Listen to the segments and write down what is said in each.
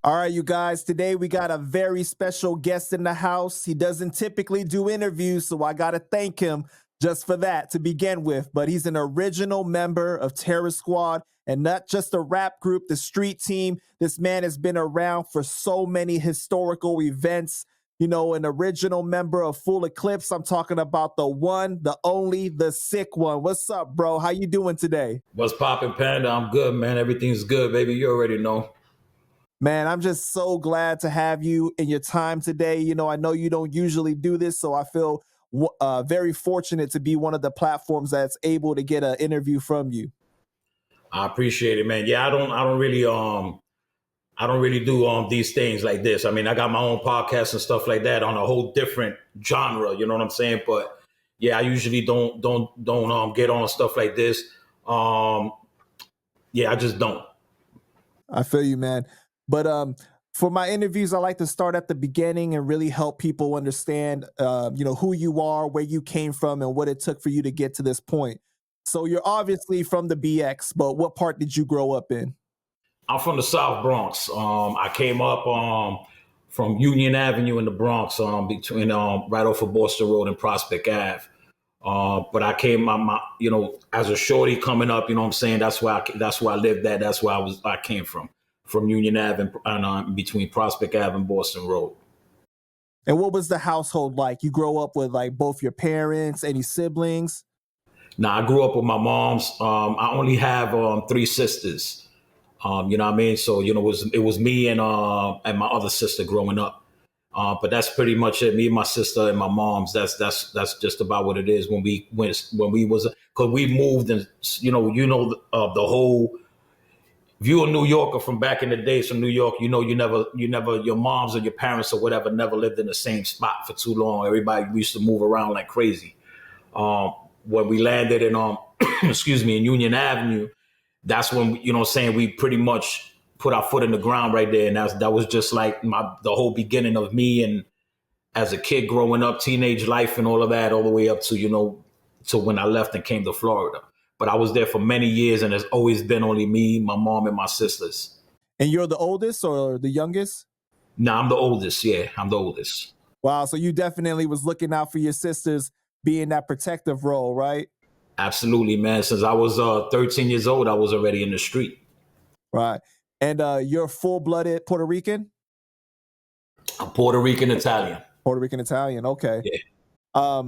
All right, you guys, today we got a very special guest in the house. He doesn't typically do interviews, so I got to thank him just for that to begin with. But he's an original member of Terror Squad, and not just a rap group, the street team. This man has been around for so many historical events. You know, an original member of Full Eclipse. I'm talking about the one, the only, the Sickone. What's up, bro? How you doing today? What's poppin', Panda? I'm good, man. Everything's good, baby. You already know. Man, I'm just so glad to have you in your time today. You know, I know you don't usually do this, so I feel very fortunate to be one of the platforms that's able to get an interview from you. I appreciate it, man. Yeah, I don't really do these things like this. I mean, I got my own podcast and stuff like that on a whole different genre. You know what I'm saying? But yeah, I usually don't get on stuff like this. Yeah, I just don't. I feel you, man. But for my interviews, I like to start at the beginning and really help people understand, you know, who you are, where you came from, and what it took for you to get to this point. So you're obviously from the BX, but what part did you grow up in? I'm from the South Bronx. I came up from Union Avenue in the Bronx, between right off of Boston Road and Prospect Ave. But I came, you know, as a shorty coming up. You know what I'm saying? That's where I lived at. That's where I came from Union Ave and between Prospect Ave and Boston Road. And what was the household like? You grow up with like both your parents, any siblings? Now I grew up with my mom's. I only have three sisters. You know what I mean? So you know, it was me and my other sister growing up. But that's pretty much it. Me and my sister and my mom's. That's just about what it is. When we was, because we moved, and you know the whole. If you're a New Yorker from back in the days from New York, you know you never your moms or your parents or whatever never lived in the same spot for too long. Everybody used to move around like crazy. When we landed in excuse me, in Union Avenue, that's when, you know what I'm saying, we pretty much put our foot in the ground right there. And that was just like the whole beginning of me, and as a kid growing up, teenage life and all of that, all the way up to, you know, to when I left and came to Florida. But I was there for many years, and there's always been only me, my mom, and my sisters. And you're the oldest or the youngest? Nah, I'm the oldest. Yeah, I'm the oldest. Wow. So you definitely was looking out for your sisters, being that protective role, right? Absolutely, man. Since I was 13 years old, I was already in the street. Right. And you're full-blooded Puerto Rican? I'm Puerto Rican Italian. Puerto Rican Italian. Okay. Yeah.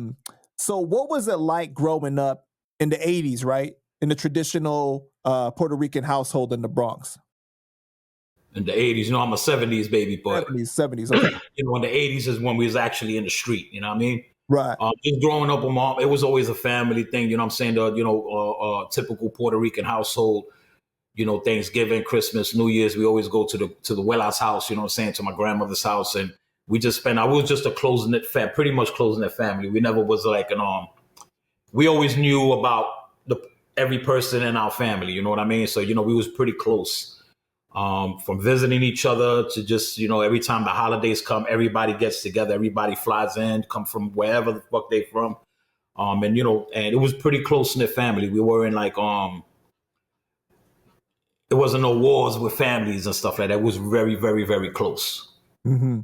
So what was it like growing up in the 80s, right? In the traditional Puerto Rican household in the Bronx? In the 80s, you know, I'm a 70s baby, but 70s. Okay. you know, in the 80s is when we was actually in the street. You know what I mean? Right. Just growing up with mom, it was always a family thing. You know what I'm saying? You know, typical Puerto Rican household. You know, Thanksgiving, Christmas, New Year's, we always go to the Weller's house. You know what I'm saying? To my grandmother's house, and we just spent. I was just a close knit pretty much close knit family. We never was like we always knew about every person in our family. You know what I mean? So you know, we was pretty close. From visiting each other to just, you know, every time the holidays come, everybody gets together, everybody flies in, come from wherever the fuck they from. And you know, and it was pretty close knit family. We were in like it wasn't no wars with families and stuff like that. It was very, very, very close. Mm-hmm.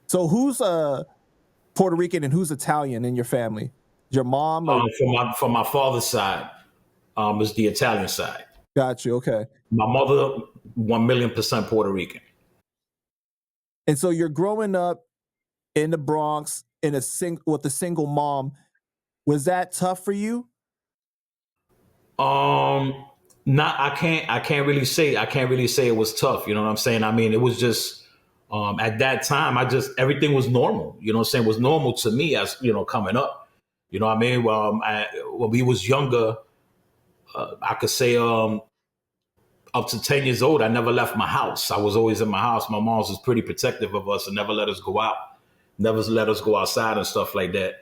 So who's Puerto Rican and who's Italian in your family? Your mom? Or... From my father's side, is the Italian side. Got you. Okay. My mother, 1,000,000% Puerto Rican. And so you're growing up in the Bronx with a single mom. Was that tough for you? I can't really say it was tough. You know what I'm saying? I mean, it was just at that time, everything was normal. You know what I'm saying? It was normal to me as, you know, coming up. You know what I mean? Well, when we was younger, I could say up to 10 years old, I never left my house. I was always in my house. My mom was pretty protective of us and never let us go out, never let us go outside and stuff like that.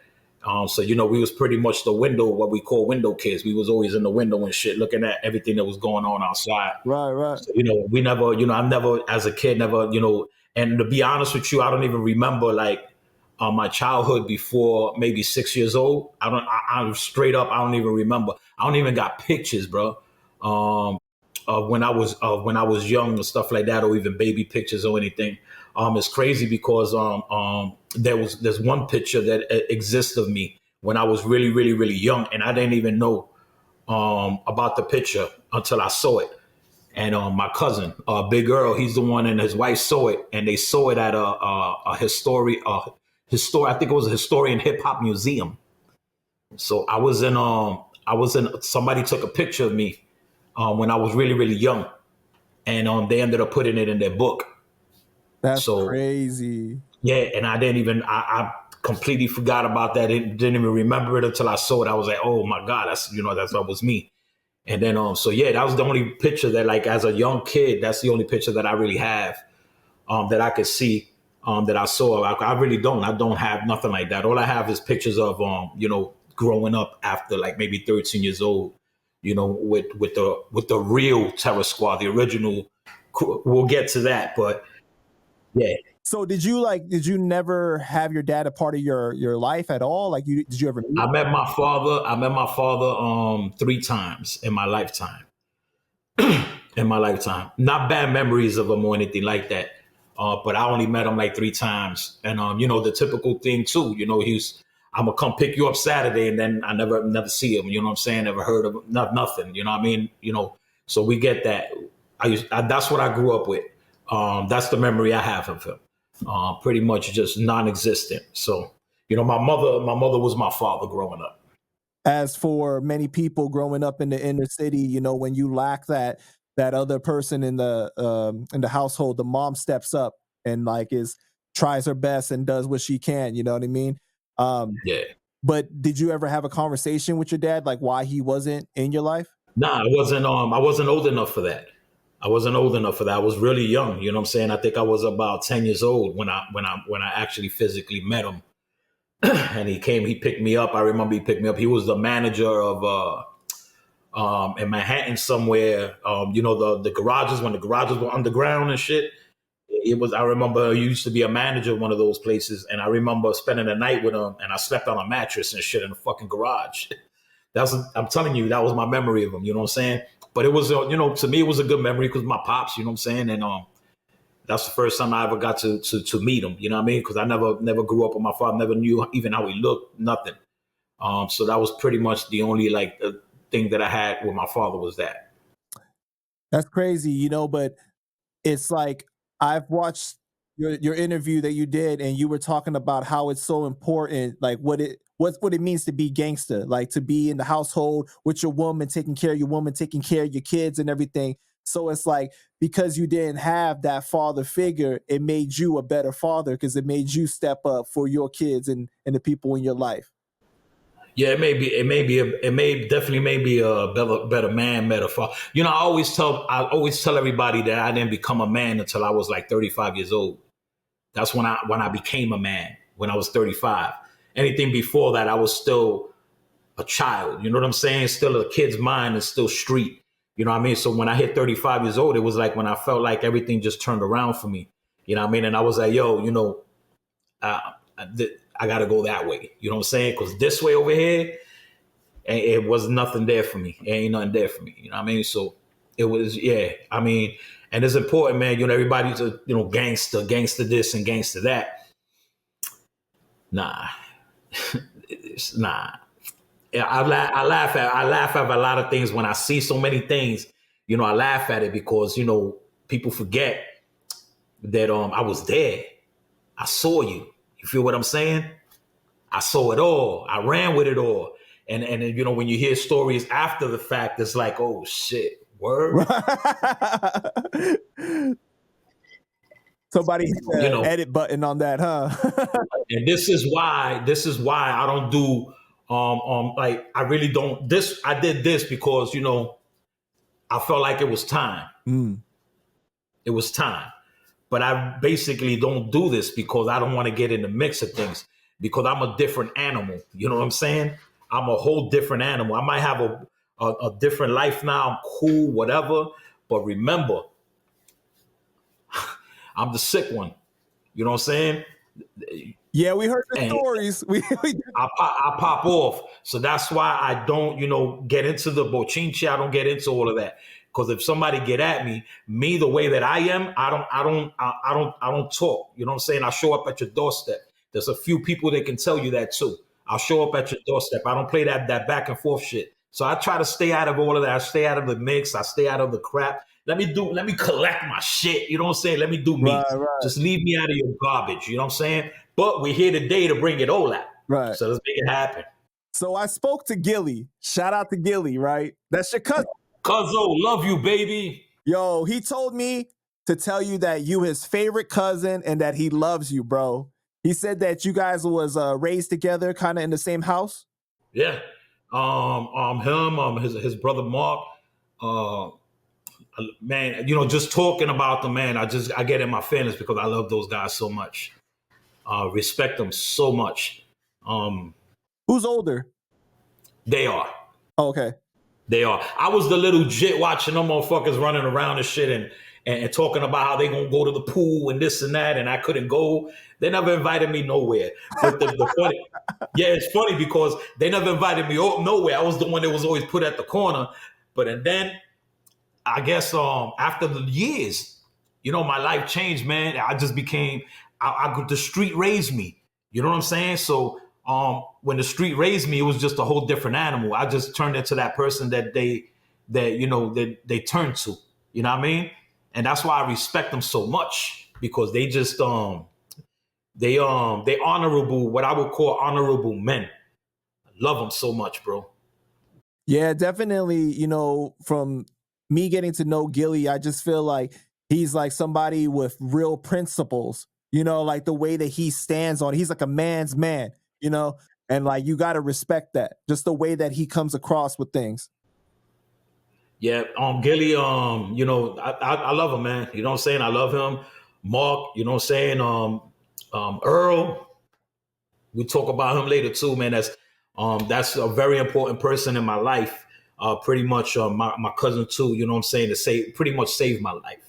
So, you know, we was pretty much what we call window kids. We was always in the window and shit, looking at everything that was going on outside. Right. So, you know, we never, you know, I never, as a kid, never, you know, and to be honest with you, I don't even remember like my childhood before maybe 6 years old. I'm straight up, I don't even remember. I don't even got pictures, bro. of when I was young and stuff like that, or even baby pictures or anything. It's crazy because there's one picture that exists of me when I was really, really, really young, and I didn't even know about the picture until I saw it. And my cousin, Big Earl, he's the one, and his wife saw it, and they saw it at a I think it was a historian hip hop museum. So somebody took a picture of me when I was really, really young, and they ended up putting it in their book. That's So crazy. yeah, and I completely forgot about that. Didn't even remember it until I saw it. I was like, oh my God, that's what was me. And then so yeah, that was the only picture that, like, as a young kid, that's the only picture that I really have that I could see that I saw. I really don't. I don't have nothing like that. All I have is pictures of growing up after like maybe 13 years old, with the real Terror Squad, the original. We'll get to that, but yeah. So did you never have your dad a part of your life at all? Like, did you ever meet I met my father. 3 times in my lifetime. In my lifetime, not bad memories of him or anything like that. But I only met him like 3 times, and the typical thing too. I'm gonna come pick you up Saturday, and then I never see him. You know what I'm saying? Never heard of him, nothing. You know what I mean? So we get that. That's what I grew up with. That's the memory I have of him. Pretty much just non-existent. So my mother was my father growing up. as for many people growing up in the inner city, when you lack that other person in the household, the mom steps up and like tries her best and does what she can. You know what I mean? Yeah. But did you ever have a conversation with your dad, like why he wasn't in your life? Nah, I wasn't old enough for that. I wasn't old enough for that. I was really young. You know what I'm saying? I think I was about 10 years old when I actually physically met him. And he picked me up. I remember he picked me up. He was the manager of in Manhattan somewhere. The garages, when the garages were underground and shit. I remember he used to be a manager of one of those places, and I remember spending the night with him, and I slept on a mattress and shit in the fucking garage. I'm telling you, that was my memory of him. You know what I'm saying? But it was, to me, it was a good memory because my pops. You know what I'm saying? And that's the first time I ever got to meet him. You know what I mean? Because I never grew up with my father, never knew even how he looked, nothing. So that was pretty much the only thing that I had with my father was that. That's crazy, but it's like I've watched your interview that you did, and you were talking about how it's so important, like what it means to be gangster, like to be in the household with your woman, taking care of your woman, taking care of your kids and everything. So it's like, because you didn't have that father figure, it made you a better father because it made you step up for your kids and the people in your life. Yeah, it definitely may be a better man, better father. I always tell everybody that I didn't become a man until I was like 35 years old. That's when I became a man, when I was 35. Anything before that, I was still a child. You know what I'm saying? Still a kid's mind and still street. You know what I mean? So when I hit 35 years old, it was like when I felt like everything just turned around for me. You know what I mean? And I was like, yo, uh, I got to go that way. You know what I'm saying? Because this way over here, it was nothing there for me. It ain't nothing there for me. You know what I mean? So it was, yeah. I mean, and it's important, man. Everybody's a, gangster this and gangster that. Nah, it's nah. I laugh at a lot of things when I see so many things. I laugh at it because people forget that I was there. I saw you. You feel what I'm saying? I saw it all. I ran with it all. And when you hear stories after the fact, it's like, oh shit, word. Somebody hit the edit button on that, huh? And this is why I don't do like I really don't this. I did this because I felt like it was time. It was time. But I basically don't do this because I don't want to get in the mix of things, because I'm a different animal. You know what I'm saying? I'm a whole different animal. I might have a different life now. I'm cool, whatever. But remember, I'm the sick one. You know what I'm saying? Yeah, we heard the stories. I pop off. So that's why I don't, get into the bochinche. I don't get into all of that. Because if somebody get at me the way that I am, I don't talk. You know what I'm saying? I show up at your doorstep. There's a few people that can tell you that too. I'll show up at your doorstep. I don't play that back and forth shit. So I try to stay out of all of that. I stay out of the mix. I stay out of the crap. Let me collect my shit. You know what I'm saying? Let me do me. Right, right, Just leave me out of your garbage. You know what I'm saying? But we're here today to bring it all out. right. So let's make it happen. So I spoke to Gilly. Shout out to Gilly, right? That's your cousin. Cuzzo, love you, baby. Yo, he told me to tell you that you his favorite cousin and that he loves you, bro. He said that you guys was raised together, kind of in the same house. Yeah. His brother Mark, man, just talking about them, man, I get in my feelings because I love those guys so much. Respect them so much. Who's older? They are. Oh, okay. They are. I was the little jit watching them motherfuckers running around and shit and talking about how they gonna go to the pool and this and that, and I couldn't go. They never invited me nowhere. But the funny, yeah, it's funny because they never invited me nowhere. I was the one that was always put at the corner. But then I guess after the years, my life changed, man. I just became the street raised me. You know what I'm saying? So when the street raised me, it was just a whole different animal. I just turned into that person that they turned to. You know what I mean? And that's why I respect them so much, because they just they honorable, what I would call honorable men. I love them so much, bro. Yeah, definitely. From me getting to know Gilly, I just feel like he's like somebody with real principles. Like the way that he stands on. He's like a man's man. And like you got to respect that. Just the way that he comes across with things. Yeah, Gilly, I love him, man. You know what I'm saying? I love him. Mark, you know what I'm saying? Earl, we talk about him later too, man. That's a very important person in my life. Pretty much my cousin too, you know what I'm saying, pretty much saved my life.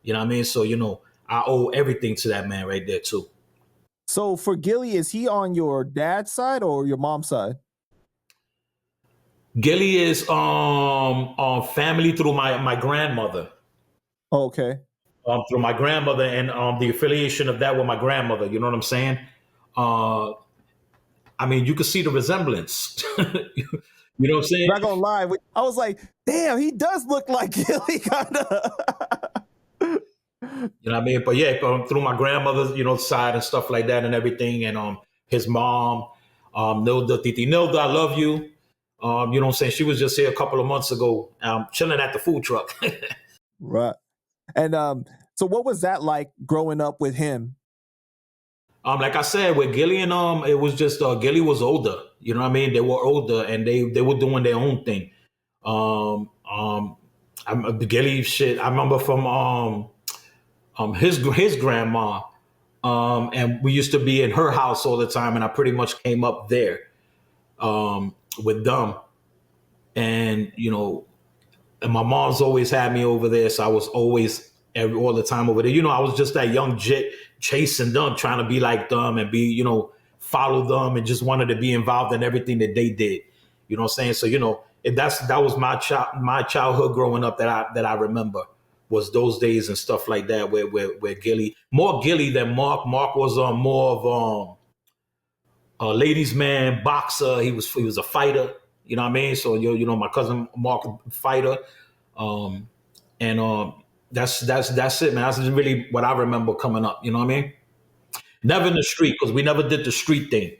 You know what I mean? So, I owe everything to that man right there too. So for Gilly, is he on your dad's side or your mom's side? Gilly is family through my grandmother. Oh, okay. Through my grandmother and the affiliation of that with my grandmother. You know what I'm saying? I mean, you can see the resemblance. You know what I'm saying? Not gonna lie, I was like, damn, he does look like Gilly, kind of. You know what I mean? But yeah, through my grandmother's, side and stuff like that and everything, and his mom, Nilda, Titi Nilda, I love you. You know what I'm saying? She was just here a couple of months ago, chilling at the food truck. Right. And so what was that like growing up with him? Like I said, with Gilly and it was just Gilly was older. You know what I mean? They were older and they were doing their own thing. Gilly shit. I remember from his grandma, and we used to be in her house all the time, and I pretty much came up there with them, and and my mom's always had me over there, so I was always all the time over there. I was just that young jit chasing them, trying to be like them and be, follow them, and just wanted to be involved in everything that they did. You know what I'm saying? So that was my childhood growing up that I remember, was those days and stuff like that, where Gilly, more Gilly than Mark. Mark was more of a ladies' man, boxer. He was a fighter. You know what I mean? So my cousin Mark, fighter, and that's it, man. That's really what I remember coming up. You know what I mean? Never in the street, because we never did the street thing.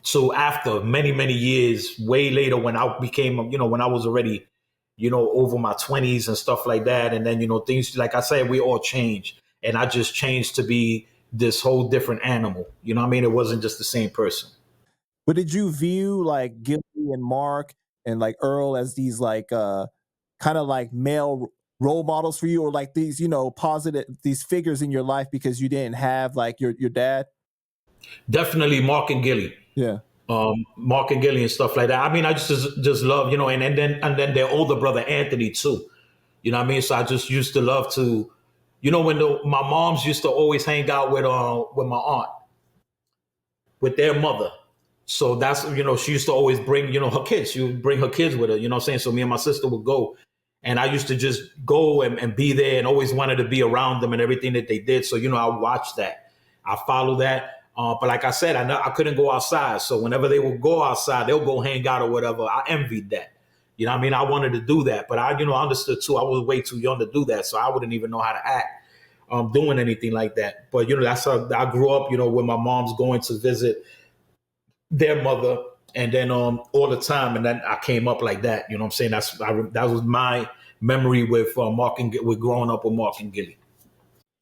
So after many, many years, way later, when I became, when I was already, over my 20s and stuff like that. And then, things, like I said, we all changed. And I just changed to be this whole different animal. You know what I mean? It wasn't just the same person. But did you view like Gilly and Mark and like Earl as these like kind of like male role models for you, or like these, positive, these figures in your life because you didn't have like your dad? Definitely Mark and Gilly. Yeah. Mark and Gilly and stuff like that. I mean, I just love, and then their older brother Anthony too. You know what I mean? So I just used to love to, when my moms used to always hang out with my aunt, with their mother. So that's, she used to always bring, her kids. She would bring her kids with her, you know what I'm saying? So me and my sister would go. And I used to just go and be there and always wanted to be around them and everything that they did. So, I watched that. I follow that. But like I said, I couldn't go outside. So whenever they would go outside, they'll go hang out or whatever. I envied that. You know what I mean? I wanted to do that. But I understood too, I was way too young to do that. So I wouldn't even know how to act doing anything like that. But, that's how I grew up, with my mom's going to visit their mother, and then all the time, and then I came up like that. You know what I'm saying? That was my memory with with growing up with Mark and Gilly.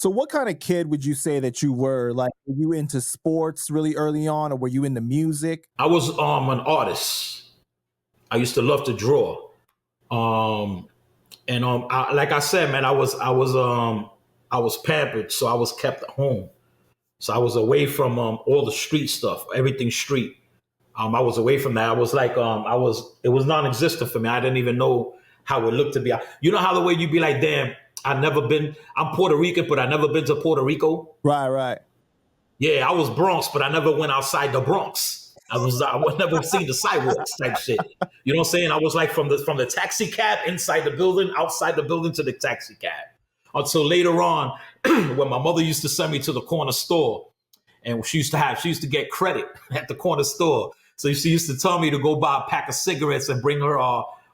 So what kind of kid would you say that you were? Like, were you into sports really early on, or were you into music? I was an artist. I used to love to draw. And like I said, man, I was pampered, so I was kept at home. So I was away from all the street stuff, everything street. I was away from that. I was like, it was non-existent for me. I didn't even know how it looked to be. You know how the way you'd be like, damn, I'm Puerto Rican, but I never been to Puerto Rico. Right. Yeah, I was Bronx, but I never went outside the Bronx. I never seen the sidewalks type shit. You know what I'm saying? I was like from the taxi cab inside the building, outside the building to the taxi cab. Until later on, when my mother used to send me to the corner store, and she used to get credit at the corner store. So she used to tell me to go buy a pack of cigarettes and bring her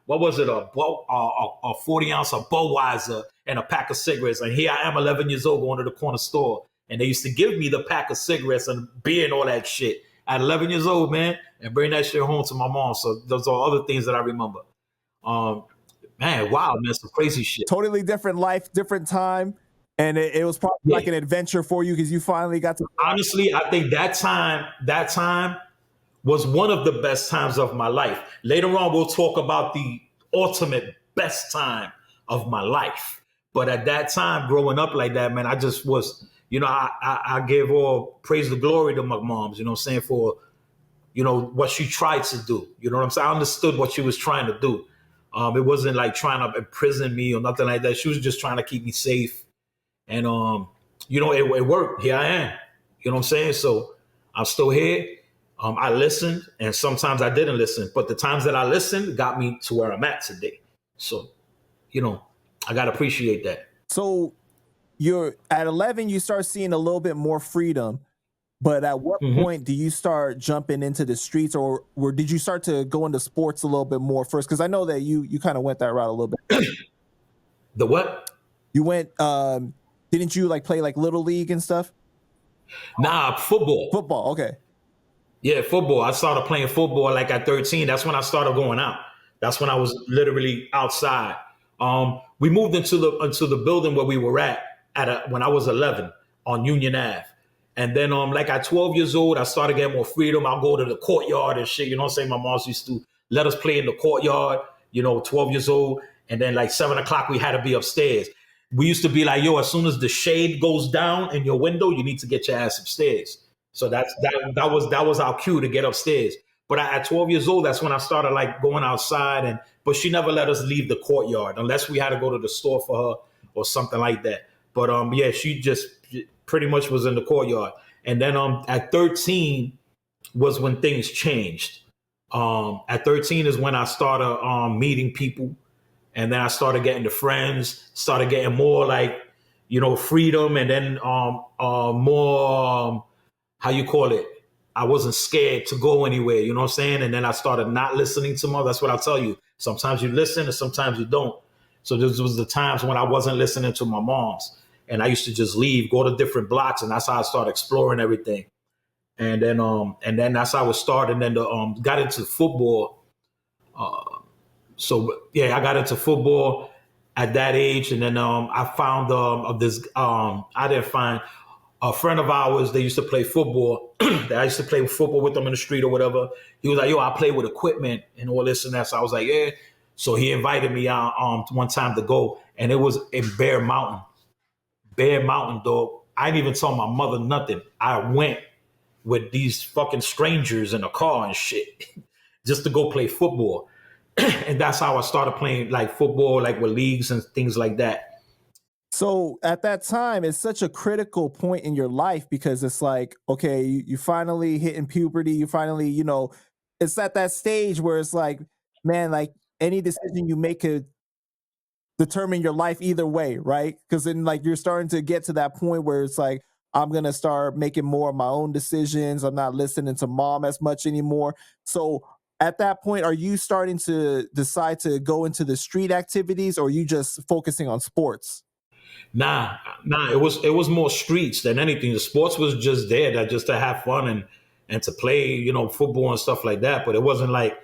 what was it, a 40 ounce of Budweiser and a pack of cigarettes. And here I am, 11 years old, going to the corner store. And they used to give me the pack of cigarettes and beer and all that shit at 11 years old, man, and bring that shit home to my mom. So those are other things that I remember. Man, wow, man, some crazy shit. Totally different life, different time. And it was probably like an adventure for you because you finally got to. Honestly, I think that time was one of the best times of my life. Later on, we'll talk about the ultimate best time of my life. But at that time, growing up like that, man, I just was, I gave all praise and glory to my moms, you know what I'm saying, for, what she tried to do. You know what I'm saying? I understood what she was trying to do. It wasn't like trying to imprison me or nothing like that. She was just trying to keep me safe. And, it worked. Here I am. You know what I'm saying? So I'm still here. I listened, and sometimes I didn't listen. But the times that I listened got me to where I'm at today. So, I got to appreciate that. So you're at 11, you start seeing a little bit more freedom. But at what point do you start jumping into the streets, or did you start to go into sports a little bit more first? Because I know that you kind of went that route a little bit. The what? You went, didn't you play Little League and stuff? Nah, football. Football, okay. Yeah, football. I started playing football at 13. That's when I started going out. That's when I was literally outside. We moved into the building where we were when I was 11 on Union Ave. And then at 12 years old, I started getting more freedom. I'll go to the courtyard and shit. You know what I'm saying? My mom used to let us play in the courtyard, 12 years old. And then 7 o'clock, we had to be upstairs. We used to be like, yo, as soon as the shade goes down in your window, you need to get your ass upstairs. So that was our cue to get upstairs. But at 12 years old, that's when I started going outside. But she never let us leave the courtyard unless we had to go to the store for her or something like that. But yeah, she just pretty much was in the courtyard. And then at 13 was when things changed. At 13 is when I started meeting people. And then I started getting the friends, started getting more freedom, and then more, how you call it? I wasn't scared to go anywhere, you know what I'm saying? And then I started not listening to mom. That's what I'll tell you. Sometimes you listen and sometimes you don't. So this was the times when I wasn't listening to my moms. And I used to just leave, go to different blocks, and that's how I started exploring everything. And then that's how it started. And then got into football. So yeah, I got into football at that age, and then I found I didn't find a friend of ours. They used to play football. I used to play football with them in the street or whatever. He was like, "Yo, I play with equipment and all this and that." So I was like, "Yeah." So he invited me out one time to go, and it was in Bear Mountain. Bear Mountain, dog. I didn't even tell my mother nothing. I went with these fucking strangers in a car and shit just to go play football. And that's how I started playing football, with leagues and things like that. So at that time, it's such a critical point in your life because it's okay, you finally hitting puberty. You finally, it's at that stage where it's man, any decision you make could determine your life either way, right? Because then like you're starting to get to that point where it's like, I'm gonna start making more of my own decisions. I'm not listening to mom as much anymore. So at that point, are you starting to decide to go into the street activities, or are you just focusing on sports? Nah, nah. It was more streets than anything. The sports was just there, that just to have fun and to play, football and stuff like that. But it wasn't like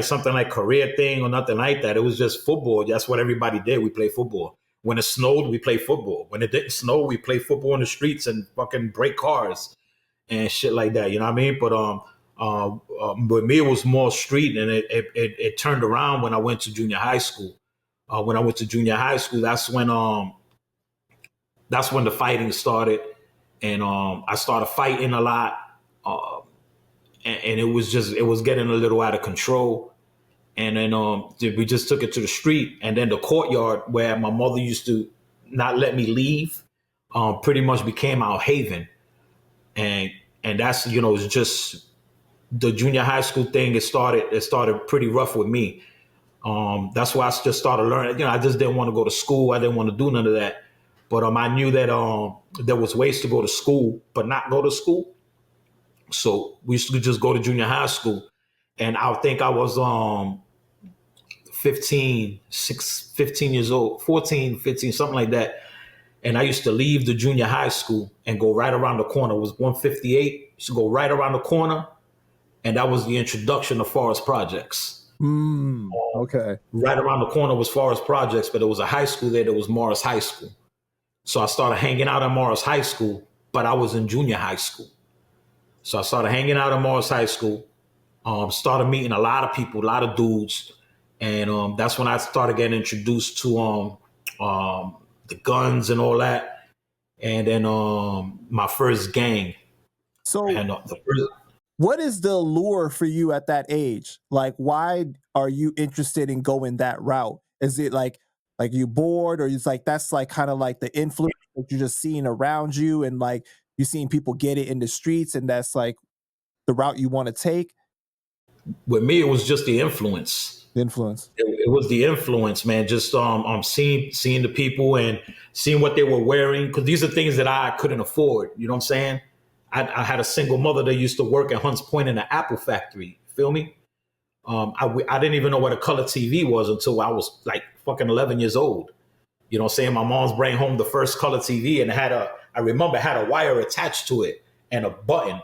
something like career thing or nothing like that. It was just football. That's what everybody did. We played football. When it snowed, we played football. When it didn't snow, we played football in the streets and fucking break cars and shit like that. You know what I mean? But me, it was more street, and it turned around when I went to junior high school. When I went to junior high school, that's when the fighting started, and I started fighting a lot, uh, and it was getting a little out of control. And then we just took it to the street, and then the courtyard where my mother used to not let me leave, pretty much became our haven, and that's it's just the junior high school thing. It started pretty rough with me. That's why I just started learning. I just didn't want to go to school. I didn't want to do none of that. But I knew that there was ways to go to school, but not go to school. So we used to just go to junior high school. And I think I was 15 years old, 14, 15, something like that. And I used to leave the junior high school and go right around the corner. It was 158. Used to go right around the corner. And that was the introduction to Forest Projects. Okay. Right around the corner was Forest Projects, but there was a high school there that was Morris High School. So I started hanging out at Morris High School, but I was in junior high school. So I started hanging out at Morris High School, started meeting a lot of people, a lot of dudes. And that's when I started getting introduced to the guns and all that. And then my first gang. So And the first, what is the allure for you at that age? Like, why are you interested in going that route? Is it like you bored, or it's like that's like kind of like the influence that you're just seeing around you, and like you seeing people get it in the streets, and that's like the route you want to take? with me, it was just the influence. The influence. It was the influence, man. Just seeing the people and seeing what they were wearing, because these are things that I couldn't afford. You know what I'm saying? I had a single mother that used to work at Hunts Point in the apple factory. Feel me? I didn't even know what a color TV was until I was like fucking 11 years old. You know what I'm saying? My mom's bring home the first color TV, and I remember it had a wire attached to it and a button.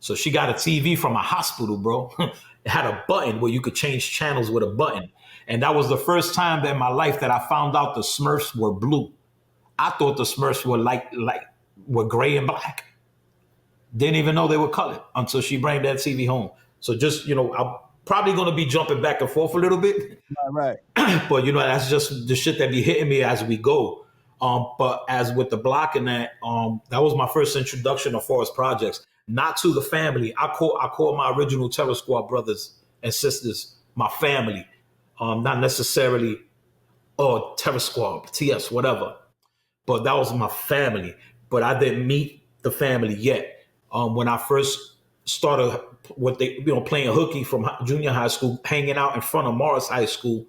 So she got a TV from a hospital, bro. It had a button where you could change channels with a button. And that was the first time in my life that I found out the Smurfs were blue. I thought the Smurfs were were gray and black. Didn't even know they were colored until she brought that TV home. So just, I'm probably going to be jumping back and forth a little bit. Right. But, that's just the shit that be hitting me as we go. But as with the block and that was my first introduction to Forest Projects. Not to the family. I call my original Terror Squad brothers and sisters my family. Not necessarily, Terror Squad, TS, whatever. But that was my family. But I didn't meet the family yet. When I first started playing hooky from junior high school, hanging out in front of Morris High School,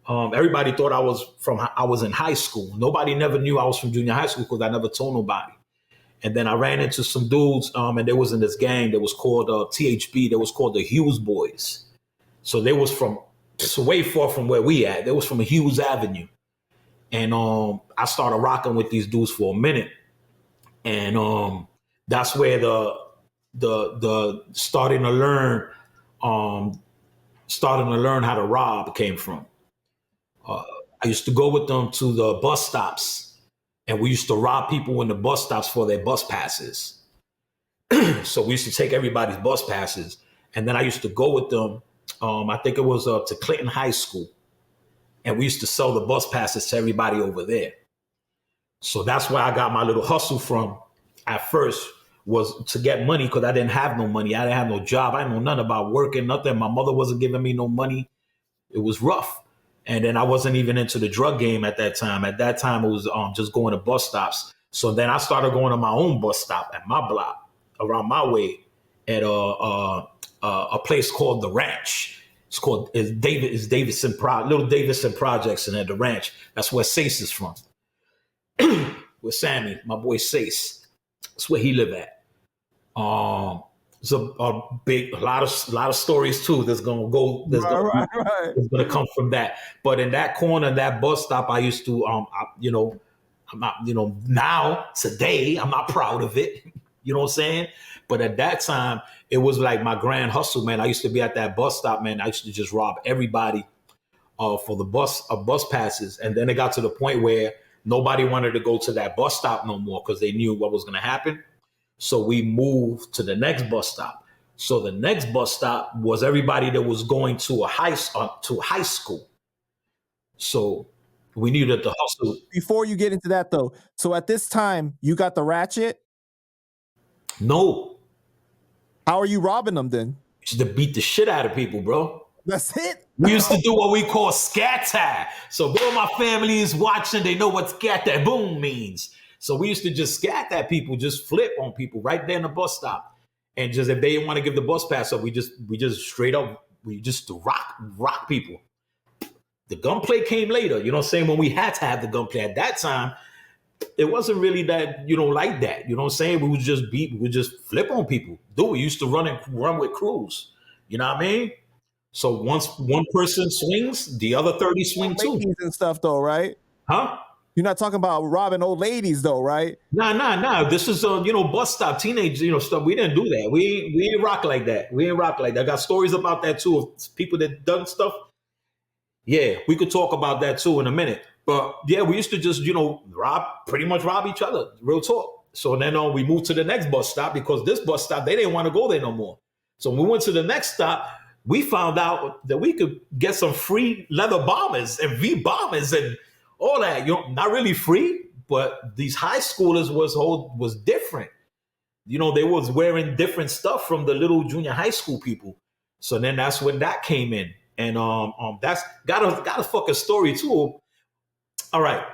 everybody thought I was in high school. Nobody never knew I was from junior high school because I never told nobody. And then I ran into some dudes, and they was in this gang that was called THB. That was called the Hughes Boys. So they was way far from where we at. They was from Hughes Avenue. And I started rocking with these dudes for a minute. And that's where the starting to learn how to rob came from. I used to go with them to the bus stops. And we used to rob people in the bus stops for their bus passes. So we used to take everybody's bus passes. And then I used to go with them, I think it was to Clinton High School. And we used to sell the bus passes to everybody over there. So that's where I got my little hustle from at first, was to get money, because I didn't have no money. I didn't have no job. I didn't know nothing about working, nothing. My mother wasn't giving me no money. It was rough. And then I wasn't even into the drug game at that time. At that time, it was just going to bus stops. So then I started going to my own bus stop at my block, around my way, at a place called The Ranch. It's Davidson Little Davidson Projects, and at the ranch. That's where Sace is from. With Sammy, my boy Sace. That's where he live at. It's a lot of stories too. That's gonna come from that. But in that corner, that bus stop, I used to, I'm not, now today, I'm not proud of it. You know what I'm saying? But at that time, it was like my grand hustle, man. I used to be at that bus stop, man. I used to just rob everybody for the bus passes, and then it got to the point where nobody wanted to go to that bus stop no more because they knew what was going to happen. So we moved to the next bus stop. So the next bus stop was everybody that was going to a high school. So we needed to hustle. Before you get into that, though, so at this time, you got the ratchet? No. How are you robbing them then? Used to beat the shit out of people, bro. That's it? We used to do what we call scatter. So all my family is watching, they know what scatter boom means. So we used to just scatter people, just flip on people right there in the bus stop. And just if they didn't want to give the bus pass up, we just straight up, we just rock people. The gunplay came later, you know what I'm saying? When we had to have the gunplay at that time, it wasn't really that, like that. You know what I'm saying? We would just flip on people. Dude, we used to run with crews. You know what I mean? So once one person swings, the other 30 swing too. Ladies and stuff though, right? Huh? You're not talking about robbing old ladies though, right? Nah. This is bus stop, teenage, stuff. We didn't do that. We ain't rock like that. I got stories about that too of people that done stuff. Yeah, we could talk about that too in a minute. But yeah, we used to just, pretty much rob each other. Real talk. So then we moved to the next bus stop because this bus stop, they didn't want to go there no more. So when we went to the next stop, we found out that we could get some free leather bombers and V bombers and all that. Not really free, but these high schoolers was different. They was wearing different stuff from the little junior high school people. So then that's when that came in. And that's got a fucking story too. All right,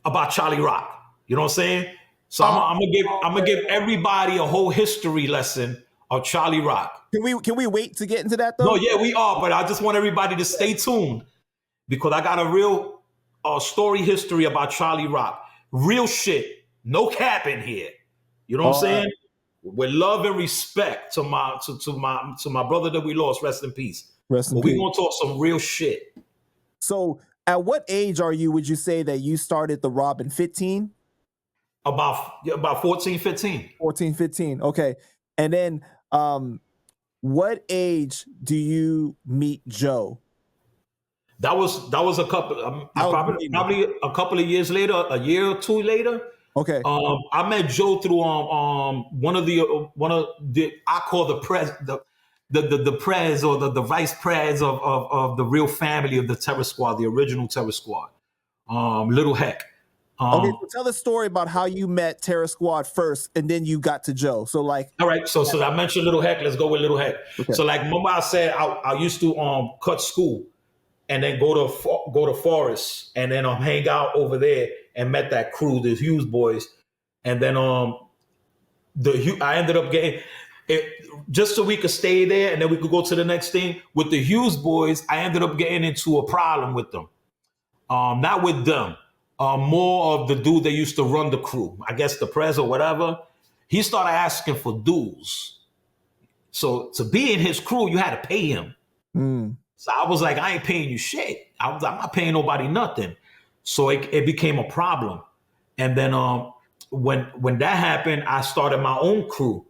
about Charlie Rock. You know what I'm saying? So I'm gonna give everybody a whole history lesson of Charlie Rock. Can we wait to get into that though? No, yeah, we are, but I just want everybody to stay tuned because I got a real story history about Charlie Rock. Real shit, no cap in here. You know what I'm saying? With love and respect to my brother that we lost. Rest in peace. Rest in peace. We gonna talk some real shit. So, at what age would you say that you started the robbing? 15? About 14, 15. 14, 15. Okay. And then what age do you meet Joe? That was a couple probably a couple of years later, a year or two later. Okay. I met Joe through one of the I call the prez or the vice prez of the real family of the Terror Squad, the original Terror Squad. Little Heck. Okay, so tell the story about how you met Terror Squad first, and then you got to Joe. So all right. So I mentioned Little Heck. Let's go with Little Heck. Okay. So remember I said I used to cut school and then go to Forest and then hang out over there and met that crew, the Hughes boys, and then I ended up getting it just so we could stay there and then we could go to the next thing with the Hughes boys. I ended up getting into a problem with them, not with them. More of the dude that used to run the crew, I guess the prez or whatever. He started asking for dues. So to be in his crew, you had to pay him. So I was like, I ain't paying you shit. I'm not paying nobody nothing. So it became a problem. And then when that happened, I started my own crew.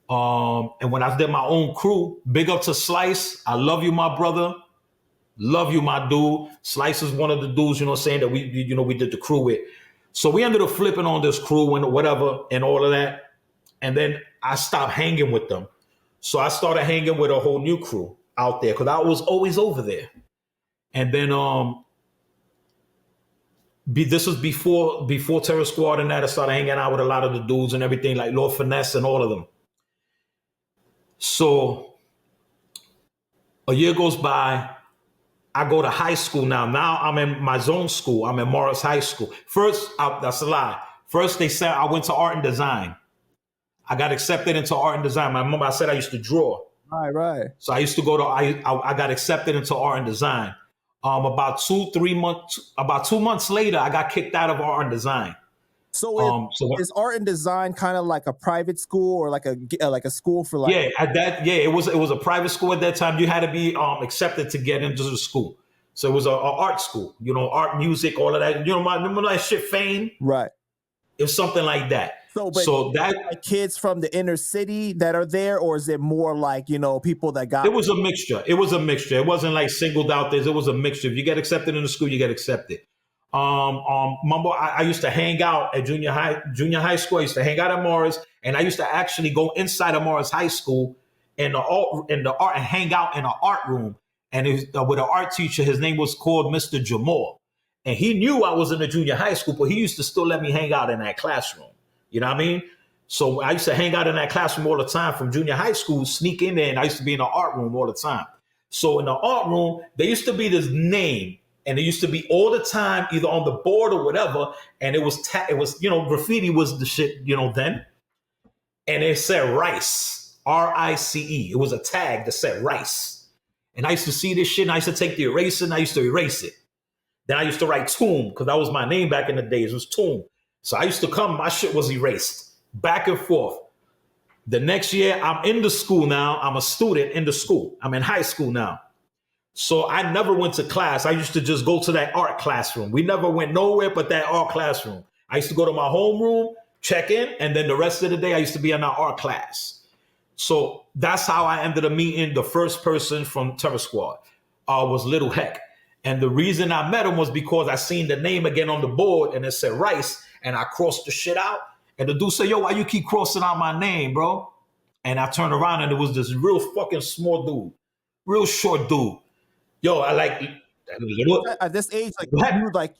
And when I did my own crew, big up to Slice. I love you, my brother. Love you, my dude. Slice is one of the dudes, saying that we did the crew with. So we ended up flipping on this crew and whatever and all of that. And then I stopped hanging with them. So I started hanging with a whole new crew out there because I was always over there. And then this was before Terror Squad and that. I started hanging out with a lot of the dudes and everything, like Lord Finesse and all of them. So a year goes by. I go to high school now. Now I'm in my zone school. I'm in Morris High School. First, that's a lie. First, they said I went to art and design. I got accepted into art and design. I remember I said I used to draw. Right, right. So I used to go to I got accepted into art and design. About 2 months later, I got kicked out of art and design. So So is art and design kind of like a private school or like a school for like? yeah, it was a private school at that time. You had to be accepted to get into the school. So it was a art school, art, music, all of that. Remember that shit, Fame? Right. It was something like that. So, but So that like kids from the inner city that are there, or is it more like people that got? It was a mixture. It was a mixture. It wasn't like singled out. It was a mixture. If you get accepted in the school, you get accepted. Mumbo, I used to hang out at junior high school. I used to hang out at Morris, and I used to actually go inside of Morris High School in the art and hang out in an art room. And it was, with an art teacher, his name was called Mr. Jamal, and he knew I was in the junior high school, but he used to still let me hang out in that classroom. You know what I mean? So I used to hang out in that classroom all the time from junior high school, sneak in there, and I used to be in the art room all the time. So in the art room, there used to be this name, and it used to be all the time, either on the board or whatever, and it was graffiti was the shit, then, and it said Rice, RICE. It was a tag that said Rice, and I used to see this shit, and I used to take the eraser, and I used to erase it. Then I used to write Tomb because that was my name back in the days. It was Tomb. So I used to come, my shit was erased back and forth. The next year, I'm in the school now. I'm a student in the school. I'm in high school now. So I never went to class. I used to just go to that art classroom. We never went nowhere but that art classroom. I used to go to my homeroom, check in, and then the rest of the day, I used to be in our art class. So that's how I ended up meeting the first person from Terror Squad, was Little Heck. And the reason I met him was because I seen the name again on the board, and it said Rice, and I crossed the shit out. And the dude said, yo, why you keep crossing out my name, bro? And I turned around, and it was this real fucking small dude, real short dude. Yo, I like little. At this age,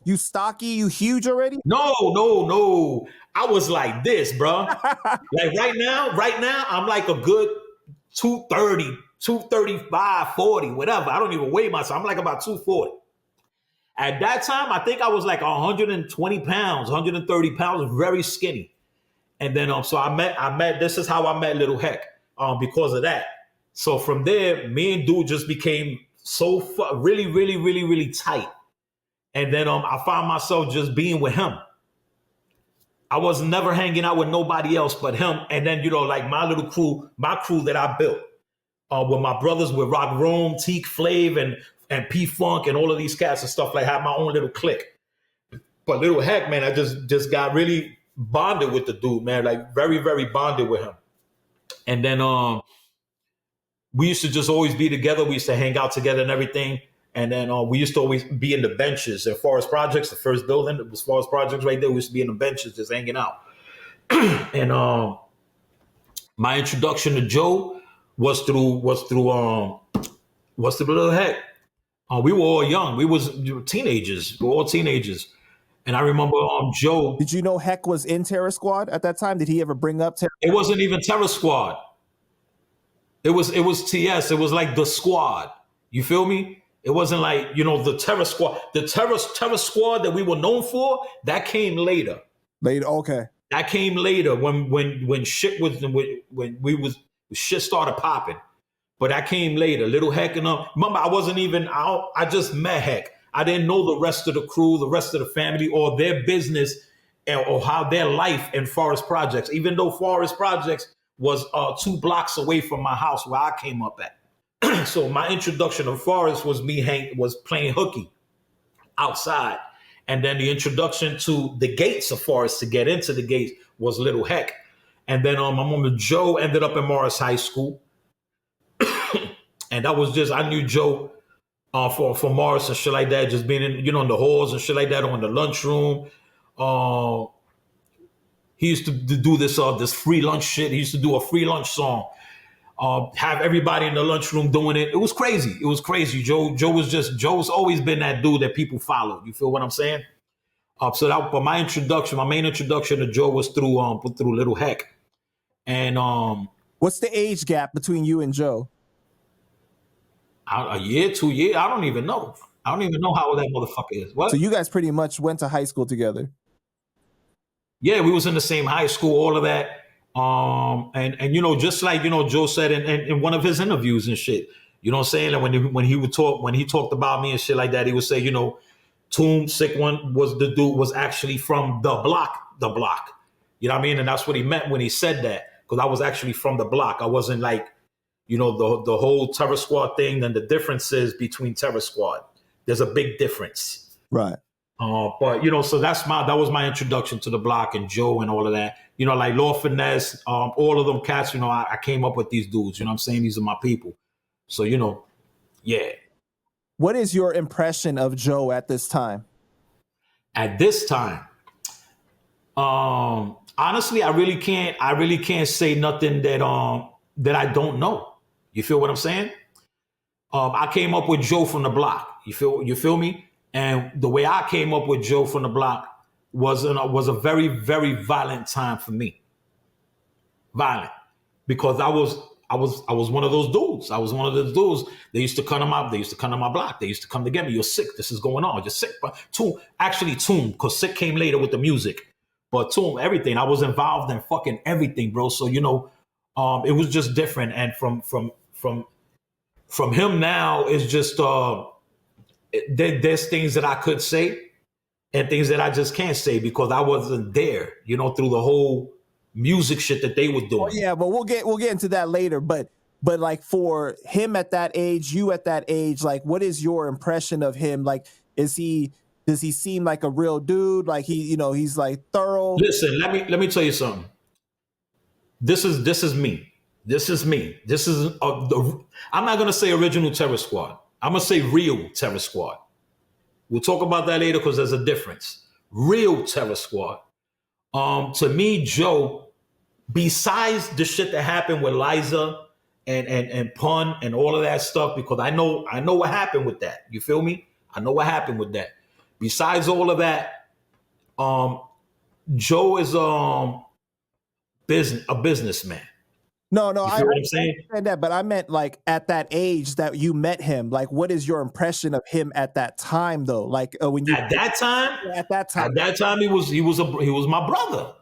you stocky, you huge already? No, no, no. I was like this, bro. Like right now, I'm like a good 230, 235, 40, whatever. I don't even weigh myself. I'm like about 240. At that time, I think I was like 120 pounds, 130 pounds, very skinny. And then so I met. This is how I met Little Heck, because of that. So from there, me and dude just became so really, really, really, really tight. And then I found myself just being with him. I was never hanging out with nobody else but him. And then like my little crew, my crew that I built, with my brothers, with Rock Rome, Teak Flav, and P Funk, and all of these cats and stuff. Like, I had my own little clique. But Little Heck, man, I just got really bonded with the dude, man. Like, very, very bonded with him. And then we used to just always be together. We used to hang out together and everything. And then we used to always be in the benches at Forest Projects, the first building. It was Forest Projects right there. We used to be in the benches just hanging out. And my introduction to Joe was through Little Heck. We were all young. We were teenagers. We were all teenagers. And I remember Joe. Did you know Heck was in Terror Squad at that time? Did he ever bring up Terror? It wasn't even Terror Squad. It was TS. It was like the squad. You feel me? It wasn't like, the Terror Squad. The Terror Squad that we were known for, that came later. Later, okay. That came later when shit was when shit started popping. But that came later. Little Heck and remember, I just met Heck. I didn't know the rest of the crew, the rest of the family, or their business, or how their life in Forest Projects. Even though Forest Projects was 2 blocks away from my house where I came up at. So my introduction to Forest was was playing hooky outside. And then the introduction to the gates of Forest, to get into the gates, was Little Heck. And then my mom Joe ended up in Morris High School. And that was just, I knew Joe for Morris and shit like that, just being in, in the halls and shit like that, or in the lunchroom. He used to do this free lunch shit. He used to do a free lunch song. Have everybody in the lunchroom doing it. It was crazy. It was crazy. Joe's always been that dude that people follow. You feel what I'm saying? But my main introduction to Joe was through Little Heck. And what's the age gap between you and Joe? A year, 2 years. I don't even know. I don't even know how old that motherfucker is. What? So you guys pretty much went to high school together. Yeah, we was in the same high school, all of that. And just like Joe said in one of his interviews and shit. You know what I'm saying? Like when he talked about me and shit like that, he would say, Toom Sick One was actually from the block. You know what I mean? And that's what he meant when he said that, because I was actually from the block. I wasn't like, the whole Terror Squad thing. And the difference is between Terror Squad. There's a big difference. Right. But so that was my introduction to the block and Joe and all of that. Like Law Finesse, all of them cats. I came up with these dudes. You know what I'm saying? These are my people. So yeah. What is your impression of Joe at this time? At this time, honestly, I really can't say nothing that I don't know. You feel what I'm saying? I came up with Joe from the block. You feel me? And the way I came up with Joe from the block was a very, very violent time for me. Violent, because I was one of those dudes. I was one of those dudes. They used to come to my block. They used to come to get me. You're sick. This is going on. You're sick. But Toom, because Sick came later with the music. But Toom, everything. I was involved in fucking everything, bro. So it was just different. And from him now, it's just there's things that I could say and things that I just can't say because I wasn't there, through the whole music shit that they were doing. Oh, yeah, but we'll get into that later. But like for him at that age, you at that age, like what is your impression of him? Like, does he seem like a real dude? Like he's like thorough. Listen, let me tell you something. This is me. This is me. This is I'm not gonna say original Terror Squad. I'm gonna say real Terror Squad. We'll talk about that later because there's a difference. Real Terror Squad. To me, Joe, besides the shit that happened with Liza and Pun and all of that stuff, because I know what happened with that. You feel me? I know what happened with that. Besides all of that, Joe is a businessman. No, I understand that, but I meant like at that age that you met him. Like, what is your impression of him at that time, though? Like when you at that time, he was my brother.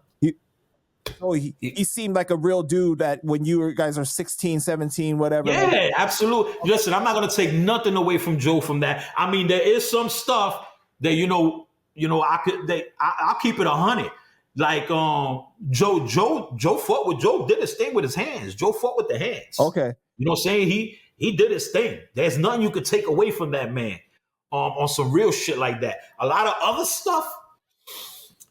He seemed like a real dude that when you guys are 16, 17, whatever. Yeah, absolutely. Listen, I'm not going to take nothing away from Joe from that. I mean, there is some stuff that I'll keep it 100. Like Joe fought with Joe did his thing with his hands. Joe fought with the hands. Okay. You know what I'm saying? He did his thing. There's nothing you could take away from that man on some real shit like that. A lot of other stuff.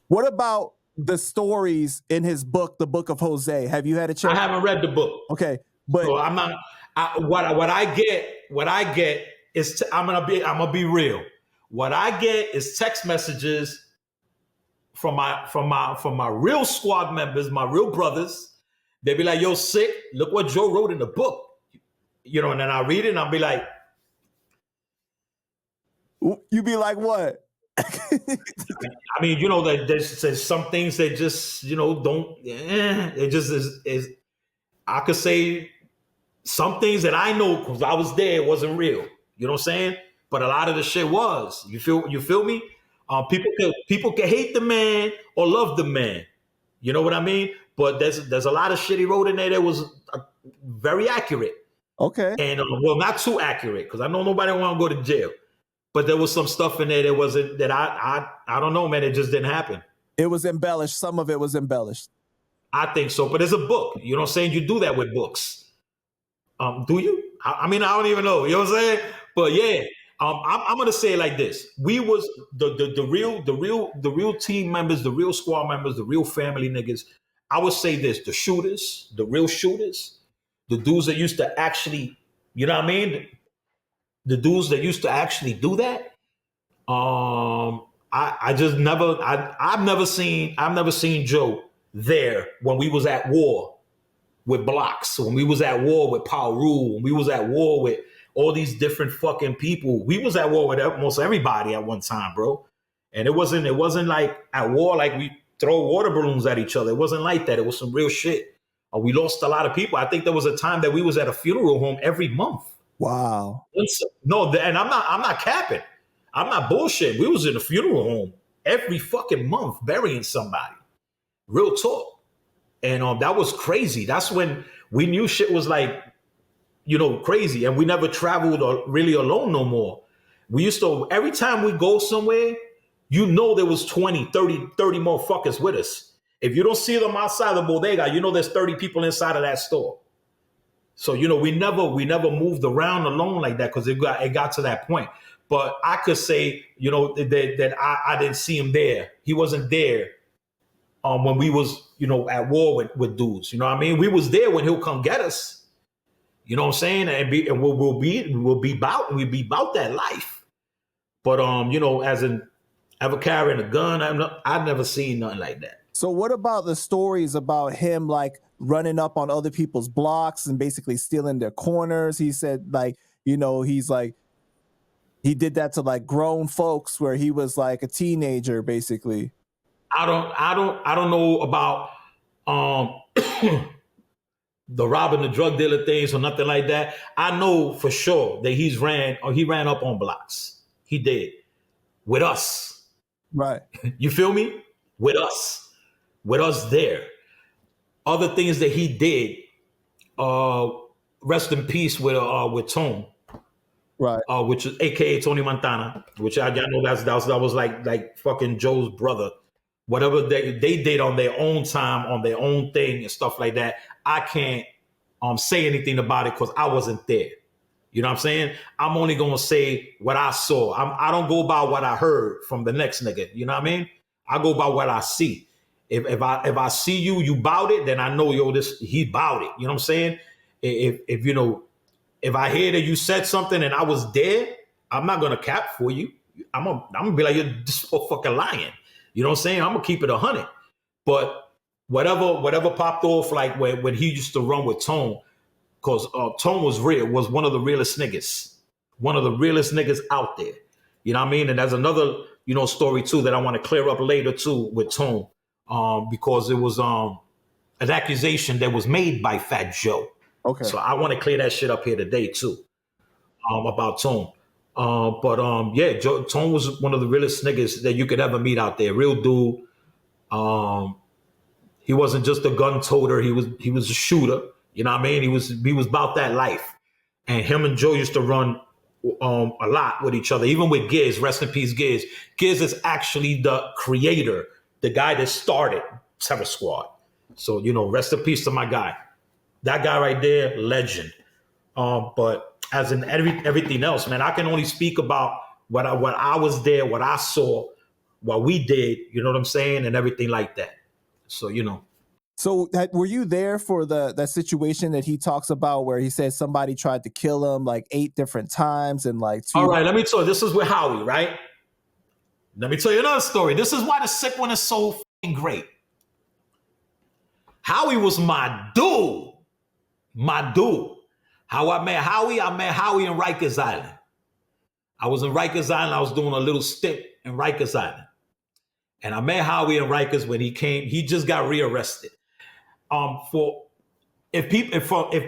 What about the stories in his book, The Book of Jose? Have you had a chance? I haven't read the book. Okay. But so I'm not what I get is I'm gonna be real. What I get is text messages from my real squad members, my real brothers. They be like, "Yo, Sick, look what Joe wrote in the book." And then I read it and I'll be like, you be like, what? I mean, that there's some things that just, don't, it just is. I could say some things that I know because I was there, it wasn't real. You know what I'm saying? But a lot of the shit was. You feel me? People can hate the man or love the man. You know what I mean? But there's a lot of shit he wrote in there that was very accurate. Okay. And not too accurate because I know nobody want to go to jail. But there was some stuff in there that wasn't that I don't know, man. It just didn't happen. It was embellished. Some of it was embellished. I think so. But it's a book. You know what I'm saying? You do that with books. Do you? I mean, I don't even know. You know what I'm saying? But yeah. I'm gonna say it like this: we was the real team members, the real squad members, the real family niggas. I would say this: the shooters, the real shooters, the dudes that used to actually, you know what I mean? The dudes that used to actually do that. I've never seen Joe there when we was at war with blocks, when we was at war with Paru, when we was at war with all these different fucking people. We was at war with almost everybody at one time, bro. And it wasn't like at war like we throw water balloons at each other. It wasn't like that. It was some real shit. We lost a lot of people. I think there was a time that we was at a funeral home every month. Wow. No, and I'm not capping. I'm not bullshit. We was in a funeral home every fucking month burying somebody. Real talk. And that was crazy. That's when we knew shit was like, crazy. And we never traveled really alone no more. We used to, every time we go somewhere, there was 20, 30 motherfuckers with us. If you don't see them outside the bodega, there's 30 people inside of that store. So, we never moved around alone like that because it got to that point. But I could say, that I didn't see him there. He wasn't there when we was, at war with dudes. You know what I mean? We was there when he'll come get us. You know what I'm saying? And we'll be about that life. But as in ever carrying a gun, I've never seen nothing like that. So what about the stories about him like running up on other people's blocks and basically stealing their corners? He said like, he's like, he did that to like grown folks where he was like a teenager, basically. I don't know about the robbing the drug dealer things or nothing like that. I know for sure that he ran up on blocks. He did with us. Right. You feel me? With us there. Other things that he did, rest in peace with Tone. Right. Which is AKA Tony Montana, which I know that was like fucking Joe's brother. Whatever they did on their own time, on their own thing and stuff like that, I can't say anything about it because I wasn't there. You know what I'm saying? I'm only gonna say what I saw. I don't go by what I heard from the next nigga. You know what I mean? I go by what I see. If I see you bout it, then I know he bout it. You know what I'm saying? If I hear that you said something and I was there, I'm not gonna cap for you. I'm gonna be like, you're just fucking lying. You know what I'm saying? I'm gonna keep it 100. But whatever popped off, like when he used to run with Tone, because Tone was one of the realest niggas out there. You know what I mean? And there's another story too that I want to clear up later too with Tone, because it was an accusation that was made by Fat Joe. Okay. So I want to clear that shit up here today too, about Tone. But Tone was one of the realest niggas that you could ever meet out there. Real dude. He wasn't just a gun toter. He was a shooter. You know what I mean? He was about that life. And him and Joe used to run a lot with each other, even with Giz. Rest in peace, Giz. Giz is actually the creator, the guy that started Terror Squad. So rest in peace to my guy. That guy right there, legend. But as in everything else, man, I can only speak about what I was there, what I saw, what we did, you know what I'm saying, and everything like that. So, So were you there for that situation that he talks about where he says somebody tried to kill him like 8 different times and like 2? All right, let me tell you, this is with Howie, right? Let me tell you another story. This is why the sick one is so fucking great. Howie was my dude. My dude. How I met Howie in Rikers Island. I was in Rikers Island. I was doing a little stint in Rikers Island. And I met Howie in Rikers when he came. He just got rearrested. If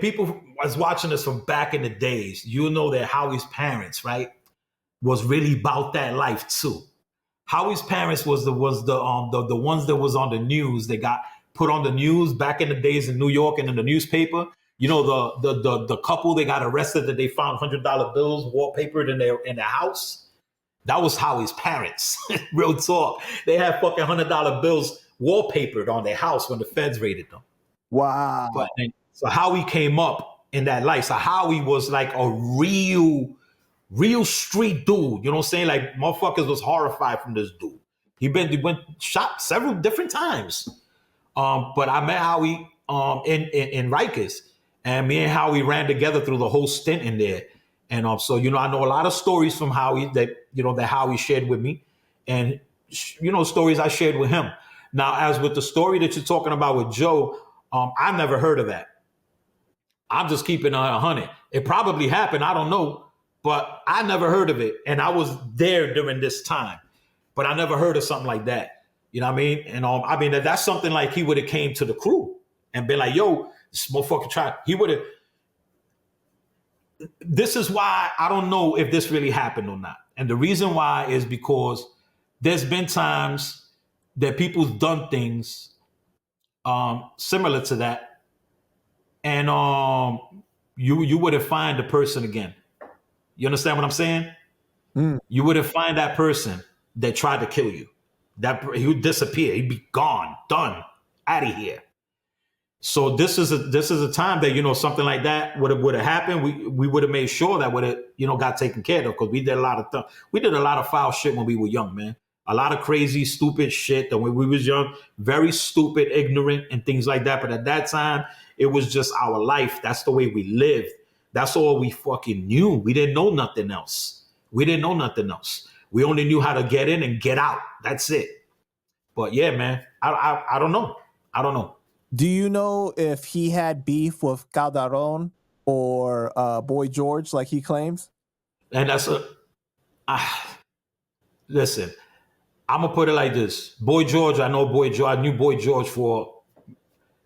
people was watching this from back in the days, you know that Howie's parents, right, was really about that life too. Howie's parents was the ones that was on the news. They got put on the news back in the days in New York and in the newspaper. The couple that got arrested that they found $100 bills wallpapered in their house. That was Howie's parents. Real talk. They had fucking $100 bills wallpapered on their house when the feds raided them. Wow. So Howie came up in that life. So Howie was like a real street dude. You know what I'm saying? Like motherfuckers was horrified from this dude. He went shot several different times. But I met Howie in Rikers. And me and Howie ran together through the whole stint in there. And so, I know a lot of stories from Howie that Howie shared with me. And, stories I shared with him. Now, as with the story that you're talking about with Joe, I never heard of that. I'm just keeping 100. It probably happened. I don't know. But I never heard of it. And I was there during this time. But I never heard of something like that. You know what I mean? And that's something like he would have came to the crew and been like, yo, this motherfucker tried. He would have. This is why I don't know if this really happened or not. And the reason why is because there's been times that people's done things similar to that, and you wouldn't find the person again. You understand what I'm saying? Mm. You wouldn't find that person that tried to kill you. That he would disappear. He'd be gone, done, out of here. So this is a time that something like that would have happened. We would have made sure that would have got taken care of, because we did a lot of we did a lot of foul shit when we were young, man. A lot of crazy, stupid shit that when we was young, very stupid, ignorant, and things like that. But at that time, it was just our life. That's the way we lived. That's all we fucking knew. We didn't know nothing else. We didn't know nothing else. We only knew how to get in and get out. That's it. But yeah, man, I don't know. I don't know. Do you know if he had beef with Calderon or Boy George, like he claims? And that's listen, I'm gonna put it like this. Boy George, I know Boy George. I knew Boy George for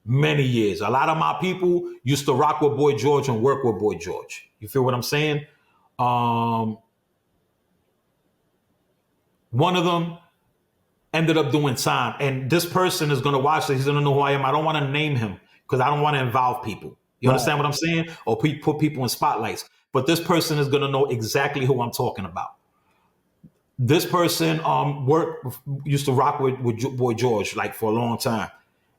many years. A lot of my people used to rock with Boy George and work with Boy George. You feel what I'm saying? One of them ended up doing time, and this person is gonna watch this. He's gonna know who I am. I don't want to name him because I don't want to involve people. You understand what I'm saying? Or put people in spotlights. But this person is gonna know exactly who I'm talking about. This person used to rock with Boy George like for a long time,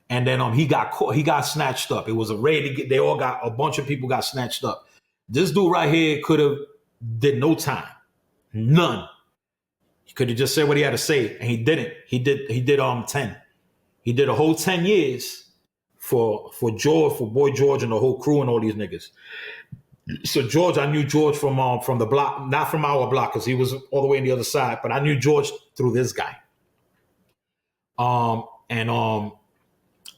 and then he got caught. He got snatched up. It was a raid. They all got, a bunch of people got snatched up. This dude right here could have did no time, none. He could have just said what he had to say, and he didn't. He did 10. He did a whole 10 years for George, for Boy George and the whole crew and all these niggas. So George, I knew George from the block, not from our block, because he was all the way on the other side, but I knew George through this guy.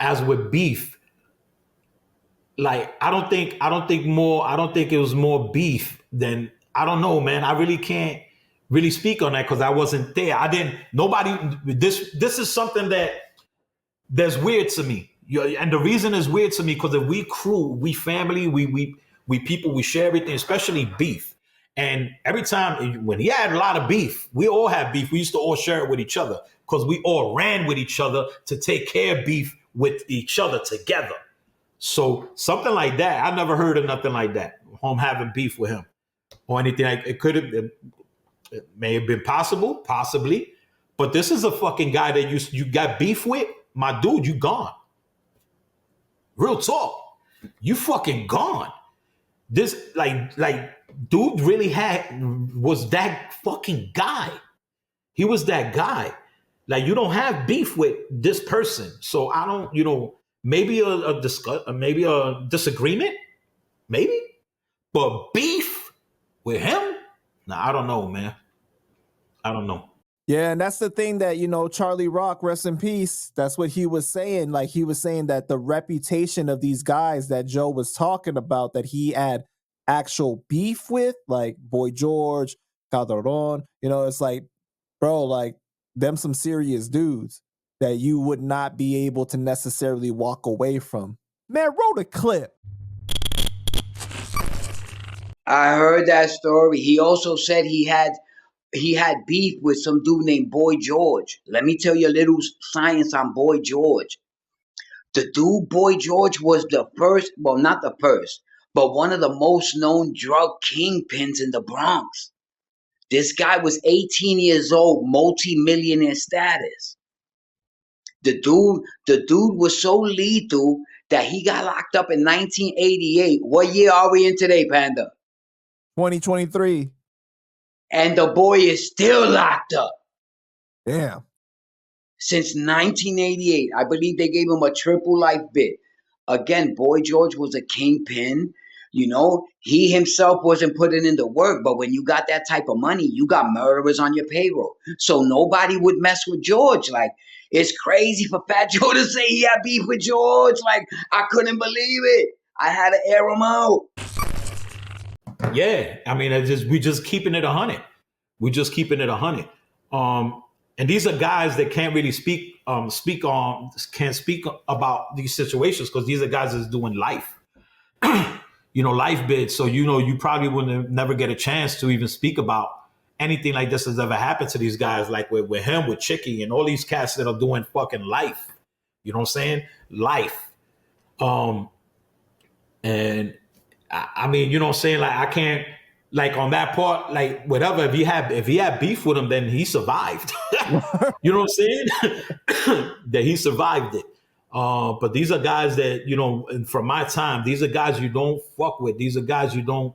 As with beef, like I don't think it was more beef than, I don't know, man. I really can't really speak on that because I wasn't there. This is something that's weird to me. And the reason is weird to me because if we crew, we family, we people, we share everything, especially beef. And every time when he had a lot of beef, we all had beef. We used to all share it with each other because we all ran with each other to take care of beef with each other together. So something like that, I never heard of nothing like that. Home having beef with him or anything. Like it may have been possible, possibly, but this is a fucking guy that you got beef with. My dude, you gone. Real talk, you fucking gone. This like dude really was that fucking guy. He was that guy. Like you don't have beef with this person, so I don't. Maybe maybe a disagreement, maybe, but beef with him? Nah, I don't know, man. I don't know. Yeah, and that's the thing that, Charlie Rock, rest in peace, that's what he was saying. Like he was saying that the reputation of these guys that Joe was talking about, that he had actual beef with, like Boy George, Calderon, it's like, bro, like them some serious dudes that you would not be able to necessarily walk away from. Man, roll a clip. I heard that story. He also said he had beef with some dude named Boy George. Let me tell you a little science on Boy George. The dude Boy George was the first, well, not the first, but one of the most known drug kingpins in the Bronx. This guy was 18 years old, multi-millionaire status. The dude was so lethal that he got locked up in 1988. What year are we in today, Panda? 2023. And the boy is still locked up. Damn. Since 1988. I believe they gave him a triple life bid. Again, Boy George was a kingpin. He himself wasn't putting in the work, but when you got that type of money, you got murderers on your payroll. So nobody would mess with George. Like, it's crazy for Fat Joe to say he had beef with George. Like, I couldn't believe it. I had to air him out. Yeah, I mean, we just keeping it 100. We just keeping it 100. And these are guys that can't really can't speak about these situations because these are guys that's doing life. Life bids. So, you probably wouldn't never get a chance to even speak about anything like this has ever happened to these guys, like with him, with Chicky, and all these cats that are doing fucking life. You know what I'm saying? Life. And I mean, you know what I'm saying? Like, I can't, like, on that part, like, whatever, if he had beef with him, then he survived. You know what I'm saying? That he survived it. But these are guys that, you know, from my time, these are guys you don't fuck with. These are guys you don't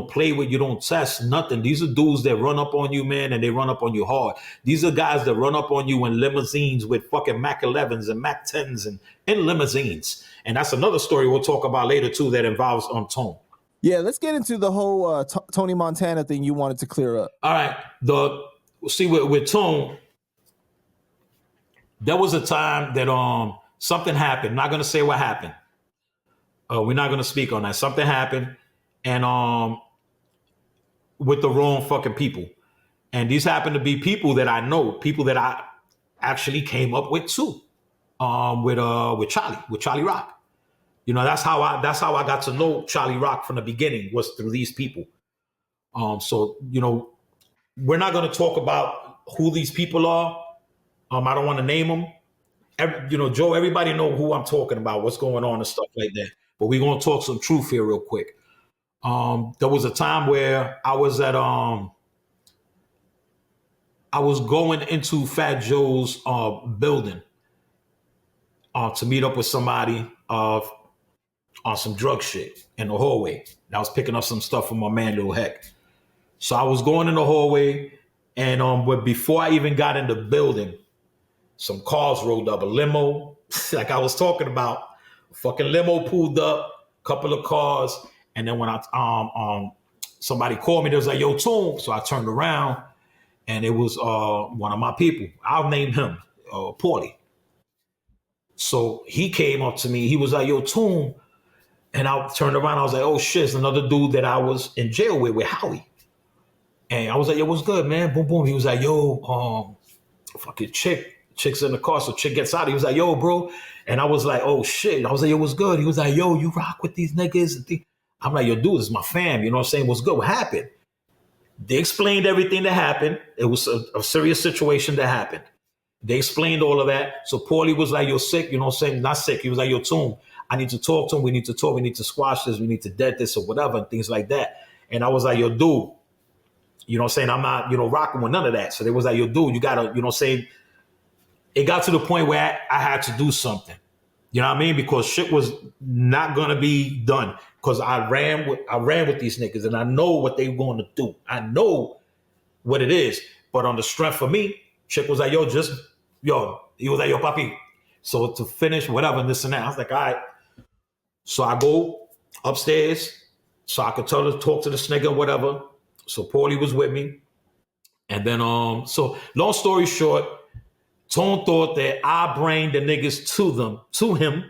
play with, you don't test, nothing. These are dudes that run up on you, man, and they run up on you hard. These are guys that run up on you in limousines with fucking Mac 11s and Mac 10s and in limousines. And that's another story we'll talk about later, too, that involves Tone. Yeah, let's get into the whole Tony Montana thing you wanted to clear up. All right. See, with Tone, there was a time that something happened. I'm not going to say what happened. We're not going to speak on that. Something happened. And with the wrong fucking people. And these happen to be people that I know, people that I actually came up with too. With Charlie Rock. You know, that's how I got to know Charlie Rock from the beginning, was through these people. So, you know, we're not going to talk about who these people are. I don't want to name them. You know, Joe, everybody know who I'm talking about, what's going on and stuff like that. But we're going to talk some truth here real quick. There was a time where I was going into Fat Joe's building to meet up with somebody on some drug shit in the hallway. And I was picking up some stuff from my man Lil Heck. So I was going in the hallway, and but before I even got in the building, some cars rolled up, a limo, like I was talking about. A fucking limo pulled up, couple of cars. And then when somebody called me, they was like, "Yo, Tone." So I turned around, and it was one of my people. I'll name him Paulie. So he came up to me. He was like, "Yo, Tone." And I turned around. I was like, "Oh shit, it's another dude that I was in jail with Howie." And I was like, "Yo, what's good, man?" Boom, boom. He was like, "Yo, fucking chick's in the car." So chick gets out. He was like, "Yo, bro." And I was like, "Oh shit." I was like, "Yo, what's good?" He was like, "Yo, you rock with these niggas?" I'm like, "Yo, dude, this is my fam." You know what I'm saying? What's good? What happened? They explained everything that happened. It was a serious situation that happened. They explained all of that. So Paulie was like, "You're sick." You know what I'm saying? Not sick. He was like, "Yo, Tune, I need to talk to him. We need to talk. We need to squash this. We need to dead this or whatever," and things like that. And I was like, "Yo, dude, you know what I'm saying? I'm not, rocking with none of that." So they was like, "Yo, dude, you got to, you know what I'm saying?" It got to the point where I had to do something. You know what I mean? Because shit was not going to be done. Because I ran with these niggas, and I know what they going to do. I know what it is. But on the strength for me, chick was like, "Yo, he was like, "Yo, papi." So to finish whatever and this and that, I was like, "All right." So I go upstairs so I could talk to this nigga or whatever. So Paulie was with me. And then, so long story short, Tone thought that I bring the niggas to him,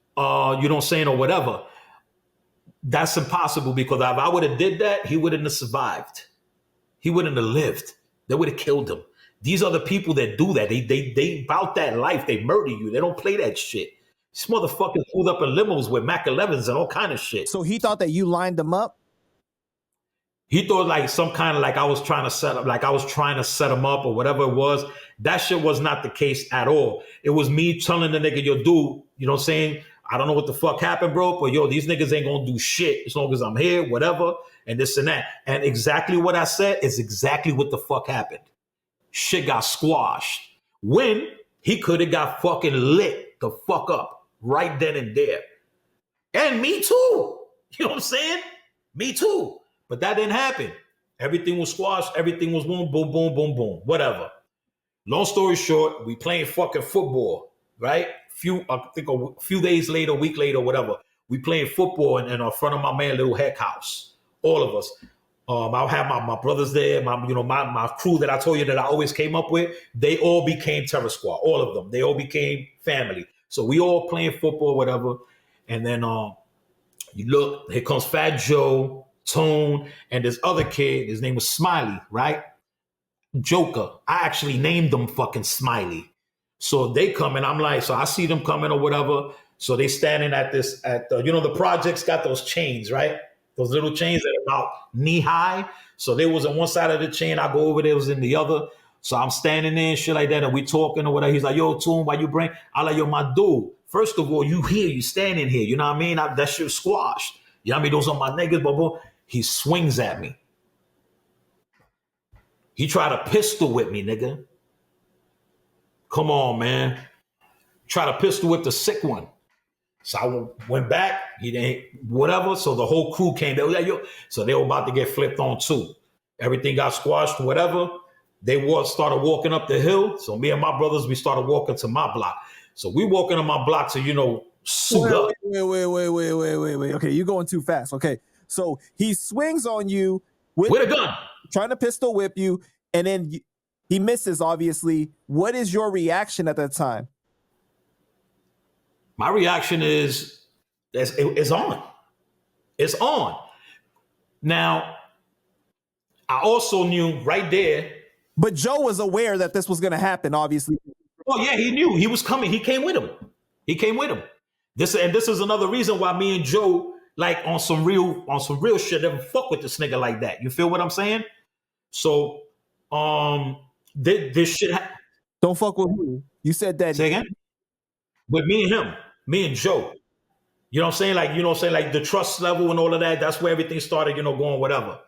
you know what I'm saying, or whatever. That's impossible, because if I would have did that, he wouldn't have survived. He wouldn't have lived. They would have killed him. These are the people that do that. They about that life. They murder you. They don't play that shit. These motherfuckers pulled up in limos with Mac 11s and all kind of shit. So he thought that you lined them up? He thought like some kind of like I was trying to set him up or whatever it was. That shit was not the case at all. It was me telling the nigga, "Yo, dude, you know what I'm saying? I don't know what the fuck happened, bro, but yo, these niggas ain't gonna do shit as long as I'm here, whatever, and this and that." And exactly what I said is exactly what the fuck happened. Shit got squashed when he could have got fucking lit the fuck up right then and there. And me too. You know what I'm saying? Me too. But that didn't happen. Everything was squashed. Everything was boom, boom, boom, boom, boom. Whatever. Long story short, we playing fucking football, right? I think a few days later, a week later, whatever. We playing football in front of my man Little Heck house. All of us. I'll have my brothers there, my crew that I told you that I always came up with. They all became Terror Squad. All of them. They all became family. So we all playing football, whatever. And then you look, here comes Fat Joe, Tone, and this other kid. His name was Smiley, right? Joker. I actually named them fucking Smiley. So they come and I'm like, so I see them coming or whatever. So they standing at the projects got those chains, right? Those little chains that are about knee high. So they was on one side of the chain. I go over there, was in the other. So I'm standing there and shit like that, and we talking or whatever. He's like, yo, Toon, why you bring? I'm like, yo, my dude, first of all, you here, you standing here. You know what I mean? That shit squashed. You know what I mean? Those are my niggas, but he swings at me. He tried to pistol whip me, nigga. Come on, man. Try to pistol whip the sick one. So I went back. He didn't, whatever. So the whole crew came. They were like, yo. So they were about to get flipped on too. Everything got squashed, whatever. They started walking up the hill. So me and my brothers, we started walking to my block. So we walking on my block to, suit up. Wait. Okay, you're going too fast. Okay, so he swings on you with a gun, trying to pistol whip you, and then he misses, obviously. What is your reaction at that time? My reaction is, it's on. It's on. Now, I also knew right there. But Joe was aware that this was going to happen, obviously. Oh, yeah, he knew. He was coming. He came with him. This is another reason why me and Joe, like on some real shit, never fuck with this nigga like that. You feel what I'm saying? So, this shit. Don't fuck with who? You said that. Say again? With me and him, me and Joe. You know what I'm saying? Like the trust level and all of that. That's where everything started, going whatever.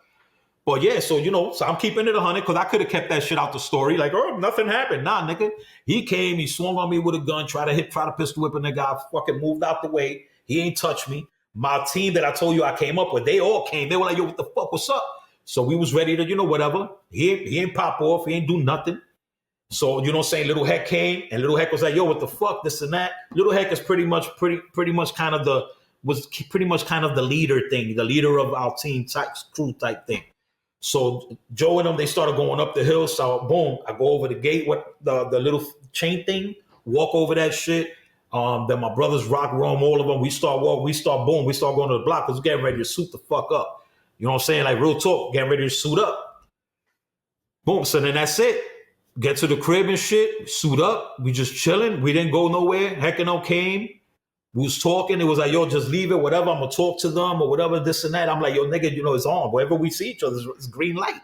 But yeah, so so I'm keeping it 100 because I could have kept that shit out the story. Like, oh, nothing happened. Nah, nigga. He came, he swung on me with a gun, tried to pistol whip a nigga. I fucking moved out the way. He ain't touched me. My team that I told you I came up with, they all came. They were like, yo, what the fuck? What's up? So we was ready to, whatever. He ain't pop off. He ain't do nothing. So, you know what I'm saying? Little Heck came, and Little Heck was like, yo, what the fuck? This and that. Little Heck is pretty much kind of the leader thing, the leader of our team crew type thing. So Joe and them, they started going up the hill. So boom, I go over the gate with the little chain thing, walk over that shit. Then my brothers rock roam, all of them. We start going to the block because we're getting ready to suit the fuck up. You know what I'm saying? Like real talk, getting ready to suit up. Boom. So then that's it. Get to the crib and shit, suit up. We just chilling. We didn't go nowhere. Heck and no came. We was talking. It was like, yo, just leave it, whatever. I'm going to talk to them or whatever, this and that. I'm like, yo, nigga, it's on. Wherever we see each other, it's green light.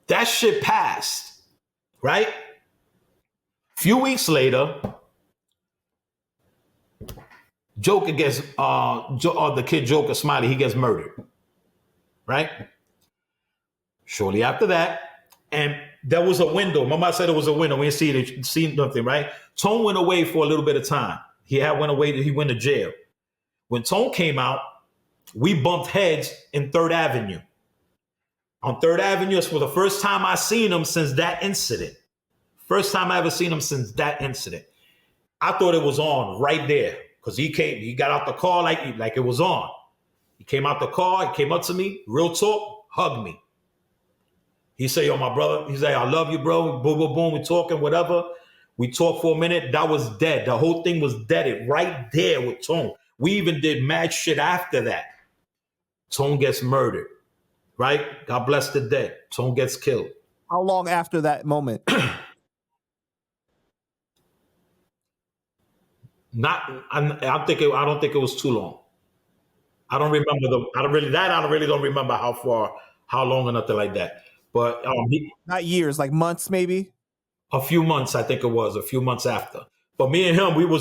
That shit passed, right? Few weeks later, Joker gets, the kid Joker Smiley, he gets murdered, right? Shortly after that, and there was a window. Mama said it was a window. We didn't see nothing, right? Tone went away for a little bit of time. He went to jail. When Tone came out, we bumped heads in 3rd Avenue. On 3rd Avenue, it's for the first time I seen him since that incident. First time I ever seen him since that incident. I thought it was on right there because he got out the car like it was on. He came out the car, he came up to me, real talk, hugged me. He said, yo, my brother, he's like, I love you, bro. Boom, boom, boom. We talking, whatever. We talked for a minute. That was dead. The whole thing was deaded right there with Tone. We even did mad shit after that. Tone gets murdered, right? God bless the dead. Tone gets killed. How long after that moment? I don't think it was too long. I don't remember I really don't remember how long or nothing like that. But not years, like months, maybe. A few months, I think it was a few months after. But me and him, we were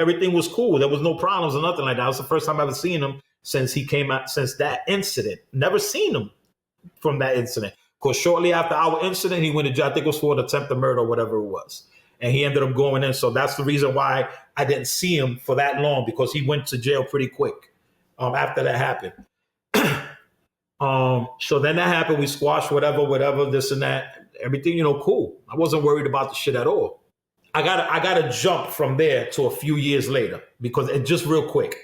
everything was cool. There was no problems or nothing like that. It was the first time I ever seen him since he came out, since that incident. Never seen him from that incident. Because shortly after our incident, he went to jail. I think it was for an attempted murder or whatever it was. And he ended up going in. So that's the reason why I didn't see him for that long, because he went to jail pretty quick after that happened. So then that happened. We squashed whatever, this and that. Everything, cool. I wasn't worried about the shit at all. I gotta jump from there to a few years later, because it just real quick.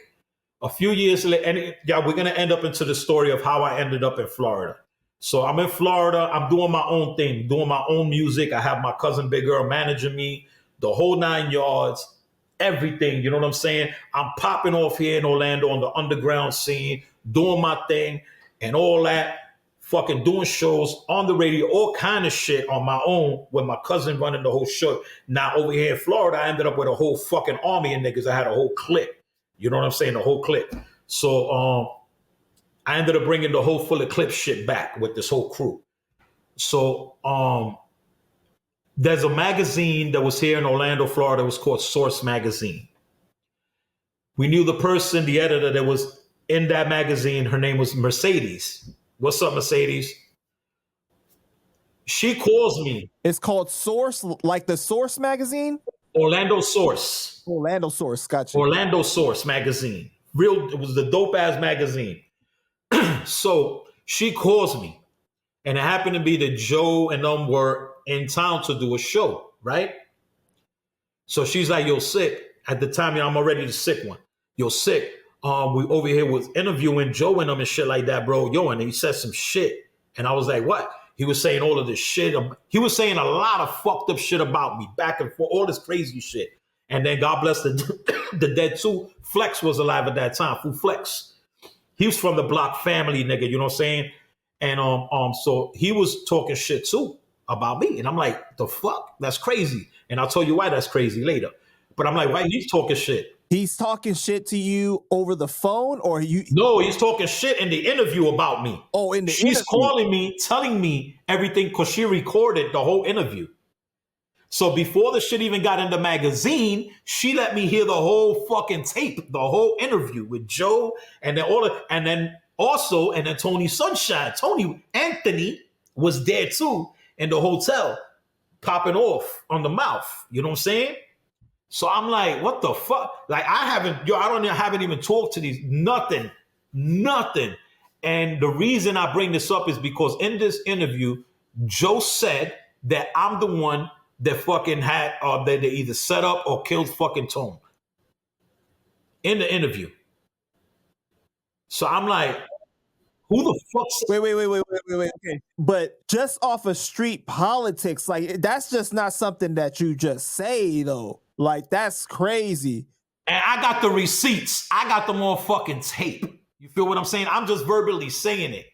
A few years later, and we're gonna end up into the story of how I ended up in Florida. So I'm in Florida. I'm doing my own thing, doing my own music. I have my cousin Big Girl managing me, the whole 9 yards, everything. You know what I'm saying? I'm popping off here in Orlando on the underground scene, doing my thing and all that. Fucking doing shows on the radio, all kind of shit on my own with my cousin running the whole show. Now over here in Florida, I ended up with a whole fucking army of niggas. I had a whole clique. You know what I'm saying? The whole clique. So I ended up bringing the whole full of clip shit back with this whole crew. So there's a magazine that was here in Orlando, Florida. It was called Source Magazine. We knew the person, the editor that was in that magazine. Her name was Mercedes. What's up, Mercedes? She calls me. It's called Source, like the Source magazine. Orlando Source. Orlando Source, gotcha. Orlando Source magazine. It was the dope ass magazine. So she calls me, and it happened to be that Joe and them were in town to do a show, right? So she's like, "Yo, Sick." At the time, I'm already the sick one. Yo, Sick. We over here was interviewing Joe and them and shit like that, bro. Yo, and he said some shit, and I was like, "What?" He was saying all of this shit. He was saying a lot of fucked up shit about me, back and forth, all this crazy shit. And then God bless the dead too. Flex was alive at that time. Fu Flex. He was from the Block family, nigga. You know what I'm saying? And so he was talking shit too about me, and I'm like, the fuck? That's crazy. And I'll tell you why that's crazy later. But I'm like, why he's talking shit? He's talking shit to you over the phone, or you? No, he's talking shit in the interview about me. Oh, in the She's interview. calling me, telling me everything because she recorded the whole interview. So before the shit even got in the magazine, she let me hear the whole fucking tape, the whole interview with Joe, and then Tony Sunshine, Tony Anthony was there too in the hotel, popping off on the mouth. You know what I'm saying? So I'm like, what the fuck? Like I haven't even talked to these, nothing. And the reason I bring this up is because in this interview, Joe said that I'm the one that fucking had, that they either set up or killed fucking Tone in the interview. So I'm like, who the fuck? Wait. Okay. But just off of street politics, like that's just not something that you just say though. Like that's crazy. And I got the receipts. I got them on fucking tape. You feel what I'm saying? I'm just verbally saying it.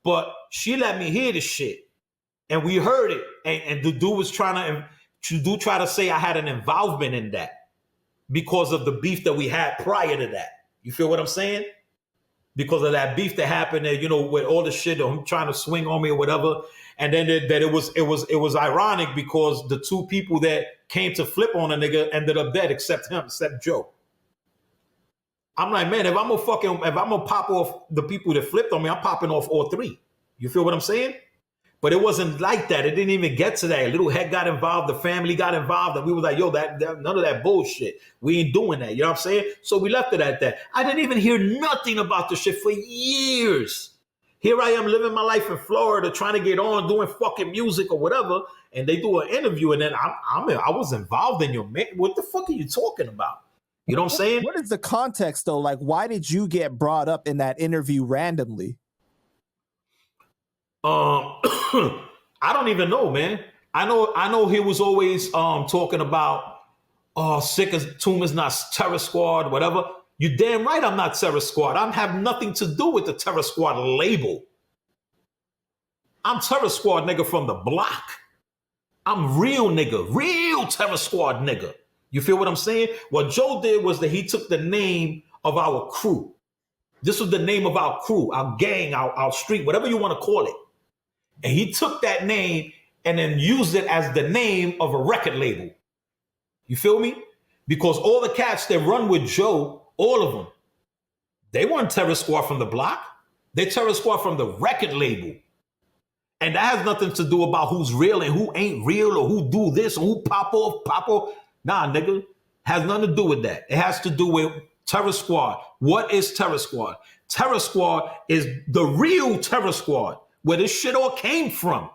But she let me hear the shit. And we heard it. And the dude was try to say I had an involvement in that because of the beef that we had prior to that. You feel what I'm saying? Because of that beef that happened there, you know, with all the shit of him trying to swing on me or whatever. And then that it was ironic because the two people that came to flip on a nigga ended up dead except Joe. I'm like, man, if I'm gonna pop off the people that flipped on me, I'm popping off all three. You feel what I'm saying? But it wasn't like that. It didn't even get to that. Little Head got involved, the family got involved, and we was like, yo, that none of that bullshit. We ain't doing that. You know what I'm saying? So we left it at that. I didn't even hear nothing about this shit for years. Here I am living my life in Florida, trying to get on, doing fucking music or whatever, and they do an interview, and then I was involved in your man. What the fuck are you talking about? You know what I'm saying? What is the context though? Like, why did you get brought up in that interview randomly? I don't even know, man. I know he was always talking about Sick as Tomb is not Terror Squad, whatever. You damn right I'm not Terror Squad. I have nothing to do with the Terror Squad label. I'm Terror Squad nigga from the block. I'm real nigga, real Terror Squad nigga. You feel what I'm saying? What Joe did was that he took the name of our crew. This was the name of our crew, our gang, our street, whatever you want to call it. And he took that name and then used it as the name of a record label. You feel me? Because all the cats that run with Joe, all of them, they weren't Terror Squad from the block. They Terror Squad from the record label. And that has nothing to do about who's real and who ain't real or who do this or who pop off. Nah, nigga. Has nothing to do with that. It has to do with Terror Squad. What is Terror Squad? Terror Squad is the real Terror Squad, where this shit all came from.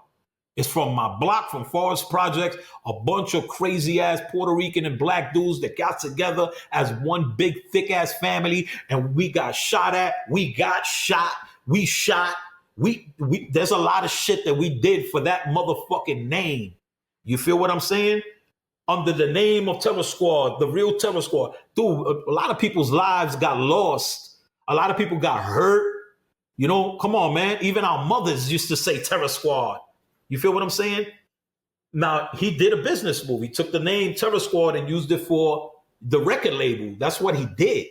It's from my block, from Forest Projects, a bunch of crazy ass Puerto Rican and black dudes that got together as one big thick ass family, and we got shot at, we got shot, we shot, we there's a lot of shit that we did for that motherfucking name. You feel what I'm saying? Under the name of Terror Squad, the real Terror Squad. Dude, a lot of people's lives got lost. A lot of people got hurt. You know, come on, man. Even our mothers used to say Terror Squad. You feel what I'm saying? Now, he did a business move. He took the name Terror Squad and used it for the record label. That's what he did.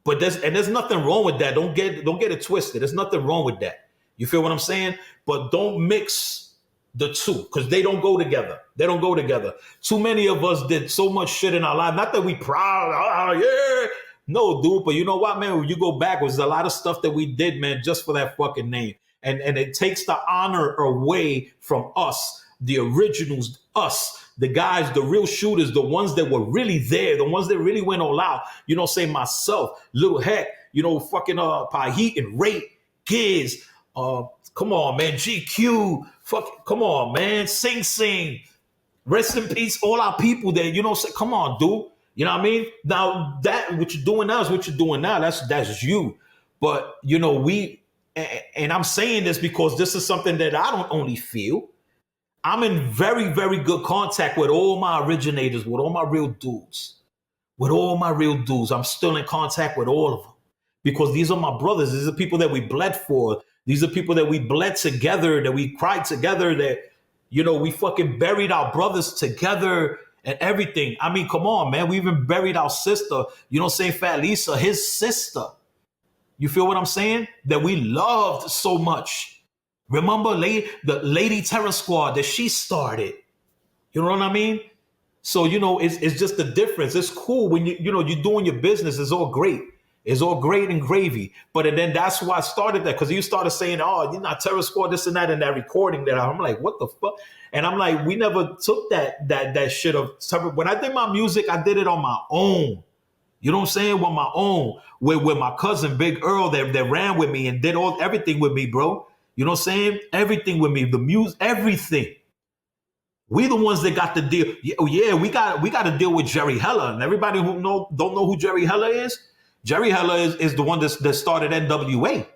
But there's nothing wrong with that. Don't get it twisted. There's nothing wrong with that. You feel what I'm saying? But don't mix the two, because they don't go together. They don't go together. Too many of us did so much shit in our life. Not that we proud, yeah. No, dude, but you know what, man? When you go back, there's a lot of stuff that we did, man, just for that fucking name. And it takes the honor away from us, the originals, us, the guys, the real shooters, the ones that were really there, the ones that really went all out. You know, say myself, Little Heck, you know, fucking Pahit and Rate, Giz, come on, man, GQ, come on, man, Sing Sing, rest in peace, all our people that, you know, say, come on, dude. You know what I mean? Now that what you're doing now is what you're doing now. That's you. But you know, and I'm saying this because this is something that I don't only feel. I'm in very, very good contact with all my originators, with all my real dudes. With all my real dudes. I'm still in contact with all of them. Because these are my brothers. These are people that we bled for. These are people that we bled together, that we cried together, that, you know, we fucking buried our brothers together and everything. I mean, come on, man. We even buried our sister, you know what I'm saying, Fat Lisa, his sister. You feel what I'm saying? That we loved so much. Remember the Lady Terror Squad that she started. You know what I mean? So, you know, it's just the difference. It's cool when you're doing your business. It's all great. It's all great and gravy. But then that's why I started that, because you started saying, oh, you're not Terror Squad, this and that, in that recording that I'm like, what the fuck? And I'm like, we never took that shit of, when I did my music, I did it on my own. You know what I'm saying? On my own, with my cousin Big Earl that ran with me and did everything with me, bro. You know what I'm saying? Everything with me, the music, everything. We the ones that got the deal. Yeah, we got to deal with Jerry Heller. And everybody who don't know who Jerry Heller is. Jerry Heller is the one that started NWA.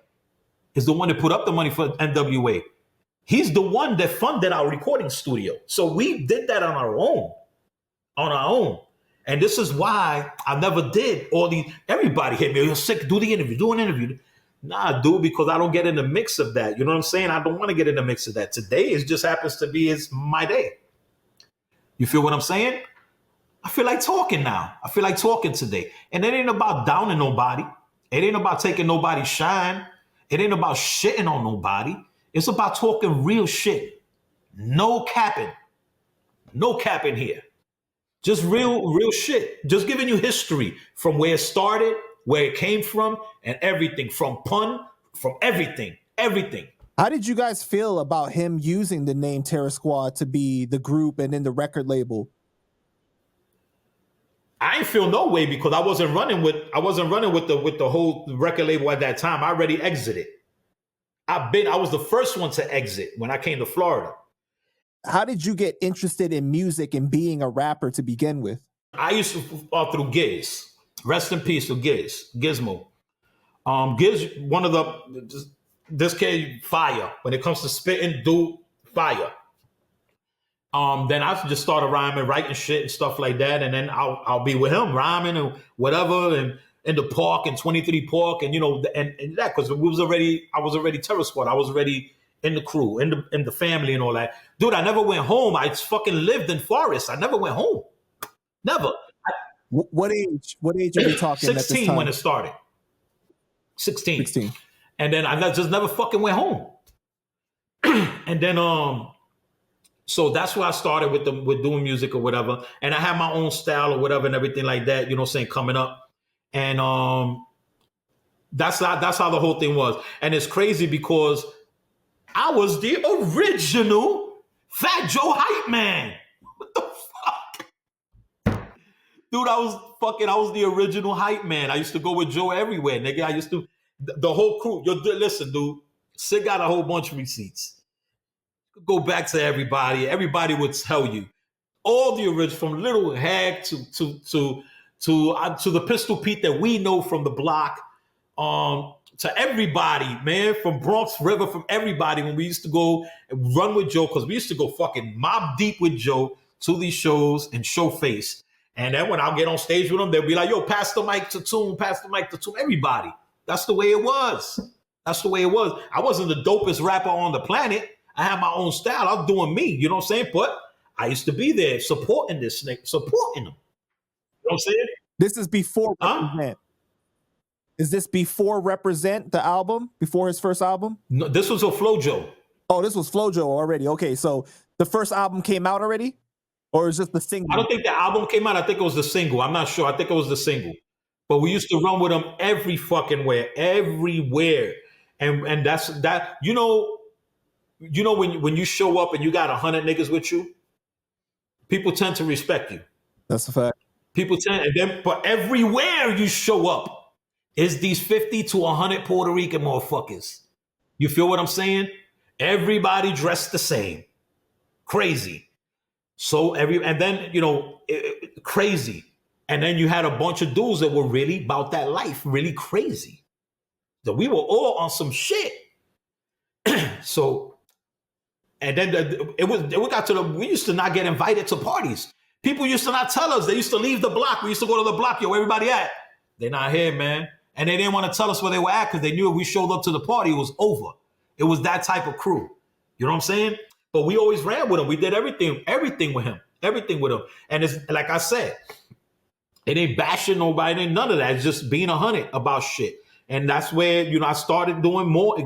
Is the one that put up the money for NWA. He's the one that funded our recording studio. So we did that on our own. On our own. And this is why I never did all these. Everybody hit me. You're sick. Do the interview. Do an interview. Nah, dude, because I don't get in the mix of that. You know what I'm saying? I don't want to get in the mix of that. Today it just happens to be is my day. You feel what I'm saying? I feel like talking now. I feel like talking today. And it ain't about downing nobody. It ain't about taking nobody's shine. It ain't about shitting on nobody. It's about talking real shit. No capping. No capping here. Just real shit. Just giving you history from where it started, where it came from, and everything. From pun, from everything. Everything. How did you guys feel about him using the name Terror Squad to be the group and then the record label? I ain't feel no way because I wasn't running with the whole record label at that time. I already exited. I was the first one to exit when I came to Florida. How did you get interested in music and being a rapper to begin with? I used to through Giz. Rest in peace to Giz. Gizmo. Giz, one of this kid, fire. When it comes to spitting, dude, fire. Then I just started rhyming, writing shit and stuff like that, and then I'll be with him rhyming and whatever, and in the park and 23 Park, and you know, and that because I was already Terror Squad. I was already in the crew, in the family and all that. Dude, I never went home. I fucking lived in Forest. I never went home. Never. What age? What age are we talking? 16 at this time? When it started. 16. 16. And then I just never fucking went home. And then so that's why I started with doing music or whatever. And I had my own style or whatever and everything like that, you know what I'm saying, coming up. And that's how the whole thing was. And it's crazy because I was the original Fat Joe hype man. What the fuck? Dude, I was the original hype man. I used to go with Joe everywhere, nigga. I used to, the whole crew. Listen, dude, Sig got a whole bunch of receipts. Go back to everybody. Everybody would tell you all the original, from Little Hag to the Pistol Pete that we know from the block, to everybody, man, from Bronx River, from everybody. When we used to go and run with Joe, because we used to go fucking mob deep with Joe to these shows and show face. And then when I'll get on stage with them, they'll be like, yo, pass the mic to Toon, pass the mic to Toon. Everybody. That's the way it was. That's the way it was. I wasn't the dopest rapper on the planet. I had my own style. I was doing me, you know what I'm saying? But I used to be there supporting this nigga, supporting him. You know what I'm saying? This is before Represent. Is this before Represent, the album? Before his first album? No, this was a Flojo. Oh, this was Flojo already. Okay, so the first album came out already, or is just the single? I don't think the album came out. I think it was the single. I'm not sure. I think it was the single. But we used to run with them every fucking where, everywhere, and that's that. When you show up and you got 100 niggas with you, people tend to respect you. That's a fact. People tend, and then but everywhere you show up is these 50 to 100 Puerto Rican motherfuckers. You feel what I'm saying? Everybody dressed the same, crazy. So and then crazy, and then you had a bunch of dudes that were really about that life, really crazy. That we were all on some shit. So, and then we used to not get invited to parties. People used to not tell us. They used to leave the block. We used to go to the block. Yo, where everybody at? They're not here, man. And they didn't want to tell us where they were at because they knew if we showed up to the party, it was over. It was that type of crew. You know what I'm saying? But we always ran with him. We did everything with him. And it's like I said, it ain't bashing nobody, it ain't none of that. It's just being 100 about shit. And that's where, I started getting more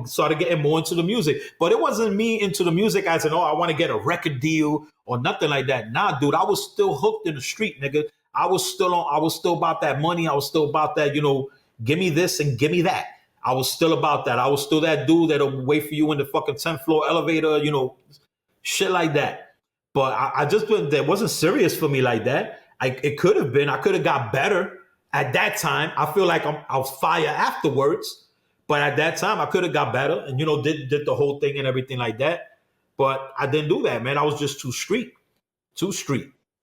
into the music. But it wasn't me into the music as I want to get a record deal or nothing like that. Nah, dude, I was still hooked in the street, nigga. I was still about that money. I was still about that, give me this and give me that. I was still about that. I was still that dude that'll wait for you in the fucking 10th floor elevator, shit like that. But that wasn't serious for me like that. It could have been. I could have got better at that time. I feel like I was fire afterwards. But at that time, I could have got better and, did the whole thing and everything like that. But I didn't do that, man. I was just too street.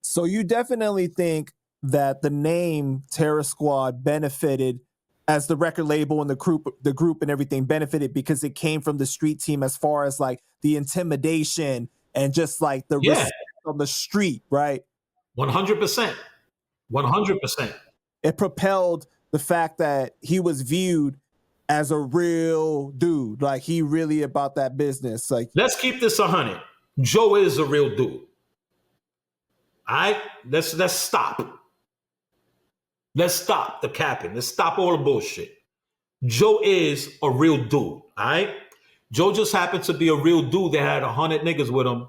So you definitely think that the name Terror Squad benefited as the record label and the group and everything benefited because it came from the street team as far as like the intimidation and just like the respect on the street, right? 100%. 100%. It propelled the fact that he was viewed as a real dude. Like he really about that business. Like, let's keep this 100. Joe is a real dude. All right? Let's stop. Let's stop the capping. Let's stop all the bullshit. Joe is a real dude. All right? Joe just happened to be a real dude that had 100 niggas with him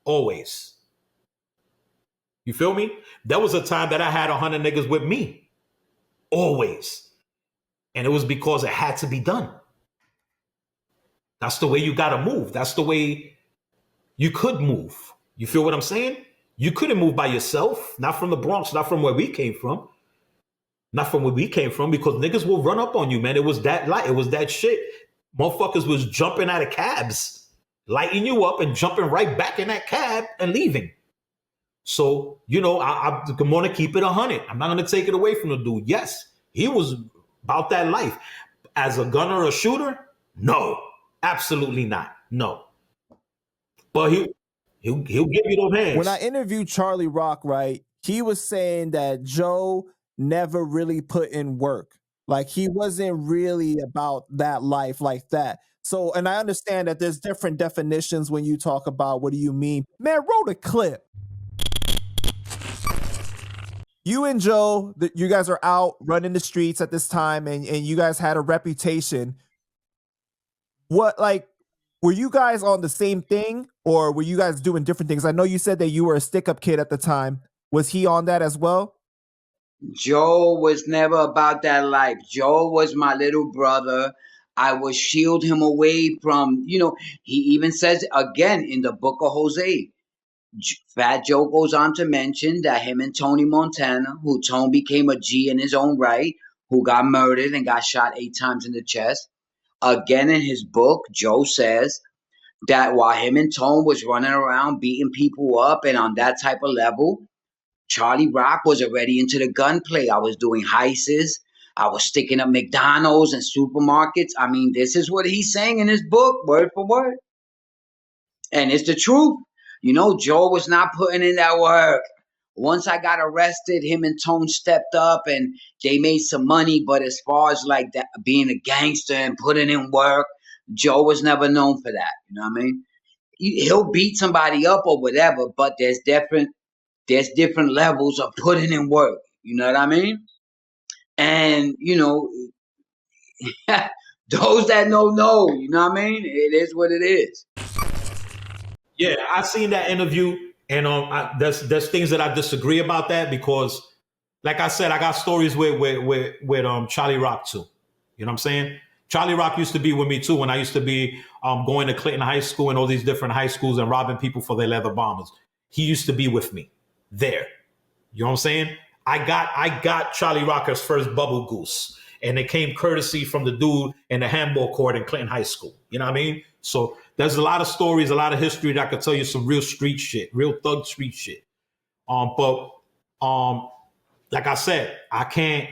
always. You feel me? There was a time that I had 100 niggas with me always. And it was because it had to be done. That's the way you got to move. That's the way you could move. You feel what I'm saying? You couldn't move by yourself. Not from the Bronx. Not from where we came from. Not from where we came from, because niggas will run up on you, man. It was that light. It was that shit. Motherfuckers was jumping out of cabs, lighting you up and jumping right back in that cab and leaving. So, I'm going to keep it 100. I'm not going to take it away from the dude. Yes, he was about that life. As a gunner or a shooter? No, absolutely not. No. But he'll give you those hands. When I interviewed Charlie Rock, right, he was saying that Joe never really put in work. Like he wasn't really about that life like that. So, and I understand that there's different definitions when you talk about what do you mean. Man, roll a clip. You and Joe, you guys are out running the streets at this time and you guys had a reputation. Were you guys on the same thing or were you guys doing different things? I know you said that you were a stick-up kid at the time. Was he on that as well? Joe was never about that life. Joe was my little brother. I would shield him away from, he even says again in the book of Jose, Fat Joe goes on to mention that him and Tony Montana, who Tone became a G in his own right, who got murdered and got shot 8 times in the chest. Again, in his book, Joe says that while him and Tone was running around beating people up and on that type of level, Charlie Rock was already into the gunplay. I was doing heists. I was sticking up McDonald's and supermarkets. I mean, this is what he's saying in his book, word for word. And it's the truth. Joe was not putting in that work. Once I got arrested, him and Tone stepped up and they made some money. But as far as like that, being a gangster and putting in work, Joe was never known for that. You know what I mean? He'll beat somebody up or whatever, but there's different levels of putting in work. You know what I mean? And, Those that know, you know what I mean? It is what it is. Yeah, I seen that interview, and there's things that I disagree about that because, like I said, I got stories with Charlie Rock too. You know what I'm saying? Charlie Rock used to be with me too when I used to be going to Clinton High School and all these different high schools and robbing people for their leather bombers. He used to be with me there. You know what I'm saying? I got Charlie Rocker's first bubble goose, and it came courtesy from the dude in the handball court in Clinton High School. You know what I mean? So there's a lot of stories, a lot of history that I could tell you some real street shit, real thug street shit. But like I said, I can't.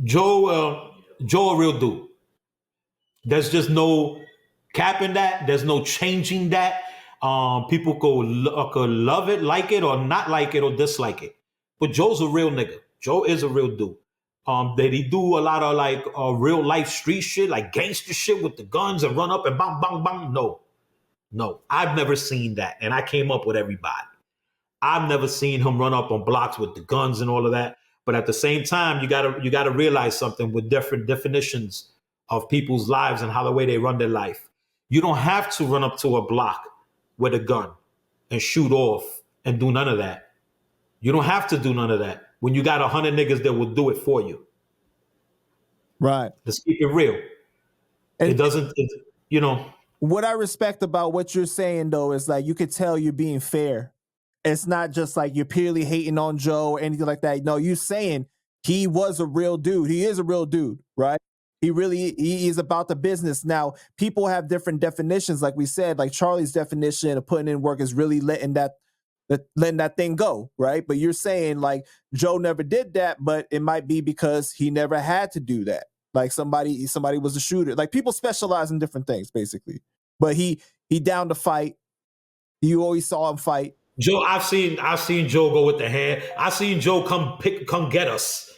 Joe, a real dude. There's just no capping that. There's no changing that. People could love it, like it, or not like it, or dislike it. But Joe's a real nigga. Joe is a real dude. Did he do a lot of like real life street shit, like gangster shit with the guns and run up and bang, bang, bang? No. I've never seen that, and I came up with everybody. I've never seen him run up on blocks with the guns and all of that. But at the same time, you gotta realize something with different definitions of people's lives and how the way they run their life. You don't have to run up to a block with a gun and shoot off and do none of that. You don't have to do none of that when you got 100 niggas that will do it for you. Right. Let's keep it real. And It doesn't, you know. what I respect about what you're saying though is like you could tell you're being fair. It's not just like you're purely hating on Joe or anything like that. No, you're saying he was a real dude. He is a real dude, right? He is about the business. Now, people have different definitions, like we said. Like Charlie's definition of putting in work is really letting that thing go, right? But you're saying like Joe never did that, but it might be because he never had to do that. Like somebody was a shooter. Like people specialize in different things, basically. But he down to fight. You always saw him fight. Joe, I've seen Joe go with the hand. I've seen Joe come get us,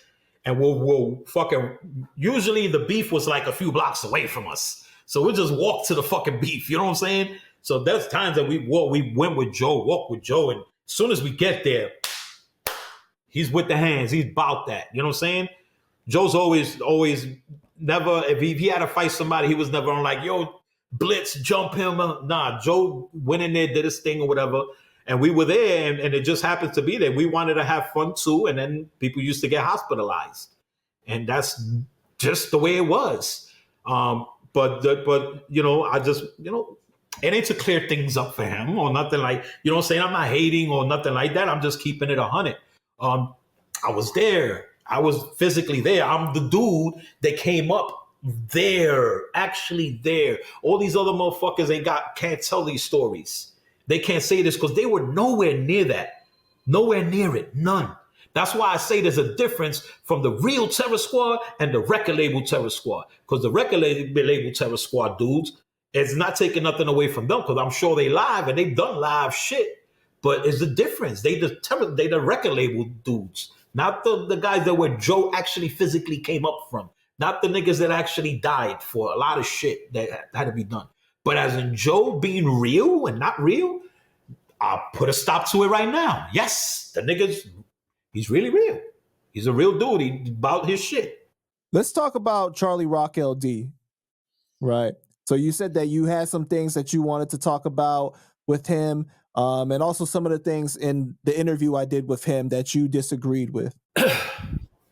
and we'll fucking. Usually the beef was like a few blocks away from us, so we'll just walk to the fucking beef. You know what I'm saying? So there's times that we went with Joe, walked with Joe, and as soon as we get there, he's with the hands. He's about that. You know what I'm saying? Joe's always never. If he had to fight somebody, he was never on like yo blitz jump him. Nah, Joe went in there, did his thing or whatever. And we were there, and it just happens to be there. We wanted to have fun too, and then people used to get hospitalized, and that's just the way it was. But you know, I just it ain't to clear things up for him or nothing like you know what I'm saying. I'm not hating or nothing like that. I'm just keeping it 100. I was there. I was physically there. I'm the dude that came up there, actually there. All these other motherfuckers can't tell these stories. They can't say this because they were nowhere near that. Nowhere near it. None. That's why I say there's a difference from the real Terror Squad and the record label Terror Squad. Because the record label Terror Squad dudes, it's not taking nothing away from them because I'm sure they live and they've done live shit. But it's the difference. They the record label dudes. Not the guys that where Joe actually physically came up from. Not the niggas that actually died for a lot of shit that had to be done. But as in Joe being real and not real, I'll put a stop to it right now. Yes, the nigga's, he's really real. He's a real dude. He about his shit. Let's talk about Charlie Rock LD, right? So you said that you had some things that you wanted to talk about with him, and also some of the things in the interview I did with him that you disagreed with.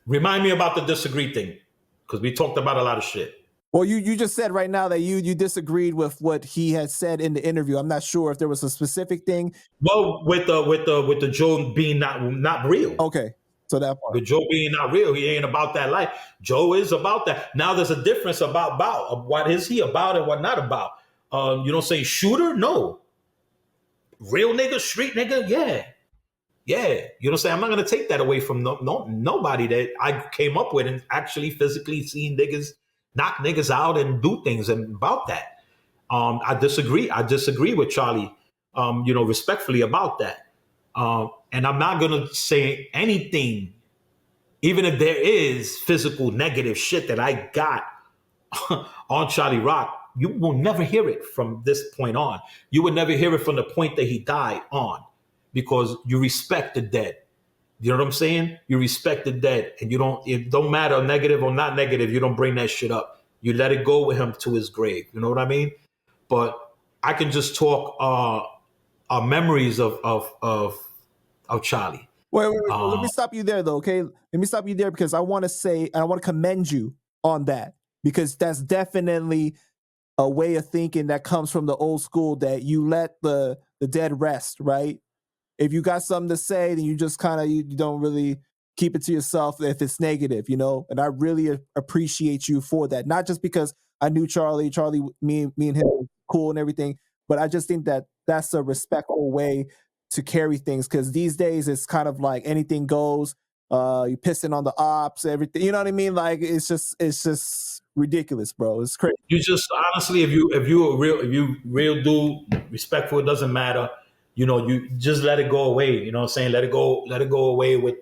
Remind me about the disagree thing, because we talked about a lot of shit. Well, you just said right now that you disagreed with what he had said in the interview. I'm not sure if there was a specific thing. Well, with the Joe being not real. Okay, so that part. With Joe being not real, he ain't about that life. Joe is about that. Now there's a difference about what is he about and what not about. You don't say shooter, no. Real nigga, street nigga, yeah. Yeah, you know what I'm saying? I'm not going to take that away from nobody that I came up with and actually physically seen niggas knock niggas out and do things and about that. I disagree. I disagree with Charlie, respectfully about that. And I'm not going to say anything, even if there is physical negative shit that I got on Charlie Rock. You will never hear it from this point on. You would never hear it from the point that he died on, because you respect the dead. You know what I'm saying? You respect the dead, and it don't matter negative or not negative. You don't bring that shit up. You let it go with him to his grave. You know what I mean? But I can just talk memories of Charlie. Wait. Let me stop you there, though. Okay, let me stop you there because I want to say I want to commend you on that because that's definitely a way of thinking that comes from the old school that you let the dead rest, right? If you got something to say, then you just kind of you don't really keep it to yourself if it's negative, you know. And I really appreciate you for that. Not just because I knew Charlie, me and him were cool and everything, but I just think that that's a respectful way to carry things. Because these days it's kind of like anything goes. You pissing on the ops, everything. You know what I mean? Like it's just ridiculous, bro. It's crazy. You just honestly, if you real dude, respectful, it doesn't matter. You know, you just let it go away. You know what I'm saying? Let it go away with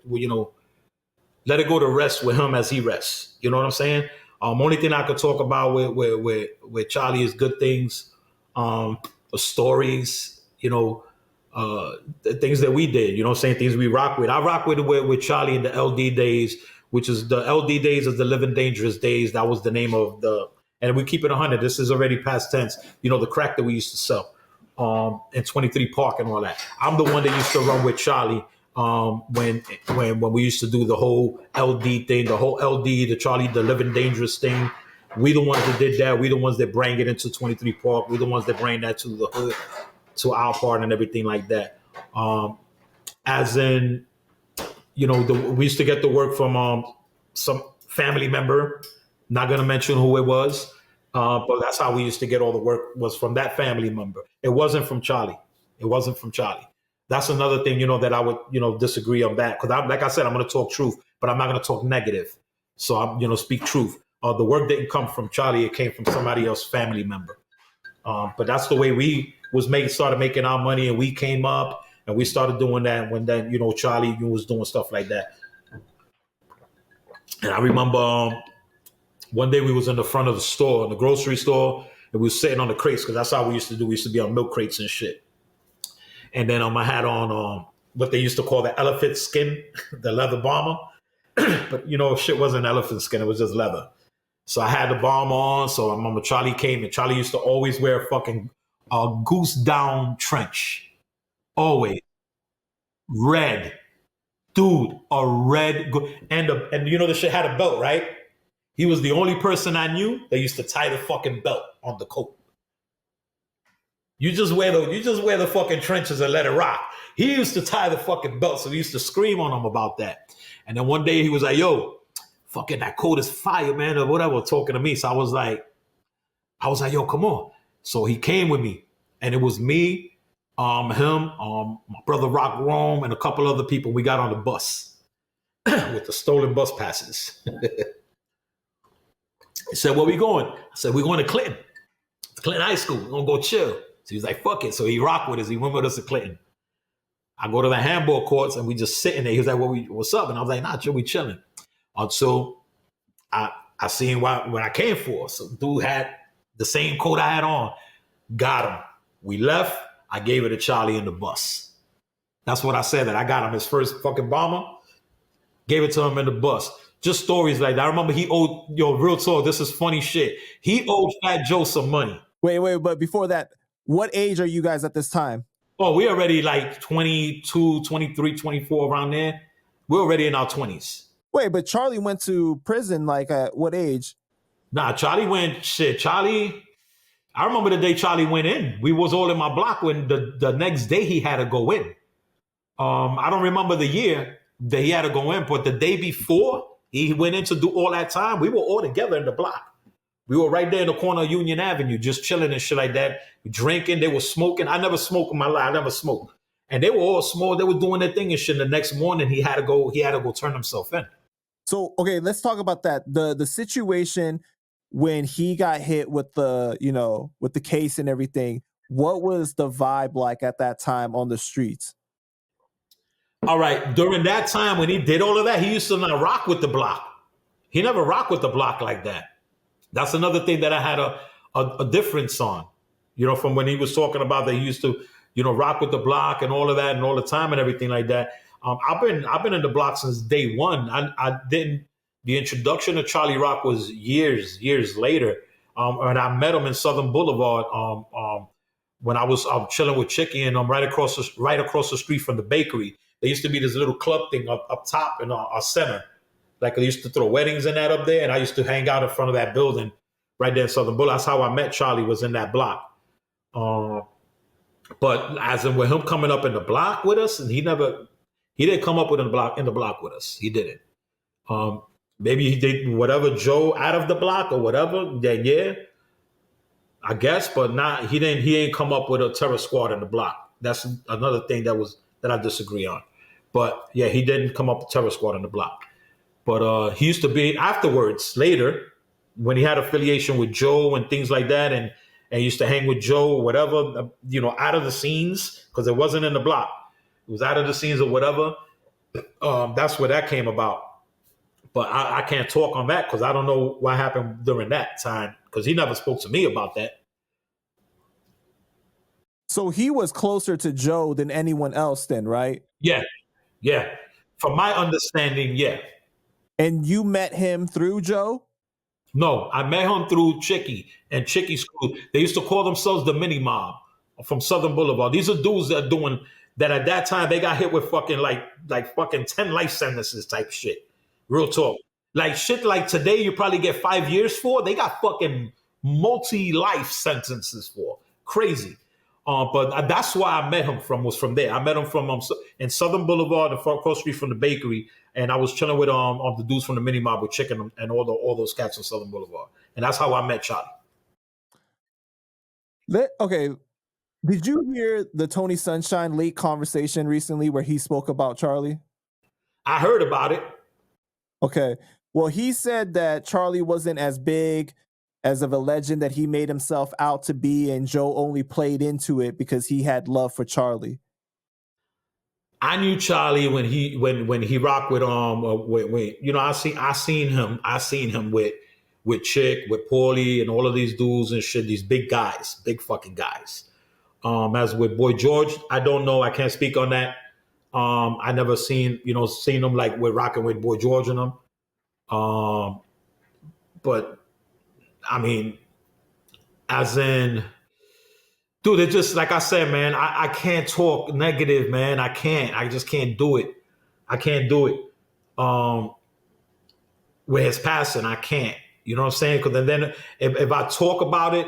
let it go to rest with him as he rests. You know what I'm saying? Only thing I could talk about with Charlie is good things, stories, the things that we did, you know what I'm saying? Things we rock with. I rock with Charlie in the LD days, which is the LD days of the Living Dangerous days. That was the name of and we keep it 100. This is already past tense. You know, the crack that we used to sell in 23 Park and all that. I'm the one that used to run with Charlie when we used to do the whole LD thing, the Charlie, the Living Dangerous thing. We the ones that did that. We the ones that bring it into 23 Park. We the ones that bring that to the hood, to our part and everything like that. As in, we used to get the work from some family member. Not going to mention who it was, but that's how we used to get all the work, was from that family member. It wasn't from Charlie. That's another thing, that I would, disagree on that. Because like I said, I'm going to talk truth, but I'm not going to talk negative. So I'm, speak truth. The work didn't come from Charlie. It came from somebody else's family member. But that's the way we started making our money, and we came up and we started doing that when then, Charlie was doing stuff like that. And I remember one day we was in the front of the store, in the grocery store, and we was sitting on the crates, because that's how we used to do. We used to be on milk crates and shit. And then I had on what they used to call the elephant skin, the leather bomber. But, shit wasn't elephant skin. It was just leather. So I had the bomber on. So I remember Charlie came, and Charlie used to always wear a fucking goose down trench. Always. Red. Dude, a red. And the shit had a belt, right? He was the only person I knew that used to tie the fucking belt on the coat. You just wear the fucking trenches and let it rock. He used to tie the fucking belt, so we used to scream on him about that. And then one day he was like, "Yo, fucking that coat is fire, man," or whatever, talking to me. So I was like, "Yo, come on." So he came with me, and it was me, him, my brother Rock Rome, and a couple other people. We got on the bus with the stolen bus passes. He said, "Where we going?" I said, "We're going to Clinton High School. We're going to go chill." So he's like, "Fuck it." So he rocked with us. He went with us to Clinton. I go to the handball courts, and we just sitting there. He was like, "What's up?" And I was like, "Nah, chill, we chilling." Until I seen what I came for. So dude had the same coat I had on. Got him. We left. I gave it to Charlie in the bus. That's what I said, that I got him his first fucking bomber. Gave it to him in the bus. Just stories like that. I remember he owed, real talk, this is funny shit. He owed Fat Joe some money. Wait, but before that, what age are you guys at this time? Oh, we're already like 22, 23, 24, around there. We're already in our 20s. Wait, but Charlie went to prison like at what age? Nah, Charlie, I remember the day Charlie went in. We was all in my block when the next day he had to go in. I don't remember the year that he had to go in, but the day before he went in to do all that time, we were all together in the block. We were right there in the corner of Union Avenue, just chilling and shit like that, drinking. They were smoking. I never smoked in my life. I never smoked. And they were all small. They were doing their thing and shit. The next morning, he had to go turn himself in. So, okay, let's talk about that. The situation when he got hit with with the case and everything. What was the vibe like at that time on the streets? All right. During that time when he did all of that, he used to not rock with the block. He never rocked with the block like that. That's another thing that I had a difference on, from when he was talking about that he used to, rock with the block and all of that and all the time and everything like that. I've been in the block since day one. I didn't. The introduction of Charlie Rock was years later. And I met him in Southern Boulevard. When I was chilling with Chicky, and I'm right across the street from the bakery. There used to be this little club thing up top in our center. Like they used to throw weddings in that up there, and I used to hang out in front of that building right there in Southern Boulevard. That's how I met Charlie, was in that block. But as in with him coming up in the block with us, and he didn't come up with in the block with us. He didn't. Maybe he did whatever Joe out of the block or whatever. Then yeah, I guess, but not. He didn't. He ain't come up with a terror squad in the block. That's another thing that I disagree on. But yeah, he didn't come up with terror squad in the block. But he used to be afterwards, later, when he had affiliation with Joe and things like that, and used to hang with Joe or whatever, out of the scenes, because it wasn't in the block. It was out of the scenes or whatever. That's where that came about. But I can't talk on that because I don't know what happened during that time, because he never spoke to me about that. So he was closer to Joe than anyone else then, right? Yeah. From my understanding, yeah. And you met him through Joe? No, I met him through Chicky and Chicky's crew. They used to call themselves the Mini Mob from Southern Boulevard. These are dudes that are doing that at that time. They got hit with fucking like fucking 10 life sentences type shit. Real talk. Like shit like today you probably get 5 years for. They got fucking multi-life sentences for. Crazy. But that's why I met him was from there. I met him from in Southern Boulevard, across the street from the bakery, and I was chilling with the dudes from the Mini Mob with Chicken and all those cats on Southern Boulevard, and that's how I met Charlie. Okay, did you hear the Tony Sunshine late conversation recently where he spoke about Charlie? I heard about it. Okay, well, he said that Charlie wasn't as big as of a legend that he made himself out to be, and Joe only played into it because he had love for Charlie. I knew Charlie when he rocked with I seen him with Chick, with Paulie, and all of these dudes and shit, these big guys, big fucking guys. As with Boy George, I don't know, I can't speak on that. I never seen him like we're rocking with Boy George and them. But I mean, as in, dude, it just, like I said, man, I can't talk negative, man. I just can't do it. I can't do it. With his passing, I can't. You know what I'm saying? Because then if I talk about it,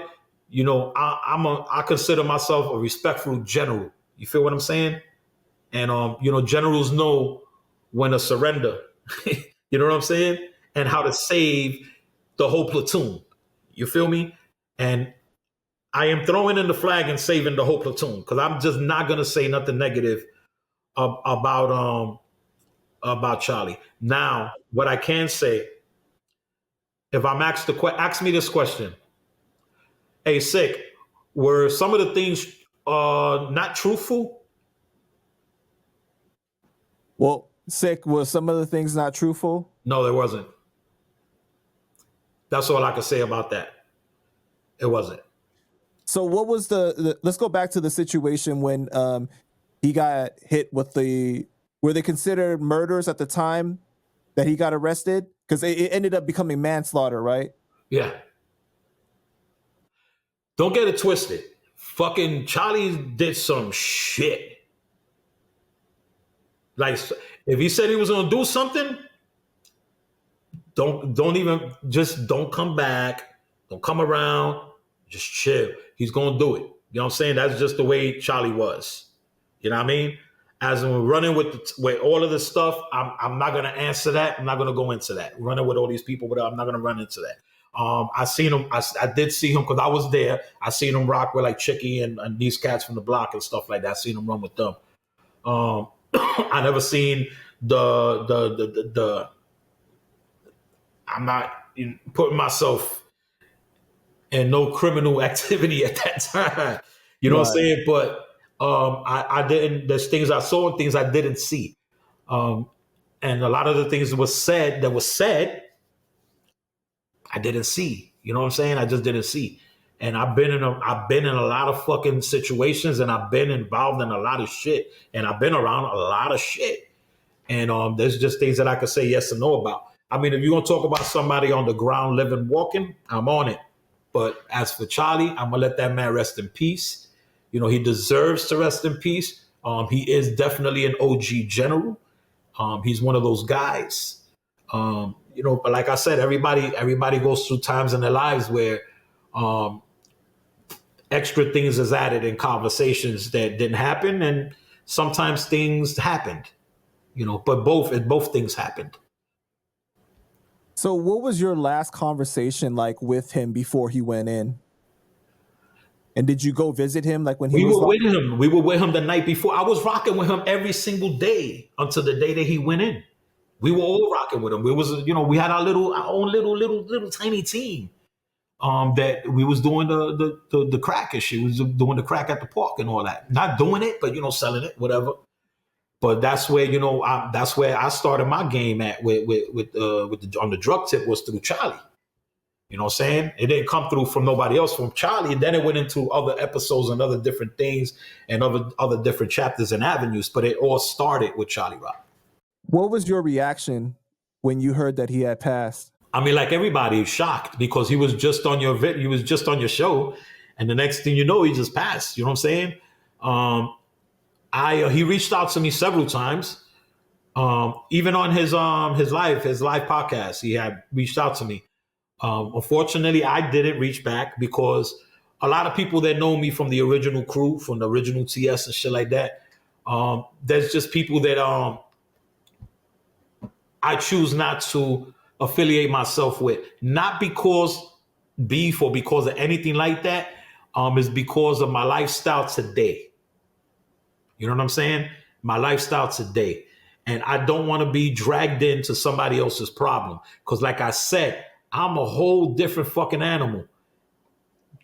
I consider myself a respectful general. You feel what I'm saying? And generals know when to surrender. You know what I'm saying? And how to save the whole platoon. You feel me? And I am throwing in the flag and saving the whole platoon, because I'm just not gonna say nothing negative about Charlie. Now, what I can say, if I'm ask me this question: Hey, Sick, were some of the things not truthful? Well, Sick, were some of the things not truthful? No, there wasn't. That's all I can say about that. It wasn't. So what was let's go back to the situation when he got hit with were they considered murders at the time that he got arrested? Because it ended up becoming manslaughter, right? Yeah. Don't get it twisted. Fucking Charlie did some shit. Like, if he said he was gonna do something, don't come back. Don't come around. Just chill. He's gonna do it. You know what I'm saying? That's just the way Charlie was. You know what I mean? As we're running with all of this stuff, I'm not gonna answer that. I'm not gonna go into that. Running with all these people, I'm not gonna run into that. I seen him. I did see him because I was there. I seen him rock with like Chicky and these cats from the block and stuff like that. I seen him run with them. I never seen the. I'm not putting myself in no criminal activity at that time. You know what I'm saying? But I didn't. There's things I saw and things I didn't see, and a lot of the things that was said, I didn't see. You know what I'm saying? I just didn't see. And I've been in a lot of fucking situations, and I've been involved in a lot of shit, and I've been around a lot of shit. And there's just things that I could say yes or no about. I mean, if you're gonna talk about somebody on the ground, living, walking, I'm on it. But as for Charlie, I'm gonna let that man rest in peace. You know, he deserves to rest in peace. He is definitely an OG general. He's one of those guys. You know, but like I said, everybody goes through times in their lives where extra things is added in conversations that didn't happen, and sometimes things happened. You know, but both things happened. So what was your last conversation like with him before he went in? And did you go visit him like when he We was were with him. We were with him the night before. I was rocking with him every single day until the day that he went in. We were all rocking with him. We was, you know, we had our own little tiny team. That we was doing the crack and shit. We was doing the crack at the park and all that. Not doing it, but you know, selling it, whatever. But that's where, you know, that's where I started my game at on the drug tip was through Charlie. You know what I'm saying? It didn't come through from nobody else, from Charlie. And then it went into other episodes and other different things and other different chapters and avenues. But it all started with Charlie Rock. What was your reaction when you heard that he had passed? I mean, like everybody, shocked because he was just on your he was just on your show, and the next thing you know, he just passed. You know what I'm saying? He reached out to me several times, even on his live podcast. He had reached out to me. Unfortunately, I didn't reach back because a lot of people that know me from the original crew, from the original TS and shit like that, there's just people that I choose not to affiliate myself with. Not because beef or because of anything like that. Is because of my lifestyle today. You know what I'm saying? My lifestyle today. And I don't want to be dragged into somebody else's problem. Because like I said, I'm a whole different fucking animal.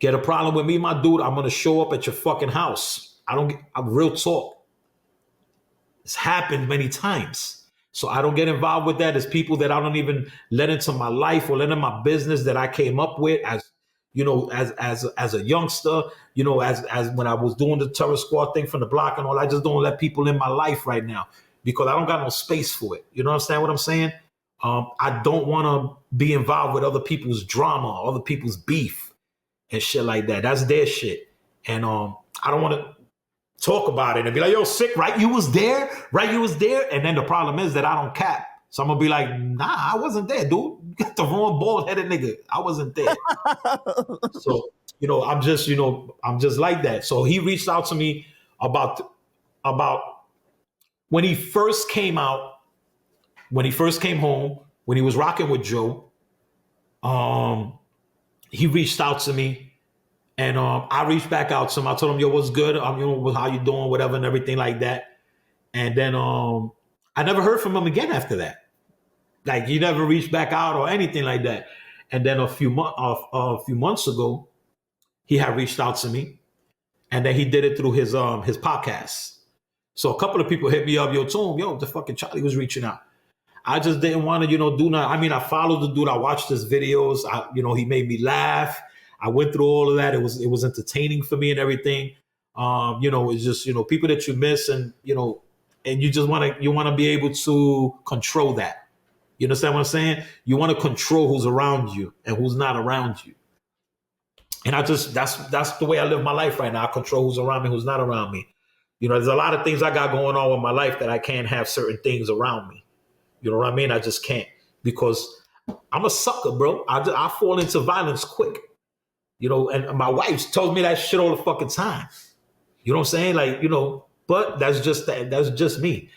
Get a problem with me, my dude, I'm going to show up at your fucking house. I'm real talk. It's happened many times. So I don't get involved with that. There's people that I don't even let into my life or let in my business that I came up with as, you know, as a youngster, you know, as when I was doing the terror squad thing from the block and all. I just don't let people in my life right now because I don't got no space for it. You know what I'm saying? I don't want to be involved with other people's drama, other people's beef and shit like that. That's their shit. And I don't want to talk about it and be like, yo, sick, right? You was there, right? You was there. And then the problem is that I don't cap. So I'm going to be like, nah, I wasn't there, dude. You got the wrong bald-headed nigga. I wasn't there. So, you know, I'm just like that. So he reached out to me about when he first came out, when he first came home, when he was rocking with Joe, he reached out to me and I reached back out to him. I told him, yo, what's good? You know, how you doing, whatever, and everything like that. And then I never heard from him again after that. Like he never reached back out or anything like that. And then a few months ago, he had reached out to me, and then he did it through his podcast. So a couple of people hit me up, yo, Tom, yo, the fucking Charlie was reaching out. I just didn't want to, you know, do nothing. I mean, I followed the dude. I watched his videos. He made me laugh. I went through all of that. It was entertaining for me and everything. It's just, you know, people that you miss and, you know, and you just want to be able to control that. You understand what I'm saying? You want to control who's around you and who's not around you. And that's the way I live my life right now. I control who's around me, who's not around me. You know, there's a lot of things I got going on with my life that I can't have certain things around me. You know what I mean? I just can't because I'm a sucker, bro. I fall into violence quick. You know, and my wife tells me that shit all the fucking time. You know what I'm saying? Like, you know, but that's just me.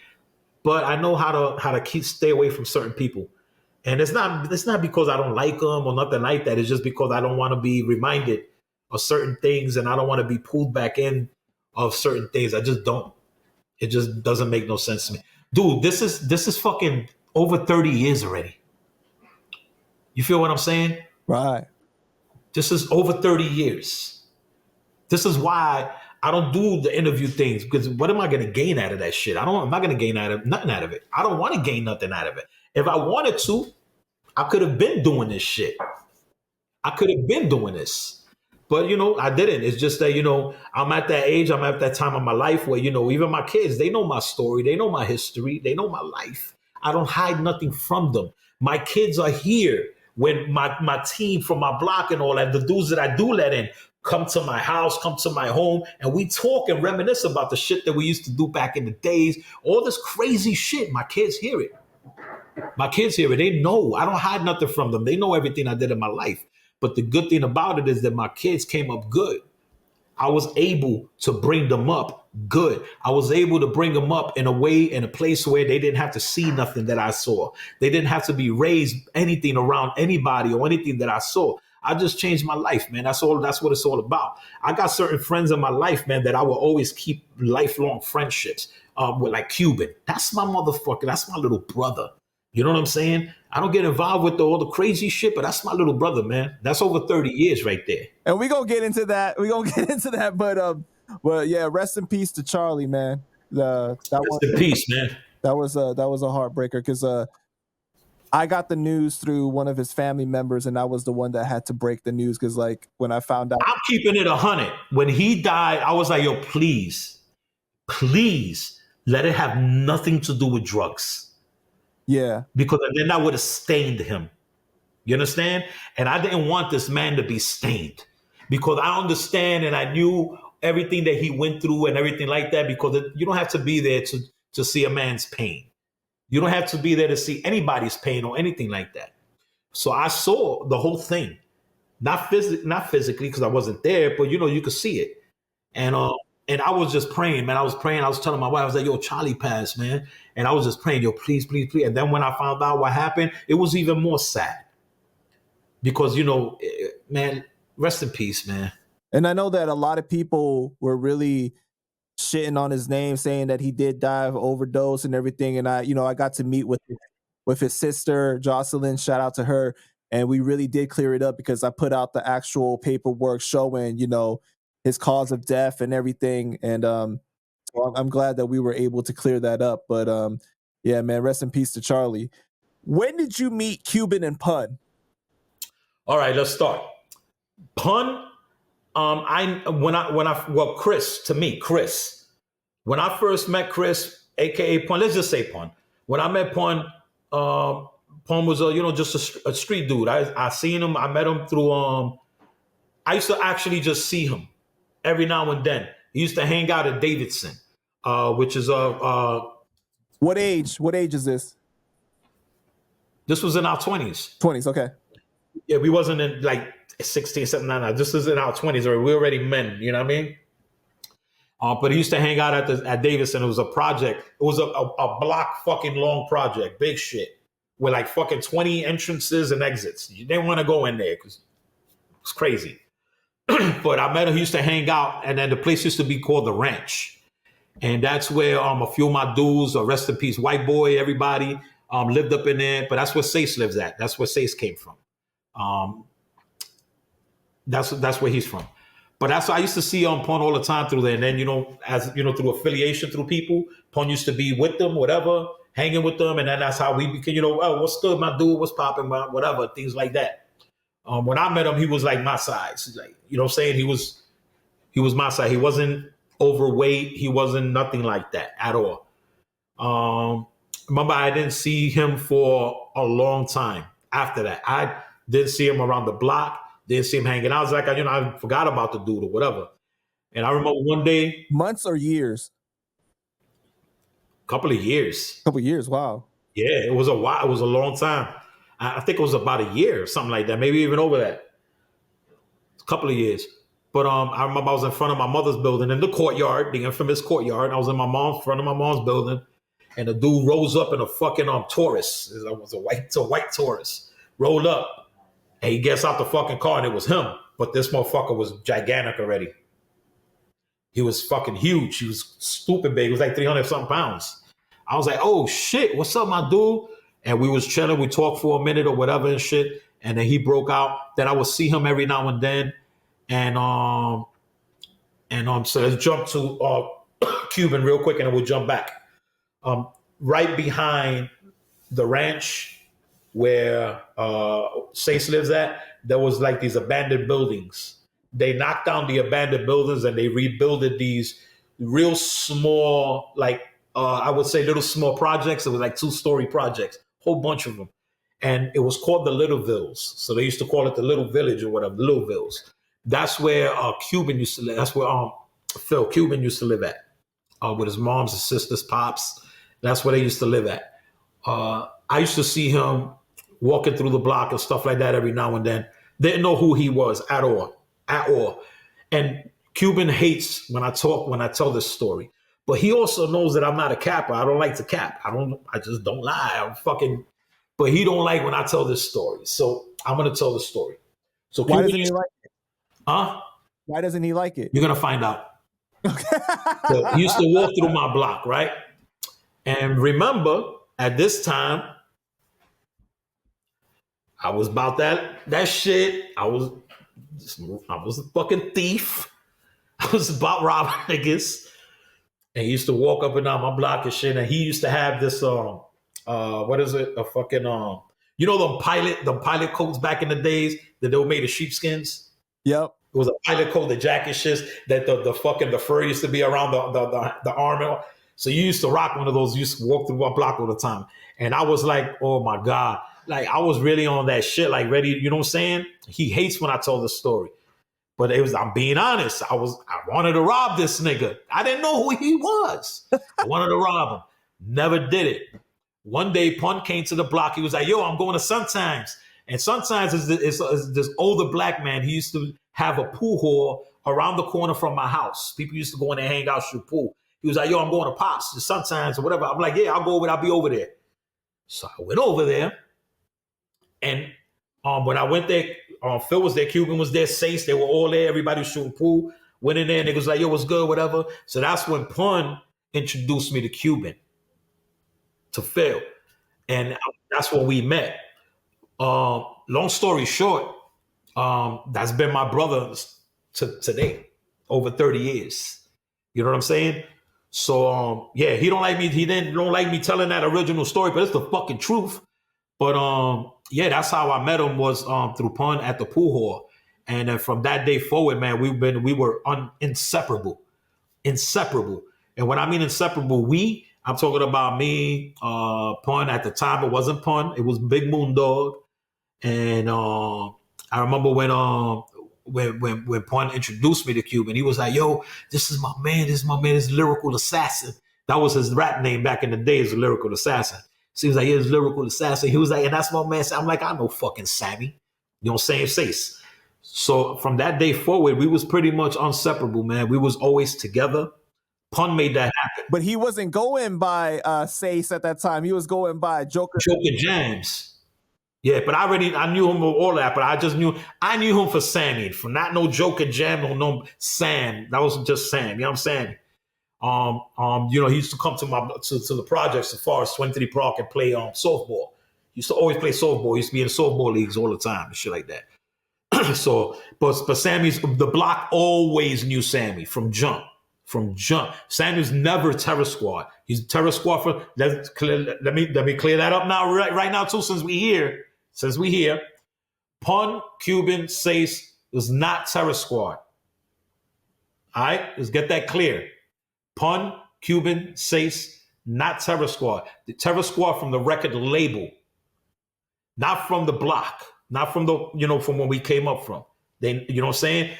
But I know how to stay away from certain people. And it's not because I don't like them or nothing like that. It's just because I don't want to be reminded of certain things and I don't want to be pulled back in of certain things. I just don't. It just doesn't make no sense to me. Dude, this is fucking over 30 years already. You feel what I'm saying? Right. This is over 30 years. This is why I don't do the interview things because what am I going to gain out of that shit? I'm not going to gain nothing out of it. I don't want to gain nothing out of it. If I wanted to, I could have been doing this shit. I could have been doing this. But I didn't. It's just that I'm at that age. I'm at that time of my life where even my kids, they know my story, they know my history, they know my life. I don't hide nothing from them. My kids are here when my team from my block and all that, the dudes that I do let in, come to my house, come to my home, and we talk and reminisce about the shit that we used to do back in the days. All this crazy shit. My kids hear it. My kids hear it. They know. I don't hide nothing from them. They know everything I did in my life. But the good thing about it is that my kids came up good. I was able to bring them up good. I was able to bring them up in a way, in a place where they didn't have to see nothing that I saw. They didn't have to be raised anything around anybody or anything that I saw. I just changed my life, man. That's all. That's what it's all about. I got certain friends in my life, man, that I will always keep lifelong friendships with, like Cuban. That's my motherfucker. That's my little brother. You know what I'm saying? I don't get involved with all the crazy shit, but that's my little brother, man. That's over 30 years right there. And we're gonna get into that. But yeah, rest in peace to Charlie, man. Rest in peace, man. That was a heartbreaker because I got the news through one of his family members, and I was the one that had to break the news because, like, when I found out, I'm keeping it 100. When he died, I was like, yo, please let it have nothing to do with drugs. Yeah. Because then that would have stained him. You understand? And I didn't want this man to be stained because I understand and I knew everything that he went through and everything like that, because you don't have to be there to see a man's pain. You don't have to be there to see anybody's pain or anything like that. So I saw the whole thing, not physically because I wasn't there, but you could see it. And I was just praying, man. I was praying. I was telling my wife, I was like, yo, Charlie passed, man. And I was just praying, yo, please, please, please. And then when I found out what happened, it was even more sad. Because, man, rest in peace, man. And I know that a lot of people were really shitting on his name, saying that he did die of overdose and everything. And I got to meet with his sister, Jocelyn, shout out to her. And we really did clear it up because I put out the actual paperwork showing, his cause of death and everything. And so I'm glad that we were able to clear that up. But yeah, man, rest in peace to Charlie. When did you meet Cuban and Pun? All right, let's start. Pun, Chris. When I first met Chris, aka Pun, let's just say Pun. When I met Pun, Pun was just a street dude. I seen him. I met him through. I used to actually just see him every now and then. He used to hang out at Davidson, which is What age? What age is this? This was in our 20s. 20s, okay. Yeah, we wasn't in like 16, 17. This is in our 20s, or we're already men. You know what I mean? But he used to hang out at Davidson. It was a project. It was a block fucking long project, big shit, with like fucking 20 entrances and exits. You didn't want to go in there because it's crazy. But I met him. He used to hang out, and then the place used to be called the Ranch, and that's where a few of my dudes, rest in peace, White Boy, everybody lived up in there. But that's where Sace lives at. That's where Sace came from. That's where he's from. But that's I used to see Pun all the time through there. And then through affiliation, through people, Pun used to be with them, whatever, hanging with them, and then that's how we became. Oh, what's good, my dude? What's popping, whatever, things like that. When I met him, he was like my size. He's like, what I'm saying? He was my size. He wasn't overweight. He wasn't nothing like that at all. Remember, I didn't see him for a long time after that. I didn't see him around the block. Didn't see him hanging out. I was like, I forgot about the dude or whatever. And I remember one day. Months or years? Couple of years. Couple of years, wow. Yeah, it was a while. It was a long time. I think it was about a year or something like that, maybe even over that. A couple of years. But I remember I was in front of my mother's building in the courtyard, the infamous courtyard. I was in front of my mom's building, and the dude rose up in a fucking Taurus. It was a white Taurus. Rolled up, and he gets out the fucking car, and it was him. But this motherfucker was gigantic already. He was fucking huge. He was stupid big. He was like 300 something pounds. I was like, oh shit, what's up, my dude? And we was chilling. We talked for a minute or whatever and shit. And then he broke out. Then I would see him every now and then. And so let's jump to Cuban real quick, and then we'll jump back. Right behind the ranch where Sace lives at, there was like these abandoned buildings. they knocked down the abandoned buildings and they rebuilded these real small, like I would say little small projects. It was like 2-story projects, whole bunch of them. And it was called the Littlevilles. So they used to call it the Little Village or whatever, the Littlevilles. That's where Cuban used to live. That's where Phil Cuban used to live at with his moms, his sisters, pops. That's where they used to live at. I used to see him walking through the block and stuff like that every now and then. Didn't know who he was at all. And Cuban hates when I tell this story. But he also knows that I'm not a capper. I don't like to cap. I just don't lie. But he don't like when I tell this story. So I'm going to tell the story. So why doesn't he like it? Huh? Why doesn't he like it? You're going to find out. So he used to walk through my block, right? And remember, at this time, I was about that shit. I was a fucking thief. I was about robbing niggas. And he used to walk up and down my block and shit. And he used to have this what is it? A fucking you know the pilot coats back in the days that they were made of sheepskins? Yep. It was a pilot coat, the jacket shits that the fur used to be around the arm. So you used to rock one of those. You used to walk through my block all the time. And I was like, oh my God. Like I was really on that shit, like ready, you know what I'm saying? He hates when I tell the story. But I'm being honest. I wanted to rob this nigga. I didn't know who he was. I wanted to rob him. Never did it. One day, Pun came to the block. He was like, yo, I'm going to Sometimes. And Sometimes is this older black man. He used to have a pool hall around the corner from my house. People used to go in there, hang out, shoot pool. He was like, yo, I'm going to Pops Sometimes or whatever. I'm like, yeah, I'll be over there. So I went over there. And when I went there, Phil was there, Cuban was there, Sace, they were all there. Everybody was shooting pool. Went in there, and niggas was like, yo, what's good, whatever. So that's when Pun introduced me to Cuban, to Phil. And that's when we met. Long story short, that's been my brother to today, over 30 years. You know what I'm saying? So, yeah, he don't like me telling that original story, but it's the fucking truth. But yeah, that's how I met him, was through Pun at the pool hall. And then from that day forward, man, we were inseparable. And when I mean inseparable, I'm talking about me, Pun. At the time, it wasn't Pun, it was Big Moon Dog. And I remember when Pun introduced me to Cuban, he was like, yo, this is my man, this Lyrical Assassin. That was his rap name back in the days, Lyrical Assassin. So he was like, yeah, it's Lyrical Assassin. He was like, and that's my man. I'm like, I know fucking Sammy. You know what I'm saying? Sace. So from that day forward, we was pretty much inseparable, man. We was always together. Pun made that happen. But he wasn't going by Sace at that time. He was going by Joker Jams. Yeah, but I knew him with all that, but I knew him for Sammy. For not no Joker Jam, no Sam. That was just Sam. You know what I'm saying? You know, he used to come to the projects as far as 23 Park and play softball. He used to always play softball. He used to be in softball leagues all the time and shit like that. So, but Sammy's, the block always knew Sammy from jump. Sammy's never Terror Squad. He's Terror Squad for. Let me clear that up now, right now too. Since we here, Pun, Cuban, Sace is not Terror Squad. All right, let's get that clear. Pun, Cuban, Sace, not Terror Squad. The Terror Squad from the record label, not from the block, not from from where we came up from. Then, you know what I'm saying?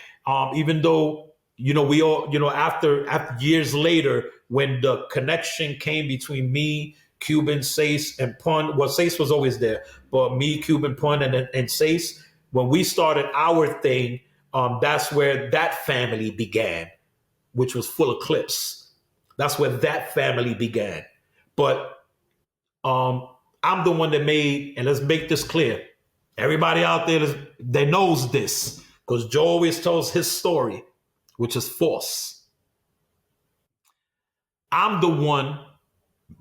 Even though, we all, after years later, when the connection came between me, Cuban, Sace, and Pun, well, Sace was always there, but me, Cuban, Pun, and Sace, when we started our thing, that's where that family began, which was Full Eclipse. That's where that family began. But I'm the one that made, and let's make this clear, everybody out there that knows this, because Joe always tells his story, which is false. I'm the one,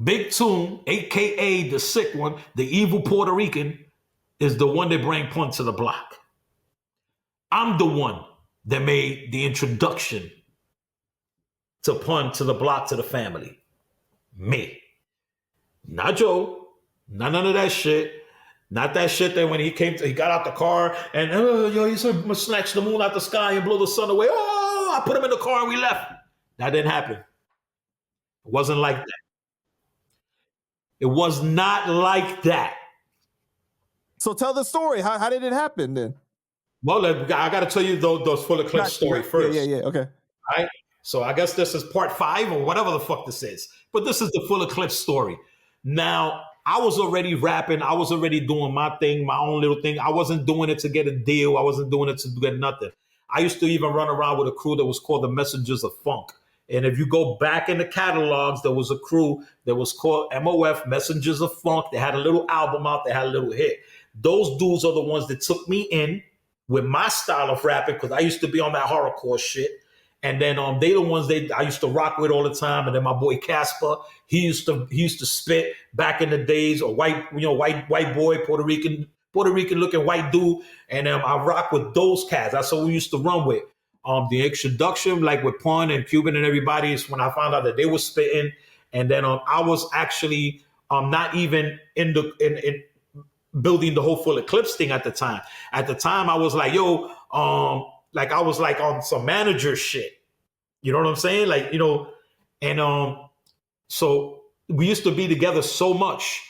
Big Toon, a.k.a. the sick one, the evil Puerto Rican, is the one that bring Pun to the block. I'm the one that made the introduction to Pun, to the block, to the family. Me. Not Joe. None of that shit. Not that shit that when he got out the car and yo, he said, "I'm gonna snatch the moon out the sky and blow the sun away." Oh, I put him in the car and we left. That didn't happen. It wasn't like that. It was not like that. So tell the story. How did it happen then? Well, I got to tell you those full eclipse story first. Yeah. Okay. Right? So I guess this is part 5 or whatever the fuck this is. But this is the full eclipse story. Now, I was already rapping. I was already doing my thing, my own little thing. I wasn't doing it to get a deal. I wasn't doing it to get nothing. I used to even run around with a crew that was called the Messengers of Funk. And if you go back in the catalogs, there was a crew that was called MOF, Messengers of Funk. They had a little album out. They had a little hit. Those dudes are the ones that took me in with my style of rapping, because I used to be on that horrorcore shit. And then they the ones I used to rock with all the time. And then my boy Casper, he used to spit back in the days, a white boy, Puerto Rican looking white dude. And I rock with those cats. That's what we used to run with. The introduction, like with Pun and Cuban and everybody, is when I found out that they were spitting. And then I was actually not even in building the whole full eclipse thing at the time. At the time, I was like, yo, like I was like on some manager shit. You know what I'm saying? Like, and so we used to be together so much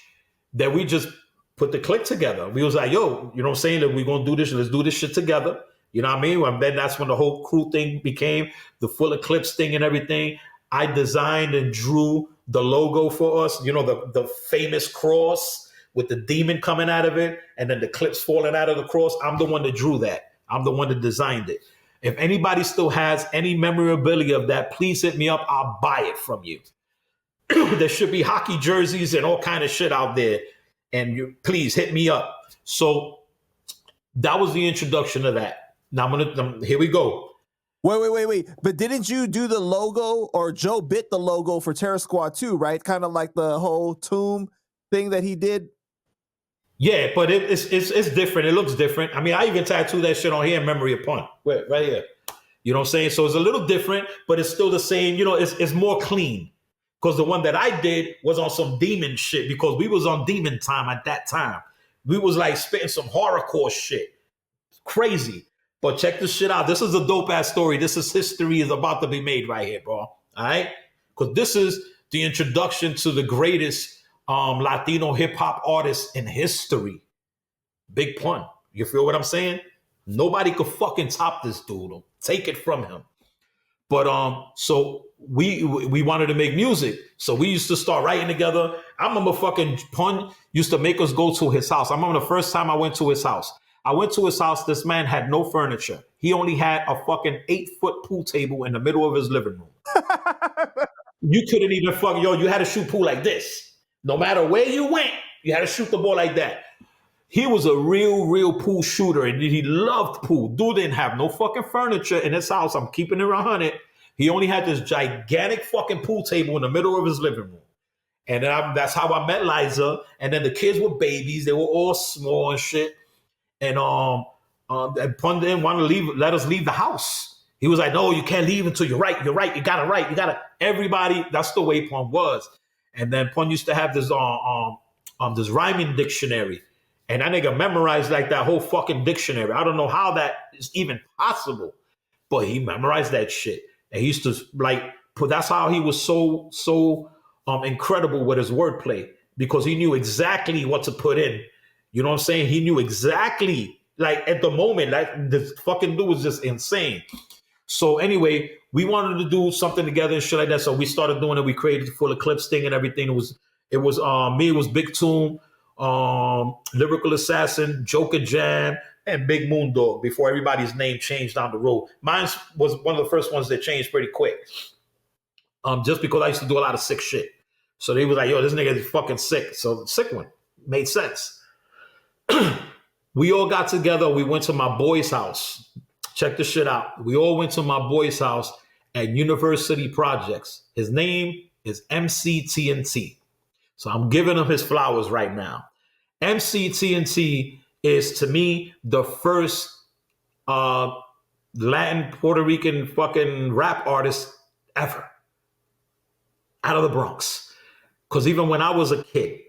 that we just put the clique together. We was like, yo, you know what I'm saying? That we're going to do this. Let's do this shit together. You know what I mean? And then that's when the whole crew thing became the full eclipse thing and everything. I designed and drew the logo for us, the famous cross with the demon coming out of it and then the clips falling out of the cross. I'm the one that drew that. I'm the one that designed it. If anybody still has any memorabilia of that, please hit me up. I'll buy it from you. There should be hockey jerseys and all kind of shit out there. And please hit me up. So that was the introduction of that. Now here we go. Wait. But didn't you do the logo, or Joe bit the logo for Terror Squad 2, right? Kind of like the whole tomb thing that he did. Yeah, but it's different. It looks different. I mean, I even tattooed that shit on here in memory of Pun. Right here. You know what I'm saying? So it's a little different, but it's still the same. It's more clean. Because the one that I did was on some demon shit, because we was on demon time at that time. We was like spitting some horrorcore shit. Crazy. But check this shit out. This is a dope ass story. This is history is about to be made right here, bro. All right? Because this is the introduction to the greatest Latino hip hop artist in history. Big Pun. You feel what I'm saying? Nobody could fucking top this dude. Take it from him. But so we wanted to make music. So we used to start writing together. I remember fucking Pun used to make us go to his house. I remember the first time I went to his house. I went to his house. This man had no furniture. He only had a fucking 8-foot pool table in the middle of his living room. You couldn't even you had to shoot pool like this. No matter where you went, you had to shoot the ball like that. He was a real pool shooter, and he loved pool. Dude didn't have no fucking furniture in his house. I'm keeping it 100. He only had this gigantic fucking pool table in the middle of his living room. And then that's how I met Liza. And then the kids were babies. They were all small and shit. And Pun didn't want to let us leave the house. He was like, no, you can't leave until you're right. You're right. You got to write. You got to. Everybody, that's the way Pun was. And then Pun used to have this this rhyming dictionary. And that nigga memorized like that whole fucking dictionary. I don't know how that is even possible. But he memorized that shit. And he used to that's how he was so incredible with his wordplay, because he knew exactly what to put in. You know what I'm saying? He knew exactly, like at the moment, like this fucking dude was just insane. So anyway, we wanted to do something together and shit like that. So we started doing it. We created the full eclipse thing and everything. It was me, it was Big Toon, Lyrical Assassin, Joker Jam, and Big Moondog before everybody's name changed down the road. Mine was one of the first ones that changed pretty quick. Just because I used to do a lot of sick shit. So they was like, yo, this nigga is fucking sick. So Sick One made sense. We all got together. We went to my boy's house. Check this shit out. We all went to my boy's house at University Projects. His name is MCTNT. So I'm giving him his flowers right now. MCTNT is, to me, the first Latin Puerto Rican fucking rap artist ever out of the Bronx. Because even when I was a kid,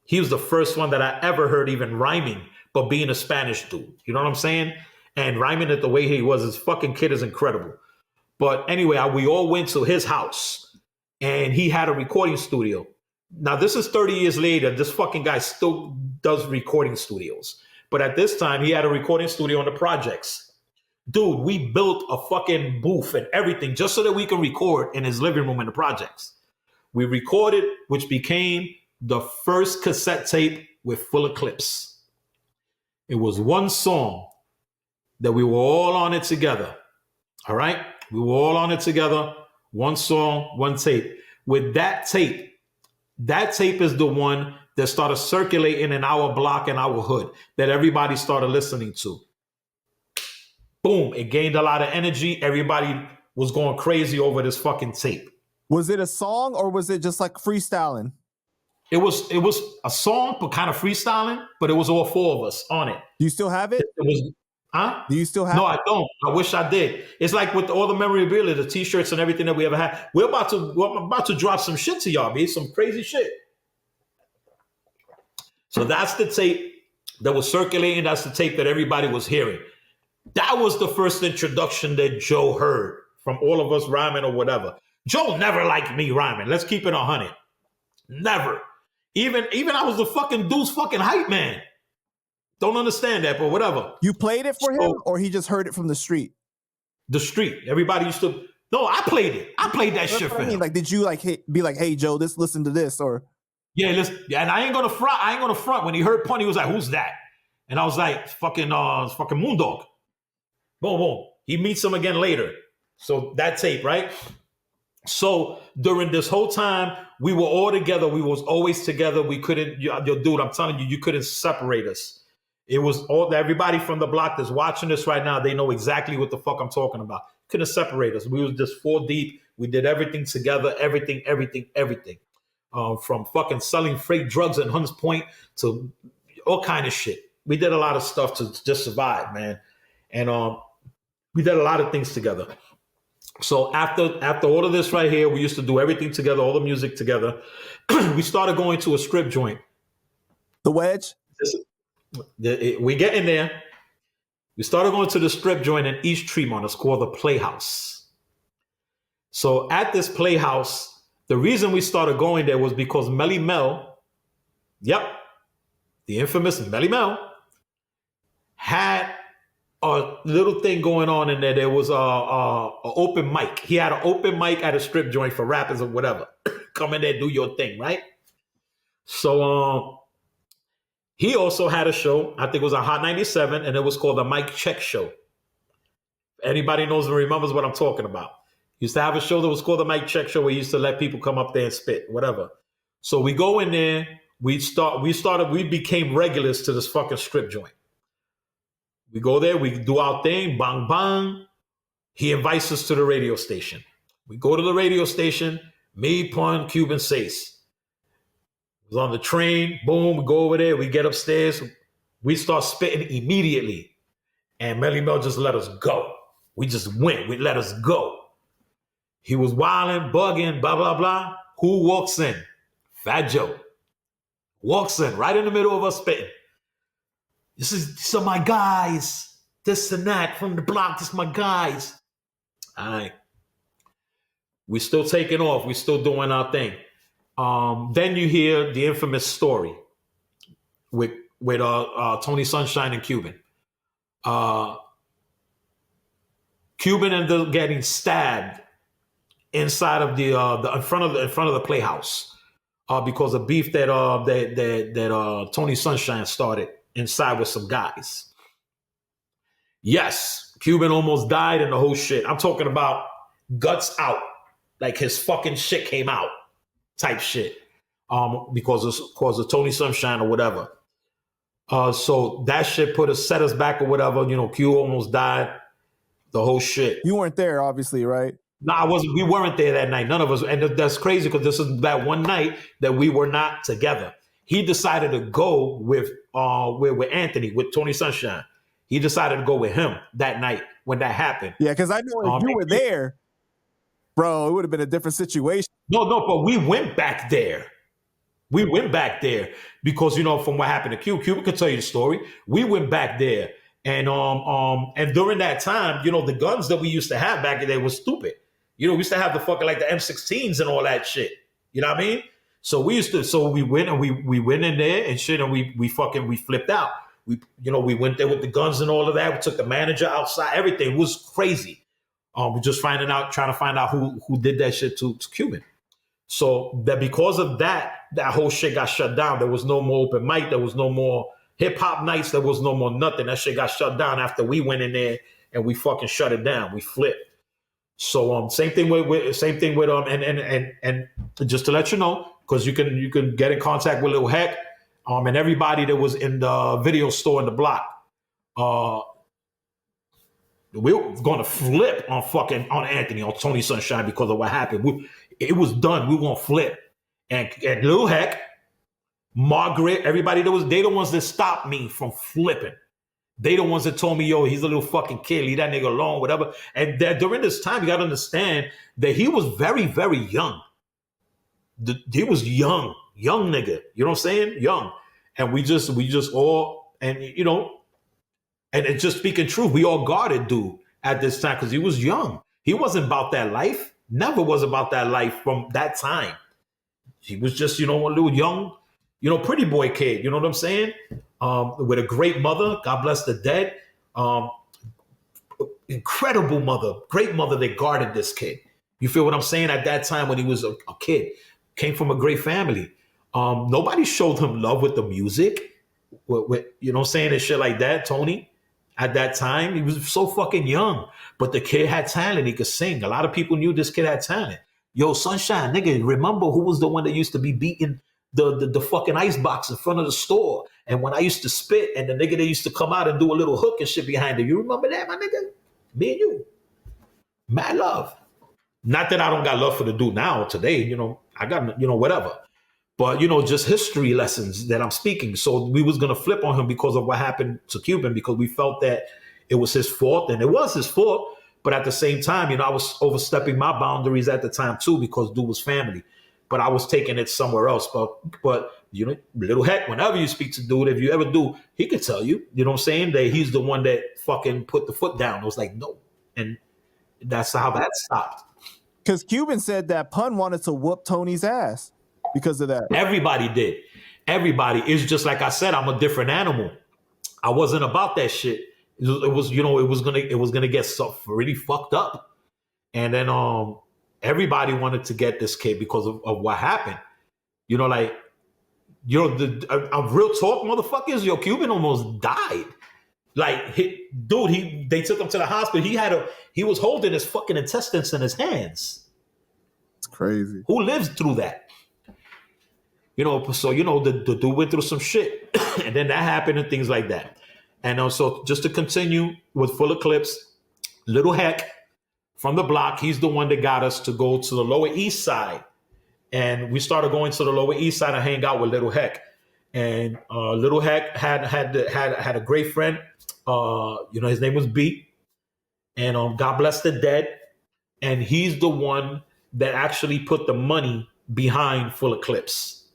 He was the first one that I ever heard even rhyming, but being a Spanish dude. You know what I'm saying? And rhyming it the way he was, his fucking kid is incredible. But anyway, we all went to his house, and he had a recording studio. Now, this is 30 years later. This fucking guy still does recording studios. But at this time, he had a recording studio on the projects. Dude, we built a fucking booth and everything just so that we can record in his living room in the projects. We recorded, which became the first cassette tape with full of clips. It was one song that we were all on it together. All right? We were all on it together. One song, one tape. With that tape is the one that started circulating in our block and our hood that everybody started listening to. Boom, it gained a lot of energy. Everybody was going crazy over this fucking tape. Was it a song or was it just like freestyling? It was a song, but kind of freestyling, but it was all four of us on it. Do you still have it? Huh? Do you still have No, it? I don't. I wish I did. It's like with all the memorabilia, the t-shirts and everything that we ever had. We're about to drop some shit to y'all, man. Some crazy shit. So that's the tape that was circulating. That's the tape that everybody was hearing. That was the first introduction that Joe heard from all of us rhyming or whatever. Joe never liked me rhyming. Let's keep it 100. Never. Even I was the fucking dude's fucking hype man. Don't understand that, but whatever. You played it for him or he just heard it from the street? The street. Everybody used to. No, I played it. I played that shit for him. Like, did you like be like, hey, Joe, listen to this? Or yeah, listen. And I ain't gonna front. When he heard Pun, he was like, who's that? And I was like, fucking Moondog. Boom, boom. He meets him again later. So that tape, right? So during this whole time, we were all together. We was always together. We couldn't, dude, I'm telling you, you couldn't separate us. It was all everybody from the block that's watching this right now. They know exactly what the fuck I'm talking about. Couldn't separate us. We was just 4 deep. We did everything together. Everything. From fucking selling freight drugs at Hunts Point to all kind of shit. We did a lot of stuff to just survive, man. And we did a lot of things together. So after all of this right here, we used to do everything together, all the music together. We started going to a strip joint. The Wedge? We get in there. We started going to the strip joint in East Tremont. It's called the Playhouse. So at this Playhouse, the reason we started going there was because Melly Mel, the infamous Melly Mel, had a little thing going on in there. There was a open mic. He had an open mic at a strip joint for rappers or whatever. Come in there, do your thing, right? So he also had a show. I think it was on Hot 97, and it was called the Mic Check Show. Anybody knows and remembers what I'm talking about. He used to have a show that was called the Mic Check Show where he used to let people come up there and spit, whatever. So we go in there. We became regulars to this fucking strip joint. We go there, we do our thing, bang, bang. He invites us to the radio station. We go to the radio station, me, Pun, Cuban, Sace. It was on the train, boom, we go over there, we get upstairs, we start spitting immediately. And Melly Mel just let us go. We just went, we let us go. He was wilding, bugging, blah, blah, blah. Who walks in? Fat Joe. Walks in, right in the middle of us spitting. These are my guys. This and that from the block. This is my guys. All right. We still taking off. We still doing our thing. Then you hear the infamous story with Tony Sunshine and Cuban. Cuban ended up getting stabbed inside of the in front of the Playhouse because of beef that Tony Sunshine started inside with some guys. Yes, Cuban almost died and the whole shit. I'm talking about guts out, like his fucking shit came out, type shit, because of Tony Sunshine or whatever. So that shit set us back or whatever. You know, Q almost died, the whole shit. You weren't there, obviously, right? No, I wasn't. We weren't there that night. None of us. And that's crazy because this is that one night that we were not together. He decided to go with Anthony, with Tony Sunshine. He decided to go with him that night when that happened. Yeah, because I know if you were there, bro, it would have been a different situation. No, but we went back there. We went back there because, from what happened to Cuba. Cuba could tell you the story. We went back there, and during that time, the guns that we used to have back then was stupid. We used to have the fucking like the M16s and all that shit. You know what I mean? So we went and we went in there and shit, and we flipped out. We went there with the guns and all of that. We took the manager outside. Everything was crazy. We're just trying to find out who did that shit to Cuban. So that because of that whole shit got shut down. There was no more open mic. There was no more hip hop nights. There was no more nothing. That shit got shut down after we went in there and we fucking shut it down. We flipped. So same thing with and just to let you know, because you can get in contact with Lil Heck, and everybody that was in the video store in the block. We were going to flip on Anthony, on Tony Sunshine, because of what happened. It was done. We were going to flip. And Lil Heck, Margaret, everybody they the ones that stopped me from flipping. They the ones that told me, yo, he's a little fucking kid, leave that nigga alone, whatever. And that during this time, you got to understand that he was very, very young. He was young nigga. You know what I'm saying? Young. And we just all, and and it's just speaking truth, we all guarded dude at this time because he was young. He wasn't about that life. Never was about that life from that time. He was just, a little young, pretty boy kid. You know what I'm saying? With a great mother. God bless the dead. Incredible mother. Great mother that guarded this kid. You feel what I'm saying? At that time when he was a kid. Came from a great family. Nobody showed him love with the music. With you know what I'm saying? And shit like that, Tony. At that time, he was so fucking young. But the kid had talent. He could sing. A lot of people knew this kid had talent. Yo, Sunshine, nigga, remember who was the one that used to be beating the fucking icebox in front of the store? And when I used to spit, and the nigga that used to come out and do a little hook and shit behind it. You remember that, my nigga? Me and you. Mad love. Not that I don't got love for the dude now, today, I got, whatever. But, just history lessons that I'm speaking. So we was going to flip on him because of what happened to Cuban, because we felt that it was his fault. And it was his fault. But at the same time, I was overstepping my boundaries at the time, too, because dude was family. But I was taking it somewhere else. But Little Heck, whenever you speak to dude, if you ever do, he could tell you, you know what I'm saying, that he's the one that fucking put the foot down. It was like, no. And that's how that stopped. Because Cuban said that Pun wanted to whoop Tony's ass because of that. Everybody did. Everybody. It's just like I said, I'm a different animal. I wasn't about that shit. It was gonna get so really fucked up. And then everybody wanted to get this kid because of what happened. The real talk, motherfuckers. Yo, Cuban almost died. Like, they took him to the hospital. He was holding his fucking intestines in his hands. It's crazy. Who lives through that? So the dude went through some shit, and then that happened and things like that. And so just to continue with Full Eclipse, Little Heck from the block, he's the one that got us to go to the Lower East Side, and we started going to the Lower East Side and hang out with Little Heck. And Little Heck had a great friend. His name was B. And God bless the dead. And he's the one that actually put the money behind Full Eclipse.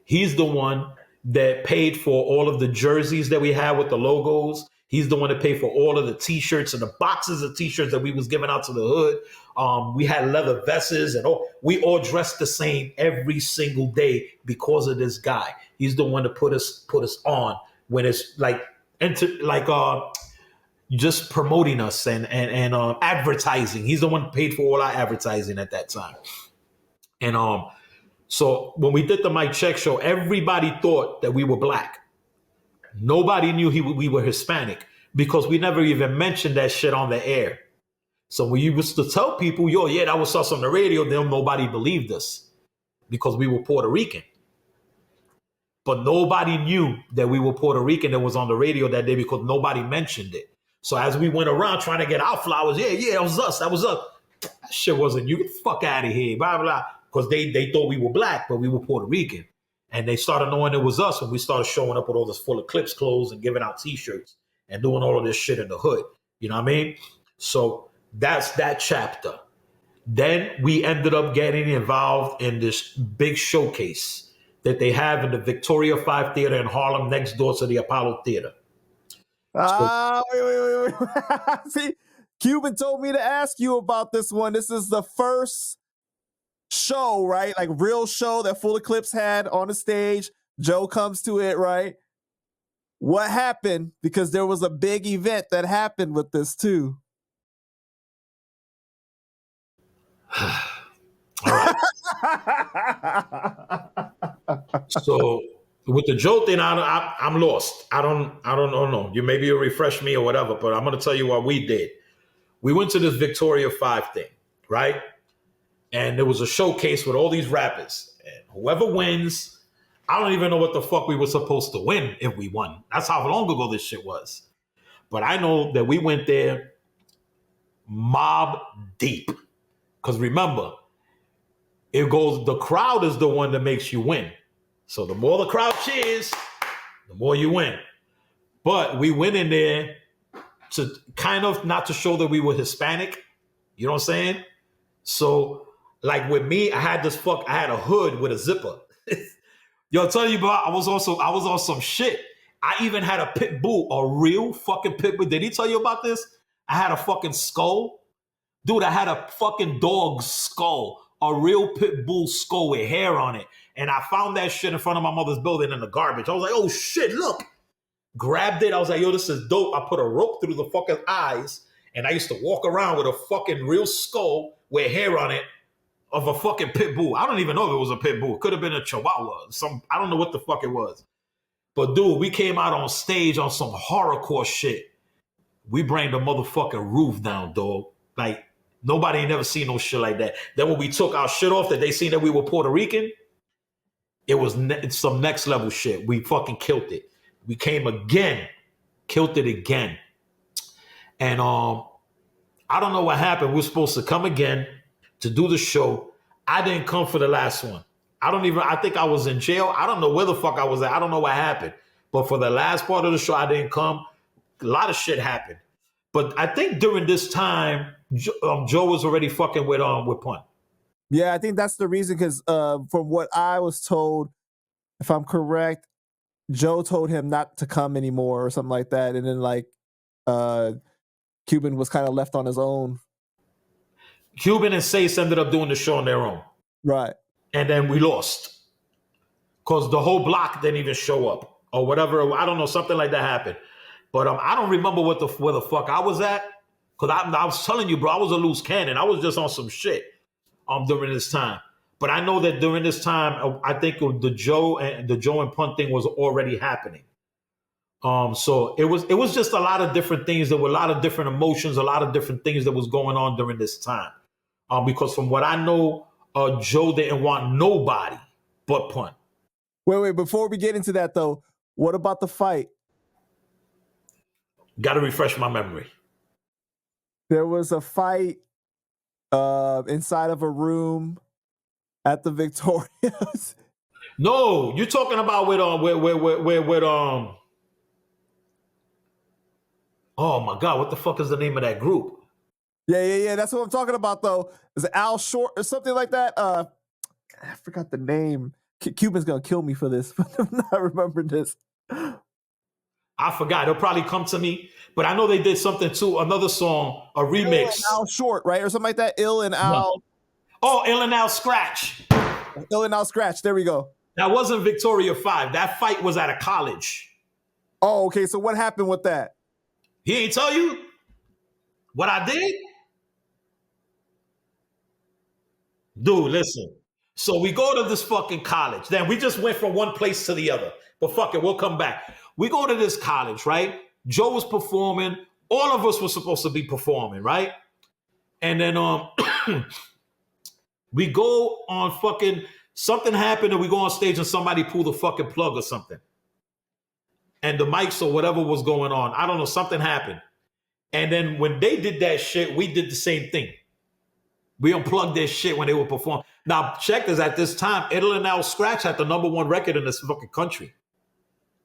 He's the one that paid for all of the jerseys that we had with the logos. He's the one that paid for all of the T-shirts and the boxes of T-shirts that we was giving out to the hood. We had leather vests and we all dressed the same every single day because of this guy. He's the one that put us on when it's just promoting us and advertising. He's the one who paid for all our advertising at that time. And so when we did the Mike Check show, everybody thought that we were black. Nobody knew we were Hispanic because we never even mentioned that shit on the air. So when you was to tell people, yo, yeah, that was us on the radio, then nobody believed us because we were Puerto Rican. But nobody knew that we were Puerto Rican that was on the radio that day because nobody mentioned it. So as we went around trying to get our flowers, yeah, that was us. That shit wasn't you. Get the fuck out of here, blah, blah. Because they thought we were black, but we were Puerto Rican. And they started knowing it was us when we started showing up with all this Full Eclipse clothes and giving out T-shirts and doing all of this shit in the hood. You know what I mean? So that's that chapter. Then we ended up getting involved in this big showcase that they have in the Victoria 5 Theater in Harlem next door to the Apollo Theater. Wait. See, Cuban told me to ask you about this one. This is the first show, right? Like real show that Full Eclipse had on the stage. Joe comes to it, right? What happened? Because there was a big event that happened with this too. All right. So with the Joe thing, I'm lost. I don't know. You maybe you'll refresh me or whatever, but I'm going to tell you what we did. We went to this Victoria 5 thing, right? And there was a showcase with all these rappers. And whoever wins, I don't even know what the fuck we were supposed to win if we won. That's how long ago this shit was. But I know that we went there mob deep. Because remember, it goes, the crowd is the one that makes you win. So the more the crowd cheers, the more you win. But we went in there to kind of not to show that we were Hispanic. You know what I'm saying? So like with me, I had a hood with a zipper. Yo, I'll tell you, bro, I was on some shit. I even had a pit bull, a real fucking pit bull. Did he tell you about this? I had a fucking skull. Dude, I had a fucking dog's skull, a real pit bull skull with hair on it. And I found that shit in front of my mother's building in the garbage. I was like, oh shit, look. Grabbed it. I was like, yo, this is dope. I put a rope through the fucking eyes. And I used to walk around with a fucking real skull with hair on it of a fucking pit bull. I don't even know if it was a pit bull. It could have been a chihuahua. I don't know what the fuck it was. But dude, we came out on stage on some horrorcore shit. We bring the motherfucking roof down, dog. Like, nobody ain't never seen no shit like that. Then when we took our shit off, that they seen that we were Puerto Rican, it was some next level shit. We fucking killed it. We came again, killed it again. And I don't know what happened. We were supposed to come again to do the show. I didn't come for the last one. I think I was in jail. I don't know where the fuck I was at. I don't know what happened. But for the last part of the show, I didn't come. A lot of shit happened. But I think during this time, Joe was already fucking with Pun. Yeah, I think that's the reason, because from what I was told, if I'm correct, Joe told him not to come anymore or something like that. And then like Cuban was kind of left on his own. Cuban and Sace ended up doing the show on their own. Right. And then we lost. Because the whole block didn't even show up. Or whatever. I don't know. Something like that happened. But I don't remember where the fuck I was at. Because I was telling you, bro, I was a loose cannon. I was just on some shit during this time. But I know that during this time, I think the Joe and Pun thing was already happening. So it was just a lot of different things. There were a lot of different emotions, a lot of different things that was going on during this time. Because from what I know, Joe didn't want nobody but Pun. Wait, before we get into that though, what about the fight? Got to refresh my memory. There was a fight inside of a room at the Victorias. No, you're talking about with oh my God, what the fuck is the name of that group? Yeah. That's what I'm talking about though. Is it Al Short or something like that? I forgot the name. Cuban's gonna kill me for this, but I'm not remembering this. I forgot. It'll probably come to me. But I know they did something too. Another song, a remix. Al Short, right? Or something like that. Ill and Al. No. Oh, Ill and Al Scratch. Ill and Al Scratch. There we go. That wasn't Victoria 5. That fight was at a college. Oh, okay. So what happened with that? He ain't tell you what I did? Dude, listen. So we go to this fucking college. Then we just went from one place to the other. But fuck it, we'll come back. We go to this college, right? Joe was performing. All of us were supposed to be performing, right? And then we go on fucking, something happened and we go on stage and somebody pulled the fucking plug or something. And the mics or whatever was going on, I don't know, something happened. And then when they did that shit, we did the same thing. We unplugged their shit when they were performing. Now, check this, at this time, Ill and Al Scratch had the #1 record in this fucking country.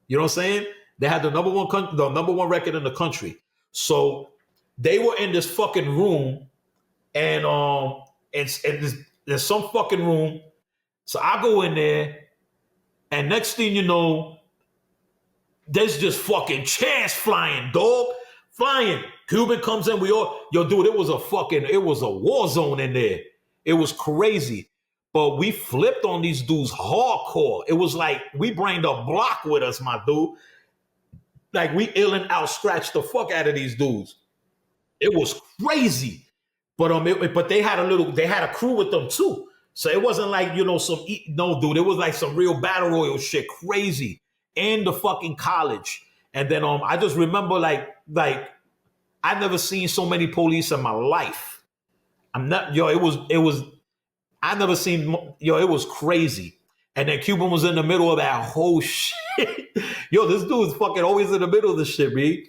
You know what I'm saying? They had the number one record in the country. So they were in this fucking room, and there's some fucking room. So I go in there, And next thing you know, there's just fucking chairs flying, dog. Flying. Cuban comes in, we all, yo, dude, it was a war zone in there. It was crazy. But we flipped on these dudes hardcore. It was like we bring the block with us, my dude. Like we ill and out scratched the fuck out of these dudes. It was crazy. But but they had a crew with them too. So it wasn't like, no, dude, it was like some real battle royal shit, crazy, in the fucking college. And then I just remember like I never seen so many police in my life. I never seen, it was crazy. And then Cuban was in the middle of that whole shit. Yo, this dude's fucking always in the middle of the shit, man.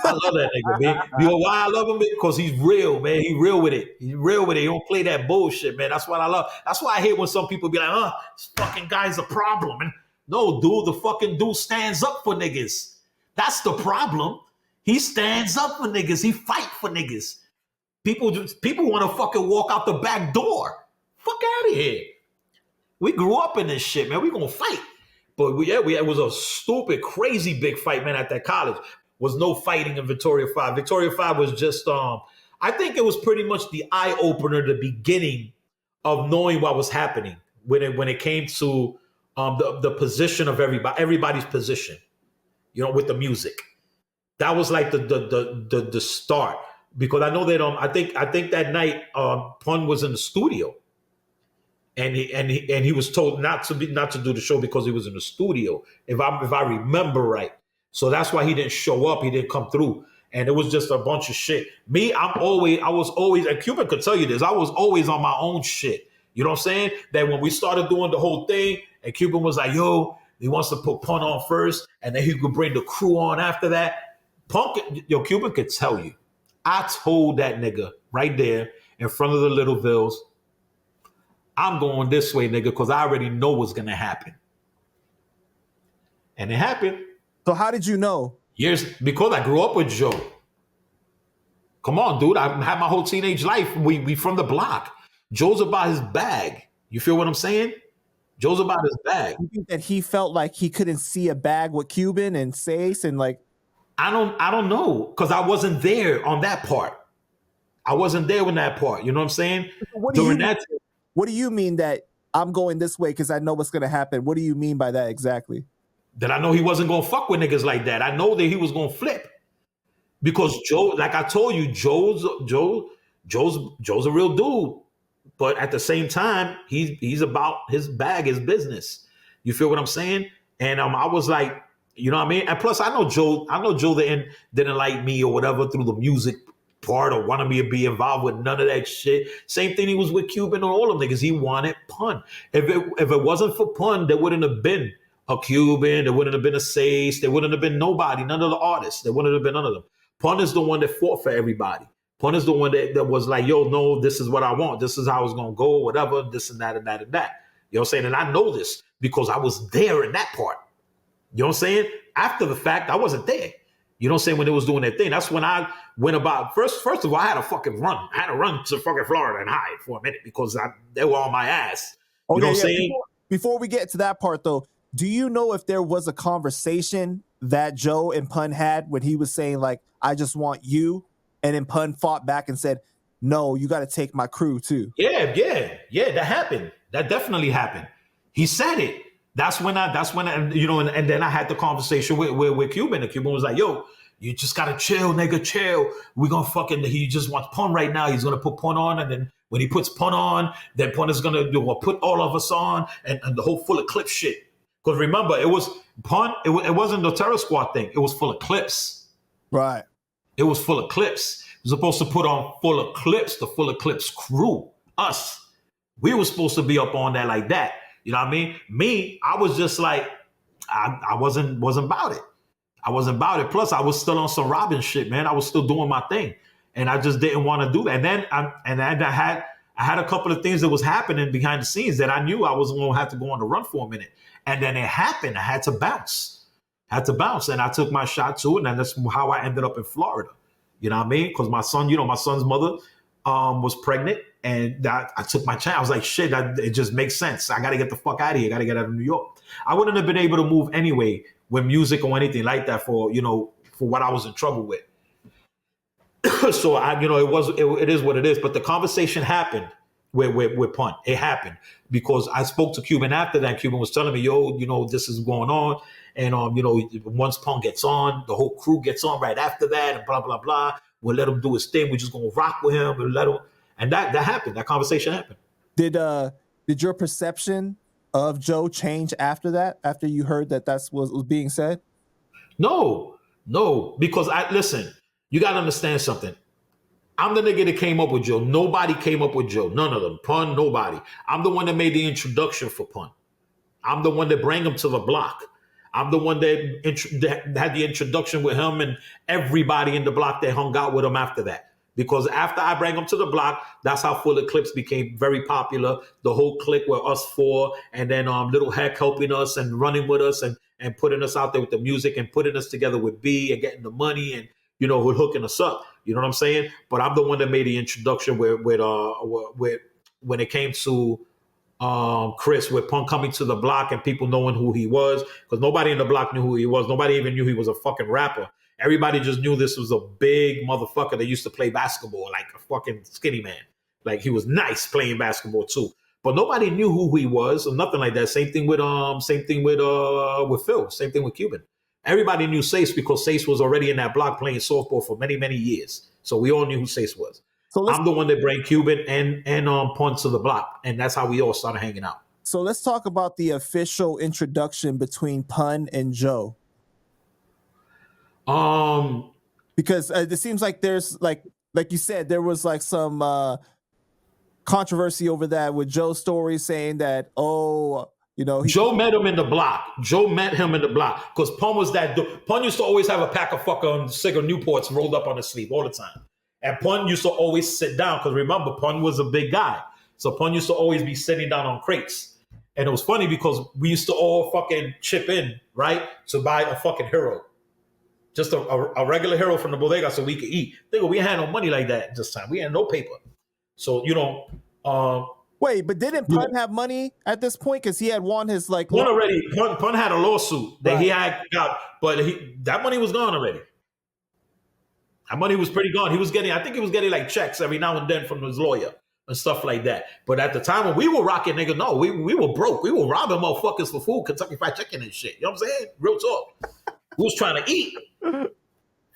I love that nigga, man. You know why I love him? Because he's real, man. He's real with it. He's real with it. He don't play that bullshit, man. That's what I love. That's why I hate when some people be like, this fucking guy's a problem. And no, dude, the fucking dude stands up for niggas. That's the problem. He stands up for niggas. He fight for niggas. People want to fucking walk out the back door. Fuck out of here. We grew up in this shit, man. We gonna fight. But it was a stupid, crazy big fight, man, at that college. Was no fighting in Victoria 5. Victoria 5 was just, I think it was pretty much the eye-opener, the beginning of knowing what was happening when it came to the position of everybody's position, with the music. That was like the start. Because I know that I think that night Pun was in the studio. And he was told not to do the show because he was in the studio, if I remember right. So that's why he didn't show up. He didn't come through, and it was just a bunch of shit. Me, I was always, and Cuban could tell you this. I was always on my own shit. You know what I'm saying? That when we started doing the whole thing, and Cuban was like, "Yo, he wants to put Pun on first, and then he could bring the crew on after that." Cuban could tell you. I told that nigga right there in front of the Littlevilles, I'm going this way, nigga, because I already know what's going to happen. And it happened. So how did you know? Because I grew up with Joe. Come on, dude. I had my whole teenage life. We from the block. Joe's about his bag. You feel what I'm saying? Joe's about his bag. You think that he felt like he couldn't see a bag with Cuban and Sace and like? I don't know, because I wasn't there on that part. I wasn't there in that part. You know what I'm saying? What do you mean that I'm going this way because I know what's going to happen? What do you mean by that exactly? That I know he wasn't going to fuck with niggas like that. I know that he was going to flip. Because Joe, like I told you, Joe's a real dude. But at the same time, he's about his bag, his business. You feel what I'm saying? And I was like, you know what I mean? And plus, I know Joe didn't like me or whatever through the music part or wanted me to be involved with none of that shit. Same thing he was with Cuban and all of them niggas. He wanted Pun. If it wasn't for Pun, there wouldn't have been a Cuban, there wouldn't have been a Sace, there wouldn't have been nobody, none of the artists. There wouldn't have been none of them. Pun is the one that fought for everybody. Pun is the one that was like, yo, no, this is what I want. This is how it's going to go, whatever, this and that and that and that. You know what I'm saying? And I know this because I was there in that part. You know what I'm saying? After the fact, I wasn't there. You know what I'm saying? When they was doing their thing. That's when I went about, first of all, I had to fucking run. I had to run to fucking Florida and hide for a minute because they were on my ass. You know what I'm saying? Before we get to that part, though, do you know if there was a conversation that Joe and Pun had when he was saying, like, I just want you, and then Pun fought back and said, no, you got to take my crew, too? Yeah, that happened. That definitely happened. He said it. That's when and then I had the conversation with Cuban, and Cuban was like, yo, you just gotta chill, nigga, chill. We're gonna he just wants Pun right now. He's gonna put Pun on, and then when he puts Pun on, then Pun is gonna put all of us on, and the whole full of clip shit. Because remember, it was Pun, it wasn't the Terror Squad thing, it was full of clips. Right. It was full of clips. He was supposed to put on full of clips, the full of clips crew, us. We were supposed to be up on that like that. You know what I mean? Me, I was just like, I wasn't about it. I wasn't about it. Plus, I was still on some Robin shit, man. I was still doing my thing, and I just didn't want to do that. And then I had a couple of things that was happening behind the scenes that I knew I was going to have to go on the run for a minute. And then it happened. I had to bounce, and I took my shot too. And then that's how I ended up in Florida. You know what I mean? Because my son's mother was pregnant, And that I took my chance. I was like, shit, it just makes sense. I got to get the fuck out of here. I got to get out of New York. I wouldn't have been able to move anyway with music or anything like that for what I was in trouble with. So it is what it is. But the conversation happened with Pun. It happened because I spoke to Cuban after that. Cuban was telling me, yo, this is going on. And, once Pun gets on, the whole crew gets on right after that and blah, blah, blah. We'll let him do his thing. We're just going to rock with him. We'll let him. And that happened. That conversation happened. Did your perception of Joe change after that? After you heard that that's what was being said? No, because listen. You got to understand something. I'm the nigga that came up with Joe. Nobody came up with Joe. None of them. Pun, nobody. I'm the one that made the introduction for Pun. I'm the one that bring him to the block. I'm the one that had the introduction with him and everybody in the block that hung out with him after that. Because after I bring him to the block, that's how Full Eclipse became very popular. The whole clique were us four, and then Little Heck helping us and running with us and putting us out there with the music and putting us together with B and getting the money and hooking us up. You know what I'm saying? But I'm the one that made the introduction with when it came to Chris, with Punk coming to the block and people knowing who he was, because nobody in the block knew who he was. Nobody even knew he was a fucking rapper. Everybody just knew this was a big motherfucker that used to play basketball, like a fucking skinny man. Like he was nice playing basketball too. But nobody knew who he was or nothing like that. Same thing with Phil. Same thing with Cuban. Everybody knew Sace because Sace was already in that block playing softball for many, many years. So we all knew who Sace was. So I'm the one that brought Cuban and Pun to the block. And that's how we all started hanging out. So let's talk about the official introduction between Pun and Joe. Because it seems like there's like you said, there was like some controversy over that with Joe's story saying that, Joe met him in the block. Joe met him in the block because Pun was that dude. Pun used to always have a pack of fucking cigar Newports rolled up on his sleeve all the time. And Pun used to always sit down because remember, Pun was a big guy. So Pun used to always be sitting down on crates. And it was funny because we used to all fucking chip in, right, to buy a fucking hero. Just a regular hero from the bodega so we could eat. Nigga, we had no money like that this time. We had no paper. So, wait, but didn't Pun have money at this point? Because he had won his Pun already. Pun had a lawsuit that he had got, but that money was gone already. That money was pretty gone. I think he was getting like checks every now and then from his lawyer and stuff like that. But at the time when we were rocking, nigga, no, we were broke. We were robbing motherfuckers for food, Kentucky Fried Chicken and shit. You know what I'm saying? Real talk. We was trying to eat.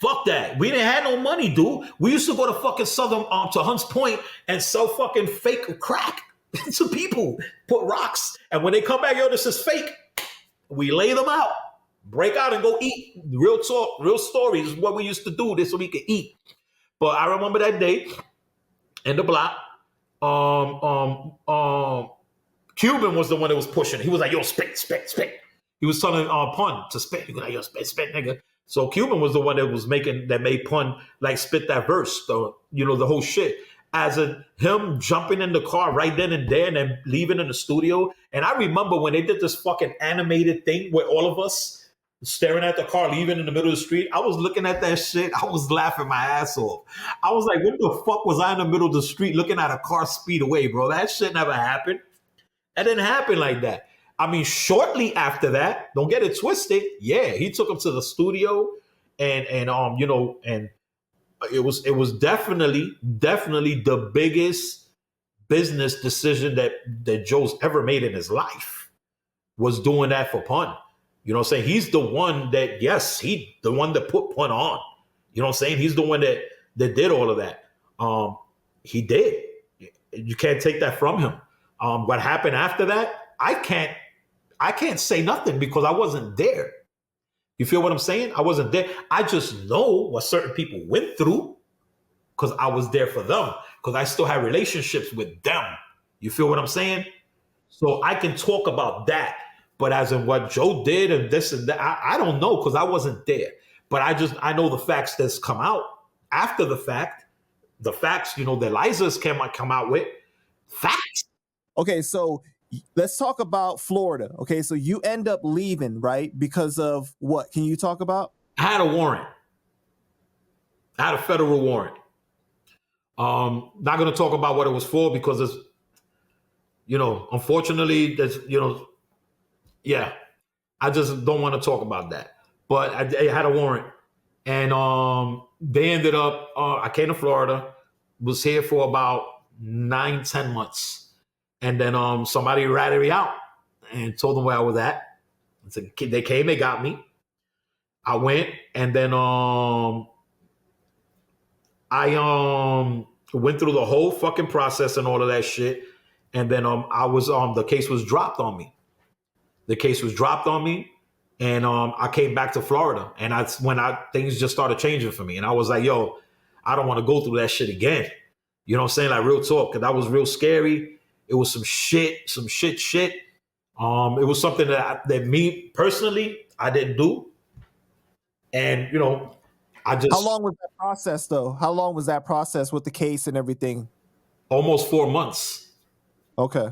Fuck that. We didn't have no money, dude. We used to go to fucking Southern to Hunts Point and sell fucking fake crack to people. Put rocks. And when they come back, yo, this is fake. We lay them out. Break out and go eat. Real talk, real stories is what we used to do this so we could eat. But I remember that day in the block, Cuban was the one that was pushing. He was like, yo, spit. He was telling Pun to spit. He was like, yo, spit, nigga. So Cuban was the one that made Pun like spit that verse, the whole shit. As him jumping in the car right then and there and then leaving in the studio. And I remember when they did this fucking animated thing with all of us staring at the car leaving in the middle of the street. I was looking at that shit. I was laughing my ass off. I was like, what the fuck was I in the middle of the street looking at a car speed away, bro? That shit never happened. That didn't happen like that. I mean, shortly after that, don't get it twisted. Yeah, he took him to the studio and it was definitely the biggest business decision that Joe's ever made in his life was doing that for Pun. You know what I'm saying? He's the one that, the one that put Pun on. You know what I'm saying? He's the one that did all of that. He did. You can't take that from him. What happened after that, I can't say nothing because I wasn't there. You feel what I'm saying? I wasn't there. I just know what certain people went through because I was there for them, because I still had relationships with them. You feel what I'm saying? So I can talk about that. But as in what Joe did and this and that, I don't know because I wasn't there. But I know the facts that's come out after the fact. The facts, that Liza's come out with. Facts. Okay, so let's talk about Florida. Okay, so you end up leaving, right? Because of what? Can you talk about? I had a warrant. I had a federal warrant. Not going to talk about what it was for because it's, unfortunately, there's, yeah, I just don't want to talk about that. But I had a warrant, and they ended up. I came to Florida, was here for about 9, 10 months, and then somebody ratted me out and told them where I was at. So they came, they got me. I went, and then I went through the whole fucking process and all of that shit, and then I was the case was dropped on me. The case was dropped on me, and I came back to Florida, and that's when things just started changing for me, and I was like, yo, I don't want to go through that shit again. You know what I'm saying? Like real talk, because that was real scary. It was some shit. It was something that me personally I didn't do, and I just. How long was that process, though? How long was that process with the case and everything? Almost 4 months. Okay.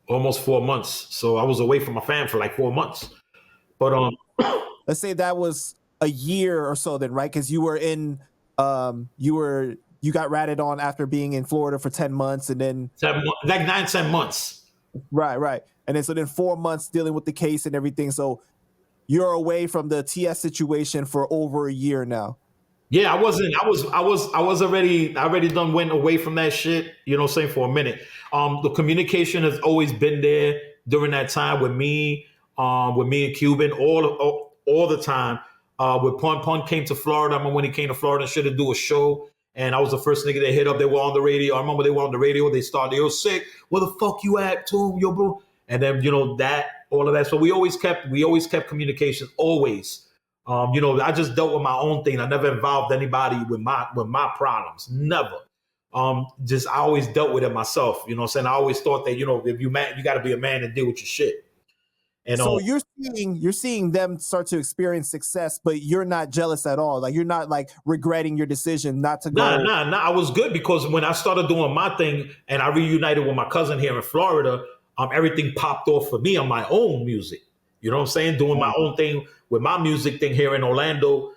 Almost 4 months. So I was away from my fam for like 4 months. But let's say that was a year or so then, right? Because you were in, you got ratted on after being in Florida for 10 months, and then like 9, 10 months. Right. And then so then 4 months dealing with the case and everything. So you're away from the TS situation for over a year now. Yeah, I already done went away from that shit, saying, for a minute. The communication has always been there during that time with me and Cuban, all the time. When Pun came to Florida, I remember when he came to Florida and should have do a show, and I was the first nigga they hit up. They were on the radio. I remember they were on the radio. They started, yo, Sick, where the fuck you at, Tom, yo, bro? And then, that, all of that. So we always kept communication, always. I just dealt with my own thing. I never involved anybody with my problems. Never. Just I always dealt with it myself. You know what I'm saying? I always thought that, if you man, you got to be a man and deal with your shit. And so you're seeing them start to experience success, but you're not jealous at all. Like you're not like regretting your decision not to go. Nah. I was good because when I started doing my thing and I reunited with my cousin here in Florida, everything popped off for me on my own music. You know what I'm saying? Doing my own thing with my music thing here in Orlando,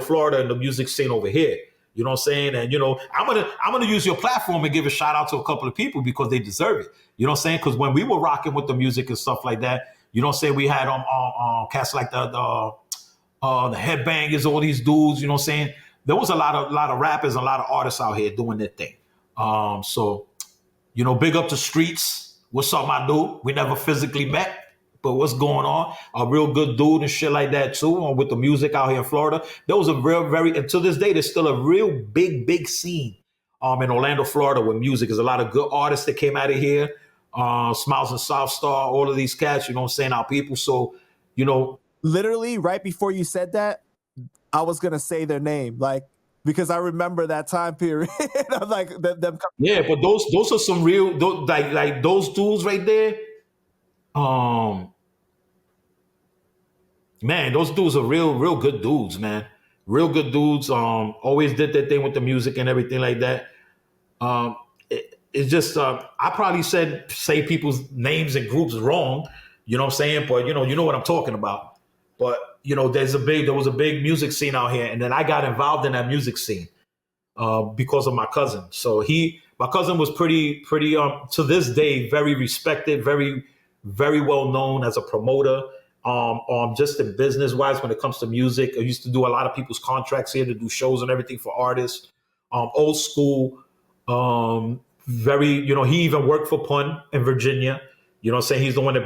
Florida, and the music scene over here. You know what I'm saying? And I'm gonna use your platform and give a shout out to a couple of people because they deserve it. You know what I'm saying? Because when we were rocking with the music and stuff like that, you know what I'm saying? We had cats like the headbangers, all these dudes. You know what I'm saying? There was a lot of rappers, and a lot of artists out here doing their thing. So big up to Streets. What's up, my dude? We never physically met. But what's going on? A real good dude and shit like that too. With the music out here in Florida, there was a and to this day, there's still a real big scene in Orlando, Florida, with music. There's a lot of good artists that came out of here. Smiles and South Star, all of these cats, you know what I'm saying, our people. So, literally right before you said that, I was gonna say their name, like, because I remember that time period. I'm like them. Yeah, but those are some real like those dudes right there. Man, those dudes are real good dudes, man. Real good dudes. Always did their thing with the music and everything like that. It's just I probably say people's names and groups wrong. You know what I'm saying? But you know what I'm talking about. But there was a big music scene out here, and then I got involved in that music scene because of my cousin. So my cousin was pretty to this day very respected, very very well known as a promoter. Just in business wise, when it comes to music, I used to do a lot of people's contracts here to do shows and everything for artists. Old school, very, he even worked for Pun in Virginia. You know what I'm saying? He's the one that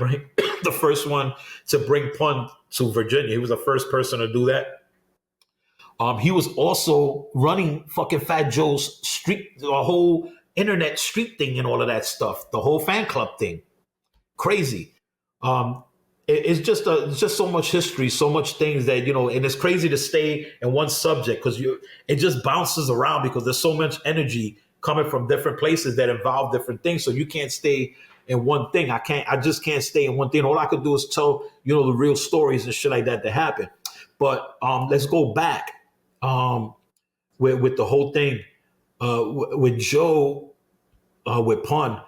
the first one to bring Pun to Virginia. He was the first person to do that. He was also running fucking Fat Joe's street, the whole internet street thing and all of that stuff, the whole fan club thing. Crazy. It's just so much history, so much things that, and it's crazy to stay in one subject because it just bounces around because there's so much energy coming from different places that involve different things. So you can't stay in one thing. I just can't stay in one thing. All I could do is tell, the real stories and shit like that happen. But let's go back with the whole thing with Joe, with Pun.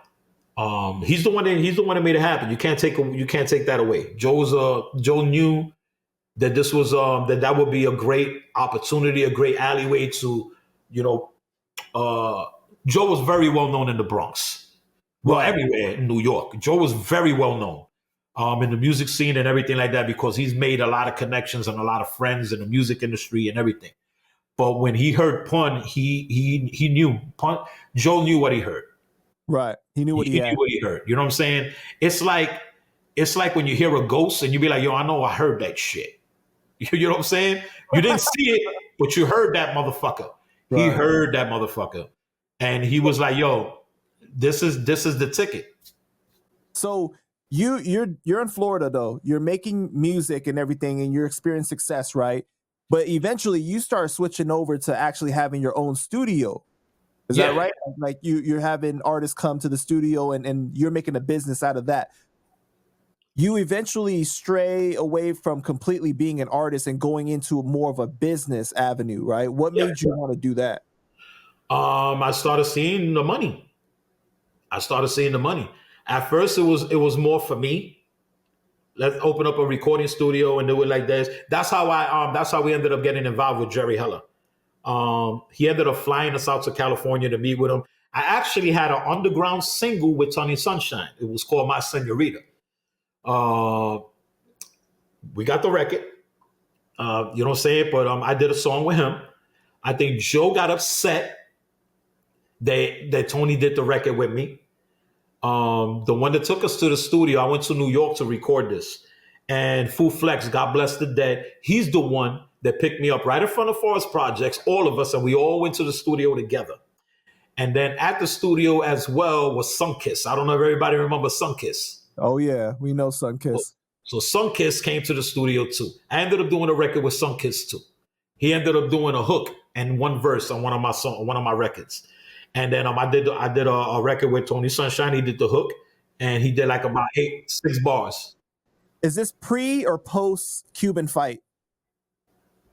He's the one that made it happen. You can't take that away. Joe knew that this was that would be a great opportunity, a great alleyway to Joe was very well known in the Bronx. Well, everywhere in New York. Joe was very well known in the music scene and everything like that because he's made a lot of connections and a lot of friends in the music industry and everything. But when he heard Pun, he knew Pun. Joe knew what he heard. Right. He knew what he had. Knew what he heard. You know what I'm saying? It's like when you hear a ghost and you be like, yo, I know I heard that shit. You know what I'm saying? You didn't see it, but you heard that motherfucker. Right. He heard that motherfucker. And he was like, yo, this is the ticket. So you're in Florida though. You're making music and everything and you're experiencing success, right? But eventually you start switching over to actually having your own studio. Is that right? Like you're having artists come to the studio and you're making a business out of that. You eventually stray away from completely being an artist and going into more of a business avenue, right? What made you want to do that? I started seeing the money. At first it was more for me. Let's open up a recording studio and do it like this. That's how we ended up getting involved with Jerry Heller. He ended up flying us out to California to meet with him. I actually had an underground single with Tony Sunshine. It was called My Senorita. We got the record. You know what I'm saying? But I did a song with him. I think Joe got upset that Tony did the record with me. The one that took us to the studio, I went to New York to record this. And Fu Flex, God bless the dead, he's the one that picked me up right in front of Forest Projects, all of us, and we all went to the studio together. And then at the studio as well was Sunkiss. I don't know if everybody remember Sunkiss. Oh, yeah, we know Sunkiss. So Sunkiss came to the studio too. I ended up doing a record with Sunkiss too. He ended up doing a hook and one verse on one of my records. And then I did a record with Tony Sunshine. He did the hook and he did like about 6 bars. Is this pre or post Cuban fight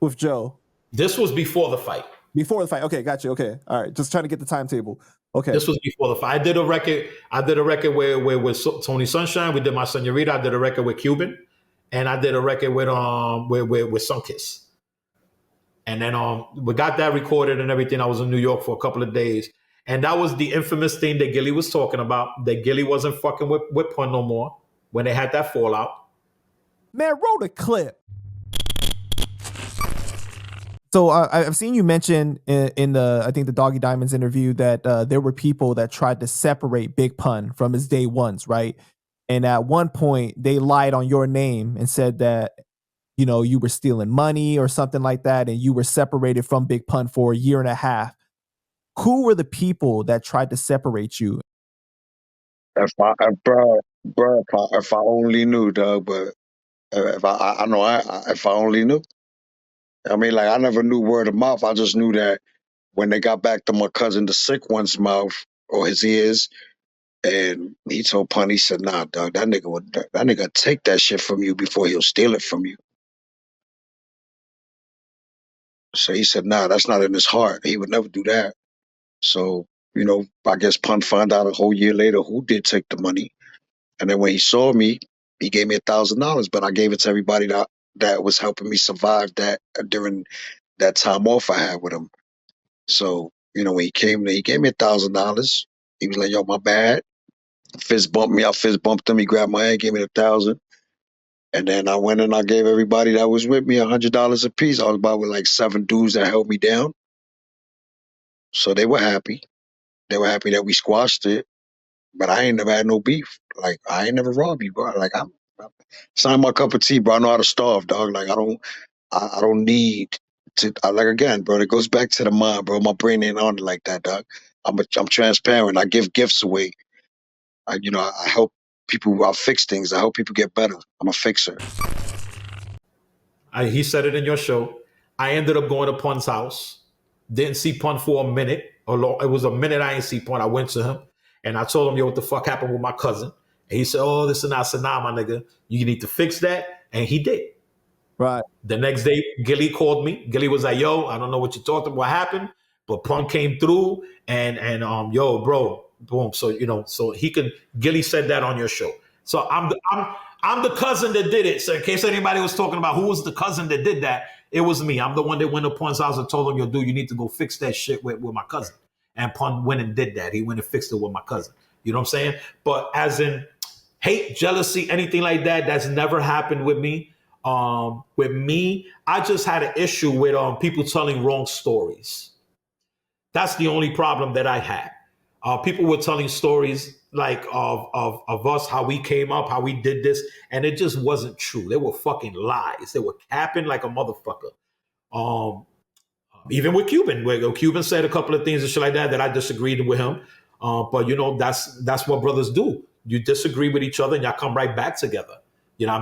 with Joe? This was before the fight. Before the fight. Okay, got you. Okay. All right. Just trying to get the timetable. Okay. This was before the fight. I did a record with Tony Sunshine. We did My Senorita. I did a record with Cuban. And I did a record with Sunkiss. And then we got that recorded and everything. I was in New York for a couple of days. And that was the infamous thing that Gilly was talking about, that Gilly wasn't fucking with Pun no more when they had that fallout. Man, roll the clip. So I've seen you mention in the, I think the Doggy Diamonds interview that there were people that tried to separate Big Pun from his day ones, right? And at one point they lied on your name and said that, you know, you were stealing money or something like that, and you were separated from Big Pun for a year and a half. Who were the people that tried to separate you? If I only knew, Doug, but if I only knew. I mean, like, I never knew word of mouth. I just knew that when they got back to my cousin, the sick one's mouth or his ears, and he told Pun, he said, nah, Doug, that nigga take that shit from you before he'll steal it from you. So he said, nah, that's not in his heart. He would never do that. So, you know, I guess Pun found out a whole year later who did take the money. And then when he saw me, he gave me $1,000, but I gave it to everybody that was helping me survive that during that time off I had with him. So, you know, when he came there, he gave me $1,000. He was like, yo, my bad. Fist bumped me. I fist bumped him. He grabbed my hand, gave me $1,000. And then I went and I gave everybody that was with me $100 a piece. I was about with like 7 dudes that held me down. So they were happy. They were happy that we squashed it. But I ain't never had no beef. Like, I ain't never robbed you, bro. Like, it's not my cup of tea, bro. I know how to starve, dog. Like, I don't need to. Like, again, bro, it goes back to the mind, bro. My brain ain't on it like that, dog. I'm transparent. I give gifts away. I help people. I fix things. I help people get better. I'm a fixer. He said it in your show. I ended up going to Pun's house. Didn't see Pun for a minute. It was a minute I didn't see Pun. I went to him. And I told him, yo, what the fuck happened with my cousin? And he said, oh, this and that. I said, nah, my nigga, you need to fix that. And he did. Right. The next day, Gilly called me. Gilly was like, yo, I don't know what you talked about, what happened, but Pun came through and yo, bro, boom. So, you know, Gilly said that on your show. So I'm the cousin that did it. So in case anybody was talking about who was the cousin that did that, it was me. I'm the one that went to Pun's house and told him, yo, dude, you need to go fix that shit with my cousin. and Pun went and did that. He went and fixed it with my cousin. You know what I'm saying? But as in hate, jealousy, anything like that, that's never happened with me. With me, I just had an issue with people telling wrong stories. That's the only problem that I had. People were telling stories like of us, how we came up, how we did this, and it just wasn't true. They were fucking lies. They were capping like a motherfucker. Even with Cuban, where Cuban said a couple of things and shit like that I disagreed with him. But that's what brothers do. You disagree with each other and y'all come right back together. You know what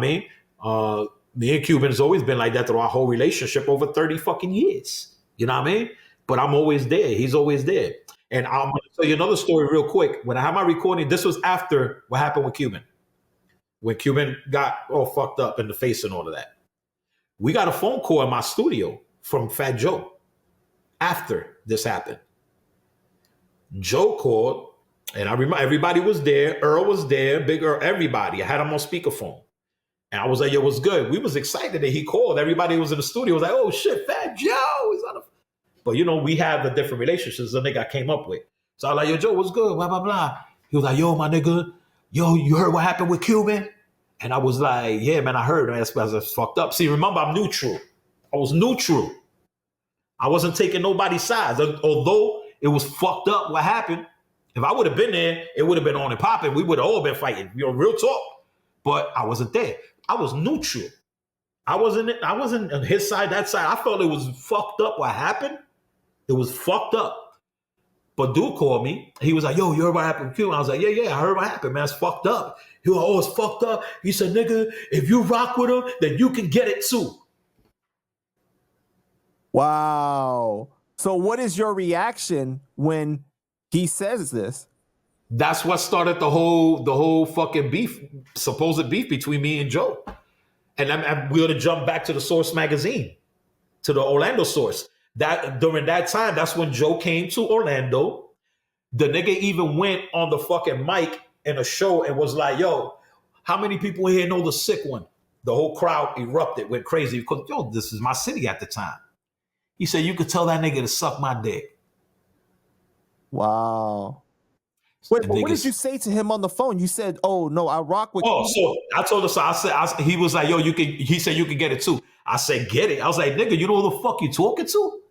I mean? Me and Cuban has always been like that through our whole relationship over 30 fucking years. You know what I mean? But I'm always there. He's always there. And I'm going to tell you another story real quick. When I had my recording, this was after what happened with Cuban. When Cuban got all fucked up in the face and all of that. We got a phone call in my studio from Fat Joe after this happened. Joe called, and I remember everybody was there. Earl was there, Big Earl, everybody. I had him on speakerphone. And I was like, yo, what's good? We was excited that he called. Everybody was in the studio. Was like, oh shit, Fat Joe. He's on the... But we have the different relationships the nigga I came up with. So I was like, yo, Joe, what's good? Blah, blah, blah. He was like, yo, my nigga, yo, you heard what happened with Cuban? And I was like, yeah, man, I heard. Man, that's fucked up. See, remember, I'm neutral. I was neutral. I wasn't taking nobody's sides. Although it was fucked up what happened. If I would have been there, it would have been on and popping. We would have all been fighting. Real talk. But I wasn't there. I was neutral. I wasn't on his side, that side. I felt it was fucked up what happened. It was fucked up. But dude called me. He was like, yo, you heard what happened with Cuban? I was like, yeah, I heard what happened, man. It's fucked up. He was like, oh, it's fucked up. He said, nigga, if you rock with him, then you can get it too. Wow. So what is your reaction when he says this? That's what started the whole fucking beef, supposed beef between me and Joe. And we would have jumped back to the Source magazine, to the Orlando Source. That during that time, that's when Joe came to Orlando. The nigga even went on the fucking mic in a show and was like, yo, how many people here know the Sickone? The whole crowd erupted, went crazy because, yo, this is my city at the time. He said, you could tell that nigga to suck my dick. Wow. Wait, but what did you say to him on the phone? You said, oh, no, I rock with you. So I told him, he was like, yo, he said, you can get it too. I said, get it. I was like, nigga, you know who the fuck you talking to?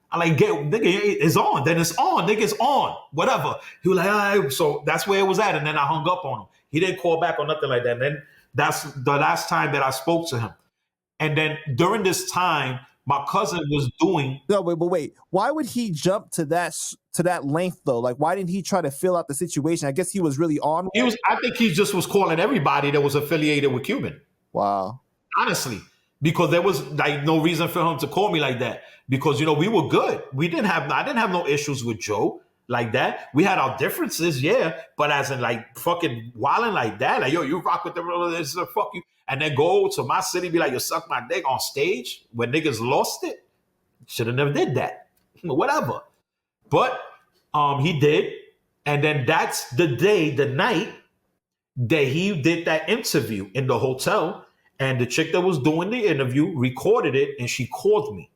I like, nigga, it's on. Then it's on. Nigga, it's on. Whatever. He was like, all right. So that's where it was at. And then I hung up on him. He didn't call back or nothing like that. And then that's the last time that I spoke to him. And then during this time, my cousin was doing. No, wait. Why would he jump to that length though? Like, why didn't he try to fill out the situation? I guess he was really on. I think he just was calling everybody that was affiliated with Cuban. Wow. Honestly, because there was like no reason for him to call me like that. Because we were good. I didn't have no issues with Joe like that. We had our differences, yeah, but as in like fucking wilding like that, like yo, you rock with the fuck you, and then go to my city, be like, you suck my dick on stage when niggas lost it. Should have never did that. Whatever. But he did, and then that's the night that he did that interview in the hotel, and the chick that was doing the interview recorded it, and she called me.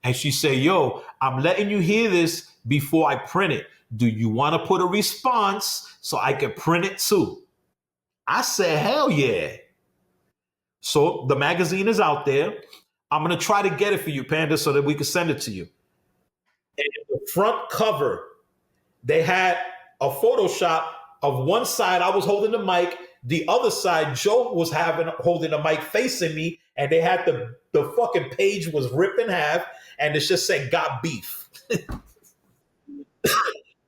And she said, yo, I'm letting you hear this before I print it. Do you want to put a response so I can print it too? I said, hell yeah. So the magazine is out there. I'm going to try to get it for you, Panda, so that we can send it to you. And in the front cover, they had a Photoshop of one side. I was holding the mic. The other side, Joe was holding the mic facing me. And they had the fucking page was ripped in half. And it's just said, got beef.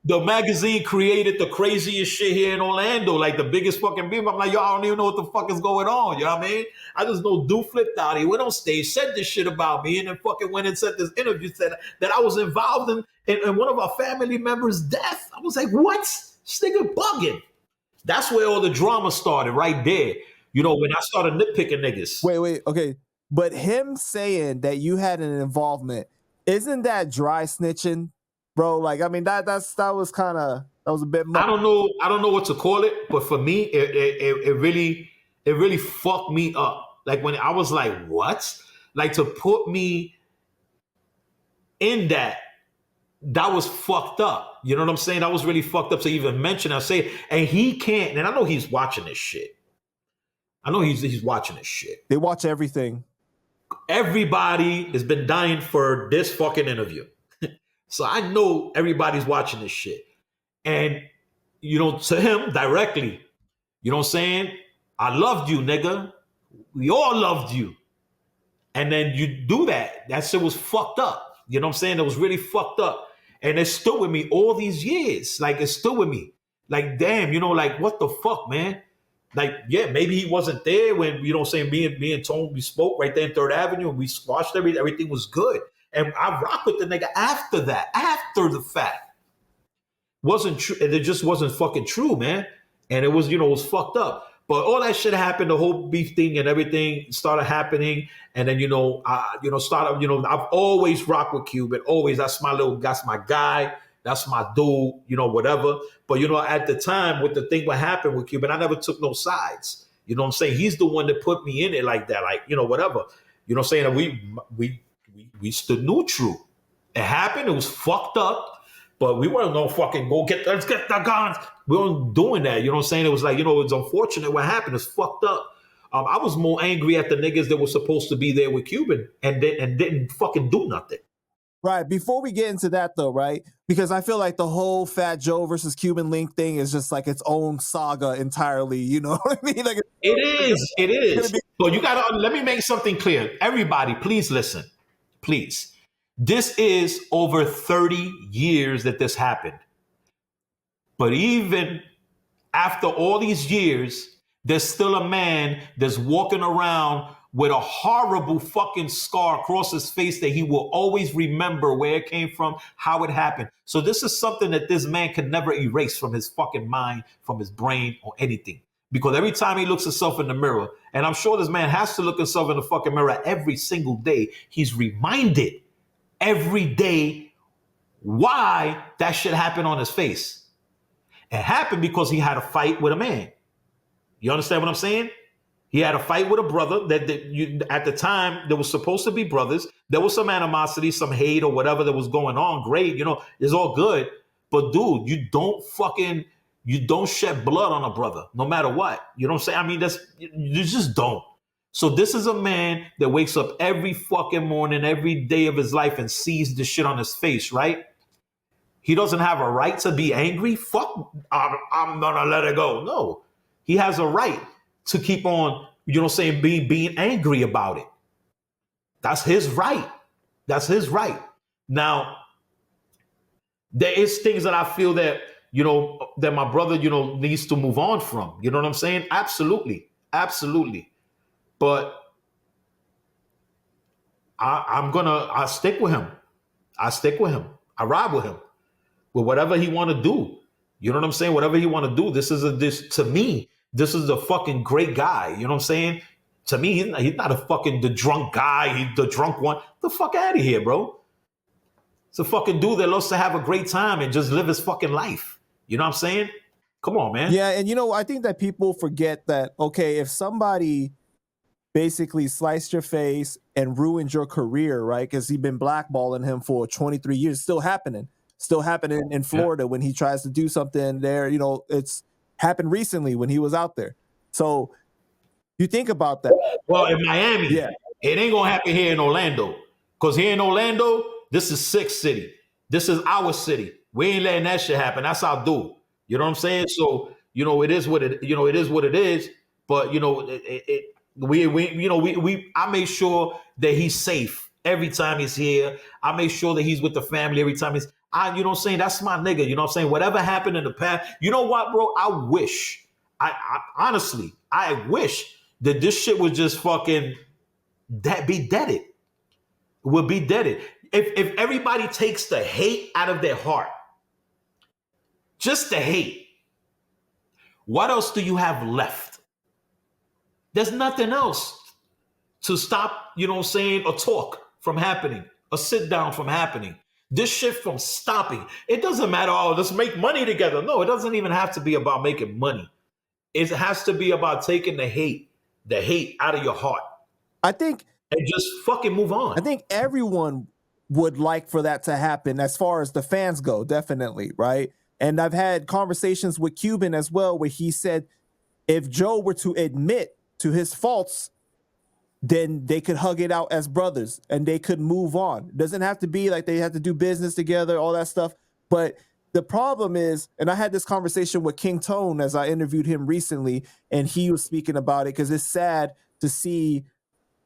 The magazine created the craziest shit here in Orlando, like the biggest fucking beef. I'm like, yo, I don't even know what the fuck is going on. You know what I mean? I just know dude flipped out. He went on stage, said this shit about me, and then fucking went and said this interview, said that I was involved in one of our family members' death. I was like, what? This nigga bugging. That's where all the drama started, right there. When I started nitpicking niggas. Wait, okay. But him saying that you had an involvement, isn't that dry snitching, bro? Like, I mean, that was a bit much. I don't know what to call it, but for me, it really fucked me up. Like when I was like, what? Like to put me in that that was fucked up. You know what I'm saying? That was really fucked up to even mention. I say, and he can't. And I know he's watching this shit. I know he's watching this shit. They watch everything. Everybody has been dying for this fucking interview. So I know everybody's watching this shit. And, to him directly, you know what I'm saying? I loved you, nigga. We all loved you. And then you do that. That shit was fucked up. You know what I'm saying? It was really fucked up. And it stood with me all these years. Like, it stood with me. Like, damn, like, what the fuck, man? Like, yeah, maybe he wasn't there when, saying, me and Tone, we spoke right there in 3rd Avenue, and we squashed everything was good. And I rocked with the nigga after that, after the fact. Wasn't true. It just wasn't fucking true, man. And it was, it was fucked up. But all that shit happened, the whole beef thing and everything started happening. And then, I've always rocked with Cuban. Always. That's my guy. That's my dude, whatever. But, at the time, with the thing what happened with Cuban, I never took no sides. You know what I'm saying? He's the one that put me in it like that. Like, whatever. You know what I'm saying? We stood neutral. It happened. It was fucked up. But we weren't gonna fucking let's get the guns. We weren't doing that. You know what I'm saying? It was like, it was unfortunate what happened. It's fucked up. I was more angry at the niggas that were supposed to be there with Cuban and didn't fucking do nothing. Right. Before we get into that, though, right? Because I feel like the whole Fat Joe versus Cuban link thing is just like its own saga entirely. You know what I mean? Like, It is. But you gotta let me make something clear. Everybody, please listen. Please. This is over 30 years that this happened. But even after all these years, there's still a man that's walking around with a horrible fucking scar across his face that he will always remember where it came from, how it happened. So this is something that this man can never erase from his fucking mind, from his brain, or anything. Because every time he looks himself in the mirror, and I'm sure this man has to look himself in the fucking mirror every single day, he's reminded every day why that shit happened on his face. It happened because he had a fight with a man. You understand what I'm saying? He had a fight with a brother at the time, there was supposed to be brothers. There was some animosity, some hate or whatever that was going on. Great, it's all good. But dude, you don't shed blood on a brother, no matter what. You know what I'm saying? I mean, you just don't. So this is a man that wakes up every fucking morning, every day of his life and sees this shit on his face, right? He doesn't have a right to be angry. Fuck, I'm gonna let it go. No, he has a right to keep on, being angry about it. That's his right. That's his right. Now, there is things that I feel that, that my brother, needs to move on from. You know what I'm saying? Absolutely. Absolutely. But I stick with him. I stick with him. I ride with him. With whatever he want to do. You know what I'm saying? Whatever he want to do. To me, this is a fucking great guy. You know what I'm saying? To me, he's not a fucking the drunk guy. He's the drunk one. The fuck out of here, bro. It's a fucking dude that loves to have a great time and just live his fucking life. You know what I'm saying? Come on, man. Yeah, and I think that people forget that, okay, if somebody basically sliced your face and ruined your career, right? Because he's been blackballing him for 23 years. Still happening in Florida when he tries to do something there. It's happened recently when he was out there. So you think about that. Well, in Miami, yeah, it ain't gonna happen here in Orlando. Because here in Orlando, this is Sick City. This is our city. We ain't letting that shit happen. That's our dude. You know what I'm saying? So, it is what it is. But I make sure that he's safe every time he's here. I make sure that he's with the family every time he's. You know what I'm saying? That's my nigga. You know what I'm saying? Whatever happened in the past. You know what, bro? I wish. I honestly, I wish that this shit would just fucking be deaded. It would be deaded. If everybody takes the hate out of their heart, just the hate, what else do you have left? There's nothing else to stop, you know what I'm saying, a talk from happening, a sit down from happening. This shit from stopping. It doesn't matter, let's make money together. No, it doesn't even have to be about making money. It has to be about taking the hate out of your heart. I think. And just fucking move on. I think everyone would like for that to happen as far as the fans go, definitely, right? And I've had conversations with Cuban as well where he said if Joe were to admit to his faults, then they could hug it out as brothers and they could move on. It doesn't have to be like they have to do business together, all that stuff. But the problem is, and I had this conversation with King Tone as I interviewed him recently, and he was speaking about it because it's sad to see,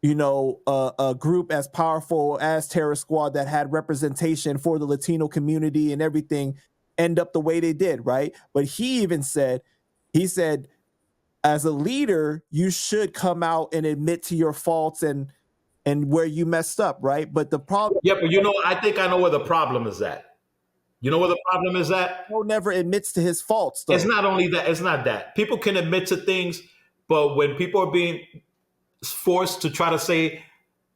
you know, a group as powerful as Terror Squad that had representation for the Latino community and everything end up the way they did, right? But he even said, he said, as a leader, you should come out and admit to your faults and where you messed up, right? But the problem, Yeah, but I think I know where the problem is at. You know where the problem is at? Joe never admits to his faults, though. It's not only that. It's not that. People can admit to things, but when people are being forced to try to say,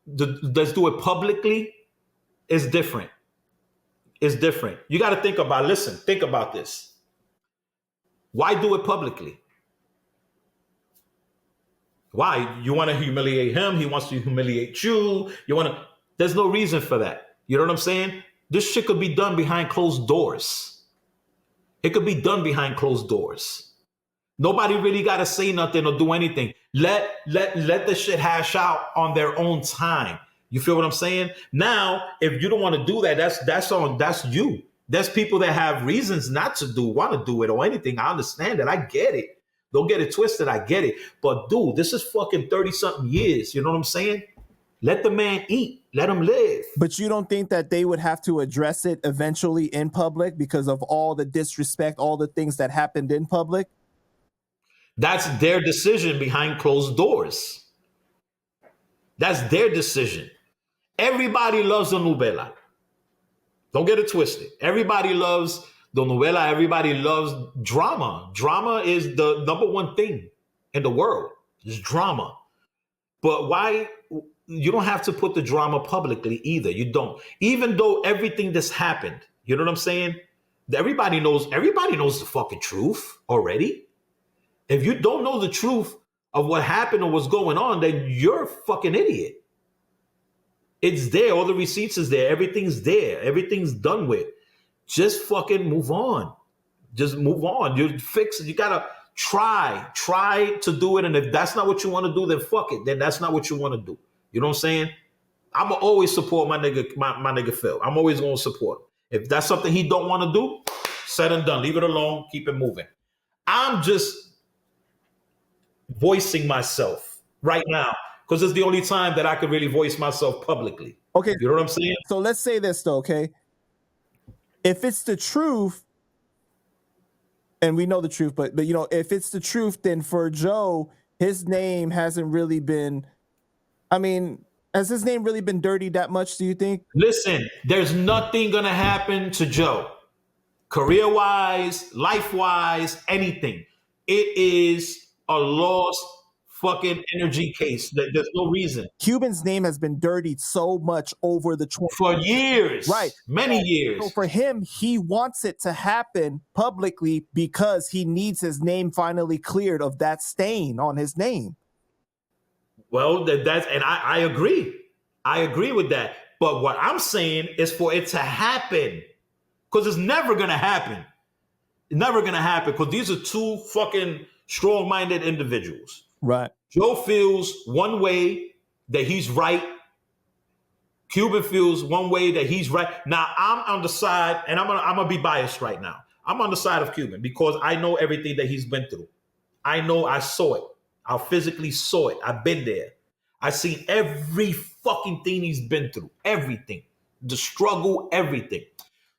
let's do it publicly, it's different. It's different. You got to think about this. Why do it publicly? Why? You want to humiliate him? He wants to humiliate you. There's no reason for that. You know what I'm saying? This shit could be done behind closed doors. It could be done behind closed doors. Nobody really got to say nothing or do anything. Let the shit hash out on their own time. You feel what I'm saying? Now, if you don't want to do that, that's you. There's people that have reasons not to want to do it or anything. I understand that. I get it. Don't get it twisted. I get it. But dude, this is fucking 30 something years. You know what I'm saying? Let the man eat. Let him live. But you don't think that they would have to address it eventually in public because of all the disrespect, all the things that happened in public? That's their decision behind closed doors. That's their decision. Everybody loves the novela. Don't get it twisted. Everybody loves the novela. Everybody loves drama. Drama is the number one thing in the world. It's drama. But why? You don't have to put the drama publicly either. You don't. Even though everything that's happened, you know what I'm saying? Everybody knows the fucking truth already. If you don't know the truth of what happened or what's going on, then you're a fucking idiot. It's there. All the receipts is there. Everything's there. Everything's done with. Just fucking move on. Just move on. You fix it. You gotta try to do it. And if that's not what you want to do, then fuck it. Then that's not what you want to do. You know what I'm saying? I'm gonna always support my nigga Phil. I'm always gonna support him. If that's something he don't want to do, said and done. Leave it alone. Keep it moving. I'm just voicing myself right now because it's the only time that I could really voice myself publicly. Okay. You know what I'm saying? So let's say this though, okay? If it's the truth, and we know the truth, but you know, if it's the truth, then for Joe, his name hasn't really been, I mean, has his name really been dirty that much, do you think? Listen, there's nothing gonna happen to Joe. Career-wise, life-wise, anything. It is a lost fucking energy case. There's no reason. Cuban's name has been dirtied so much over the for years, right? Many years. So for him, he wants it to happen publicly because he needs his name finally cleared of that stain on his name. Well, that's and I agree. I agree with that. But what I'm saying is for it to happen, because it's never gonna happen. It's never gonna happen because these are two fucking strong-minded individuals. Right. Joe feels one way that he's right. Cuban feels one way that he's right. Now I'm on the side, and I'm gonna be biased right now. I'm on the side of Cuban because I know everything that he's been through. I know I saw it. I physically saw it. I've been there. I've seen every fucking thing he's been through. Everything. The struggle, everything.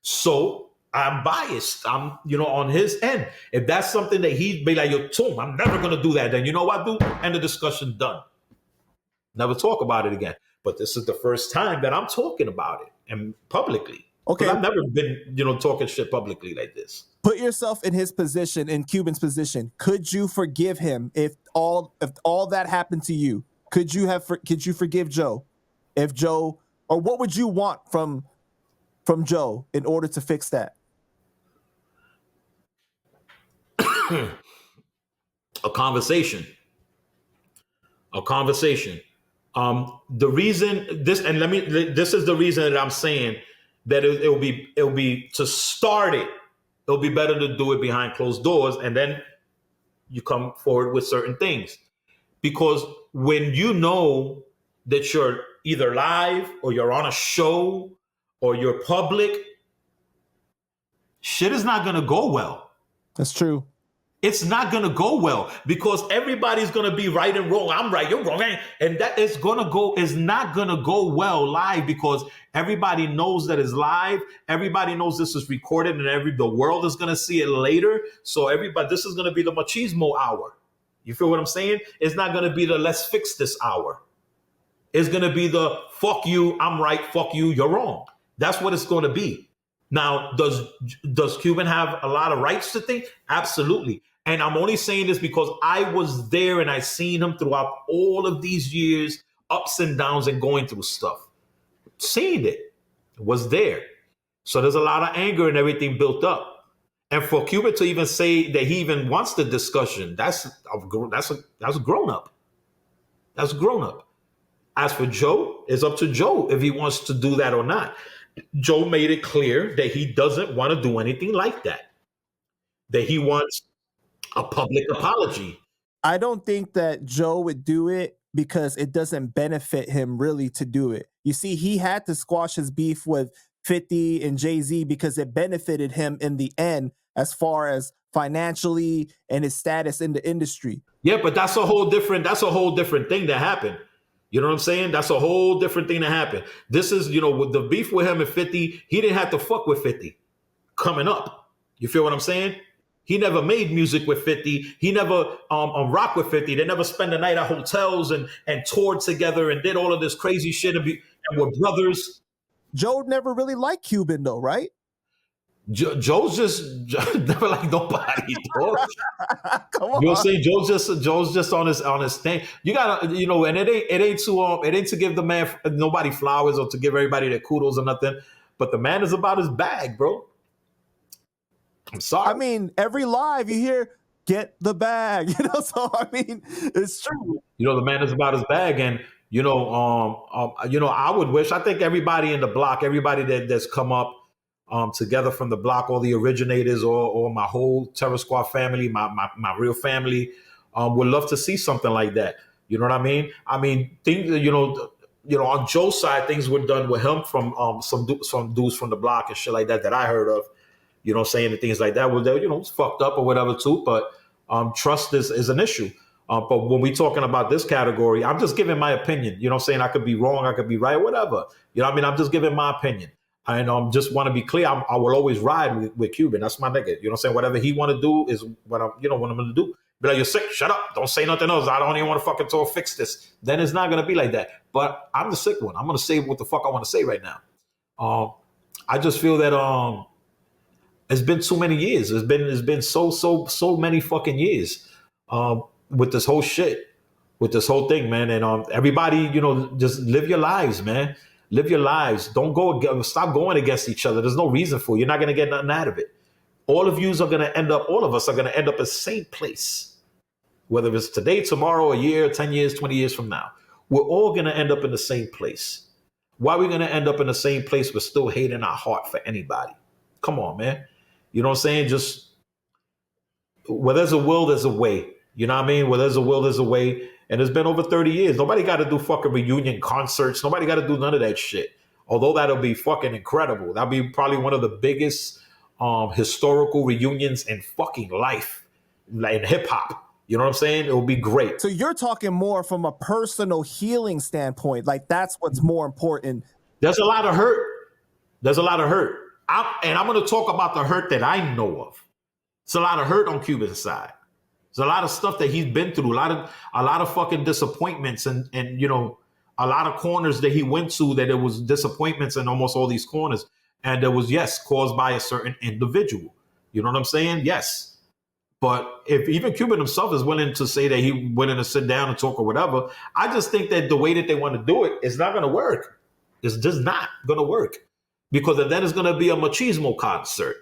So I'm biased. I'm, on his end. If that's something that he'd be like, yo, Tom, I'm never going to do that. Then you know what, dude? End of discussion, done. Never talk about it again. But this is the first time that I'm talking about it and publicly. Okay. I've never been, talking shit publicly like this. Put yourself in his position, in Cuban's position. Could you forgive him if all that happened to you? Could you forgive Joe? If Joe, or what would you want from Joe in order to fix that? A conversation. The reason this, and this is the reason that I'm saying that it'll be to start it. It'll be better to do it behind closed doors, and then you come forward with certain things. Because when you know that you're either live or you're on a show or you're public, shit is not going to go well. That's true. It's not going to go well because everybody's going to be right and wrong. I'm right, you're wrong. And that is not going to go well live because everybody knows that it's live. Everybody knows this is recorded and the world is going to see it later. So this is going to be the machismo hour. You feel what I'm saying? It's not going to be the let's fix this hour. It's going to be the fuck you, I'm right, fuck you, you're wrong. That's what it's going to be. Now, does Cuban have a lot of rights to think? Absolutely. And I'm only saying this because I was there and I seen him throughout all of these years, ups and downs and going through stuff. Seeing it was there. So there's a lot of anger and everything built up. And for Cuban to even say that he even wants the discussion, that's grown up. That's grown up. As for Joe, it's up to Joe if he wants to do that or not. Joe made it clear that he doesn't want to do anything like that. That he wants a public apology. I don't think that Joe would do it because it doesn't benefit him really to do it. You see, he had to squash his beef with 50 and Jay-Z because it benefited him in the end as far as financially and his status in the industry. Yeah, but that's a whole different thing that happened. You know what I'm saying? That's a whole different thing that happened. This is, with the beef with him and 50, he didn't have to fuck with 50 coming up. You feel what I'm saying? He never made music with 50. He never rock with 50. They never spent the night at hotels and toured together and did all of this crazy shit and were brothers. Joe never really liked Cuban though, right? Joe's just never like nobody. Come on. You know what I'm saying? Joe's just on his thing. You gotta, and it ain't to give the man nobody flowers or to give everybody their kudos or nothing. But the man is about his bag, bro. I'm sorry. I mean, every live you hear "get the bag," So I mean, it's true. The man is about his bag, and I would wish. I think everybody in the block, everybody that's come up together from the block, all the originators, or my whole Terror Squad family, my real family, would love to see something like that. You know what I mean? I mean, things. On Joe's side, things were done with him from some dudes from the block and shit like that I heard of. Saying that things like that was it's fucked up or whatever too. But trust is an issue. But when we talking about this category, I'm just giving my opinion. Saying I could be wrong, I could be right, whatever. I'm just giving my opinion. And just want to be clear, I will always ride with Cuban. That's my nigga. Whatever he want to do is what I'm going to do. Be like, you're sick. Shut up. Don't say nothing else. I don't even want to fucking fix this. Then it's not going to be like that. But I'm the sick one. I'm going to say what the fuck I want to say right now. I just feel that it's been too many years. It's been so many fucking years with this whole shit, with this whole thing, man. And everybody, just live your lives, man. Live your lives. Stop going against each other. There's no reason for it. You're not going to get nothing out of it. All of us are going to end up in the same place. Whether it's today, tomorrow, a year, 10 years, 20 years from now. We're all going to end up in the same place. Why are we going to end up in the same place with still hate in our heart for anybody? Come on, man. You know what I'm saying? Just where there's a will, there's a way. You know what I mean? Where there's a will, there's a way. And it's been over 30 years. Nobody got to do fucking reunion concerts. Nobody got to do none of that shit. Although that'll be fucking incredible. That'll be probably one of the biggest historical reunions in fucking life, like in hip hop. You know what I'm saying? It will be great. So you're talking more from a personal healing standpoint. Like that's what's more important. There's a lot of hurt. I'm going to talk about the hurt that I know of. It's a lot of hurt on Cuban's side. There's a lot of stuff that he's been through, a lot of fucking disappointments and a lot of corners that he went to that there was disappointments in almost all these corners. And there was, yes, caused by a certain individual. You know what I'm saying? Yes. But if even Cuban himself is willing to say that he willing to sit down and talk or whatever, I just think that the way that they want to do it is not going to work. It's just not going to work. Because then it's going to be a machismo concert.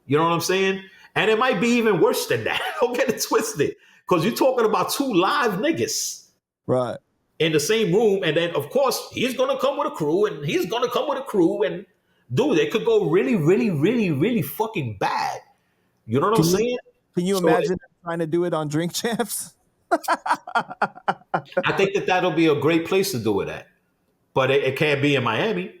You know what I'm saying? And it might be even worse than that. Don't get it twisted. Because you're talking about two live niggas. Right. in the same room, and then of course he's gonna come with a crew, and he's gonna come with a crew, and dude, it could go really, really, really, really fucking bad. You know what I'm saying? Can you So imagine trying to do it on Drink Champs? I think that that'll be a great place to do it at, but it can't be in Miami.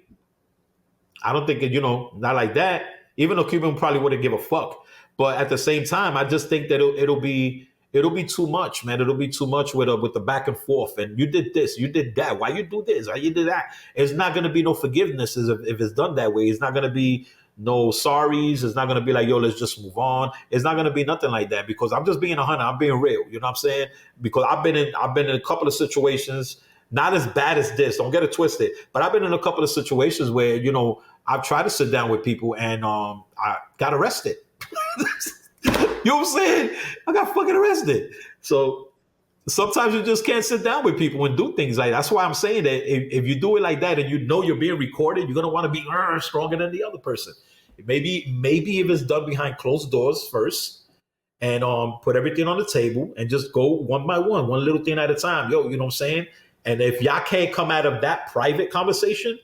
I don't think not like that. Even though Cuban probably wouldn't give a fuck, but at the same time, I just think that it'll be too much, man. It'll be too much with the back and forth. And you did this, you did that. Why you do this? Why you did that? It's not gonna be no forgiveness if it's done that way. It's not gonna be no sorries. It's not gonna be like, yo, let's just move on. It's not gonna be nothing like that because I'm just being 100. I'm being real. You know what I'm saying? Because I've been in a couple of situations, not as bad as this. Don't get it twisted. But I've been in a couple of situations where I've tried to sit down with people and I got arrested. You know what I'm saying? I got fucking arrested. So sometimes you just can't sit down with people and do things like that. That's why I'm saying that if you do it like that and you're being recorded, you're gonna want to be stronger than the other person. Maybe if it's done behind closed doors first, and put everything on the table and just go one by one little thing at a time. Yo, you know what I'm saying? And if y'all can't come out of that private conversation,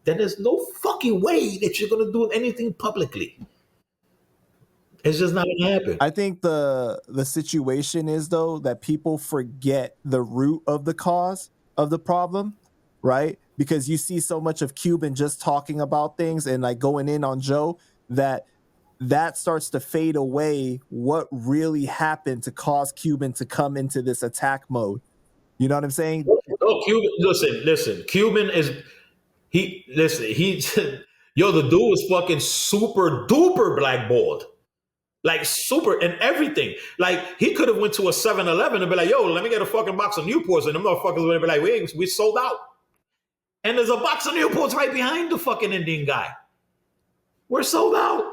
then there's no fucking way that you're gonna do anything publicly. It's just not gonna happen. I think the situation is though that people forget the root of the cause of the problem, right? Because you see so much of Cuban just talking about things and like going in on Joe that starts to fade away what really happened to cause Cuban to come into this attack mode. You know what I'm saying? Oh, Cuban, listen. Cuban is yo, the dude was fucking super duper blackballed. Like super and everything. Like he could have went to a 7-Eleven and be like, yo, let me get a fucking box of Newports. And them motherfuckers would be like, we sold out. And there's a box of Newports right behind the fucking Indian guy. We're sold out.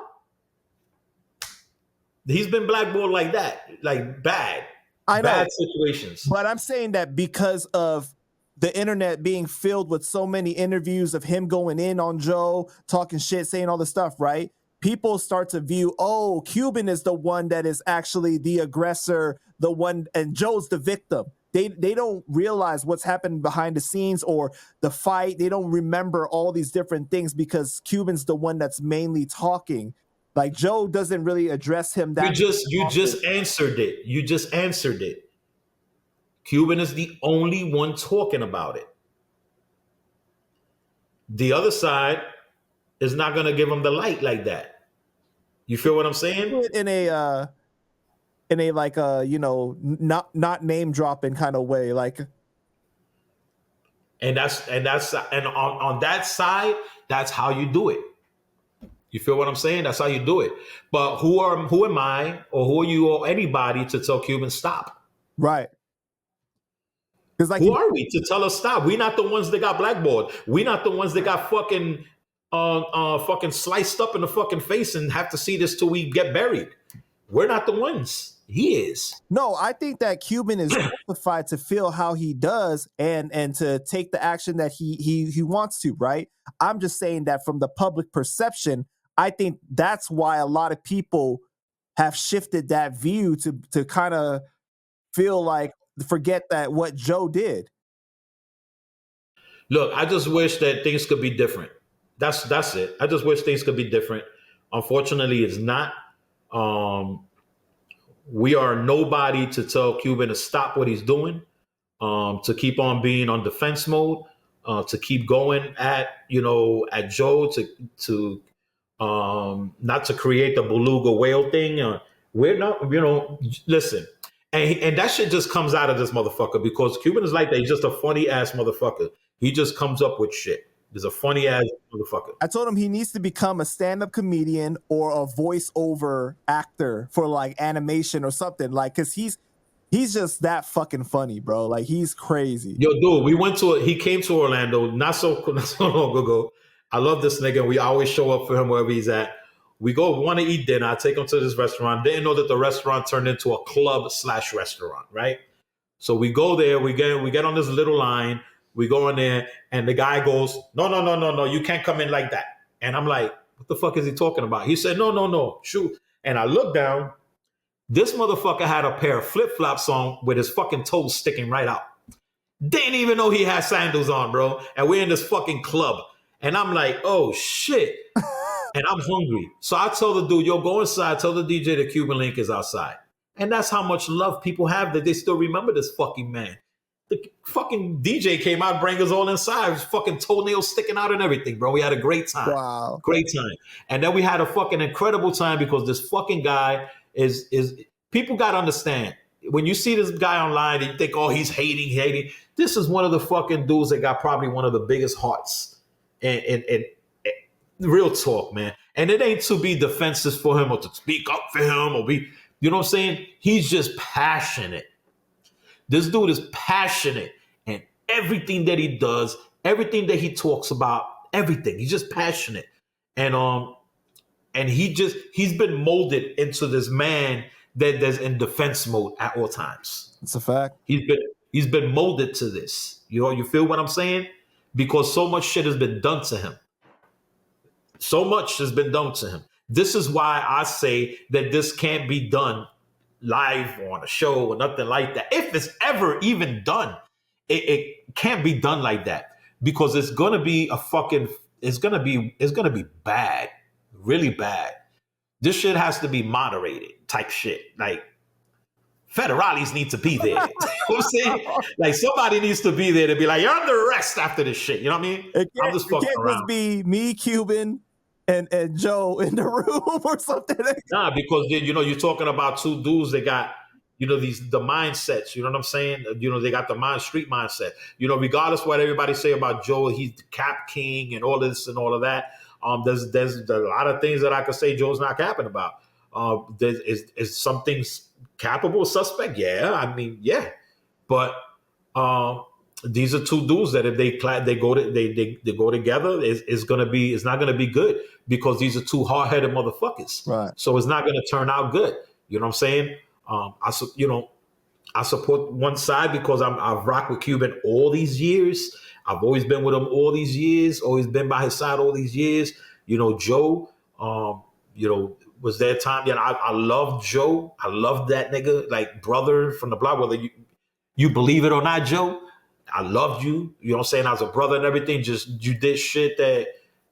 He's been blackballed like that. Like bad. I know. Bad situations. But I'm saying that because of the internet being filled with so many interviews of him going in on Joe, talking shit, saying all this stuff, right? People start to view, oh, Cuban is the one that is actually the aggressor, the one, and Joe's the victim. They don't realize what's happened behind the scenes or the fight. They don't remember all these different things because Cuban's the one that's mainly talking. Like Joe doesn't really address him that. You just answered it. You just answered it. Cuban is the only one talking about it. The other side is not going to give him the light like that. You feel what I'm saying? In a like not name dropping kind of way, like. And on that side, that's how you do it. You feel what I'm saying? That's how you do it. But who am I or who are you or anybody to tell Cuban stop? Right. Because like who are we to tell us stop? We're not the ones that got blackballed. We're not the ones that got fucking sliced up in the fucking face and have to see this till we get buried. We're not the ones. He is. No, I think that Cuban is justified to feel how he does and to take the action that he wants to, right? I'm just saying that from the public perception, I think that's why a lot of people have shifted that view to kind of feel like forget that what Joe did. Look, I just wish that things could be different. That's it. I just wish things could be different. Unfortunately, it's not. We are nobody to tell Cuban to stop what he's doing, to keep on being on defense mode, to keep going at Joe, to not to create the beluga whale thing. We're not, listen. And that shit just comes out of this motherfucker because Cuban is like that. He's just a funny ass motherfucker. He just comes up with shit. He's a funny ass motherfucker. I told him he needs to become a stand-up comedian or a voiceover actor for like animation or something. Like, cause he's just that fucking funny, bro. Like he's crazy. Yo, dude, he came to Orlando not so long ago. I love this nigga. We always show up for him wherever he's at. We want to eat dinner. I take him to this restaurant. Didn't know that the restaurant turned into a club/restaurant, right? So we go there. We get on this little line. We go in there, and the guy goes, no, you can't come in like that. And I'm like, what the fuck is he talking about? He said, no, shoot. And I look down. This motherfucker had a pair of flip-flops on with his fucking toes sticking right out. Didn't even know he had sandals on, bro. And we're in this fucking club. And I'm like, oh shit. And I'm hungry. So I told the dude, yo, go inside, tell the DJ the Cuban link is outside. And that's how much love people have that they still remember this fucking man. The fucking DJ came out, bring us all inside. His fucking toenails sticking out and everything, bro. We had a great time. Wow. Great time. And then we had a fucking incredible time because this fucking guy is people got to understand. When you see this guy online and you think, oh, he's hating. This is one of the fucking dudes that got probably one of the biggest hearts. And real talk, man. And it ain't to be defensive for him or to speak up for him or be, you know what I'm saying? He's just passionate. This dude is passionate, and everything that he does, everything that he talks about, everything. He's just passionate. And he's been molded into this man that's in defense mode at all times. It's a fact. He's been molded to this. You feel what I'm saying? Because so much shit has been done to him. So much has been done to him. This is why I say that this can't be done live or on a show or nothing like that. If it's ever even done, it can't be done like that because it's gonna be it's gonna be bad, really bad. This shit has to be moderated type shit. Like federales need to be there. You know what I'm saying? Like somebody needs to be there to be like, you're under arrest after this shit. You know what I mean? It I'm just can't fucking around. just be me, Cuban, and Joe in the room or something. Nah, because you're talking about two dudes that got, the mindsets, you know what I'm saying? They got the street mindset. Regardless what everybody say about Joe, he's the cap king and all this and all of that. There's a lot of things that I could say Joe's not capping about. Is some things capable, suspect? Yeah, I mean, yeah. But these are two dudes that if they go together, it's not gonna be good because these are two hard-headed motherfuckers. Right. So it's not gonna turn out good. You know what I'm saying? I support one side because I've rocked with Cuban all these years. I've always been with him all these years. Always been by his side all these years. Joe. Was there time? I love Joe. I love that nigga, like brother from the block. Whether you believe it or not, Joe, I loved you. You know what I'm saying? As a brother and everything. Just you did shit that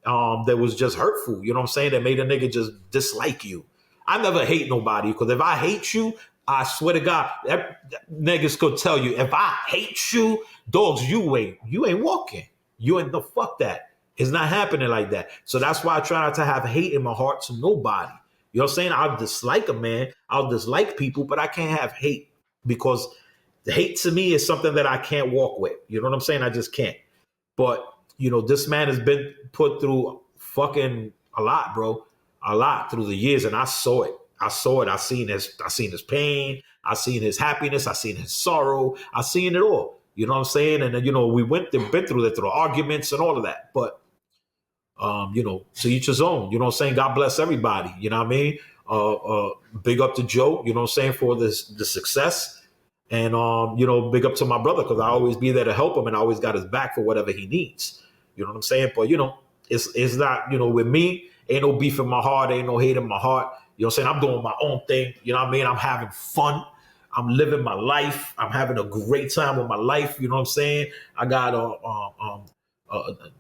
was just hurtful. You know what I'm saying? That made a nigga just dislike you. I never hate nobody because if I hate you, I swear to God, niggas could tell you if I hate you, dogs, you ain't walking. You ain't fuck that. It's not happening like that. So that's why I try not to have hate in my heart to nobody. You know what I'm saying? I'll dislike a man. I'll dislike people, but I can't have hate because the hate to me is something that I can't walk with. You know what I'm saying? I just can't. But, this man has been put through fucking a lot, bro. A lot through the years. And I saw it. I seen his pain. I seen his happiness. I seen his sorrow. I seen it all. You know what I'm saying? And then, we been through that, through arguments and all of that. But, to each his own. You know what I'm saying? God bless everybody. You know what I mean? Big up to Joe, you know what I'm saying, for the success. And, big up to my brother because I always be there to help him and I always got his back for whatever he needs. You know what I'm saying? But, it's not, with me, ain't no beef in my heart, ain't no hate in my heart. You know what I'm saying? I'm doing my own thing. You know what I mean? I'm having fun. I'm living my life. I'm having a great time with my life. You know what I'm saying? I got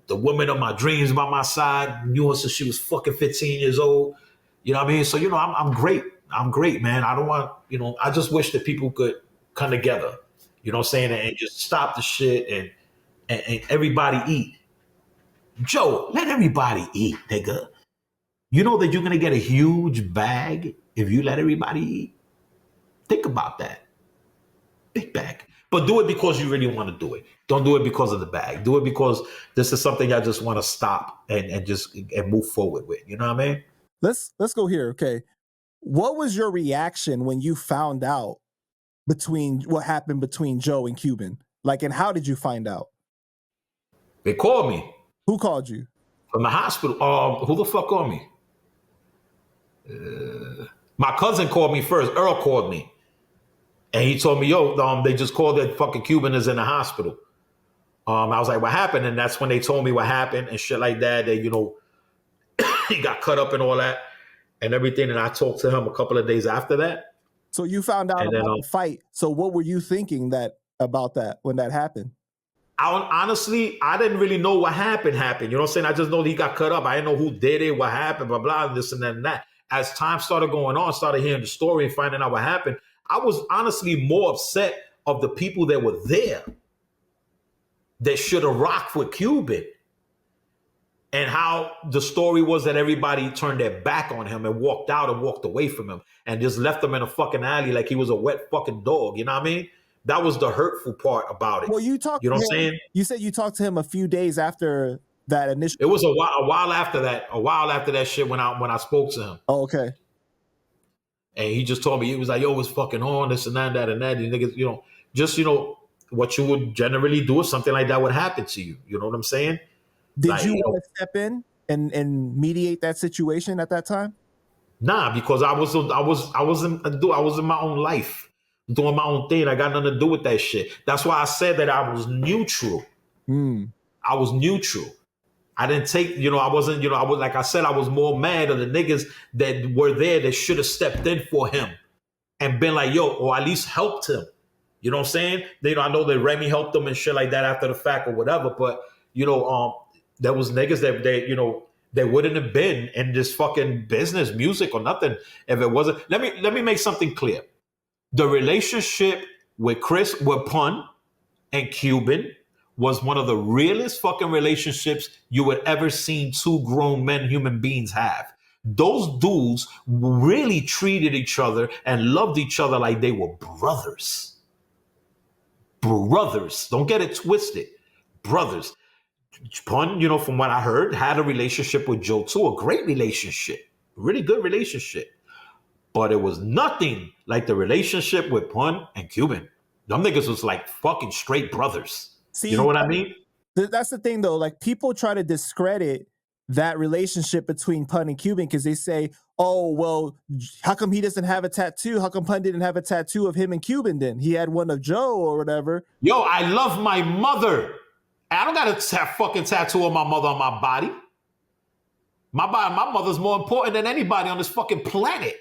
the woman of my dreams by my side. Knew her since she was fucking 15 years old. You know what I mean? So, I'm great. I'm great, man. I don't want, I just wish that people could come together. You know what I'm saying? And just stop the shit and everybody eat. Joe, let everybody eat, nigga. You know that you're going to get a huge bag if you let everybody eat? Think about that. Big bag. But do it because you really want to do it. Don't do it because of the bag. Do it because this is something I just want to stop and move forward with. You know what I mean? Let's go here. Okay. What was your reaction when you found out what happened between Joe and Cuban? And how did you find out? They called me. Who called you? From the hospital. Who the fuck called me? My cousin called me first. Earl called me. And he told me, yo, they just called that fucking Cuban is in the hospital. I was like, what happened? And that's when they told me what happened and shit like that. That, he got cut up and all that and everything. And I talked to him a couple of days after that. So you found out about the fight. So what were you thinking that about that when that happened? Honestly, I didn't really know what happened. You know what I'm saying? I just know that he got cut up. I didn't know who did it, what happened, blah, blah, this and that and that. As time started going on, started hearing the story and finding out what happened, I was honestly more upset of the people that were there that should have rocked with Cuban, and how the story was that everybody turned their back on him and walked out and walked away from him and just left him in a fucking alley like he was a wet fucking dog. You know what I mean? That was the hurtful part about it. Well, you talked. You know to what I'm him, saying? You said you talked to him a few days after that initial. It was a while after that. A while after that shit when I spoke to him. Oh, okay. And he just told me, he was like, yo, it's fucking on, this and that and that. And niggas, just, what you would generally do if something like that would happen to you. You know what I'm saying? Did like, you want to step in and mediate that situation at that time? Nah, because I was in my own life, doing my own thing. I got nothing to do with that shit. That's why I said that I was neutral. I was neutral. I didn't take, I wasn't, I was, like I said, I was more mad at the niggas that were there that should have stepped in for him and been like, yo, or at least helped him. You know what I'm saying? I know that Remy helped them and shit like that after the fact or whatever, but there was niggas that wouldn't have been in this fucking business, music or nothing if it wasn't. Let me make something clear. The relationship with Pun and Cuban was one of the realest fucking relationships you would ever seen two grown men, human beings have. Those dudes really treated each other and loved each other like they were brothers. Brothers. Don't get it twisted. Brothers. Pun, from what I heard, had a relationship with Joe too, a great relationship, really good relationship. But it was nothing like the relationship with Pun and Cuban. Them niggas was like fucking straight brothers. See, you know what I mean? That's the thing though. Like, people try to discredit that relationship between Pun and Cuban because they say, oh, well, how come he doesn't have a tattoo? How come Pun didn't have a tattoo of him and Cuban then? He had one of Joe or whatever. Yo, I love my mother. I don't got a fucking tattoo of my mother on my body. My mother's more important than anybody on this fucking planet.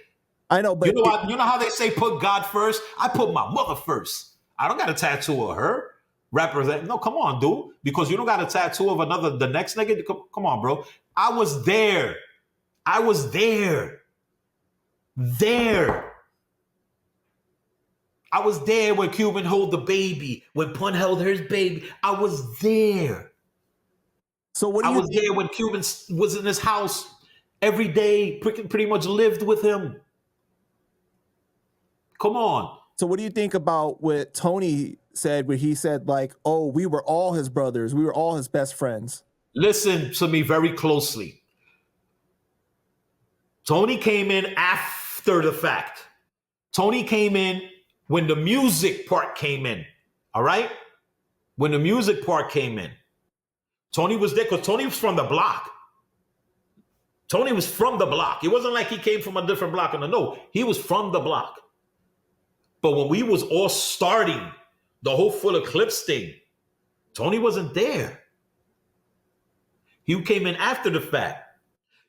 I know, but you know how they say put God first? I put my mother first. I don't got a tattoo of her. Represent. No, come on, dude. Because you don't got a tattoo of the next nigga. Come on, bro. I was there. There. I was there when Cuban held the baby, when Pun held his baby. I was there. So what? I was there when Cuban was in his house every day, pretty much lived with him. Come on. So what do you think about what Tony said, where he said, like, oh, we were all his brothers. We were all his best friends. Listen to me very closely. Tony came in after the fact. Tony came in when the music part came in. All right? When the music part came in. Tony was there because Tony was from the block. Tony was from the block. It wasn't like he came from a different block. No, he was from the block. But when we was all starting the whole Full Eclipse thing, Tony wasn't there. He came in after the fact.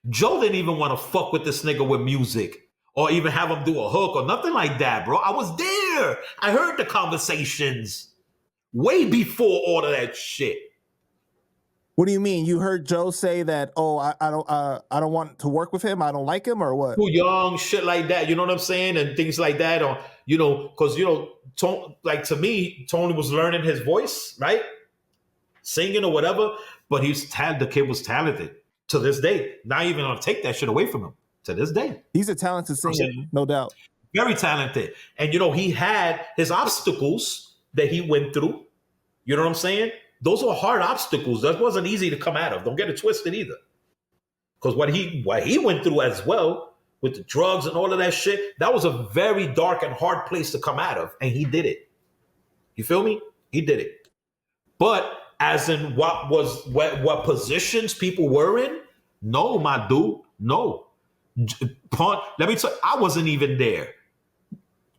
Joe didn't even want to fuck with this nigga with music or even have him do a hook or nothing like that, bro. I was there. I heard the conversations way before all of that shit. What do you mean? You heard Joe say that, oh, I don't want to work with him. I don't like him, or what? Too young, shit like that. You know what I'm saying? And things like that. Or, because, like to me, Tony was learning his voice, right? Singing or whatever. But the kid was talented to this day. Not even gonna take that shit away from him to this day. He's a talented singer, no doubt. Very talented. And, he had his obstacles that he went through. You know what I'm saying? Those were hard obstacles. That wasn't easy to come out of. Don't get it twisted either. Because what he went through as well with the drugs and all of that shit, that was a very dark and hard place to come out of. And he did it. You feel me? He did it. But as in what positions people were in? No, my dude. No. Let me tell you, I wasn't even there.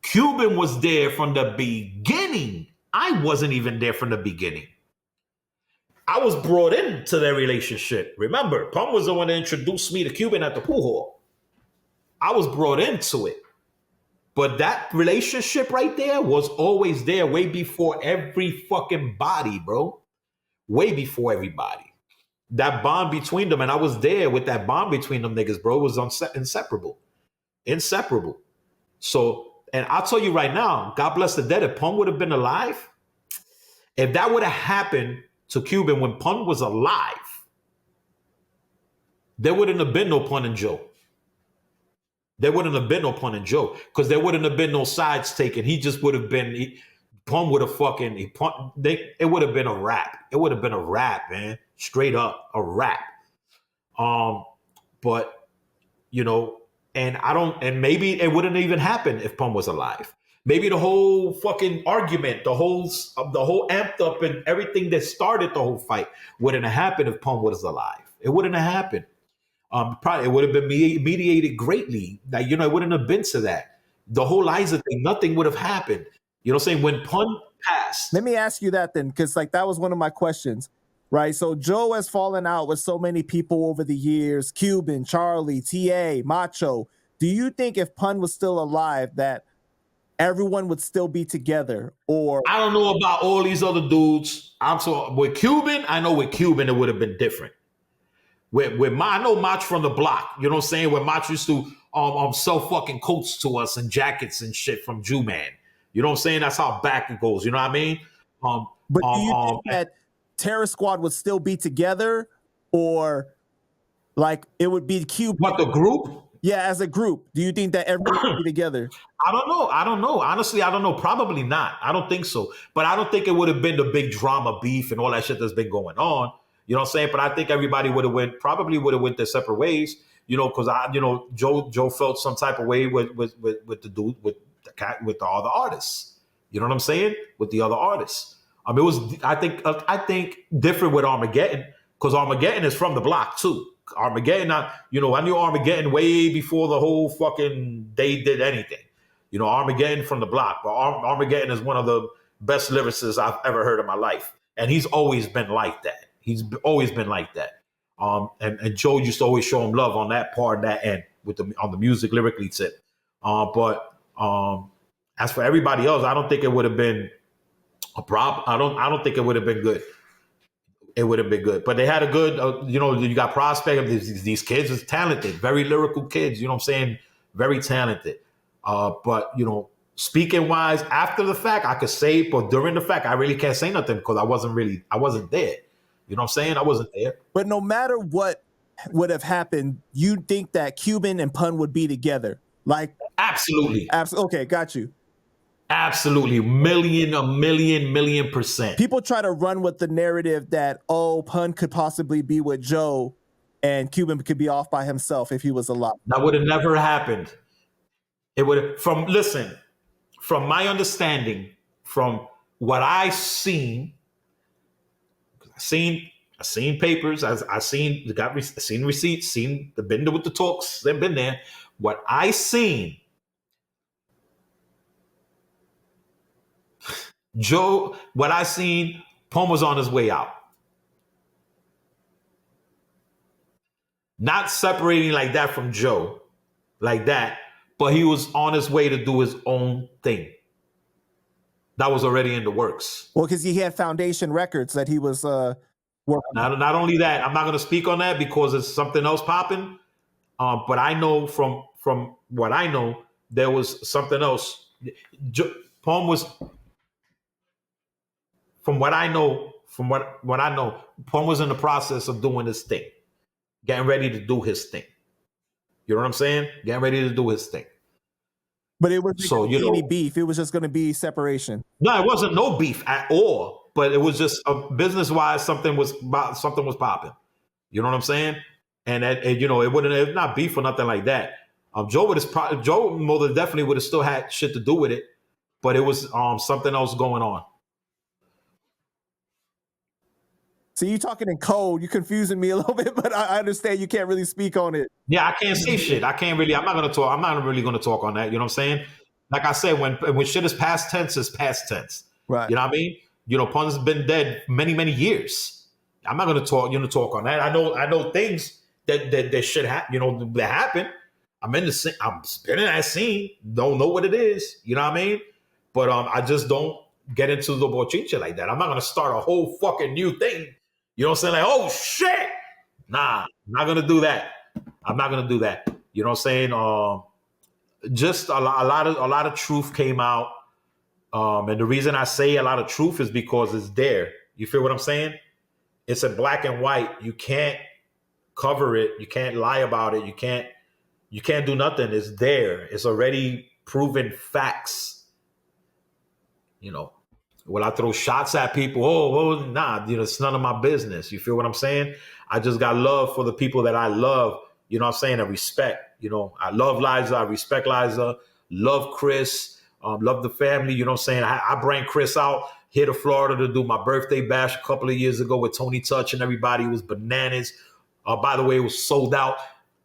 Cuban was there from the beginning. I wasn't even there from the beginning. I was brought into their relationship. Remember, Pum was the one that introduced me to Cuban at the pool hall. I was brought into it. But that relationship right there was always there way before every fucking body, bro. Way before everybody. That bond between them, and I was there with that bond between them niggas, bro, was inseparable. Inseparable. So, and I'll tell you right now, God bless the dead, if Pun would have been alive, if that would have happened to Cuban when Pun was alive, there wouldn't have been no Pun and Joe. There wouldn't have been no Pun and Joe because there wouldn't have been no sides taken. He just would have been, Pun would have fucking, it would have been a rap. It would have been a rap, man. Straight up a rap. But, you know, and maybe it wouldn't even happen if Pun was alive. Maybe the whole fucking argument, the whole amped up and everything that started the whole fight wouldn't have happened if Pun was alive. It wouldn't have happened. Probably it would have been mediated greatly. Like, you know, it wouldn't have been to that. The whole Liza thing, nothing would have happened. You know what I'm saying? When Pun passed. Let me ask you that then, because like that was one of my questions, right? So Joe has fallen out with so many people over the years, Cuban, Charlie, TA, Macho. Do you think if Pun was still alive that everyone would still be together? Or I don't know about all these other dudes. I'm so with Cuban, I know with Cuban it would have been different. I know Mach from the block, you know what I'm saying? Where Mach used to sell fucking coats to us and jackets and shit from Jew Man. You know what I'm saying? That's how back it goes. You know what I mean? But do you think that Terror Squad would still be together, or like it would be Cuban? What, the group? Yeah, as a group. Do you think that everyone would be together? I don't know. Honestly, I don't know. Probably not. I don't think so. But I don't think it would have been the big drama beef and all that shit that's been going on. You know what I'm saying? But I think everybody would have went their separate ways. You know, because Joe felt some type of way with the dude with the other artists. You know what I'm saying? With the other artists. It was I think different with Armageddon, because Armageddon is from the block too. Armageddon, I knew Armageddon way before the whole fucking they did anything. You know, Armageddon from the block, but Armageddon is one of the best lyricists I've ever heard in my life, and he's always been like that. He's always been like that. And Joe used to always show him love on that part, that end on the music lyrically tip. But as for everybody else, I don't think it would have been a problem. I don't think it would have been good. It would have been good, but they had a good, you got Prospect. These kids are talented, very lyrical kids. You know what I'm saying? Very talented. But speaking wise, after the fact, I could say, but during the fact, I really can't say nothing because I wasn't there. You know what I'm saying? I wasn't there. But no matter what would have happened, you think that Cuban and Pun would be together? Like absolutely. Okay, got you. Absolutely. A million percent. People try to run with the narrative that, Pun could possibly be with Joe and Cuban could be off by himself if he was alive. That would have never happened. It would have, from my understanding, from what I seen papers, I seen receipts, seen the been there with the talks, they've been there. What I seen, Pun was on his way out. Not separating like that from Joe, like that, but he was on his way to do his own thing. That was already in the works. Well, because he had Foundation Records that he was working. Not only that, I'm not going to speak on that because it's something else popping. But I know from what I know, there was something else. Pun was, from what I know, Pun was in the process of doing his thing, getting ready to do his thing. You know what I'm saying? Getting ready to do his thing. But it wasn't any beef. It was just going to be separation. No, it wasn't no beef at all. But it was just business-wise, something was popping. You know what I'm saying? And it wouldn't not beef or nothing like that. Joe more than definitely would have still had shit to do with it, but it was something else going on. So you talking in code, you're confusing me a little bit, but I understand you can't really speak on it. Yeah, I can't say shit. I'm not really gonna talk on that. You know what I'm saying? Like I said, when shit is past tense, it's past tense. Right. You know what I mean? Pun's been dead many, many years. I'm not gonna talk on that. I know things that should happen, that happen. I'm in the scene. I'm spinning that scene. Don't know what it is. You know what I mean? But I just don't get into the bochinche like that. I'm not gonna start a whole fucking new thing. You know what I'm saying? Like, oh shit. Nah, I'm not gonna do that. I'm not gonna do that. You know what I'm saying? Just a lot of truth came out. And the reason I say a lot of truth is because it's there. You feel what I'm saying? It's in black and white. You can't cover it. You can't lie about it. You can't do nothing. It's there. It's already proven facts. You know, will I throw shots at people? Oh, nah, it's none of my business. You feel what I'm saying? I just got love for the people that I love, you know what I'm saying, and respect. I love Liza, I respect Liza, love Chris, love the family, you know what I'm saying? I bring Chris out here to Florida to do my birthday bash a couple of years ago with Tony Touch and everybody. It was bananas. By the way, it was sold out.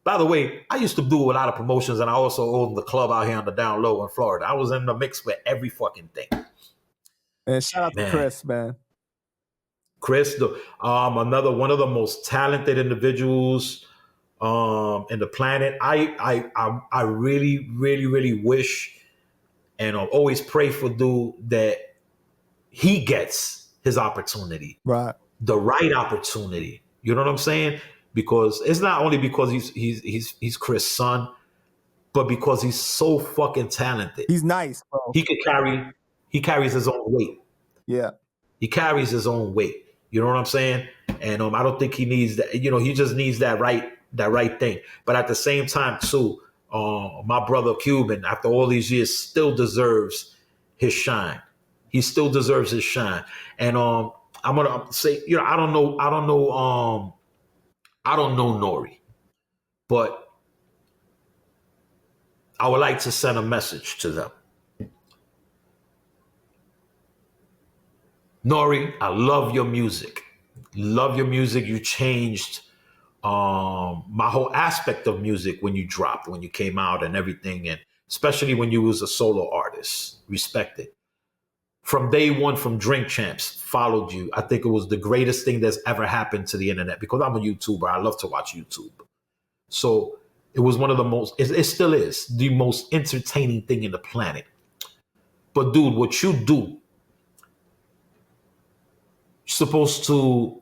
By the way, I used to do a lot of promotions, and I also owned the club out here on the down low in Florida. I was in the mix with every fucking thing. And shout out to Chris, man. Chris, another one of the most talented individuals in the planet. I really, really, really wish and always pray for dude that he gets his opportunity, right? The right opportunity. You know what I'm saying? Because it's not only because he's Chris' son, but because he's so fucking talented. He's nice, bro. He carries his own weight. Yeah. He carries his own weight. You know what I'm saying? And I don't think he needs that. He just needs that right thing. But at the same time, too, my brother Cuban, after all these years, still deserves his shine. He still deserves his shine. And I'm gonna say, I don't know Nori, but I would like to send a message to them. Nori, I love your music. Love your music. You changed my whole aspect of music when you dropped, when you came out and everything, and especially when you was a solo artist. Respect it. From day one, from Drink Champs, followed you. I think it was the greatest thing that's ever happened to the internet because I'm a YouTuber. I love to watch YouTube. So it was one of the most, it still is the most entertaining thing in the planet. But dude, what you do, supposed to,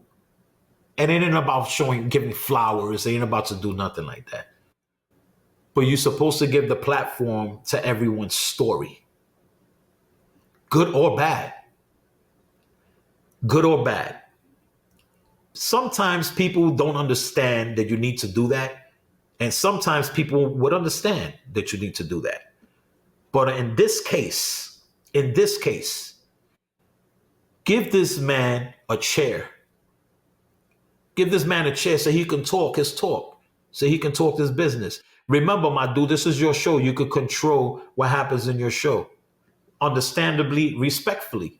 and it ain't about giving flowers. It ain't about to do nothing like that. But you're supposed to give the platform to everyone's story. Good or bad. Good or bad. Sometimes people don't understand that you need to do that. And sometimes people would understand that you need to do that. But in this case, give this man a chair. Give this man a chair so he can talk his talk, so he can talk his business. Remember, my dude, this is your show. You could control what happens in your show. Understandably, respectfully.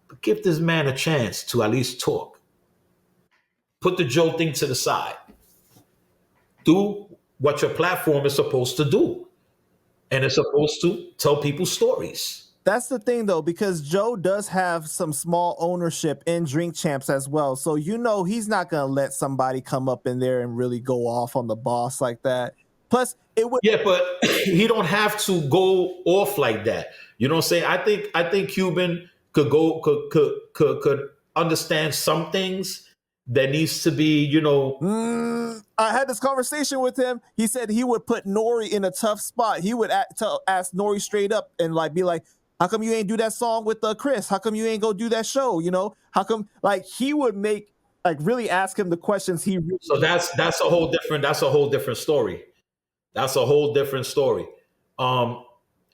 But give this man a chance to at least talk. Put the Joe thing to the side. Do what your platform is supposed to do. And it's supposed to tell people stories. That's the thing, though, because Joe does have some small ownership in Drink Champs as well. So, he's not going to let somebody come up in there and really go off on the boss like that. Plus, it would. Yeah, but he don't have to go off like that. You know what I'm saying? I think Cuban could understand some things that needs to be, I had this conversation with him. He said he would put Nori in a tough spot. He would ask Nori straight up and be like, how come you ain't do that song with Chris? How come you ain't go do that show? How come he would make really ask him the questions he really. So that's a whole different story. That's a whole different story.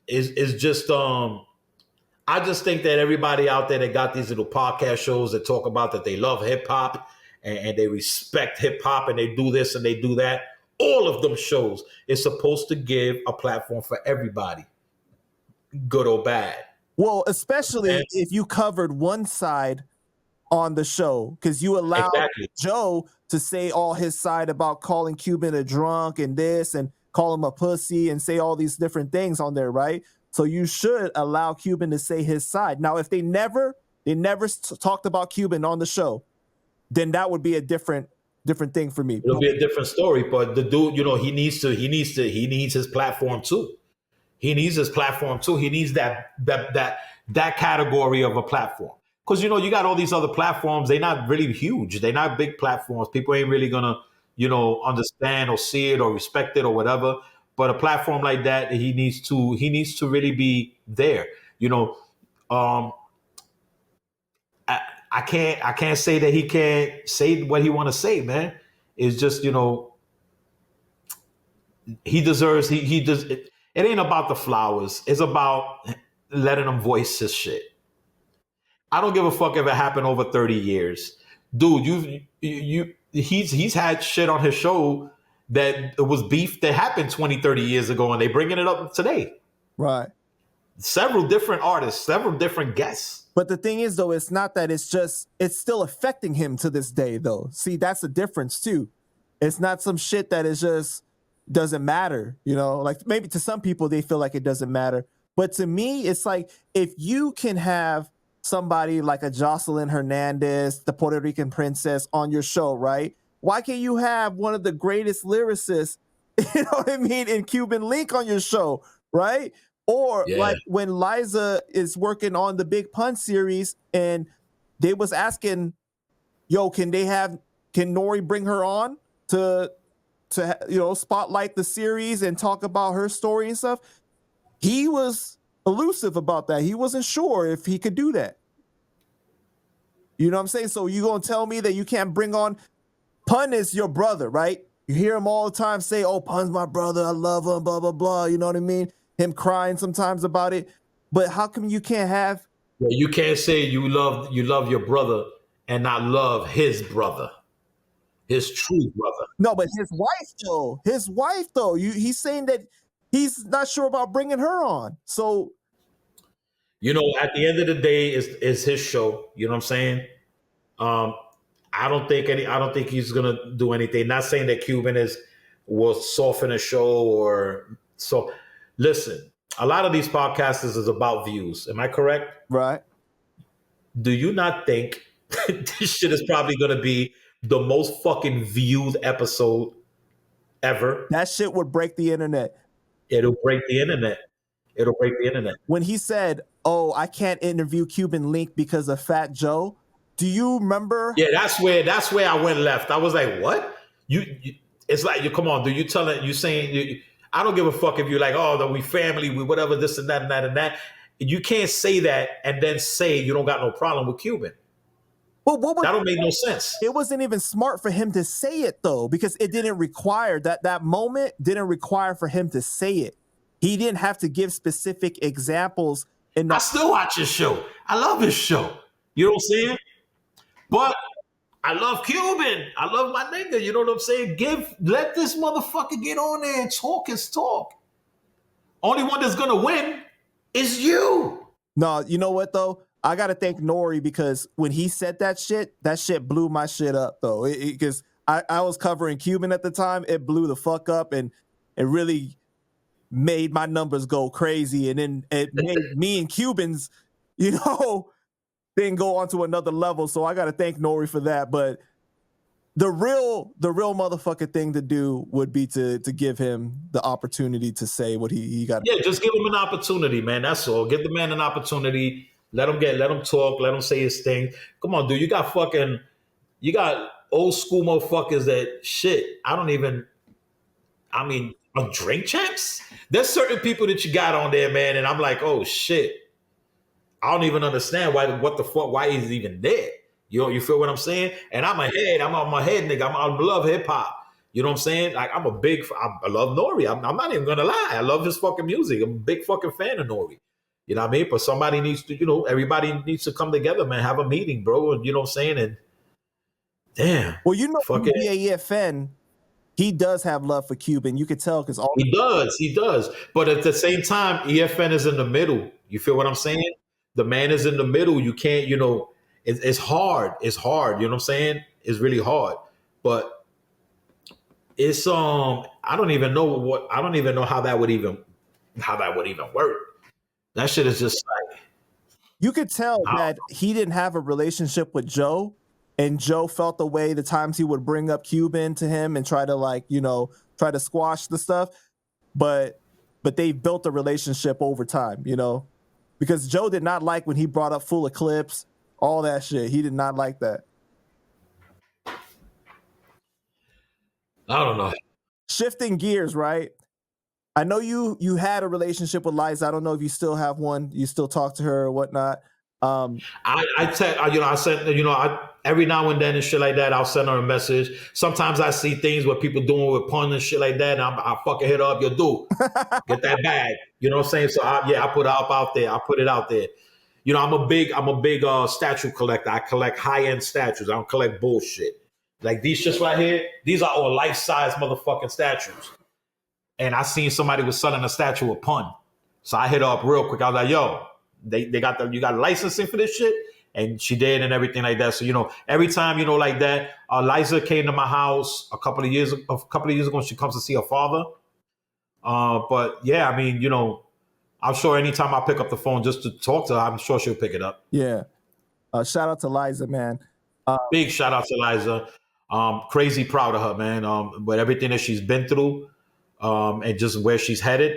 Is just I just think that everybody out there that got these little podcast shows that talk about that they love hip hop and they respect hip hop and they do this and they do that, all of them shows is supposed to give a platform for everybody, good or bad. Well, especially if you covered one side on the show, because you allowed Joe to say all his side about calling Cuban a drunk and this and call him a pussy and say all these different things on there, right? So you should allow Cuban to say his side. Now, if they never talked about Cuban on the show, then that would be a different different thing for me. It'll be a different story. But the dude, he needs his platform too. He needs his platform too. He needs that category of a platform. Because you got all these other platforms. They're not really huge. They're not big platforms. People ain't really gonna, understand or see it or respect it or whatever. But a platform like that, he needs to really be there. Um, I can't say that he can't say what he want to say, man. It's just he deserves he does it ain't about the flowers. It's about letting him voice his shit. I don't give a fuck if it happened over 30 years. Dude, he's had shit on his show that it was beef that happened 20, 30 years ago, and they bringing it up today. Right. Several different artists, several different guests. But the thing is, though, it's not that it's still affecting him to this day, though. See, that's the difference, too. It's not some shit that is just doesn't matter, like maybe to some people they feel like it doesn't matter. But to me, it's like if you can have somebody like a Jocelyn Hernandez, the Puerto Rican princess, on your show, right? Why can't you have one of the greatest lyricists, you know what I mean, in Cuban Link on your show, right? Or like when Liza is working on the Big Pun series and they was asking, yo, can Nori bring her on to spotlight the series and talk about her story and stuff? He was elusive about that. He wasn't sure if he could do that. You know what I'm saying? So you gonna tell me that you can't bring on Pun is your brother, right? You hear him all the time say, oh, Pun's my brother, I love him, blah, blah, blah. You know what I mean? Him crying sometimes about it. But how come you can't have... Well, you can't say you love your brother and not love his brother. His true brother. No, but his wife though. He's saying that he's not sure about bringing her on. So, at the end of the day, it's his show. You know what I'm saying? I don't think he's gonna do anything. Not saying that Cuban was soft in a show or so. Listen, a lot of these podcasters is about views. Am I correct? Right. Do you not think this shit is probably gonna be the most fucking viewed episode ever? That shit would break the internet. It'll break the internet. When he said, oh, I can't interview Cuban Link because of Fat Joe, do you remember? Yeah, that's where I went left. I was like, what? It's like, you come on, dude. You saying, I don't give a fuck if you're like, oh, that we family, we whatever, this and that and that and that. You can't say that and then say you don't got no problem with Cuban. Well, that don't make no sense. It wasn't even smart for him to say it, though, because it didn't require that moment didn't require for him to say it. He didn't have to give specific examples. I still watch his show. I love his show. You know what I'm saying? But I love Cuban. I love my nigga. You know what I'm saying? Let this motherfucker get on there and talk his talk. Only one that's gonna win is you. No, you know what though? I gotta thank Nori because when he said that shit blew my shit up though. Because I was covering Cuban at the time. It blew the fuck up and it really made my numbers go crazy. And then it made me and Cubans, then go on to another level. So I gotta thank Nori for that. But the real motherfucking thing to do would be to give him the opportunity to say what he got. Yeah, just give him an opportunity, man. That's all. Give the man an opportunity. Let him talk. Let him say his thing. Come on, dude. You got old school motherfuckers that shit. Drink champs. There's certain people that you got on there, man. And I'm like, oh shit. I don't even understand why he's even there. You feel what I'm saying? And I'm on my head, nigga. I love hip hop. You know what I'm saying? Like I love Nori. I'm not even gonna lie. I love his fucking music. I'm a big fucking fan of Nori. You know what I mean? But somebody needs to, everybody needs to come together, man. Have a meeting, bro. And you know what I'm saying? And damn. Well, EFN, he does have love for Cuban. You could tell because he does. But at the same time, EFN is in the middle. You feel what I'm saying? The man is in the middle. You can't, it's hard. It's hard. You know what I'm saying? It's really hard. But it's I don't even know how that would even work. That shit is just like you could tell that he didn't have a relationship with Joe and Joe felt the way the times he would bring up Cuban to him and try to like, try to squash the stuff. But they built a relationship over time, because Joe did not like when he brought up Full Eclipse, all that shit. He did not like that. I don't know. Shifting gears, right? I know you had a relationship with Liza. I don't know if you still have one. You still talk to her or whatnot. I send, every now and then and shit like that, I'll send her a message. Sometimes I see things where people doing with pun and shit like that, and I fucking hit her up. Yo, dude, get that bag. You know what I'm saying? So I put it up out there. I put it out there. I'm a big statue collector. I collect high end statues. I don't collect bullshit. Like these shits right here. These are all life size motherfucking statues. And I seen somebody was selling a statue of pun. So I hit her up real quick. I was like, yo, they got you got licensing for this shit? And she did and everything like that. So, every time, like that, Liza came to my house a couple of years ago. She comes to see her father. But yeah, I mean, I'm sure anytime I pick up the phone just to talk to her, I'm sure she'll pick it up. Yeah. Shout out to Liza, man. Big shout out to Liza. Crazy proud of her, man. But everything that she's been through, and just where she's headed,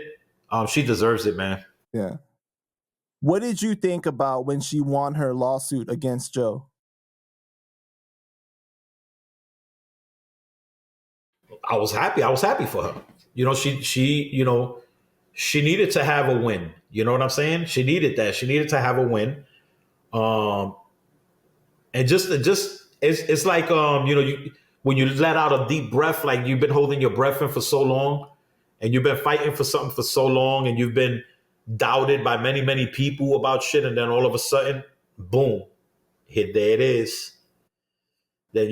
she deserves it, man. Yeah. What did you think about when she won her lawsuit against Joe? I was happy. I was happy for her. She needed to have a win. You know what I'm saying? She needed that. She needed to have a win. And just it's like when you let out a deep breath, like you've been holding your breath in for so long, and you've been fighting for something for so long, and you've been doubted by many, many people about shit, and then all of a sudden, boom, there it is. That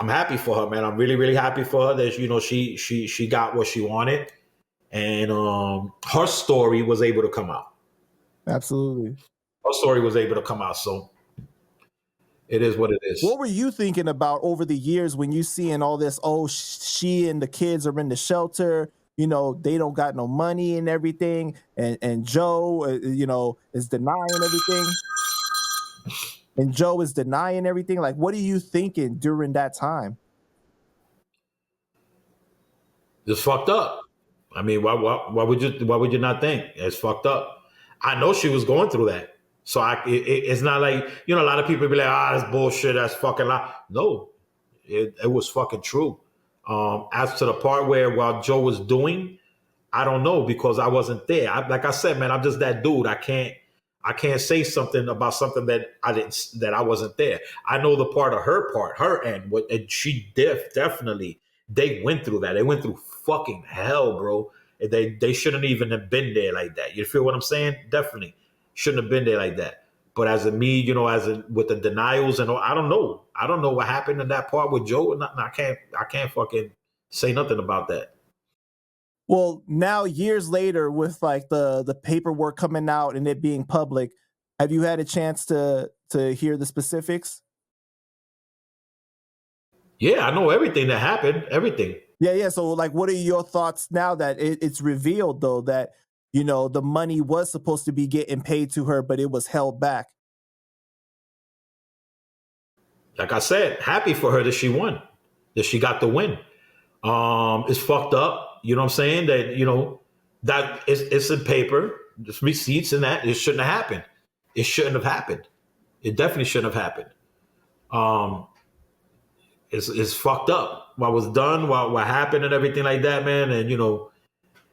I'm happy for her, man. I'm really, really happy for her that she got what she wanted, and her story was able to come out. Absolutely. Her story was able to come out, so it is what it is. What were you thinking about over the years when you seeing all this? Oh, she and the kids are in the shelter. They don't got no money and everything, and Joe, is denying everything. And Joe is denying everything. Like, what are you thinking during that time? It's fucked up. I mean, why would you not think it's fucked up? I know she was going through that, so it's not like a lot of people be like, that's bullshit, that's fucking lie. No, it was fucking true. As to the part where while Joe was doing, I don't know because I wasn't there. Like I said, man, I'm just that dude. I can't say something about something that I wasn't there. I know the her end, and she definitely, they went through that. They went through fucking hell, bro. They shouldn't even have been there like that. You feel what I'm saying? Definitely shouldn't have been there like that. But as a me, with the denials and all, I don't know. I don't know what happened in that part with Joe. And I can't fucking say nothing about that. Well, now years later, with like the paperwork coming out and it being public, have you had a chance to hear the specifics? Yeah, I know everything that happened. Everything. Yeah. So, like, what are your thoughts now that it's revealed, though, that the money was supposed to be getting paid to her, but it was held back? Like I said, happy for her that she won, that she got the win. It's fucked up. You know what I'm saying? That, that it's in paper, just receipts and that. It shouldn't have happened. It shouldn't have happened. It definitely shouldn't have happened. It's fucked up. What was done, what happened and everything like that, man. And,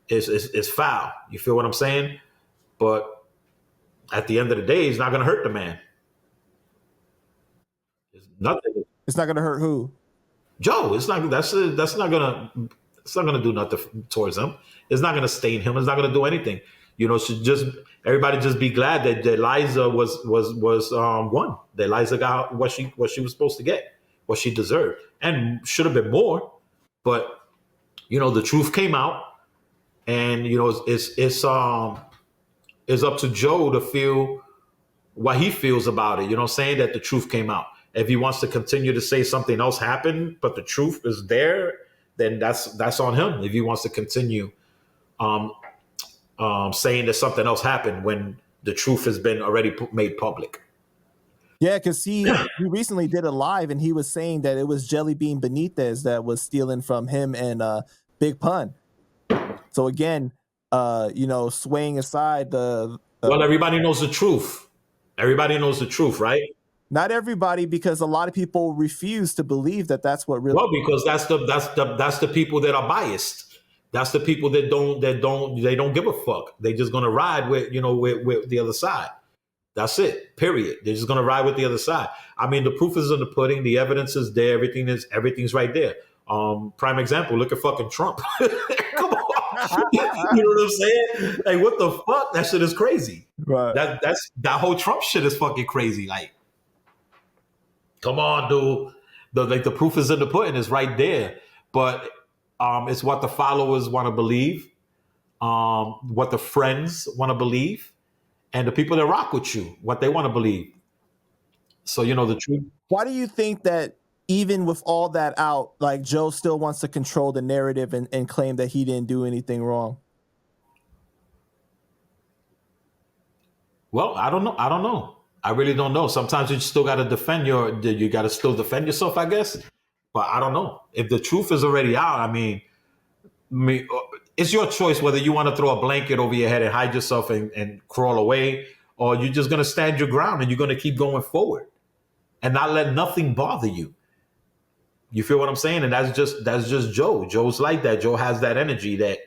it's foul. You feel what I'm saying? But at the end of the day, it's not going to hurt the man. It's nothing. It's not going to hurt who? Joe. It's not. That's not gonna. It's not gonna do nothing towards him. It's not gonna stain him. It's not gonna do anything. Should just everybody just be glad that Liza was won. That Liza got what she was supposed to get, what she deserved, and should have been more. But the truth came out, and it's up to Joe to feel what he feels about it. You know what I'm saying? That the truth came out. If he wants to continue to say something else happened, but the truth is there, then that's on him. If he wants to continue saying that something else happened when the truth has been already made public. Yeah, because he recently did a live and he was saying that it was Jelly Bean Benitez that was stealing from him and Big Pun. So again, swaying aside Well, everybody knows the truth. Everybody knows the truth, right? not everybody, because a lot of people refuse to believe that that's what really. Well, because that's the people that are biased. That's the people that don't give a fuck. They just gonna ride with with the other side. That's it. Period. They're just gonna ride with the other side. I mean, the proof is in the pudding. The evidence is there. Everything's right there. Prime example. Look at fucking Trump. Come on. You know what I'm saying? Like, what the fuck? That shit is crazy. Right. That whole Trump shit is fucking crazy. Like, come on, dude. The proof is in the pudding. It's right there. But it's what the followers want to believe, what the friends want to believe, and the people that rock with you, what they want to believe. So, the truth. Why do you think that even with all that out, like Joe still wants to control the narrative and claim that he didn't do anything wrong? Well, I don't know. I really don't know. Sometimes you still got to you got to still defend yourself, I guess. But I don't know. If the truth is already out, I mean, it's your choice whether you want to throw a blanket over your head and hide yourself and crawl away, or you're just going to stand your ground and you're going to keep going forward and not let nothing bother you. You feel what I'm saying? And that's just Joe. Joe's like that. Joe has that energy that,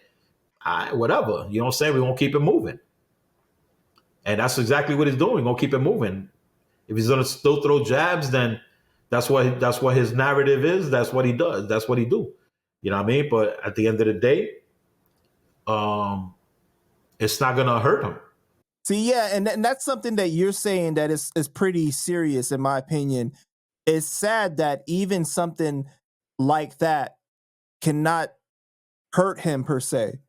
whatever. You know what I'm saying? We won't keep it moving. And that's exactly what he's doing. Gonna keep it moving. If he's gonna still throw jabs, then that's what his narrative is. That's what he does. That's what he do. You know what I mean? But at the end of the day, it's not gonna hurt him. See, yeah, and that's something that you're saying that is pretty serious, in my opinion. It's sad that even something like that cannot hurt him per se,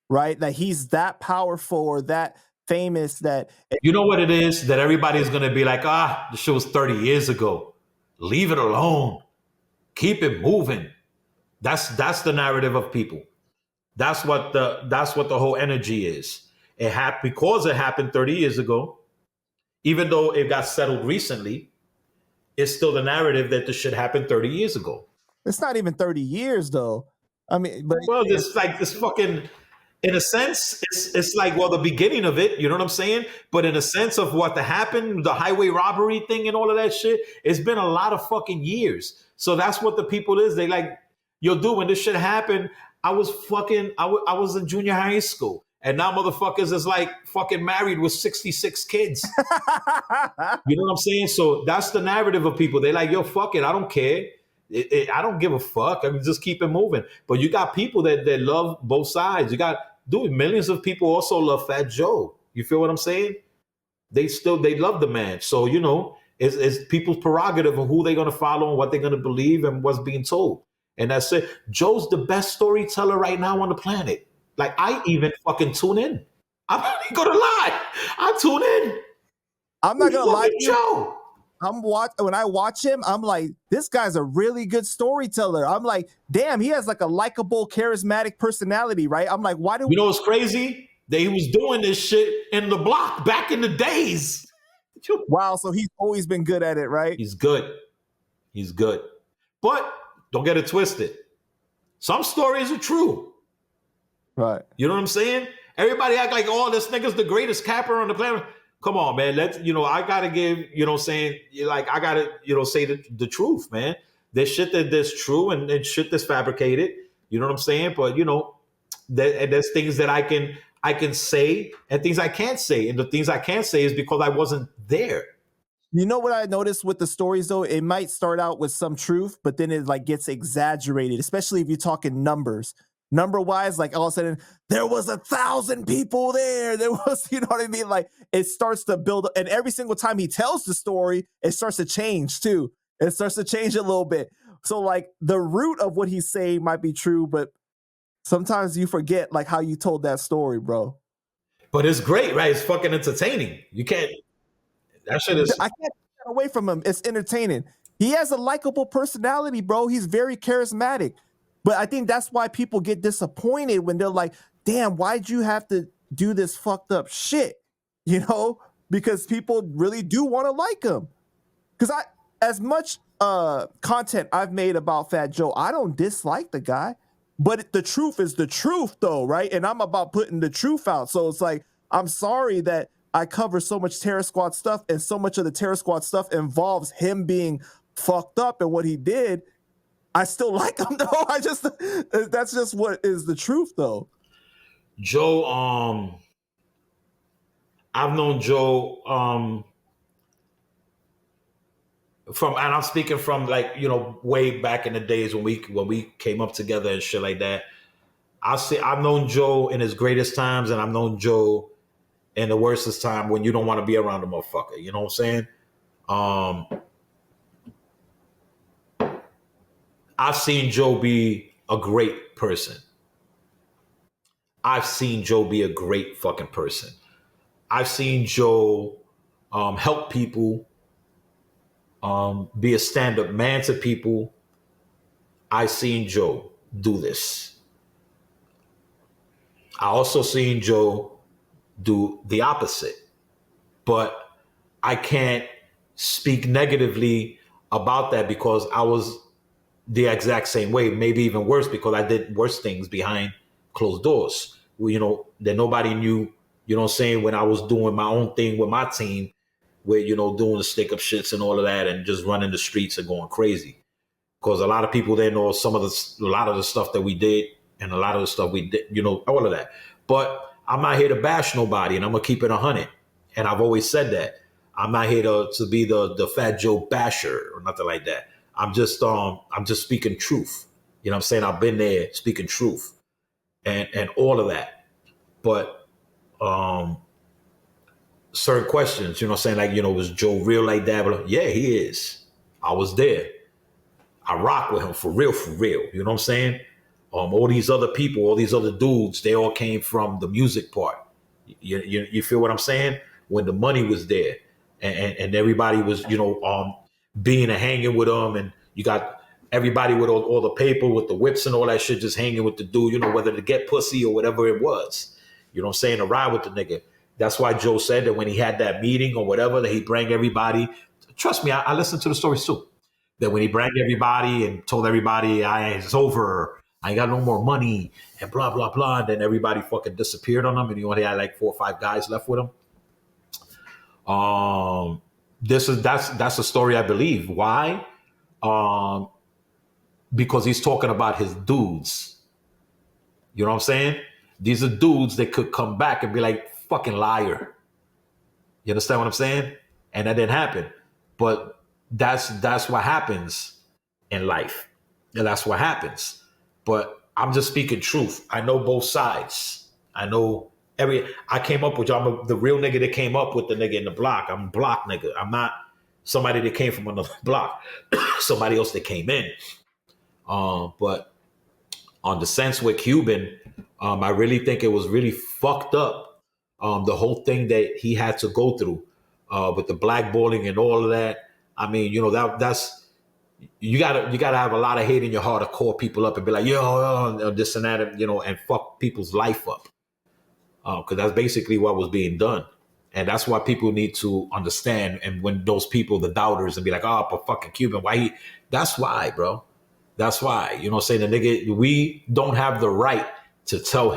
right? That he's that powerful or that famous that. You know what it is? That everybody's going to be like, the shit was 30 years ago. Leave it alone. Keep it moving. That's the narrative of people. That's what the whole energy is. Because it happened 30 years ago, even though it got settled recently, it's still the narrative that this shit happened 30 years ago. It's not even 30 years though. I mean, but this fucking, in a sense, it's like, well, the beginning of it, you know what I'm saying? But in a sense of what happened, the highway robbery thing and all of that shit, it's been a lot of fucking years. So that's what the people is. They like, yo, dude, when this shit happened, I was in junior high school. And now motherfuckers is like fucking married with 66 kids. You know what I'm saying? So that's the narrative of people. They're like, yo, fuck it. I don't care. I don't give a fuck. I mean, just keep it moving. But you got people that love both sides. You got, dude, millions of people also love Fat Joe. You feel what I'm saying? They love the man. So, it's people's prerogative of who they're going to follow and what they're going to believe and what's being told. And that's it. Joe's the best storyteller right now on the planet. Like, I even fucking tune in. I'm not going to lie. I tune in. I'm not going to lie to you. Joe. When I watch him, I'm like, this guy's a really good storyteller. I'm like, damn, he has like a likable, charismatic personality, right? I'm like, why do you know what's crazy? That he was doing this shit in the block back in the days. Wow, so he's always been good at it, right? He's good. But don't get it twisted. Some stories are true. Right. You know what I'm saying? Everybody act like, oh, this nigga's the greatest capper on the planet. Come on, man. I gotta give, I gotta, say the truth, man. There's shit that's true and shit that's fabricated. You know what I'm saying? But there's things that I can say and things I can't say. And the things I can't say is because I wasn't there. You know what I noticed with the stories though? It might start out with some truth, but then it like gets exaggerated, especially if you're talking numbers. Number wise, like all of a sudden, there was 1,000 people there. There was, you know what I mean? Like it starts to build, and every single time he tells the story, it starts to change too. It starts to change a little bit. So like the root of what he's saying might be true, but sometimes you forget like how you told that story, bro. But it's great, right? It's fucking entertaining. You can't, that shit is. I can't get away from him. It's entertaining. He has a likable personality, bro. He's very charismatic. But I think that's why people get disappointed when they're like, damn, why'd you have to do this fucked up shit? Because people really do want to like him. because as much content I've made about Fat Joe, I don't dislike the guy, but the truth is the truth, though, right? And I'm about putting the truth out. So it's like, I'm sorry that I cover so much Terror Squad stuff, and so much of the Terror Squad stuff involves him being fucked up and what he did. I still like him, though. That's just what is the truth, though. Joe, I've known Joe and I'm speaking from, like, way back in the days when we came up together and shit like that. I've known Joe in his greatest times, and I've known Joe in the worstest time when you don't want to be around the motherfucker. You know what I'm saying? I've seen Joe be a great person. I've seen Joe be a great fucking person. I've seen Joe help people, be a stand-up man to people. I've seen Joe do this. I also seen Joe do the opposite. But I can't speak negatively about that because I was the exact same way, maybe even worse, because I did worse things behind closed doors. That nobody knew, you know what I'm saying, when I was doing my own thing with my team, where, doing the stick up shits and all of that and just running the streets and going crazy. Because a lot of people there know a lot of the stuff that we did and a lot of the stuff we did, all of that. But I'm not here to bash nobody, and I'm going to keep it 100. And I've always said that. I'm not here to be the Fat Joe basher or nothing like that. I'm just speaking truth. You know what I'm saying? I've been there speaking truth and all of that. But certain questions, you know what I'm saying? Like, was Joe real like that? But yeah, he is. I was there. I rock with him for real, for real. You know what I'm saying? All these other people, all these other dudes, they all came from the music part. You feel what I'm saying? When the money was there and everybody was, being and hanging with them, and you got everybody with all the paper, with the whips and all that shit, just hanging with the dude, whether to get pussy or whatever it was. You know what I'm saying? To ride with the nigga. That's why Joe said that when he had that meeting or whatever, that he bring everybody. Trust me, I listened to the stories too. That when he brought everybody and told everybody, it's over, I ain't got no more money, and blah, blah, blah. And then everybody fucking disappeared on him, and he only had like 4 or 5 guys left with him. That's a story I believe. Why? Because he's talking about his dudes. You know what I'm saying? These are dudes that could come back and be like, fucking liar. You understand what I'm saying? And that didn't happen. But that's what happens in life. And that's what happens. But I'm just speaking truth. I know both sides. I know I came up with you. I'm the real nigga that came up with the nigga in the block. I'm a block nigga. I'm not somebody that came from another block. Somebody else that came in. But on the sense with Cuban, I really think it was really fucked up. The whole thing that he had to go through with the blackballing and all of that. I mean, that's you gotta have a lot of hate in your heart to call people up and be like, yo, this and that, and fuck people's life up. Because that's basically what was being done. And that's why people need to understand. And when those people, the doubters, and be like, oh, but fucking Cuban, that's why, bro. That's why. You know what I'm saying? The nigga, we don't have the right to tell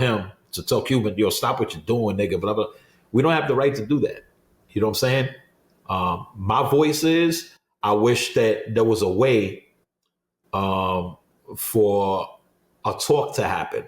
Cuban, yo, stop what you're doing, nigga, blah, blah. We don't have the right to do that. You know what I'm saying? My voice is, I wish that there was a way for a talk to happen.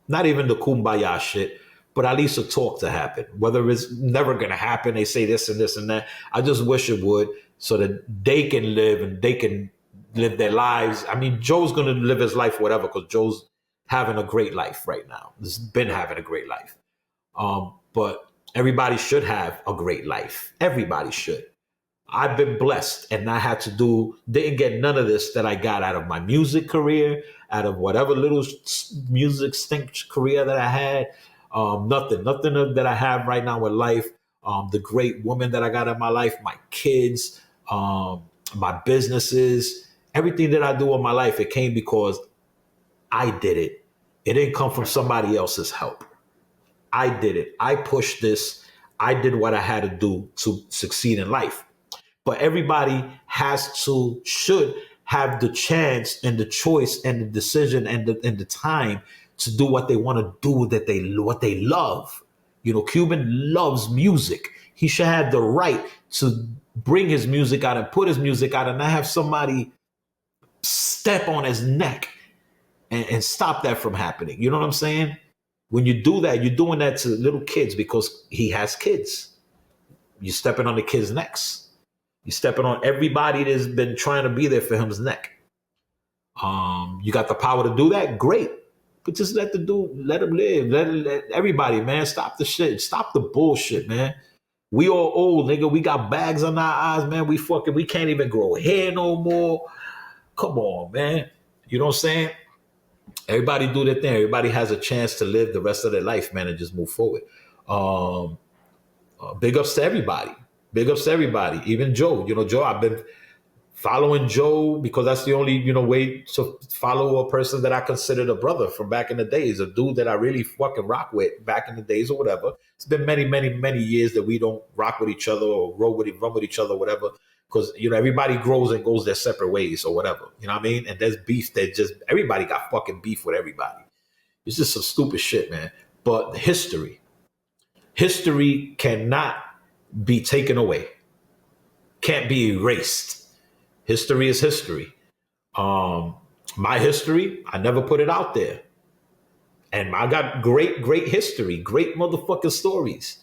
Not even the kumbaya shit, but at least a talk to happen. Whether it's never going to happen, they say this and this and that. I just wish it would, so that they can live and they can live their lives. I mean, Joe's going to live his life, whatever, because Joe's having a great life right now. He's been having a great life. But everybody should have a great life. Everybody should. I've been blessed, and I didn't get none of this that I got out of my music career, out of whatever little music stink career that I had. Nothing that I have right now in life. The great woman that I got in my life, my kids, my businesses, everything that I do in my life, it came because I did it. It didn't come from somebody else's help. I did it. I pushed this. I did what I had to do to succeed in life. but everybody should have the chance and the choice and the decision and the time to do what they want to do, what they love. Cuban loves music. He should have the right to bring his music out and put his music out and not have somebody step on his neck and stop that from happening. You know what I'm saying? When you do that, you're doing that to little kids because he has kids. You're stepping on the kids' necks. You're stepping on everybody that's been trying to be there for him's neck. You got the power to do that? Great. But just let him live. Let everybody, man, stop the shit. Stop the bullshit, man. We all old, nigga. We got bags on our eyes, man. We can't even grow hair no more. Come on, man. You know what I'm saying? Everybody do their thing. Everybody has a chance to live the rest of their life, man, and just move forward. Big ups to everybody. Big ups to everybody. Even Joe. Joe, I've been following Joe because that's the only, way to follow a person that I considered a brother from back in the days, a dude that I really fucking rock with back in the days or whatever. It's been many, many, many years that we don't rock with each other or run with each other, whatever. Because, everybody grows and goes their separate ways or whatever. You know what I mean? And there's beef everybody got fucking beef with everybody. It's just some stupid shit, man. But history cannot be taken away. Can't be erased. History is history. My history, I never put it out there. And I got great, great history, great motherfucking stories.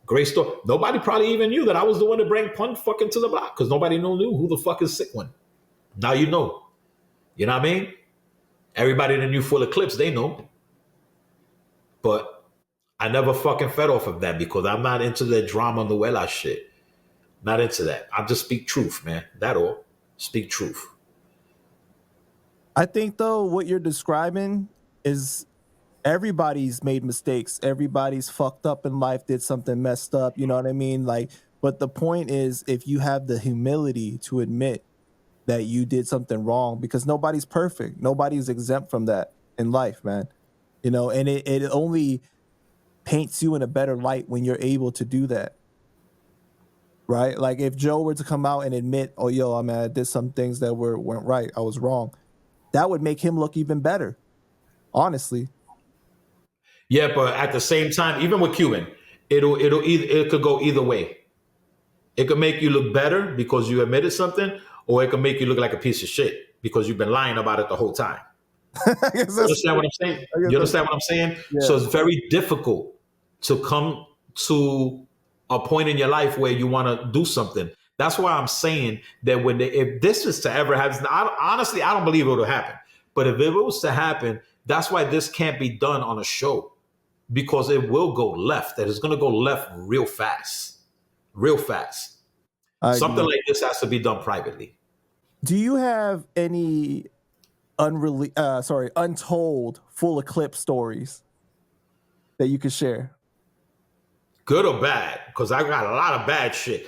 Great story. Nobody probably even knew that I was the one to bring Pun fucking to the block because nobody knew who the fuck is Sickone. Now you know. You know what I mean? Everybody that knew Full Eclipse, they know. But I never fucking fed off of that because I'm not into the drama novela shit. Not into that. I just speak truth, man. That all. Speak truth. I think though what you're describing is everybody's made mistakes. Everybody's fucked up in life, did something messed up. You know what I mean? But the point is, if you have the humility to admit that you did something wrong, because nobody's perfect. Nobody's exempt from that in life, man. And it only paints you in a better light when you're able to do that. Right? Like if Joe were to come out and admit, oh, yo, I did some things that weren't right. I was wrong. That would make him look even better. Honestly. Yeah, but at the same time, even with Cuban, it could go either way. It could make you look better because you admitted something, or it could make you look like a piece of shit because you've been lying about it the whole time. You understand what I'm saying? You understand what I'm saying? Yeah. So it's very difficult to come to a point in your life where you want to do something. That's why I'm saying that if this was to ever happen, honestly, I don't believe it would happen. But if it was to happen, that's why this can't be done on a show. Because it will go left. That it's going to go left real fast. Real fast. Something like this has to be done privately. Do you have any untold Full Eclipse stories that you could share? Good or bad? Because I got a lot of bad shit.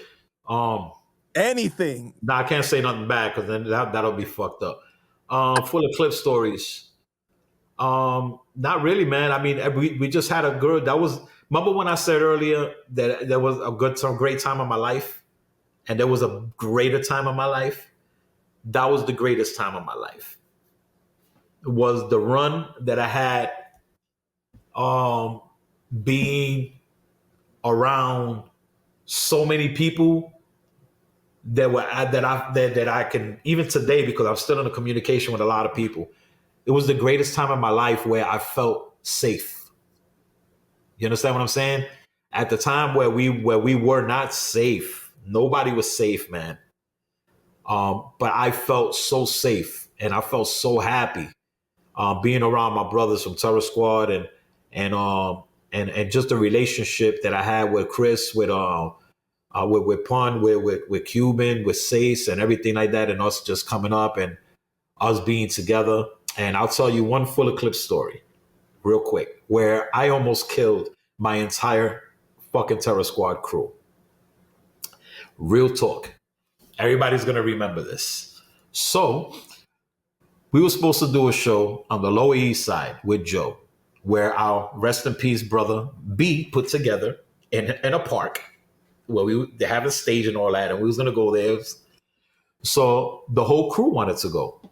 Anything. No, I can't say nothing bad because then that'll be fucked up. Full Eclipse stories. Not really, man. I mean, we just had a girl that was. Remember when I said earlier that there was a great time of my life, and there was a greater time of my life. That was the greatest time of my life. It was the run that I had, being around so many people that I can even today, because I'm still in a communication with a lot of people. It was the greatest time of my life where I felt safe. You understand what I'm saying? At the time where we were not safe, nobody was safe, man. But I felt so safe and I felt so happy being around my brothers from Terror Squad and just the relationship that I had with Chris, with Pun, with Cuban, with Sace and everything like that, and us just coming up and us being together. And I'll tell you one Full Eclipse story real quick where I almost killed my entire fucking Terror Squad crew. Real talk. Everybody's going to remember this. So we were supposed to do a show on the Lower East Side with Joe, where our rest in peace brother B put together in a park. they have a stage and all that, and we was gonna go there. So the whole crew wanted to go.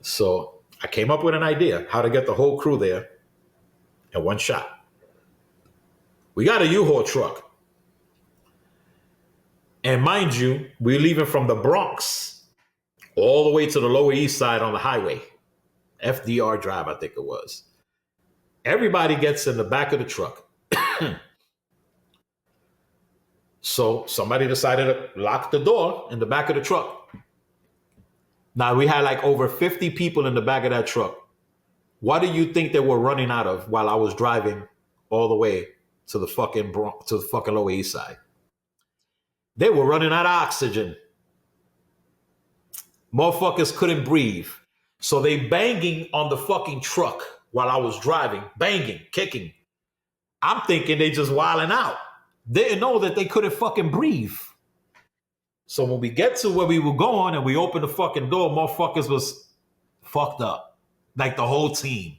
So I came up with an idea how to get the whole crew there in one shot. We got a U-Haul truck. And mind you, we're leaving from the Bronx all the way to the Lower East Side on the highway. FDR Drive, I think it was. Everybody gets in the back of the truck. So somebody decided to lock the door in the back of the truck. Now we had like over 50 people in the back of that truck. What do you think they were running out of while I was driving all the way to the fucking Lower East Side? They were running out of oxygen. Motherfuckers couldn't breathe. So they banging on the fucking truck while I was driving, banging, kicking. I'm thinking they just wilding out. They didn't know that they couldn't fucking breathe. So when we get to where we were going and we opened the fucking door, motherfuckers was fucked up. Like the whole team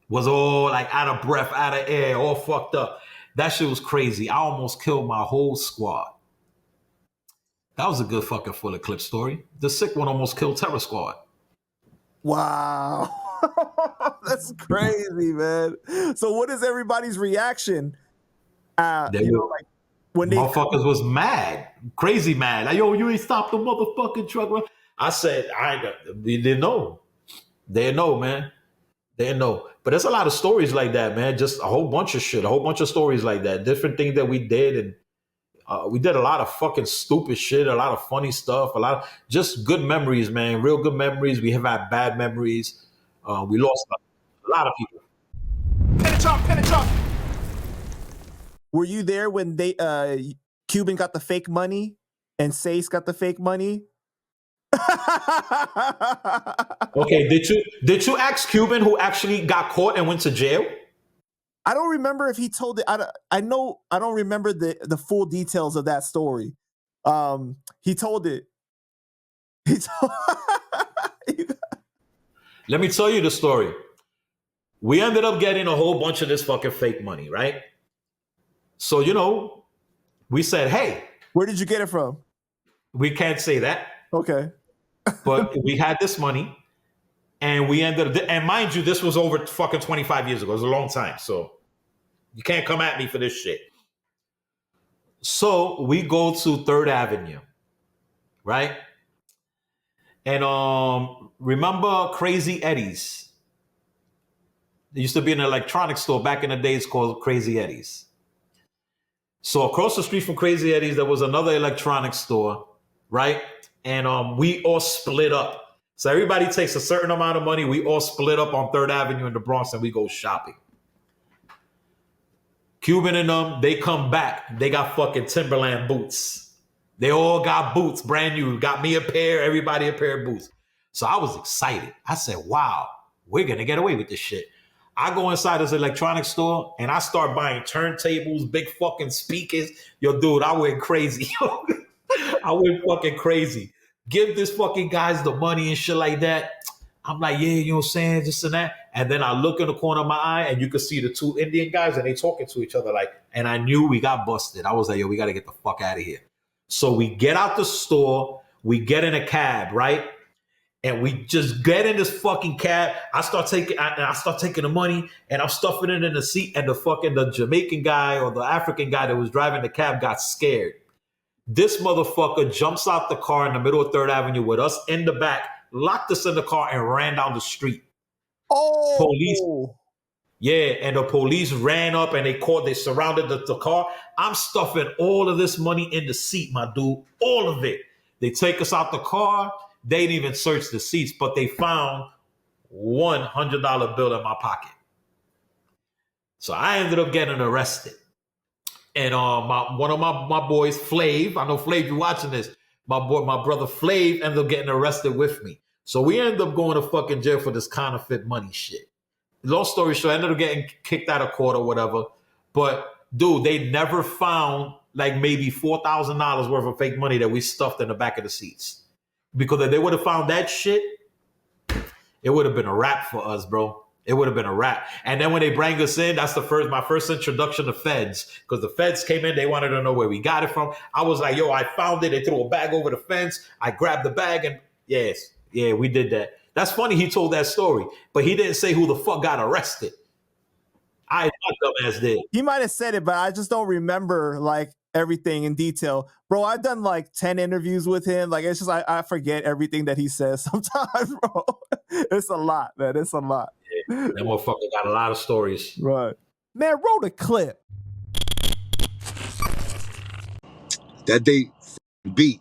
was all like out of breath, out of air, all fucked up. That shit was crazy. I almost killed my whole squad. That was a good fucking full of clip story. The sick one almost killed Terror Squad. Wow. That's crazy, man. So what is everybody's reaction? Like when they motherfuckers was mad, crazy mad. Like, yo, you ain't stopped the motherfucking truck. Bro. I said, they didn't know. They didn't know, man. They didn't know. But there's a lot of stories like that, man. Just a whole bunch of shit, a whole bunch of stories like that. Different things that we did. And we did a lot of fucking stupid shit, a lot of funny stuff, a lot of just good memories, man. Real good memories. We have had bad memories. We lost a lot of people. Pin it up. Were you there when they Cuban got the fake money and Sace got the fake money? Okay, did you ask Cuban who actually got caught and went to jail? I don't remember if he told it. I don't remember the full details of that story. He told it. Let me tell you the story. We ended up getting a whole bunch of this fucking fake money, right? So, we said, hey. Where did you get it from? We can't say that. Okay. But we had this money and we ended up, and mind you, this was over fucking 25 years ago. It was a long time. So you can't come at me for this shit. So we go to 3rd Avenue, right? And remember Crazy Eddie's? There used to be an electronics store back in the days called Crazy Eddie's. So across the street from Crazy Eddie's, there was another electronics store, right? And we all split up. So everybody takes a certain amount of money. We all split up on 3rd Avenue in the Bronx and we go shopping. Cuban and them, they come back. They got fucking Timberland boots. They all got boots, brand new. Got me a pair, everybody a pair of boots. So I was excited. I said, wow, we're going to get away with this shit. I go inside this electronics store and I start buying turntables, big fucking speakers. Yo, dude, I went crazy. I went fucking crazy. Give this fucking guys the money and shit like that. I'm like, yeah, you know what I'm saying? This and that. And then I look in the corner of my eye and you can see the 2 Indian guys and they talking to each other like, and I knew we got busted. I was like, yo, we got to get the fuck out of here. So we get out the store. We get in a cab, right? And we just get in this fucking cab. I start taking the money and I'm stuffing it in the seat. And the Jamaican guy or the African guy that was driving the cab got scared. This motherfucker jumps out the car in the middle of 3rd Avenue with us in the back, locked us in the car and ran down the street. Oh, police. Yeah, and the police ran up and they surrounded the car. I'm stuffing all of this money in the seat, my dude. All of it. They take us out the car. They didn't even search the seats, but they found $100 bill in my pocket. So I ended up getting arrested. And one of my boys, Flav, I know Flav, you watching this. My brother Flav ended up getting arrested with me. So we ended up going to fucking jail for this counterfeit money shit. Long story short, I ended up getting kicked out of court or whatever. But dude, they never found like maybe $4,000 worth of fake money that we stuffed in the back of the seats. Because if they would have found that shit, it would have been a wrap for us, bro. It would have been a wrap. And then when they bring us in, that's my first introduction to feds. Because the feds came in, they wanted to know where we got it from. I was like, yo, I found it. They threw a bag over the fence. I grabbed the bag and yes, yeah, we did that. That's funny he told that story, but he didn't say who the fuck got arrested. My dumbass did. He might have said it, but I just don't remember like everything in detail. Bro, I've done like 10 interviews with him. Like, it's just, I forget everything that he says sometimes, bro. It's a lot, man. It's a lot. Yeah, that motherfucker got a lot of stories. Right. Man, roll the clip. That day, B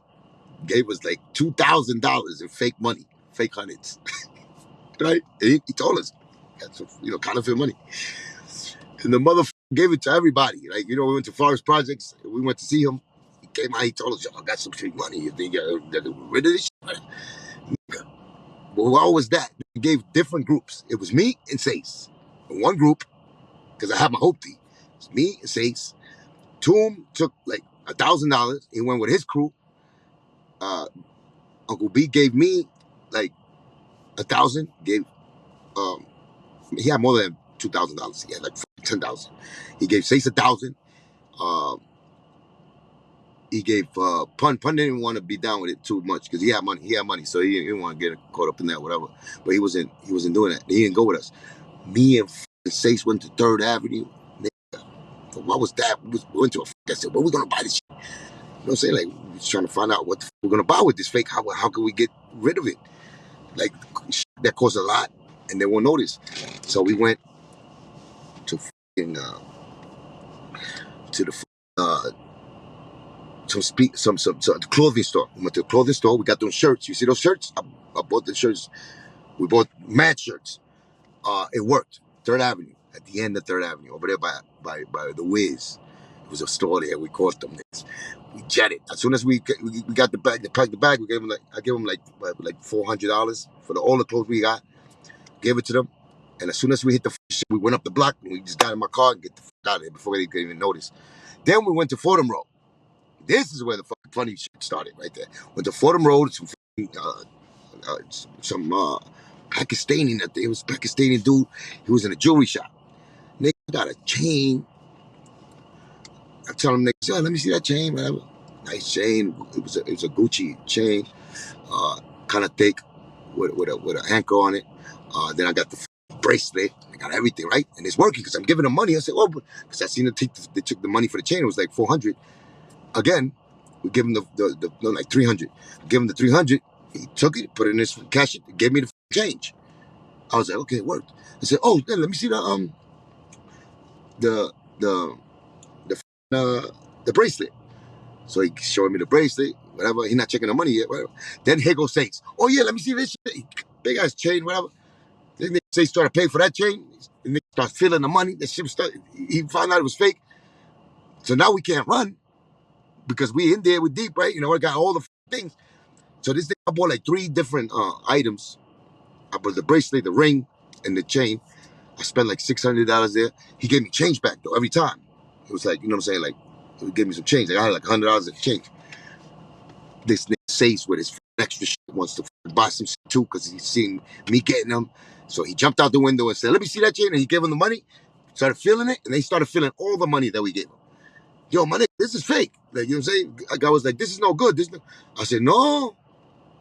gave us like $2,000 in fake money, fake hundreds. Right? And he told us, that's, counterfeit money. And the motherfucker gave it to everybody. Like, we went to Forest Projects. We went to see him. He came out. He told us, "Yo, I got some fake money. You think you're rid of this shit?" Well, what was that? He gave different groups. It was me and Sace. In one group, because I had my Hope Tea. It's me and Sace. Toom took like $1,000. He went with his crew. Uncle B gave me like 1,000. He had more than $2,000. He had like 10,000. He gave Sace 1,000. He gave Pun. Pun didn't want to be down with it too much because he had money, so he didn't want to get caught up in that, whatever. But he wasn't doing that. He didn't go with us. Me and Sace went to 3rd Avenue. So what was that? We went to I said, "Where we gonna buy this shit?" You know what I'm saying? Like, we was trying to find out what the we're gonna buy with this fake. How can we get rid of it? Like, that costs a lot, and they won't notice. So we went to the clothing store. We went to the clothing store. We got those shirts. You see those shirts? I bought the shirts. We bought mad shirts. It worked. 3rd Avenue, at the end of 3rd Avenue, over there by the Wiz. It was a store there. We caught them. We jetted. As soon as we got the bag, they packed the bag. I gave them like $400 for all the clothes we got. Gave it to them. And as soon as we hit the shit, we went up the block and we just got in my car and get the fuck out of there before they could even notice. Then we went to Fordham Road. This is where the fucking funny shit started right there. Went to Fordham Road, some Pakistani, it was a Pakistani dude. He was in a jewelry shop. Nigga got a chain. I tell him, nigga, let me see that chain, whatever. Nice chain. It was a Gucci chain, kind of thick, with an anchor on it. Then I got the bracelet. I got everything, right? And it's working because I'm giving them money. I said, oh, because I seen they took the money for the chain. It was like $400. Again, we give him like $300. Give him the $300. He took it, put it in his cash, gave me the change. I was like, okay, it worked. I said, oh, then let me see the bracelet. So he showed me the bracelet, whatever. He not checking the money yet, whatever. Then here goes Saints. Oh yeah, let me see this shit. Big ass chain, whatever. Then Saints started paying for that chain. And they start feeling the money. That shit started. He found out it was fake. So now we can't run because we in there with deep, right? I got all the things. So this thing, I bought like 3 different items. I bought the bracelet, the ring, and the chain. I spent like $600 there. He gave me change back though every time. It was like, you know what I'm saying? Like, he would give me some change. Like, I had like $100 of change. This nigga says with his extra shit wants to buy some shit too because he's seen me getting them. So he jumped out the window and said, let me see that chain. And he gave him the money, started feeling it, and they started feeling all the money that we gave him. Yo, my nigga, this is fake. Like, you know what I'm saying? A guy was like, this is no good. I said, no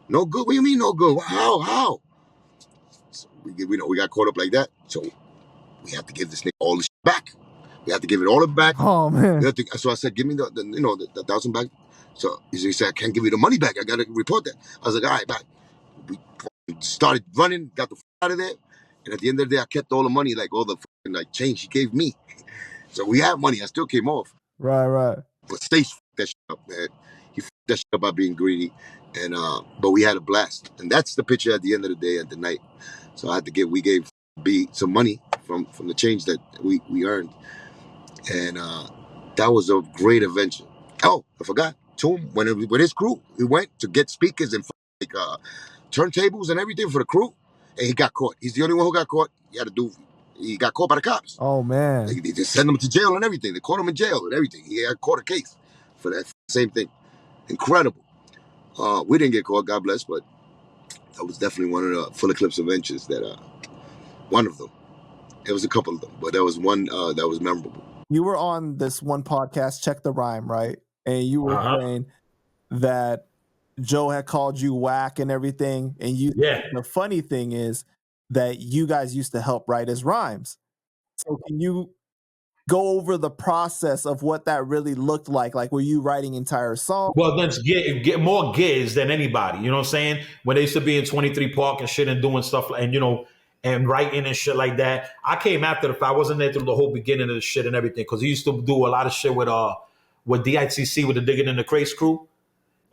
good. What do you mean no good? How? So we got caught up like that. So we have to give this nigga all the shit back. We have to give it all back. Oh man. So I said, give me the 1,000 back. So he said, I can't give you the money back. I got to report that. I was like, all right, back. We started running, got the out of there. And at the end of the day, I kept all the money, like all the change he gave me. So we had money. I still came off. Right. But Stace fucked that shit up, man. He fucked that shit up by being greedy. And but we had a blast. And that's the picture at the end of the day, at the night. So we gave B some money from the change that we earned. And that was a great adventure. Oh, I forgot. Toom, with his crew, he went to get speakers and turntables and everything for the crew, and he got caught. He's the only one who got caught. He got caught by the cops. Oh man. They just sent him to jail and everything. They caught him in jail and everything. He had caught a case for that same thing. Incredible. We didn't get caught, God bless, but that was definitely one of the Full Eclipse adventures. One of them. It was a couple of them, but there was one that was memorable. You were on this one podcast, Check the Rhyme, right? And you were saying that Joe had called you whack and everything. And the funny thing is that you guys used to help write his rhymes. So can you go over the process of what that really looked like? Like, were you writing entire songs? Well, let's get more gigs than anybody. You know what I'm saying? When they used to be in 23 Park and shit and doing stuff and, you know, and writing and shit like that. I came after the fact. I wasn't there through the whole beginning of the shit and everything because he used to do a lot of shit with DITC, with the Digging in the Crates crew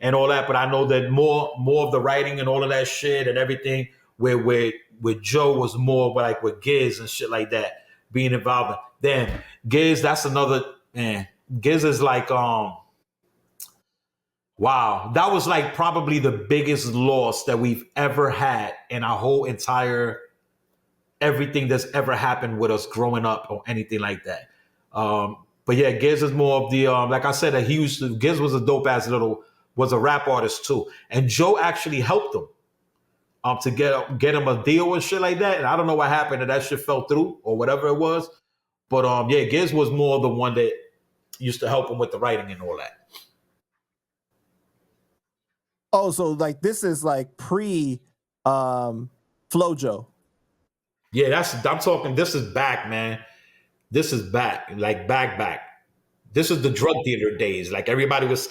and all that. But I know that more of the writing and all of that shit and everything with Joe was more like with Giz and shit like that being involved. Then Giz, that's another man. Giz is like wow, that was like probably the biggest loss that we've ever had in our whole entire everything that's ever happened with us growing up or anything like that. But yeah, Giz is more of the like I said, Giz was a dope ass was a rap artist too, and Joe actually helped him to get him a deal and shit like that. And I don't know what happened, and that shit fell through or whatever it was. But yeah, Giz was more the one that used to help him with the writing and all that. Oh, so like this is like pre Flojo. Yeah, I'm talking. This is back, man. This is back, like back. This is the drug dealer days. Like everybody was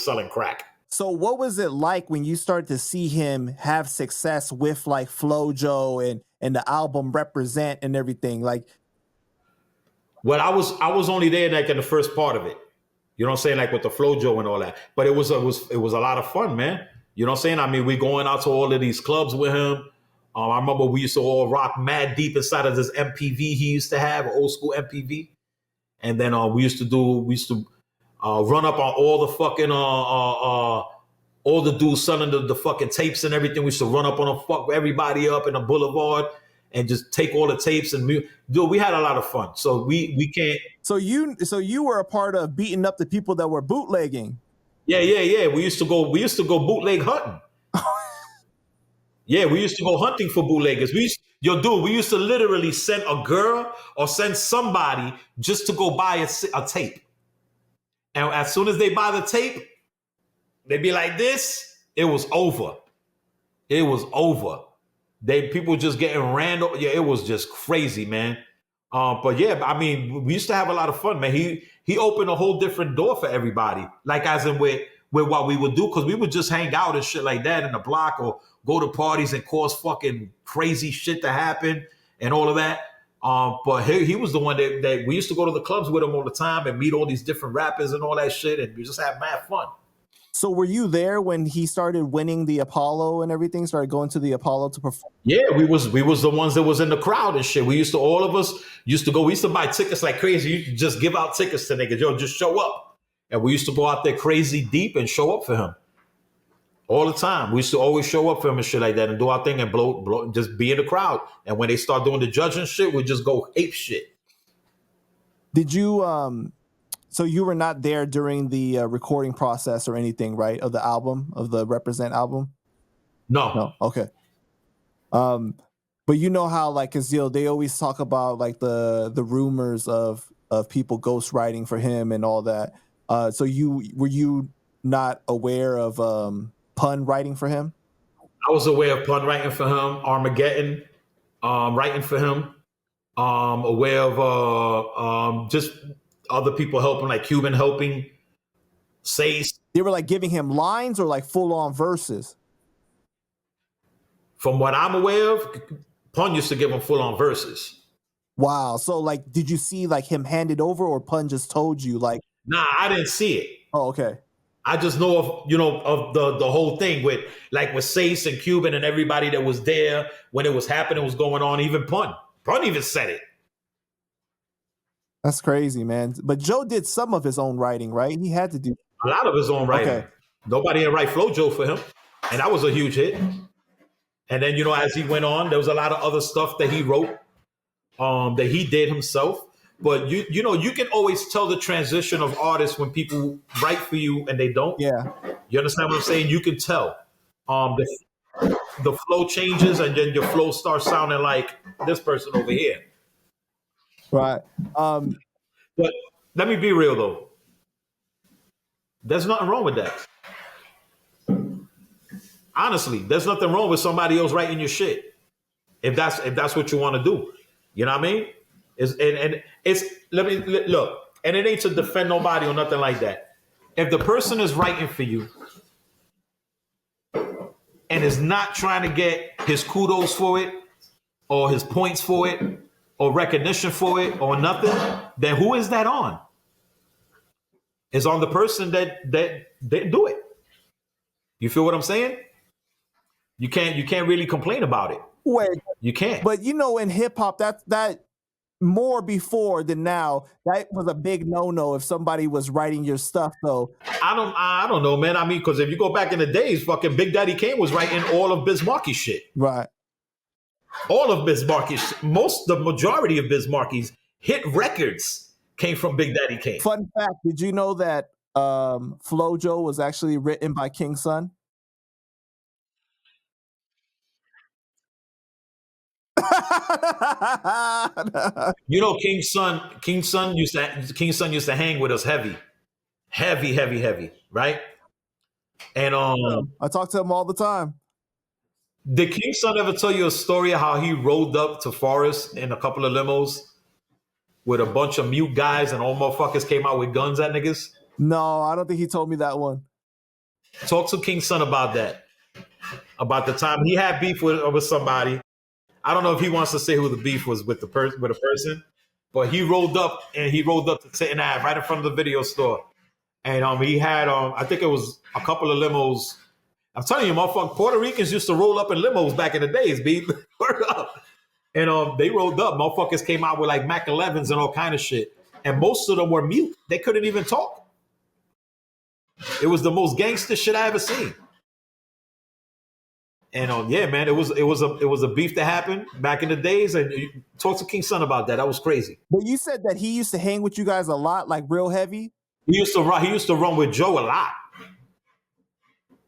selling crack. So what was it like when you started to see him have success with like Flojo and the album Represent and everything? Like, well, I was only there like in the first part of it. You know what I'm saying? Like with the Flojo and all that. But it was a lot of fun, man. You know what I'm saying? I mean, we going out to all of these clubs with him. I remember we used to all rock mad deep inside of this MPV he used to have, an old school MPV. And then we used to run up on all the fucking all the dudes selling the fucking tapes and everything. We used to run up on them, fuck everybody up in the boulevard and just take all the tapes and dude, we had a lot of fun. So we can't. So you were a part of beating up the people that were bootlegging. Yeah. We used to go bootleg hunting. Yeah, we used to go hunting for bootleggers. We used to literally send a girl or send somebody just to go buy a tape. And as soon as they buy the tape, they'd be like this, it was over. It was over. People just getting random. Yeah, it was just crazy, man. But yeah, I mean, we used to have a lot of fun, man. He opened a whole different door for everybody. Like as in with what we would do, because we would just hang out and shit like that in the block or go to parties and cause fucking crazy shit to happen and all of that. But he was the one that we used to go to the clubs with him all the time and meet all these different rappers and all that shit, and we just have mad fun. So were you there when he started winning the Apollo and everything? Started going to the Apollo to perform? Yeah, we was the ones that was in the crowd and shit. All of us used to go. We used to buy tickets like crazy. You could just give out tickets to niggas. Yo, just show up. And we used to go out there crazy deep and show up for him all the time. We used to always show up for him and shit like that and do our thing and blow, just be in the crowd. And when they start doing the judging shit, we just go ape shit. Did you so you were not there during the recording process or anything, right? Of the album, of the Represent album? No. Okay. But you know how like, cause they always talk about like the rumors of people ghostwriting for him and all that. So were you not aware of Pun writing for him? I was aware of Pun writing for him, Armageddon writing for him. Aware of just other people helping, like Cuban helping. Says they were like giving him lines or like full on verses. From what I'm aware of, Pun used to give him full on verses. Wow. So like, did you see like him hand it over, or Pun just told you like? Nah, I didn't see it. Oh, okay. I just know of the whole thing with Sace and Cuban and everybody that was there when it was happening, was going on. Even Pun even said it. That's crazy, man. But Joe did some of his own writing, right? He had to do a lot of his own writing. Okay. Nobody had write Flojo for him, and that was a huge hit. And then as he went on, there was a lot of other stuff that he wrote, that he did himself. But you can always tell the transition of artists when people write for you and they don't. Yeah. You understand what I'm saying? You can tell. The flow changes and then your flow starts sounding like this person over here. Right. But let me be real though. There's nothing wrong with that. Honestly, there's nothing wrong with somebody else writing your shit. If that's what you want to do. You know what I mean? And it's look, and it ain't to defend nobody or nothing like that. If the person is writing for you and is not trying to get his kudos for it or his points for it or recognition for it or nothing, then who is that on? It's on the person that do it. You feel what I'm saying? You can't really complain about it. Wait, You can't. but you know, in hip hop, that more before than now, that was a big no-no if somebody was writing your stuff. So I don't know, man. I mean, because if you go back in the days, fucking Big Daddy Kane was writing all of Biz Markie's shit. right. All of Biz Markie's, the majority of Biz Markie's hit records came from Big Daddy Kane. Fun fact: did you know that Flojo was actually written by King Son? You know, King Son used to hang with us heavy, right? And I talk to him all the time. did King Son ever tell you a story of how he rolled up to Forest in a couple of limos with a bunch of mute guys and all motherfuckers came out with guns at niggas? No, I don't think he told me that one. Talk to King Son about that. About the time he had beef with somebody. I don't know if he wants to say who the beef was with a person, but he rolled up to Tinton Ave right in front of the video store. And he had I think it was a couple of limos. I'm telling you, motherfucking Puerto Ricans used to roll up in limos back in the days, B. Word up. And they rolled up. Motherfuckers came out with like Mac 11s and all kind of shit. And most of them were mute. They couldn't even talk. It was the most gangster shit I ever seen. And yeah, man, it was a beef that happened back in the days. And you talk to King Son about that. That was crazy. But you said that he used to hang with you guys a lot, like real heavy. He used to run with Joe a lot.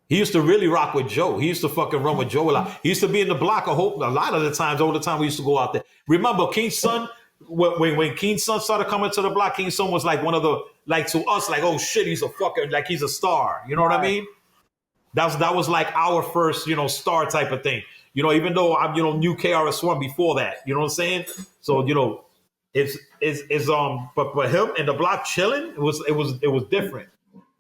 He used to really rock with Joe. He used to fucking run with Joe a lot. He used to be in the block a lot of the times. All the time we used to go out there. Remember King Son? When King Son started coming to the block, King Son was like one of the, like to us, like, oh shit, he's a fucking, like he's a star. You know what I mean? That was like our first, star type of thing. Even though I, knew KRS-One before that. You know what I'm saying? So, but him and the block chilling, it was different.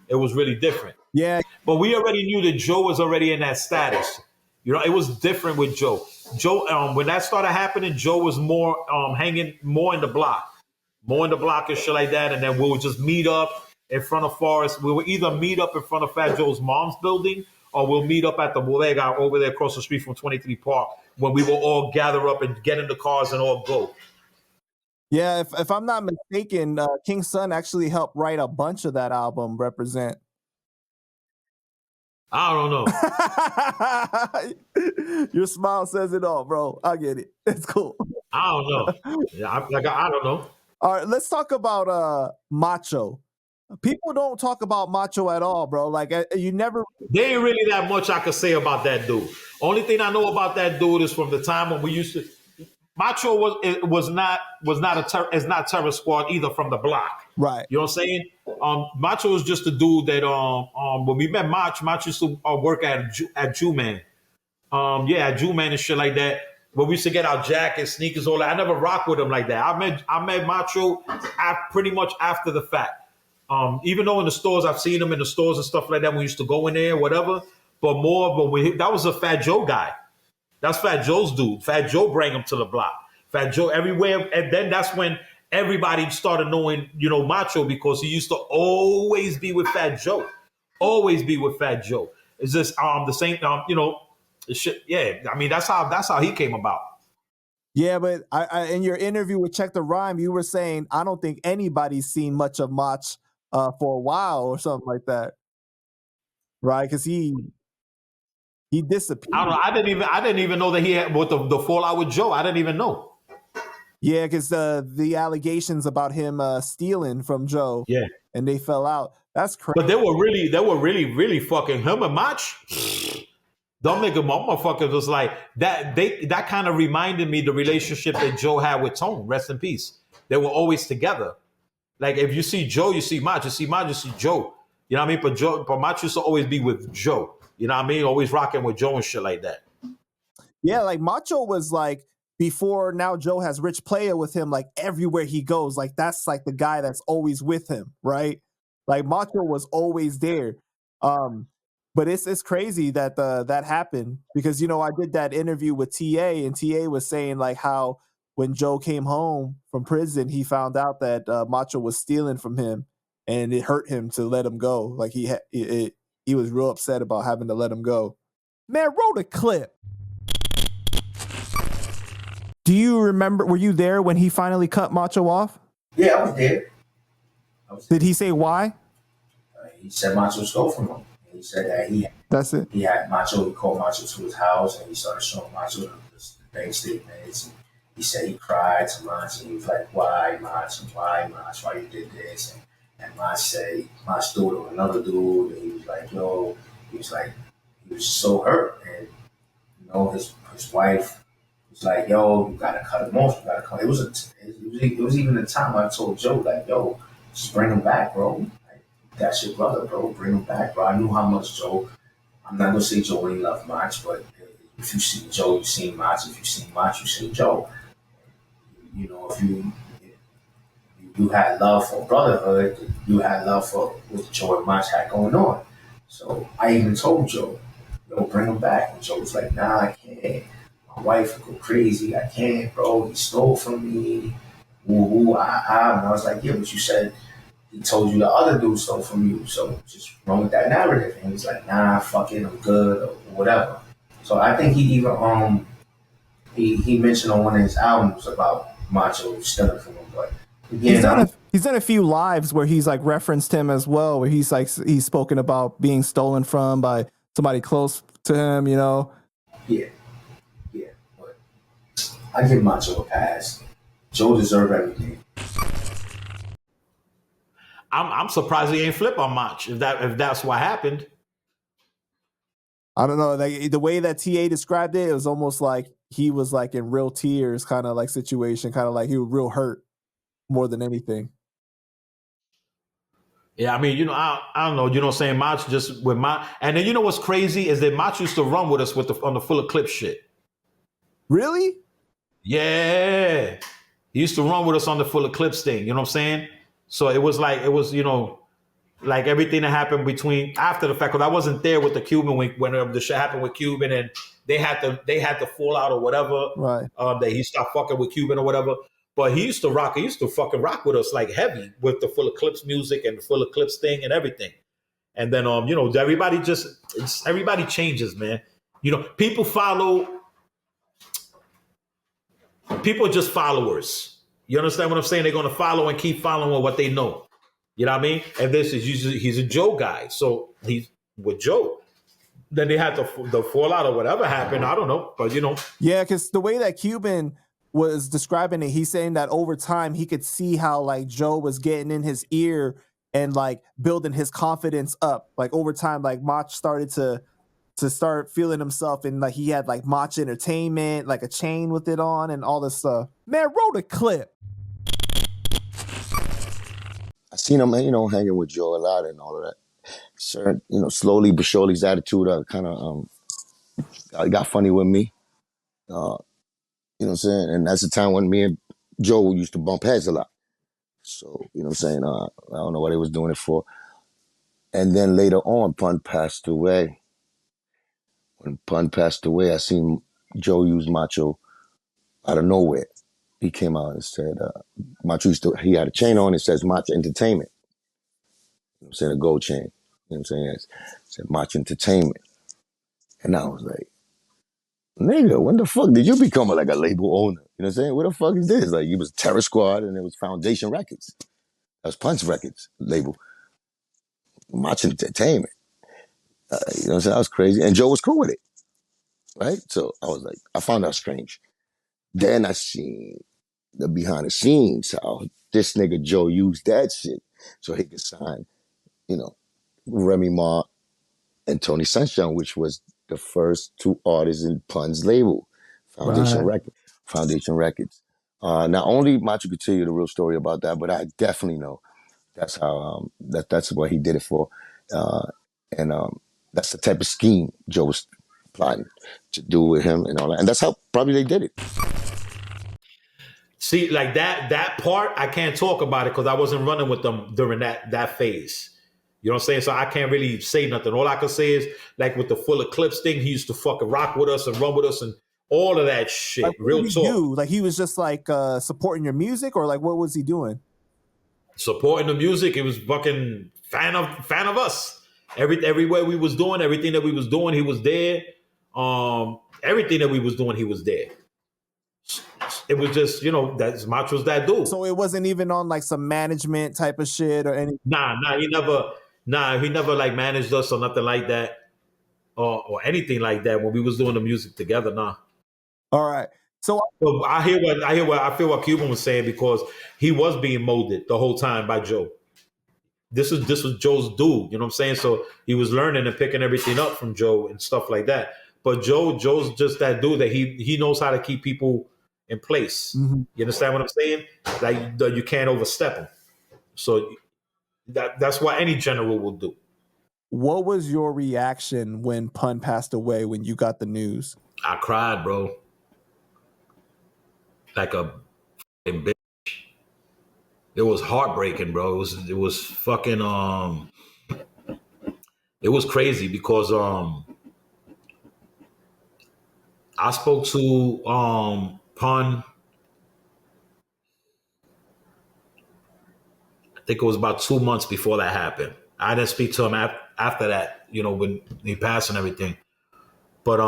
It was really different. Yeah. But we already knew that Joe was already in that status. It was different with Joe. Joe, when that started happening, Joe was more hanging more in the block and shit like that. And then we would just meet up in front of Forest. We would either meet up in front of Fat Joe's mom's building, or we'll meet up at the bodega over there across the street from 23 Park, when we will all gather up and get in the cars and all go. Yeah, if I'm not mistaken, King Son actually helped write a bunch of that album, Represent. I don't know. Your smile says it all, bro. I get it. It's cool. I don't know. Yeah, I don't know. All right, let's talk about Macho. People don't talk about Macho at all, bro. Like you never. There ain't really that much I could say about that dude. Only thing I know about that dude is from the time when we used to. Macho is not Terror Squad either from the block. Right. You know what I'm saying? Macho is just a dude that when we met Macho used to work at Jew-Man. At Jew-Man and shit like that. When we used to get our jackets, sneakers, all that. I never rocked with him like that. I met Macho pretty much after the fact. Even though in the stores, I've seen him in the stores and stuff like that. We used to go in there, whatever. But that was a Fat Joe guy. That's Fat Joe's dude. Fat Joe bring him to the block. Fat Joe everywhere. And then that's when everybody started knowing, Macho, because he used to always be with Fat Joe. Always be with Fat Joe. It's just the same, shit. Yeah, I mean, that's how he came about. Yeah, but I in your interview with Check the Rhyme, you were saying, I don't think anybody's seen much of Mach for a while or something like that. Right? Because he disappeared. I don't know. I didn't even know that he had what the fallout with Joe. I didn't even know. Yeah, because the allegations about him stealing from Joe. Yeah, and they fell out. That's crazy. But they were really fucking him and Mach. Don't make a motherfucker was like that. That kind of reminded me the relationship that Joe had with Tone. Rest in peace. they were always together. Like if you see Joe, you see Mach. You see Mach, you see Joe. You know what I mean? But Mach used to always be with Joe. You know what I mean? Always rocking with Joe and shit like that. Yeah, like Macho was like before now Joe has Rich Player with him like everywhere he goes. Like that's like the guy that's always with him, right? Like Macho was always there. Um but it's crazy that that happened because I did that interview with TA and TA was saying like how when Joe came home from prison he found out that Macho was stealing from him and it hurt him to let him go. Like he was real upset about having to let him go. Man, roll a clip. Do you remember, were you there when he finally cut Macho off? Yeah, I was there. Did he say why? He said Macho stole from him. He said that That's it. he had Macho, he called Macho to his house and he started showing Macho the bank statements. And he said he cried to Macho. He was like, why, Macho? Why, Macho? Why you did this? And Macho threw it on another dude. And he was like, yo, he was so hurt. And, his wife was like, yo, you gotta cut him off. You gotta cut him. It was even the time I told Joe, like, yo, just bring him back, bro. Like, that's your brother, bro. Bring him back, bro. I knew how much Joe. I'm not gonna say Joe ain't love Mach, but if you see Joe, you see Mach. If you see Mach, you see Joe. If you had love for brotherhood, you had love for what Joe and Mach had going on. So I even told Joe, yo, bring him back. And Joe was like, nah, I can't. My wife would go crazy. I can't, bro. He stole from me. Ooh, And I was like, yeah, but you said he told you the other dude stole from you. So just run with that narrative. And he's like, nah, fuck it, I'm good, or whatever. So I think he even he mentioned on one of his albums about Macho stealing from him. But again, he's done a few lives where he's like referenced him as well, where he's spoken about being stolen from by somebody close to him, Yeah. But I give Macho a pass. Joe deserved everything. I'm surprised he ain't flip on Mach if that's what happened. I don't know. Like the way that TA described it, it was almost like he was like in real tears, kind of like situation, kind of like he was real hurt more than anything. Yeah, I mean, I don't know, what I'm saying? Mach just with Mach. And then what's crazy is that Mach used to run with us on the full of clip shit. Really? Yeah. He used to run with us on the full of clips thing, you know what I'm saying? So it was like like everything that happened between after the fact, because I wasn't there with the Cuban when the shit happened with Cuban and they had to fall out or whatever. Right. That he stopped fucking with Cuban or whatever. But he used to fucking rock with us like heavy with the full of clips music and the full of clips thing and everything. And then everybody changes, man. People are just followers. You understand what I'm saying? They're gonna follow and keep following what they know. You know what I mean? And this is usually he's a Joe guy, so he's with Joe. Then they had the fallout or whatever happened. I don't know, but Yeah, because the way that Cuban was describing it, he's saying that over time he could see how like Joe was getting in his ear and like building his confidence up. Like over time, like Mach started to start feeling himself, and like he had like Mach Entertainment, like a chain with it on and all this stuff. Man, roll the clip. I seen him, hanging with Joe a lot and all of that. Sure, slowly but surely his attitude kind of got funny with me. You know what I'm saying? And that's the time when me and Joe used to bump heads a lot. So, you know what I'm saying? I don't know what he was doing it for. And then later on, Pun passed away. When Pun passed away, I seen Joe use Macho out of nowhere. He came out and said, Macho he had a chain on, it says Macho Entertainment. You know what I'm saying? A gold chain. You know what I'm saying? It said Macho Entertainment. And I was like, nigga, when the fuck did you become like a label owner? You know what I'm saying? What the fuck is this? Like, it was Terror Squad and it was Foundation Records. That was Punch Records label. Macho Entertainment. You know what I'm saying? That was crazy. And Joe was cool with it. Right? So I was like, I found that strange. Then I seen the behind the scenes, how this nigga Joe used that shit so he could sign, Remy Ma and Tony Sunshine, which was the first two artists in Pun's label, Foundation Right. Records. Not only Macho could tell you the real story about that, but I definitely know that's how that's what he did it for, and that's the type of scheme Joe was plotting to do with him and all that, and that's how probably they did it. See, like that part, I can't talk about it because I wasn't running with them during that phase. You know what I'm saying? So I can't really say nothing. All I can say is, like with the full eclipse thing, he used to fucking rock with us and run with us and all of that Like, shit. what Real did he talk. do? Like, he was just like supporting your music, or like, what was he doing? Supporting the music. It was fucking fan of us. Everywhere we was doing, everything that we was doing, he was there. Everything that we was doing, he was there. It was just, that's Macho's that dude. So it wasn't even on like some management type of shit or anything. He never like managed us or nothing like that, or anything like that when we was doing the music together. Nah. All right. So So I feel what Cuban was saying because he was being molded the whole time by Joe. This was Joe's dude, you know what I'm saying? So he was learning and picking everything up from Joe and stuff like that. But Joe's just that dude that he knows how to keep people in place. mhm. You understand what I'm saying? Like you can't overstep him. So that's what any general will do. What was your reaction when Pun passed away when you got the news? I cried, bro. Like a fucking bitch. It was heartbreaking, bro. It was fucking it was crazy because I spoke to Pun. I think it was about 2 months before that happened. I didn't speak to him after that, when he passed and everything. But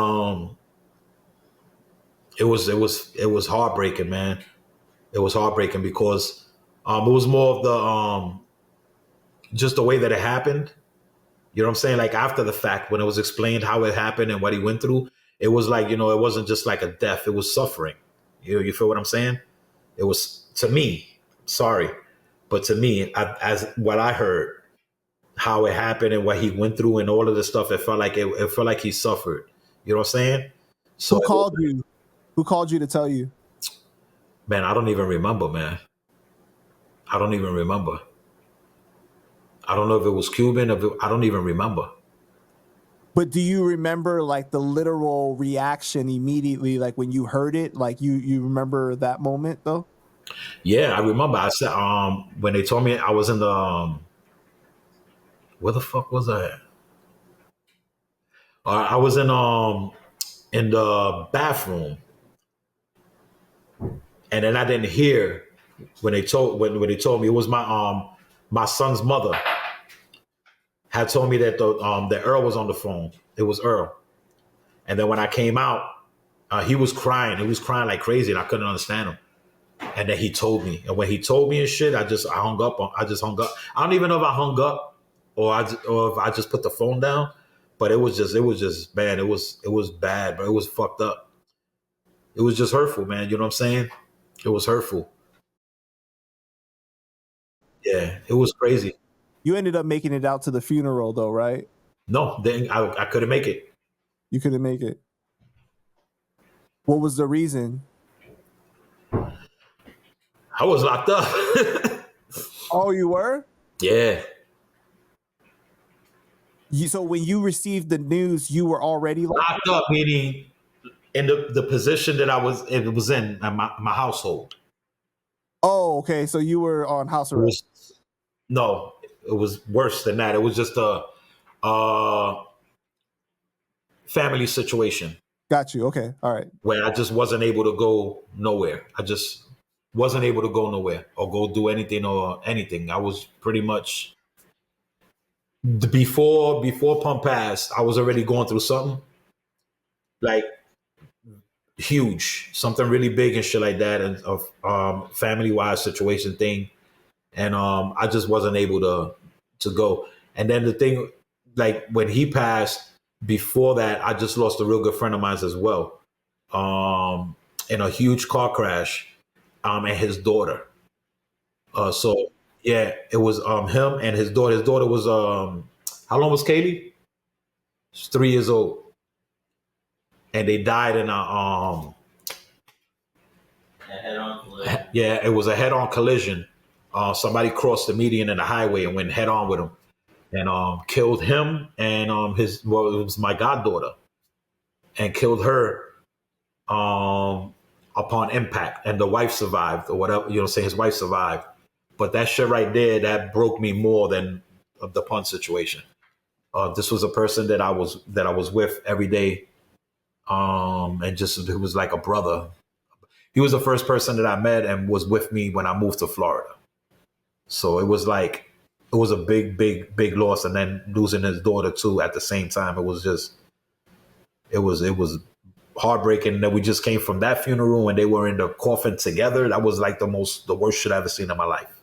it was heartbreaking, man. It was heartbreaking because it was more of the just the way that it happened. You know what I'm saying? Like after the fact, when it was explained how it happened and what he went through, it was like, it wasn't just like a death, it was suffering. You feel what I'm saying? It was, to me, sorry, but to me, as what I heard, how it happened and what he went through and all of this stuff, it felt like he suffered. You know what I'm saying? So, Who called you? Who called you to tell you? man, I don't even remember, man. I don't even remember. I don't know if it was Cuban. I don't even remember. But do you remember like the literal reaction immediately, like when you heard it? Like you remember that moment though? Yeah, I remember. I said, when they told me I was in the, where the fuck was I at? I was in the bathroom, and then I didn't hear when they told me it was my son's mother had told me that that Earl was on the phone. It was Earl, and then when I came out, he was crying. He was crying like crazy, and I couldn't understand him. And then he told me, and when he told me and shit, I hung up. I just hung up. I don't even know if I hung up or if I just put the phone down. But it was just man. It was bad, but it was fucked up. It was just hurtful, man. You know what I'm saying? It was hurtful. Yeah, it was crazy. You ended up making it out to the funeral though, right? No, then I couldn't make it. You couldn't make it. What was the reason? I was locked up. Oh, you were? Yeah. So when you received the news, you were already Locked up meaning in the position that it was in my household. Oh, okay. So you were on house It arrest. was no, it was worse than that. It was just a family situation Got you. Okay. All right. where I just wasn't able to go nowhere. I just wasn't able to go nowhere or go do anything or anything. I was pretty much before Pump passed, I was already going through something like huge, something really big and shit like that, and of family wise situation thing, and I just wasn't able to go. And then the thing, like when he passed, before that, I just lost a real good friend of mine as well, in a huge car crash, and his daughter. So yeah, it was him and his daughter. His daughter was how long was Kaylee? She's 3 years old, and they died in a Yeah, it was a head-on collision. Somebody crossed the median in the highway and went head-on with him, and killed him and it was my goddaughter, and killed her upon impact, and the wife survived or whatever. Say his wife survived, but that shit right there that broke me more than the pun situation. This was a person that I was with every day, and just he was like a brother. He was the first person that I met and was with me when I moved to Florida. So it was a big, big, big loss, and then losing his daughter too at the same time. It was heartbreaking that we just came from that funeral and they were in the coffin together. That was like the worst shit I ever seen in my life.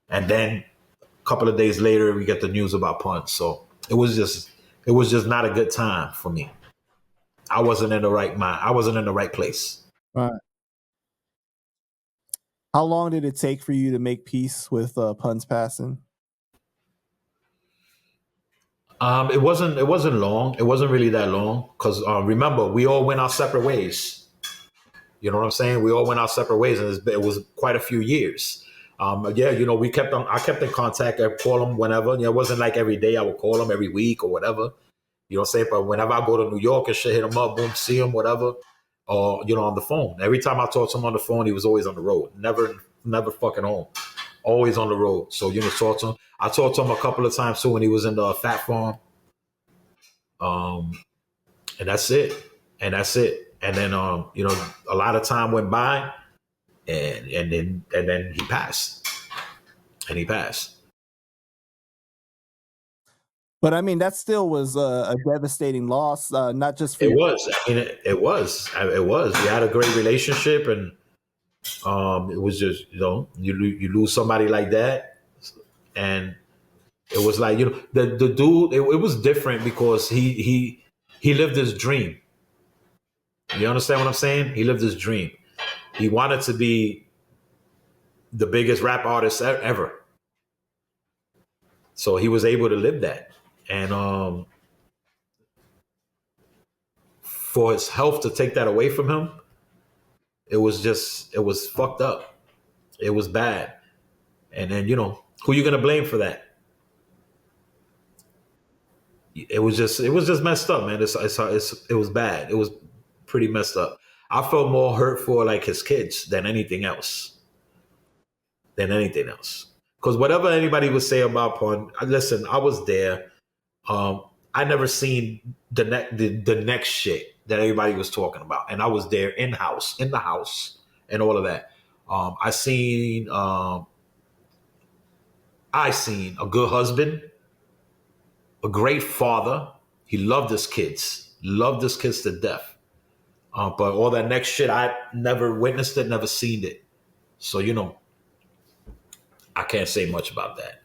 And then a couple of days later, we get the news about Punch. So it was just not a good time for me. I wasn't in the right mind. I wasn't in the right place. Right. How long did it take for you to make peace with Pun's passing? It wasn't long. It wasn't really that long because remember, we all went our separate ways. You know what I'm saying? We all went our separate ways, and it was quite a few years. Yeah, I kept in contact. I call him whenever. It wasn't like every day. I would call him every week or whatever. You know what I'm saying? But whenever I go to New York and shit, hit him up, boom, see him, whatever. Or on the phone. Every time I talked to him on the phone, he was always on the road. Never fucking home. Always on the road. So talk to him. I talked to him a couple of times too when he was in the Fat Farm. And that's it. And then a lot of time went by, and then he passed. And he passed. But I mean, that still was a devastating loss, not just for it was. I mean, it was. We had a great relationship, and it was just you lose somebody like that, and it was like the dude. It was different because he lived his dream. You understand what I'm saying? He lived his dream. He wanted to be the biggest rap artist ever. So he was able to live that. And for his health to take that away from him, it was fucked up. It was bad. And then, who you going to blame for that? It was just messed up, man. It was bad. It was pretty messed up. I felt more hurt for like his kids than anything else. Because whatever anybody would say about Pun, listen, I was there. I never seen the next shit that everybody was talking about, and I was there in the house, and all of that. I seen a good husband, a great father. He loved his kids to death. But all that next shit, I never witnessed it, never seen it. So I can't say much about that.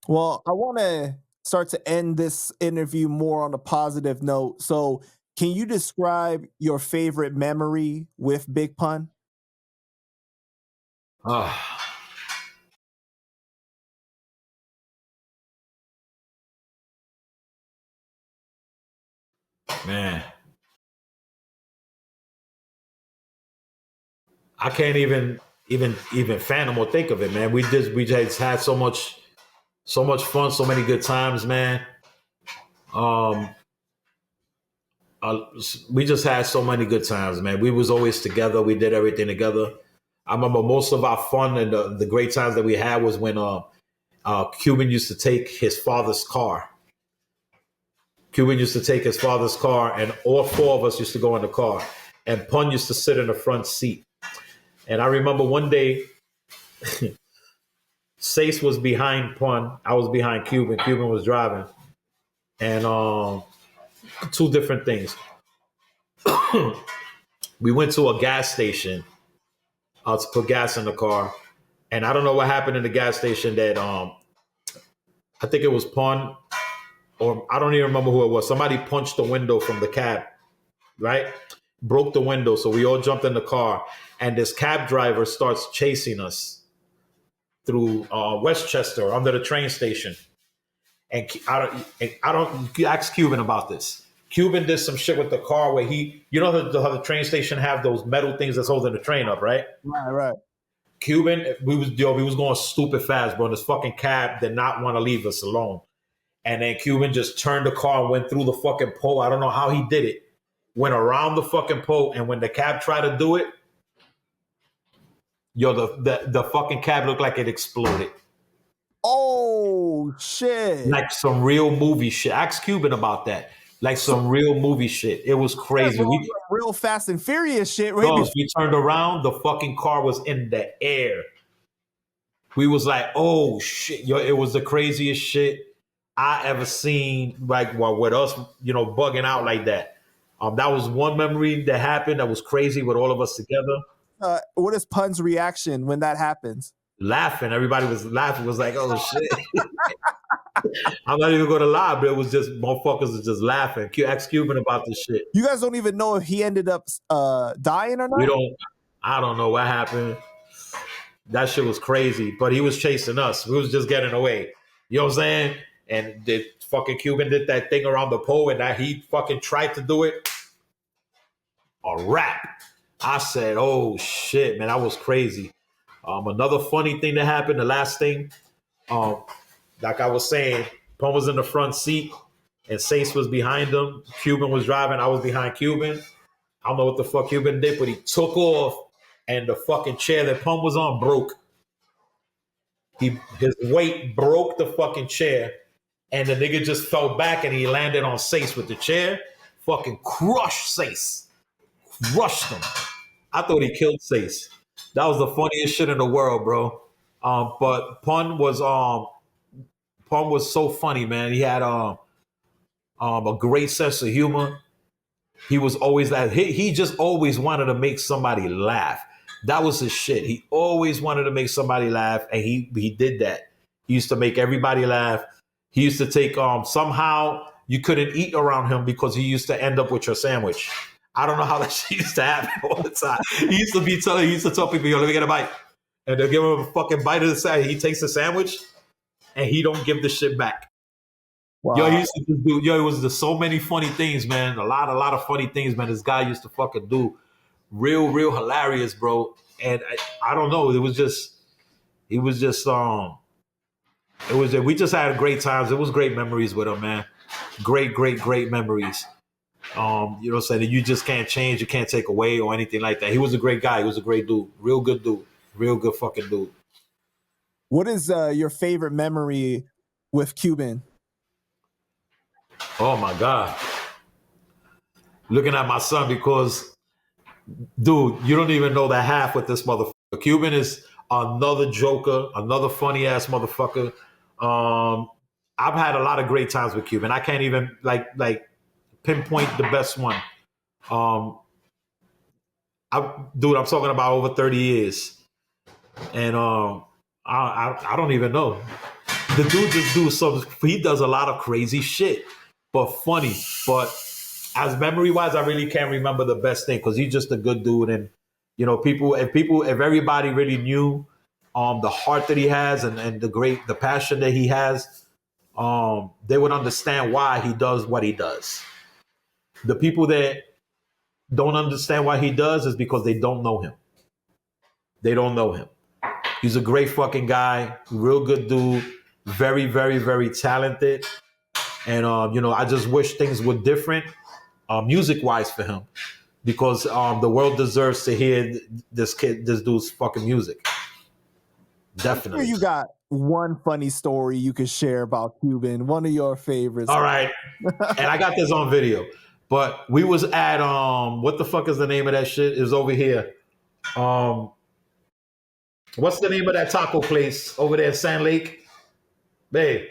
Well, I want to start to end this interview more on a positive note. So, can you describe your favorite memory with Big Pun? Man, I can't even fathom or think of it, man. We just had so much fun, so many good times, man. We just had so many good times, man. We was always together. We did everything together. I remember most of our fun and the great times that we had was when Cuban used to take his father's car. And all four of us used to go in the car, and Pun used to sit in the front seat. And I remember one day, Sace was behind Pun. I was behind Cuban. Cuban was driving. And two different things. We went to a gas station to put gas in the car. And I don't know what happened in the gas station that I think it was Pun, or I don't even remember who it was. Somebody punched the window from the cab, right? Broke the window. So we all jumped in the car. And this cab driver starts chasing us through Westchester under the train station. And I don't you ask Cuban about this. Cuban did some shit with the car where how the train station have those metal things that's holding the train up, right? Right. Cuban, we was going stupid fast, bro. And this fucking cab did not want to leave us alone. And then Cuban just turned the car and went through the fucking pole. I don't know how he did it. Went around the fucking pole, and when the cab tried to do it, the fucking cab looked like it exploded. Oh shit! Like some real movie shit. Ask Cuban about that. Like some real movie shit. It was crazy. Real Fast and Furious shit. We turned around, the fucking car was in the air. We was like, oh shit, yo, it was the craziest shit I ever seen. Like, with us, bugging out like that. That was one memory that happened that was crazy with all of us together. What is Pun's reaction when that happens? Laughing. Everybody was laughing. It was like, oh shit. I'm not even going to lie, but it was just motherfuckers was just laughing. Ask Cuban about this shit. You guys don't even know if he ended up dying or not? I don't know what happened. That shit was crazy, but he was chasing us. We was just getting away. You know what I'm saying? And the fucking Cuban did that thing around the pole, and that he fucking tried to do it. A wrap. I said, oh shit, man, that was crazy. Another funny thing that happened, the last thing, like I was saying, Pun was in the front seat and Sace was behind him. Cuban was driving. I was behind Cuban. I don't know what the fuck Cuban did, but he took off and the fucking chair that Pun was on broke. His weight broke the fucking chair and the nigga just fell back and he landed on Sace with the chair. Fucking crushed Sace. Crushed him. I thought he killed Sace. That was the funniest shit in the world, bro. But Pun was so funny, man. He had a great sense of humor. He was always that. He just always wanted to make somebody laugh. That was his shit. He always wanted to make somebody laugh, and he did that. He used to make everybody laugh. He used to take somehow you couldn't eat around him because he used to end up with your sandwich. I don't know how that shit used to happen all the time. He used to tell people, yo, let me get a bite. And they'll give him a fucking bite of the sandwich. He takes the sandwich and he don't give the shit back. Wow. Yo, he used to just do, it was so many funny things, man. A lot of funny things, man. This guy used to fucking do. Real hilarious, bro. And I don't know. We just had great times. It was great memories with him, man. Great memories. You know what I'm saying? You just can't change, you can't take away or anything like that. He was a great guy. He was a great dude. Real good dude. Real good fucking dude. What is your favorite memory with Cuban? Oh my God. Looking at my son because, dude, you don't even know the half with this motherfucker. Cuban is another joker, another funny ass motherfucker. I've had a lot of great times with Cuban. I can't even like pinpoint the best one. I'm talking about over 30 years. And I don't even know. The dude he does a lot of crazy shit, but funny. But as memory wise, I really can't remember the best thing because he's just a good dude. And if everybody really knew the heart that he has and the passion that he has, they would understand why he does what he does. The people that don't understand why he does is because they don't know him. They don't know him. He's a great fucking guy, real good dude, very, very, very talented. And, I just wish things were different music-wise for him because the world deserves to hear this dude's fucking music. Definitely. You got one funny story you could share about Cuban, one of your favorites. All right. And I got this on video. But we was at what the fuck is the name of that shit? Is over here. What's the name of that taco place over there in Sand Lake? Babe.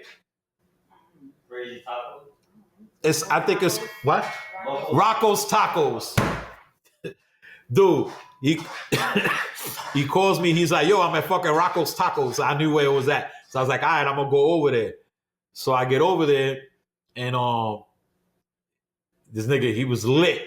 Crazy Taco. I think it's what? Rocco's Tacos. Dude, he calls me, he's like, yo, I'm at fucking Rocco's Tacos. I knew where it was at. So I was like, all right, I'm gonna go over there. So I get over there and this nigga, he was lit.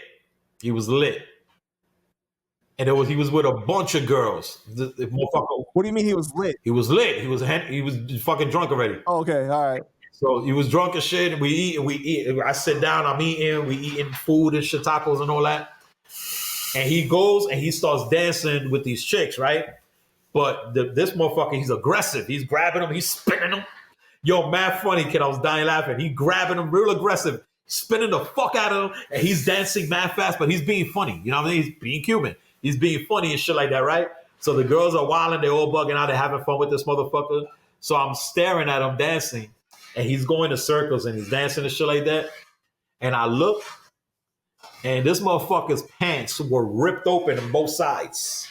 And he was with a bunch of girls. What do you mean he was lit? He was lit. He was fucking drunk already. Oh, okay, all right. So he was drunk and shit. And we eat. I sit down. I'm eating. We eating food and shit, tacos and all that. And he goes and he starts dancing with these chicks, right? But this motherfucker, he's aggressive. He's grabbing them. He's spinning them. Yo, mad funny, kid. I was dying laughing. He grabbing them real aggressive, spinning the fuck out of them, and he's dancing mad fast, but he's being funny. You know what I mean? He's being Cuban. He's being funny and shit like that, right? So the girls are wilding. They're all bugging out. They're having fun with this motherfucker. So I'm staring at him dancing, and he's going in circles, and he's dancing and shit like that. And I look, and this motherfucker's pants were ripped open on both sides.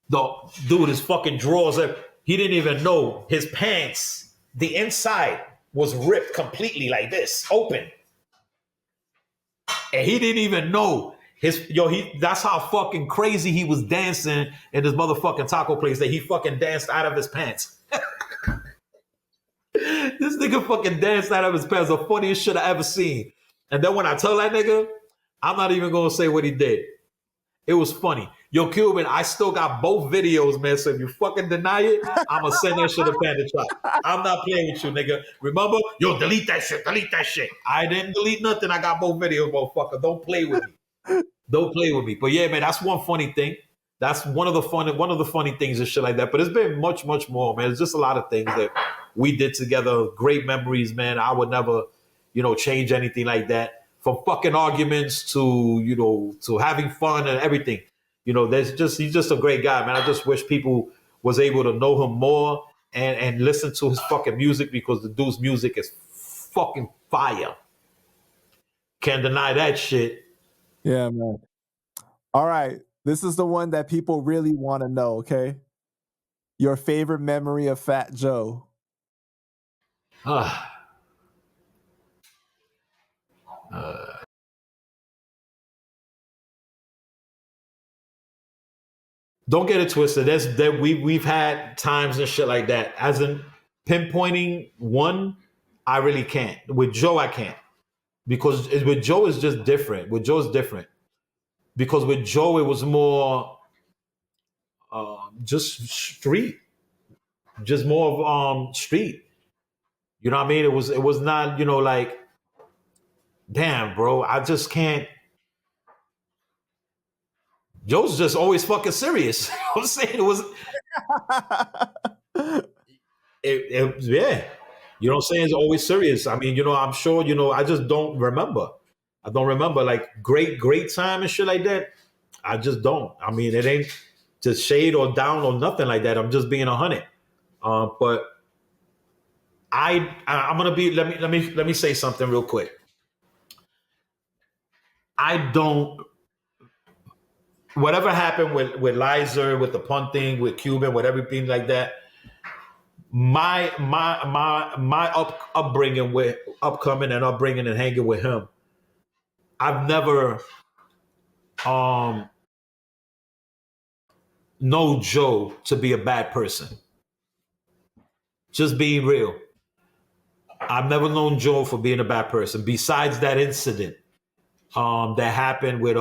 The dude, his fucking drawers, he didn't even know his pants, the inside was ripped completely like this, open. And he didn't even know that's how fucking crazy he was dancing in this motherfucking taco place that he fucking danced out of his pants. This nigga fucking danced out of his pants, the funniest shit I ever seen. And then when I tell that nigga, I'm not even gonna say what he did. It was funny. Yo, Cuban, I still got both videos, man. So if you fucking deny it, I'm going to send that shit to Panda Trap. I'm not playing with you, nigga. Remember? Yo, delete that shit. Delete that shit. I didn't delete nothing. I got both videos, motherfucker. Don't play with me. Don't play with me. But yeah, man, that's one funny thing. That's one of the funny things and shit like that. But it's been much, much more, man. It's just a lot of things that we did together. Great memories, man. I would never, change anything like that. From fucking arguments to, to having fun and everything. He's just a great guy, man. I just wish people was able to know him more and listen to his fucking music, because the dude's music is fucking fire. Can't deny that shit. Yeah, man. All right. This is the one that people really want to know, okay? Your favorite memory of Fat Joe. Don't get it twisted. We've had times and shit like that. As in pinpointing one, I really can't. With Joe, I can't, because with Joe is just different. With Joe, it's different because with Joe it was more just street, just more of street. You know what I mean? It was not like, damn, bro, I just can't. Joe's just always fucking serious. I'm saying it was. Yeah. You know what I'm saying? It's always serious. I mean, I'm sure, I just don't remember. I don't remember like great time and shit like that. I just don't. I mean, it ain't just shade or down or nothing like that. I'm just being 100. But I'm gonna be. Let me say something real quick. I don't. Whatever happened with Lizer, with the punting, with Cuban, with everything like that. My upbringing with upcoming and upbringing and hanging with him, I've never known Joe to be a bad person. Just being real. I've never known Joe for being a bad person. Besides that incident that happened with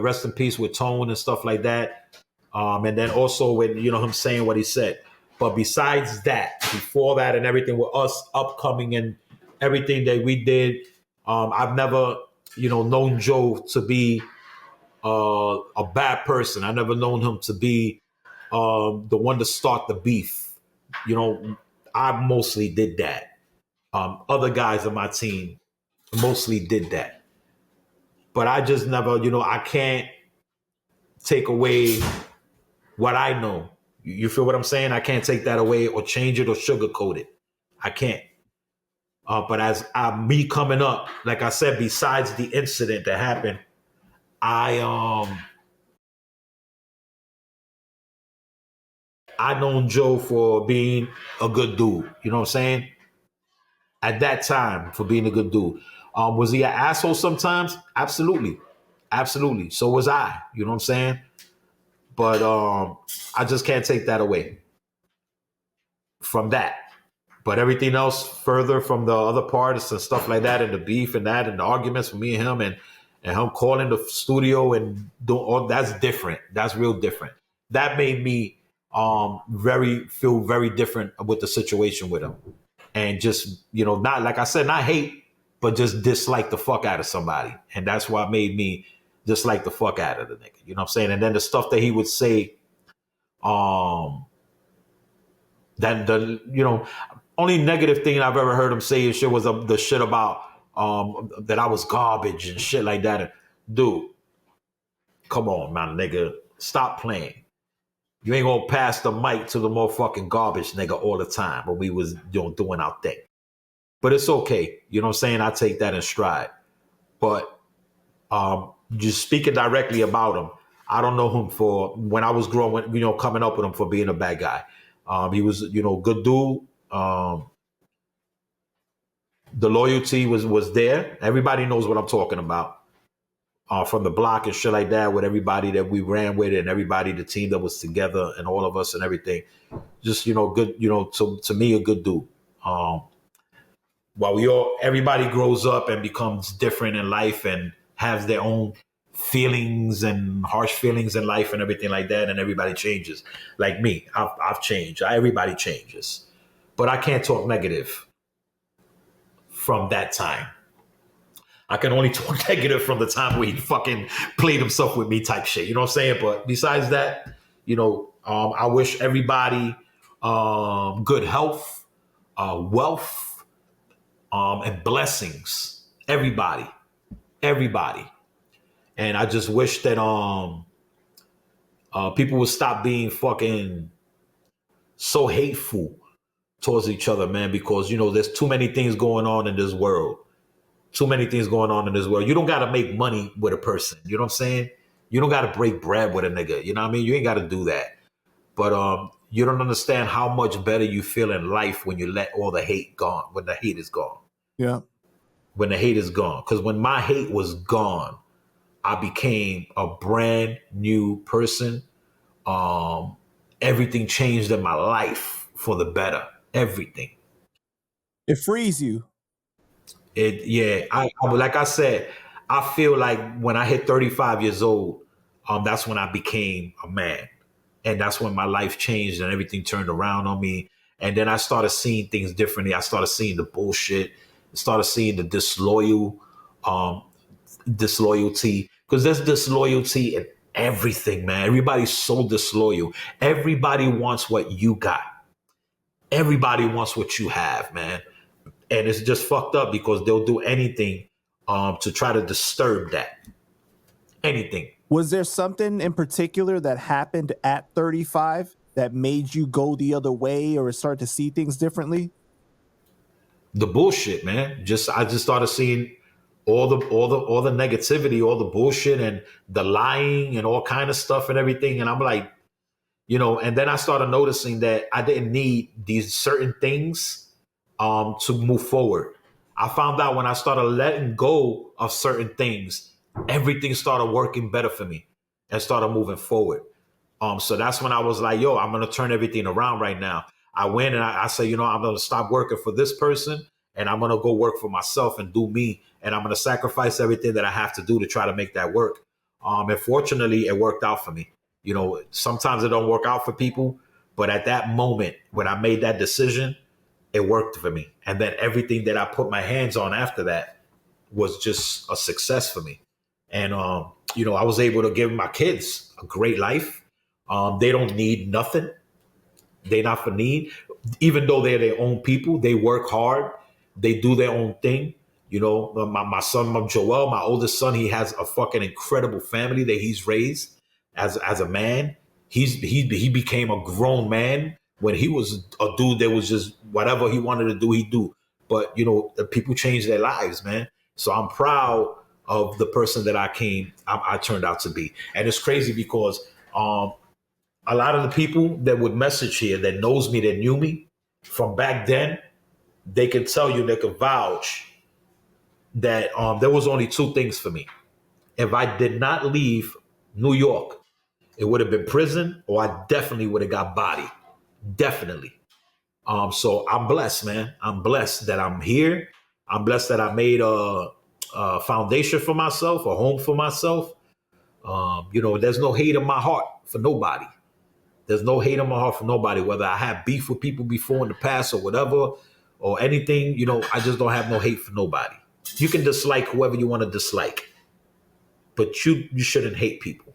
rest in peace with Tone and stuff like that. And then also with him saying what he said. But besides that, before that and everything with us upcoming and everything that we did, I've never, known Joe to be a bad person. I never known him to be the one to start the beef. I mostly did that. Other guys on my team mostly did that. But I just never, I can't take away what I know. You feel what I'm saying? I can't take that away or change it or sugarcoat it. I can't. But as me coming up, like I said, besides the incident that happened, I known Joe for being a good dude. You know what I'm saying? At that time, for being a good dude. Was he an asshole sometimes? Absolutely. Absolutely. So was I. You know what I'm saying? But I just can't take that away from that. But everything else further from the other parts and stuff like that, and the beef and that, and the arguments with me and him, and him calling the studio and doing all that's different. That's real different. That made me feel very different with the situation with him. and just, not, like I said, not hate, but just dislike the fuck out of somebody. And that's what made me dislike the fuck out of the nigga. You know what I'm saying? And then the stuff that he would say, that only negative thing I've ever heard him say and shit was the shit about that I was garbage and shit like that. Dude, come on, man, nigga, stop playing. You ain't gonna pass the mic to the motherfucking garbage nigga all the time when we was doing our thing. But it's okay. You know what I'm saying? I take that in stride. But just speaking directly about him, I don't know him for when I was growing, coming up with him for being a bad guy. He was, good dude. The loyalty was there. Everybody knows what I'm talking about. From the block and shit like that, with everybody that we ran with and everybody, the team that was together and all of us and everything. Just, good, to me, a good dude. While everybody grows up and becomes different in life and has their own feelings and harsh feelings in life and everything like that, and everybody changes. Like me, I've changed. Everybody changes. But I can't talk negative from that time. I can only talk negative from the time where he fucking played himself with me type shit. You know what I'm saying? But besides that, I wish everybody good health, wealth, and blessings. Everybody. And I just wish that people would stop being fucking so hateful towards each other, man, because, there's too many things going on in this world. You don't got to make money with a person. You know what I'm saying? You don't got to break bread with a nigga. You know what I mean? You ain't got to do that. But you don't understand how much better you feel in life when you let all the hate gone, when the hate is gone. Yeah. When the hate is gone. Because when my hate was gone, I became a brand new person. Everything changed in my life for the better. Everything. It frees you. Like I said, I feel like when I hit 35 years old, that's when I became a man. And that's when my life changed and everything turned around on me. And then I started seeing things differently. I started seeing the bullshit, started seeing the disloyalty, because there's disloyalty in everything, man. Everybody's so disloyal. Everybody wants what you got. Everybody wants what you have, man. And it's just fucked up because they'll do anything to try to disturb that. Anything. Was there something in particular that happened at 35 that made you go the other way or start to see things differently? The bullshit, man. I just started seeing all the negativity, all the bullshit and the lying and all kind of stuff and everything. And I'm like, and then I started noticing that I didn't need these certain things to move forward. I found out when I started letting go of certain things, everything started working better for me and started moving forward. So that's when I was like, yo, I'm going to turn everything around right now. I went and I said, I'm going to stop working for this person and I'm going to go work for myself and do me. And I'm going to sacrifice everything that I have to do to try to make that work. And fortunately, it worked out for me. Sometimes it don't work out for people. But at that moment, when I made that decision, it worked for me. And then everything that I put my hands on after that was just a success for me. And, I was able to give my kids a great life. They don't need nothing. They're not for need. Even though they're their own people, they work hard. They do their own thing. My son, Joel, my oldest son, he has a fucking incredible family that he's raised as a man. He became a grown man. When he was a dude that was just whatever he wanted to do, he'd do. But, the people change their lives, man. So I'm proud of the person that I turned out to be. And it's crazy because a lot of the people that would message here that knows me, that knew me from back then, they can tell you, they can vouch that there was only two things for me. If I did not leave New York, it would have been prison or I definitely would have got bodied. Definitely. So I'm blessed, man. I'm blessed that I'm here. I'm blessed that I made a foundation for myself, a home for myself. There's no hate in my heart for nobody. There's no hate in my heart for nobody, whether I had beef with people before in the past or whatever. or anything, I just don't have no hate for nobody. You can dislike whoever you want to dislike, but you shouldn't hate people.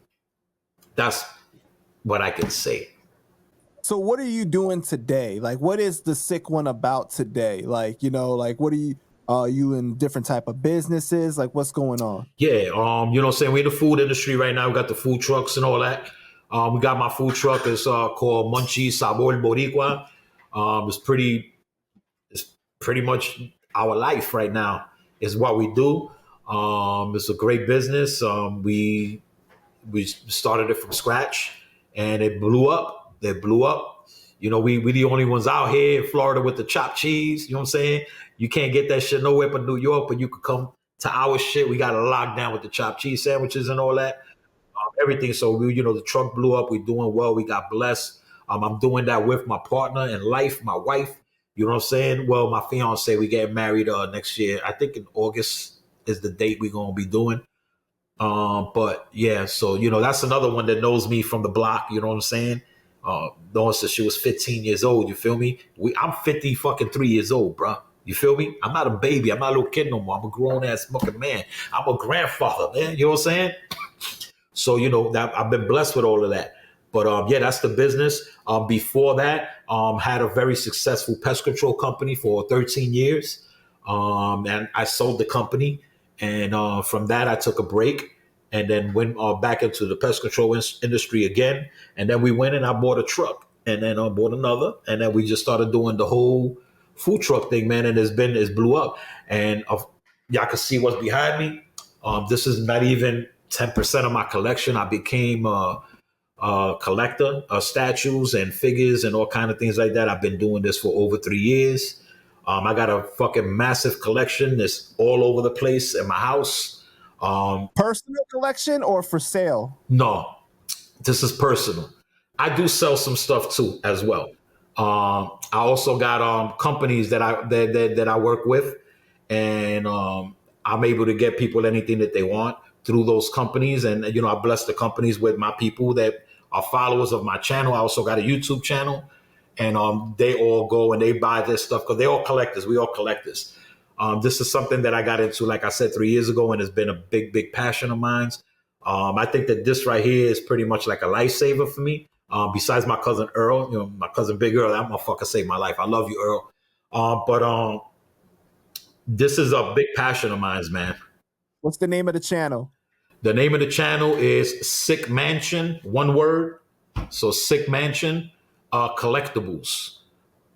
That's what I can say. So what are you doing today? Like, what is the Sick One about today? Like, like what are you in different type of businesses? Like, what's going on? Yeah, you know what I'm saying? We're in the food industry right now. We got the food trucks and all that. We got my food truck. It's called Munchie Sabor Boricua. It's pretty much our life right now. Is what we do. It's a great business. We started it from scratch, and it blew up. It blew up. We the only ones out here in Florida with the chopped cheese. You know what I'm saying? You can't get that shit nowhere but New York, but you could come to our shit. We got a lockdown with the chopped cheese sandwiches and all that, everything. So the truck blew up. We're doing well. We got blessed. I'm doing that with my partner in life, my wife. You know what I'm saying? Well, my fiance. We get married next year. I think in August is the date we're gonna be doing. But yeah, so that's another one that knows me from the block. You know what I'm saying? Knowing since she was 15 years old. You feel me? I'm 50 fucking 3 years old, bro. You feel me? I'm not a baby. I'm not a little kid no more. I'm a grown ass fucking man. I'm a grandfather, man. You know what I'm saying? So that I've been blessed with all of that. But yeah, that's the business. Before that, had a very successful pest control company for 13 years, and I sold the company. And from that, I took a break and then went back into the pest control industry again. And then we went and I bought a truck, and then I bought another, and then we just started doing the whole food truck thing, man. And it's blew up. And y'all can see what's behind me. This is not even 10% of my collection. I became a collector of statues and figures and all kind of things like that. I've been doing this for over 3 years. I got a fucking massive collection that's all over the place in my house. Personal collection or for sale? No, this is personal. I do sell some stuff too as well. I also got companies that I work with, and I'm able to get people anything that they want through those companies. And I bless the companies with my people that are followers of my channel. I also got a YouTube channel, and they all go and they buy this stuff because they're all collectors. We all collectors. This is something that I got into, like I said, 3 years ago, and it's been a big, big passion of mine. I think that this right here is pretty much like a lifesaver for me. Besides my cousin Earl, my cousin Big Earl, that motherfucker saved my life. I love you, Earl. But this is a big passion of mine, man. What's the name of the channel? The name of the channel is Sick Mansion, one word. So Sick Mansion Collectibles,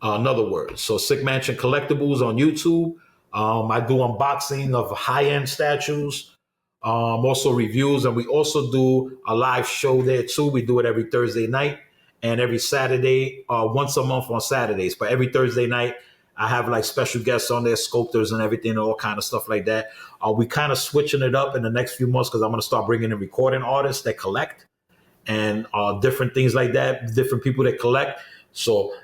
another word. So Sick Mansion Collectibles on YouTube. I do unboxing of high-end statues, also reviews, and we also do a live show there too. We do it every Thursday night and every Saturday, once a month on Saturdays. But every Thursday night, I have like special guests on there, sculptors and everything, and all kind of stuff like that. We kind of switching it up in the next few months because I'm going to start bringing in recording artists that collect and different things like that, different people that collect. So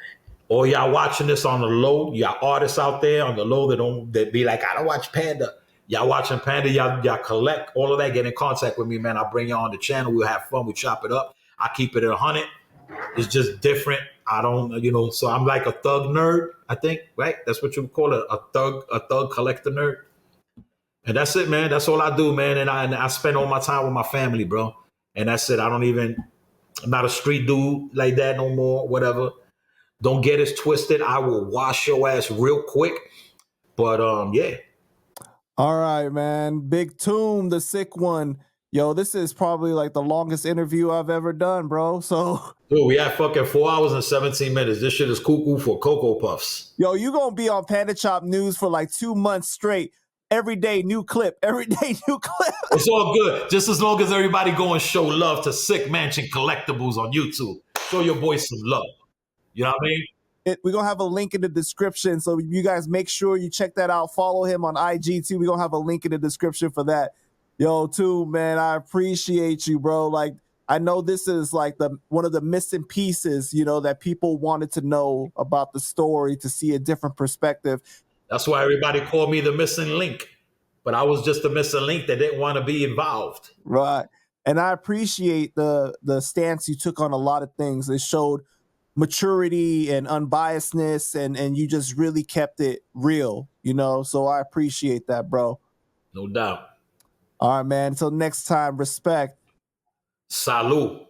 all y'all watching this on the low, y'all artists out there on the low that be like, I don't watch Panda. Y'all watching Panda, y'all collect all of that, get in contact with me, man. I'll bring y'all on the channel. We'll have fun. We chop it up. I keep it at 100. It's just different. I don't, so I'm like a thug nerd, I think, right? That's what you would call it, a thug collector nerd. And that's it, man. That's all I do, man. And I spend all my time with my family, bro. And that's it. I'm not a street dude like that no more, whatever. Don't get us twisted. I will wash your ass real quick. But yeah. All right, man. Big Tomb, the Sick One. Yo, this is probably like the longest interview I've ever done, bro. So dude, we had fucking 4 hours and 17 minutes. This shit is cuckoo for Cocoa Puffs. Yo, you gonna be on Panda Chop News for like 2 months straight. Every day, new clip. Every day, new clip. It's all good. Just as long as everybody go and show love to Sick Mansion Collectibles on YouTube. Show your boy some love. You know what I mean? We're going to have a link in the description. So you guys make sure you check that out. Follow him on IG too. We're going to have a link in the description for that. Yo, too, man, I appreciate you, bro. Like, I know this is like one of the missing pieces, that people wanted to know about the story, to see a different perspective. That's why everybody called me the missing link. But I was just a missing link that didn't want to be involved. Right. And I appreciate the stance you took on a lot of things. It showed maturity and unbiasedness, and you just really kept it real, you know. So I appreciate that, bro. No doubt. All right, man. Until next time, respect. Salud.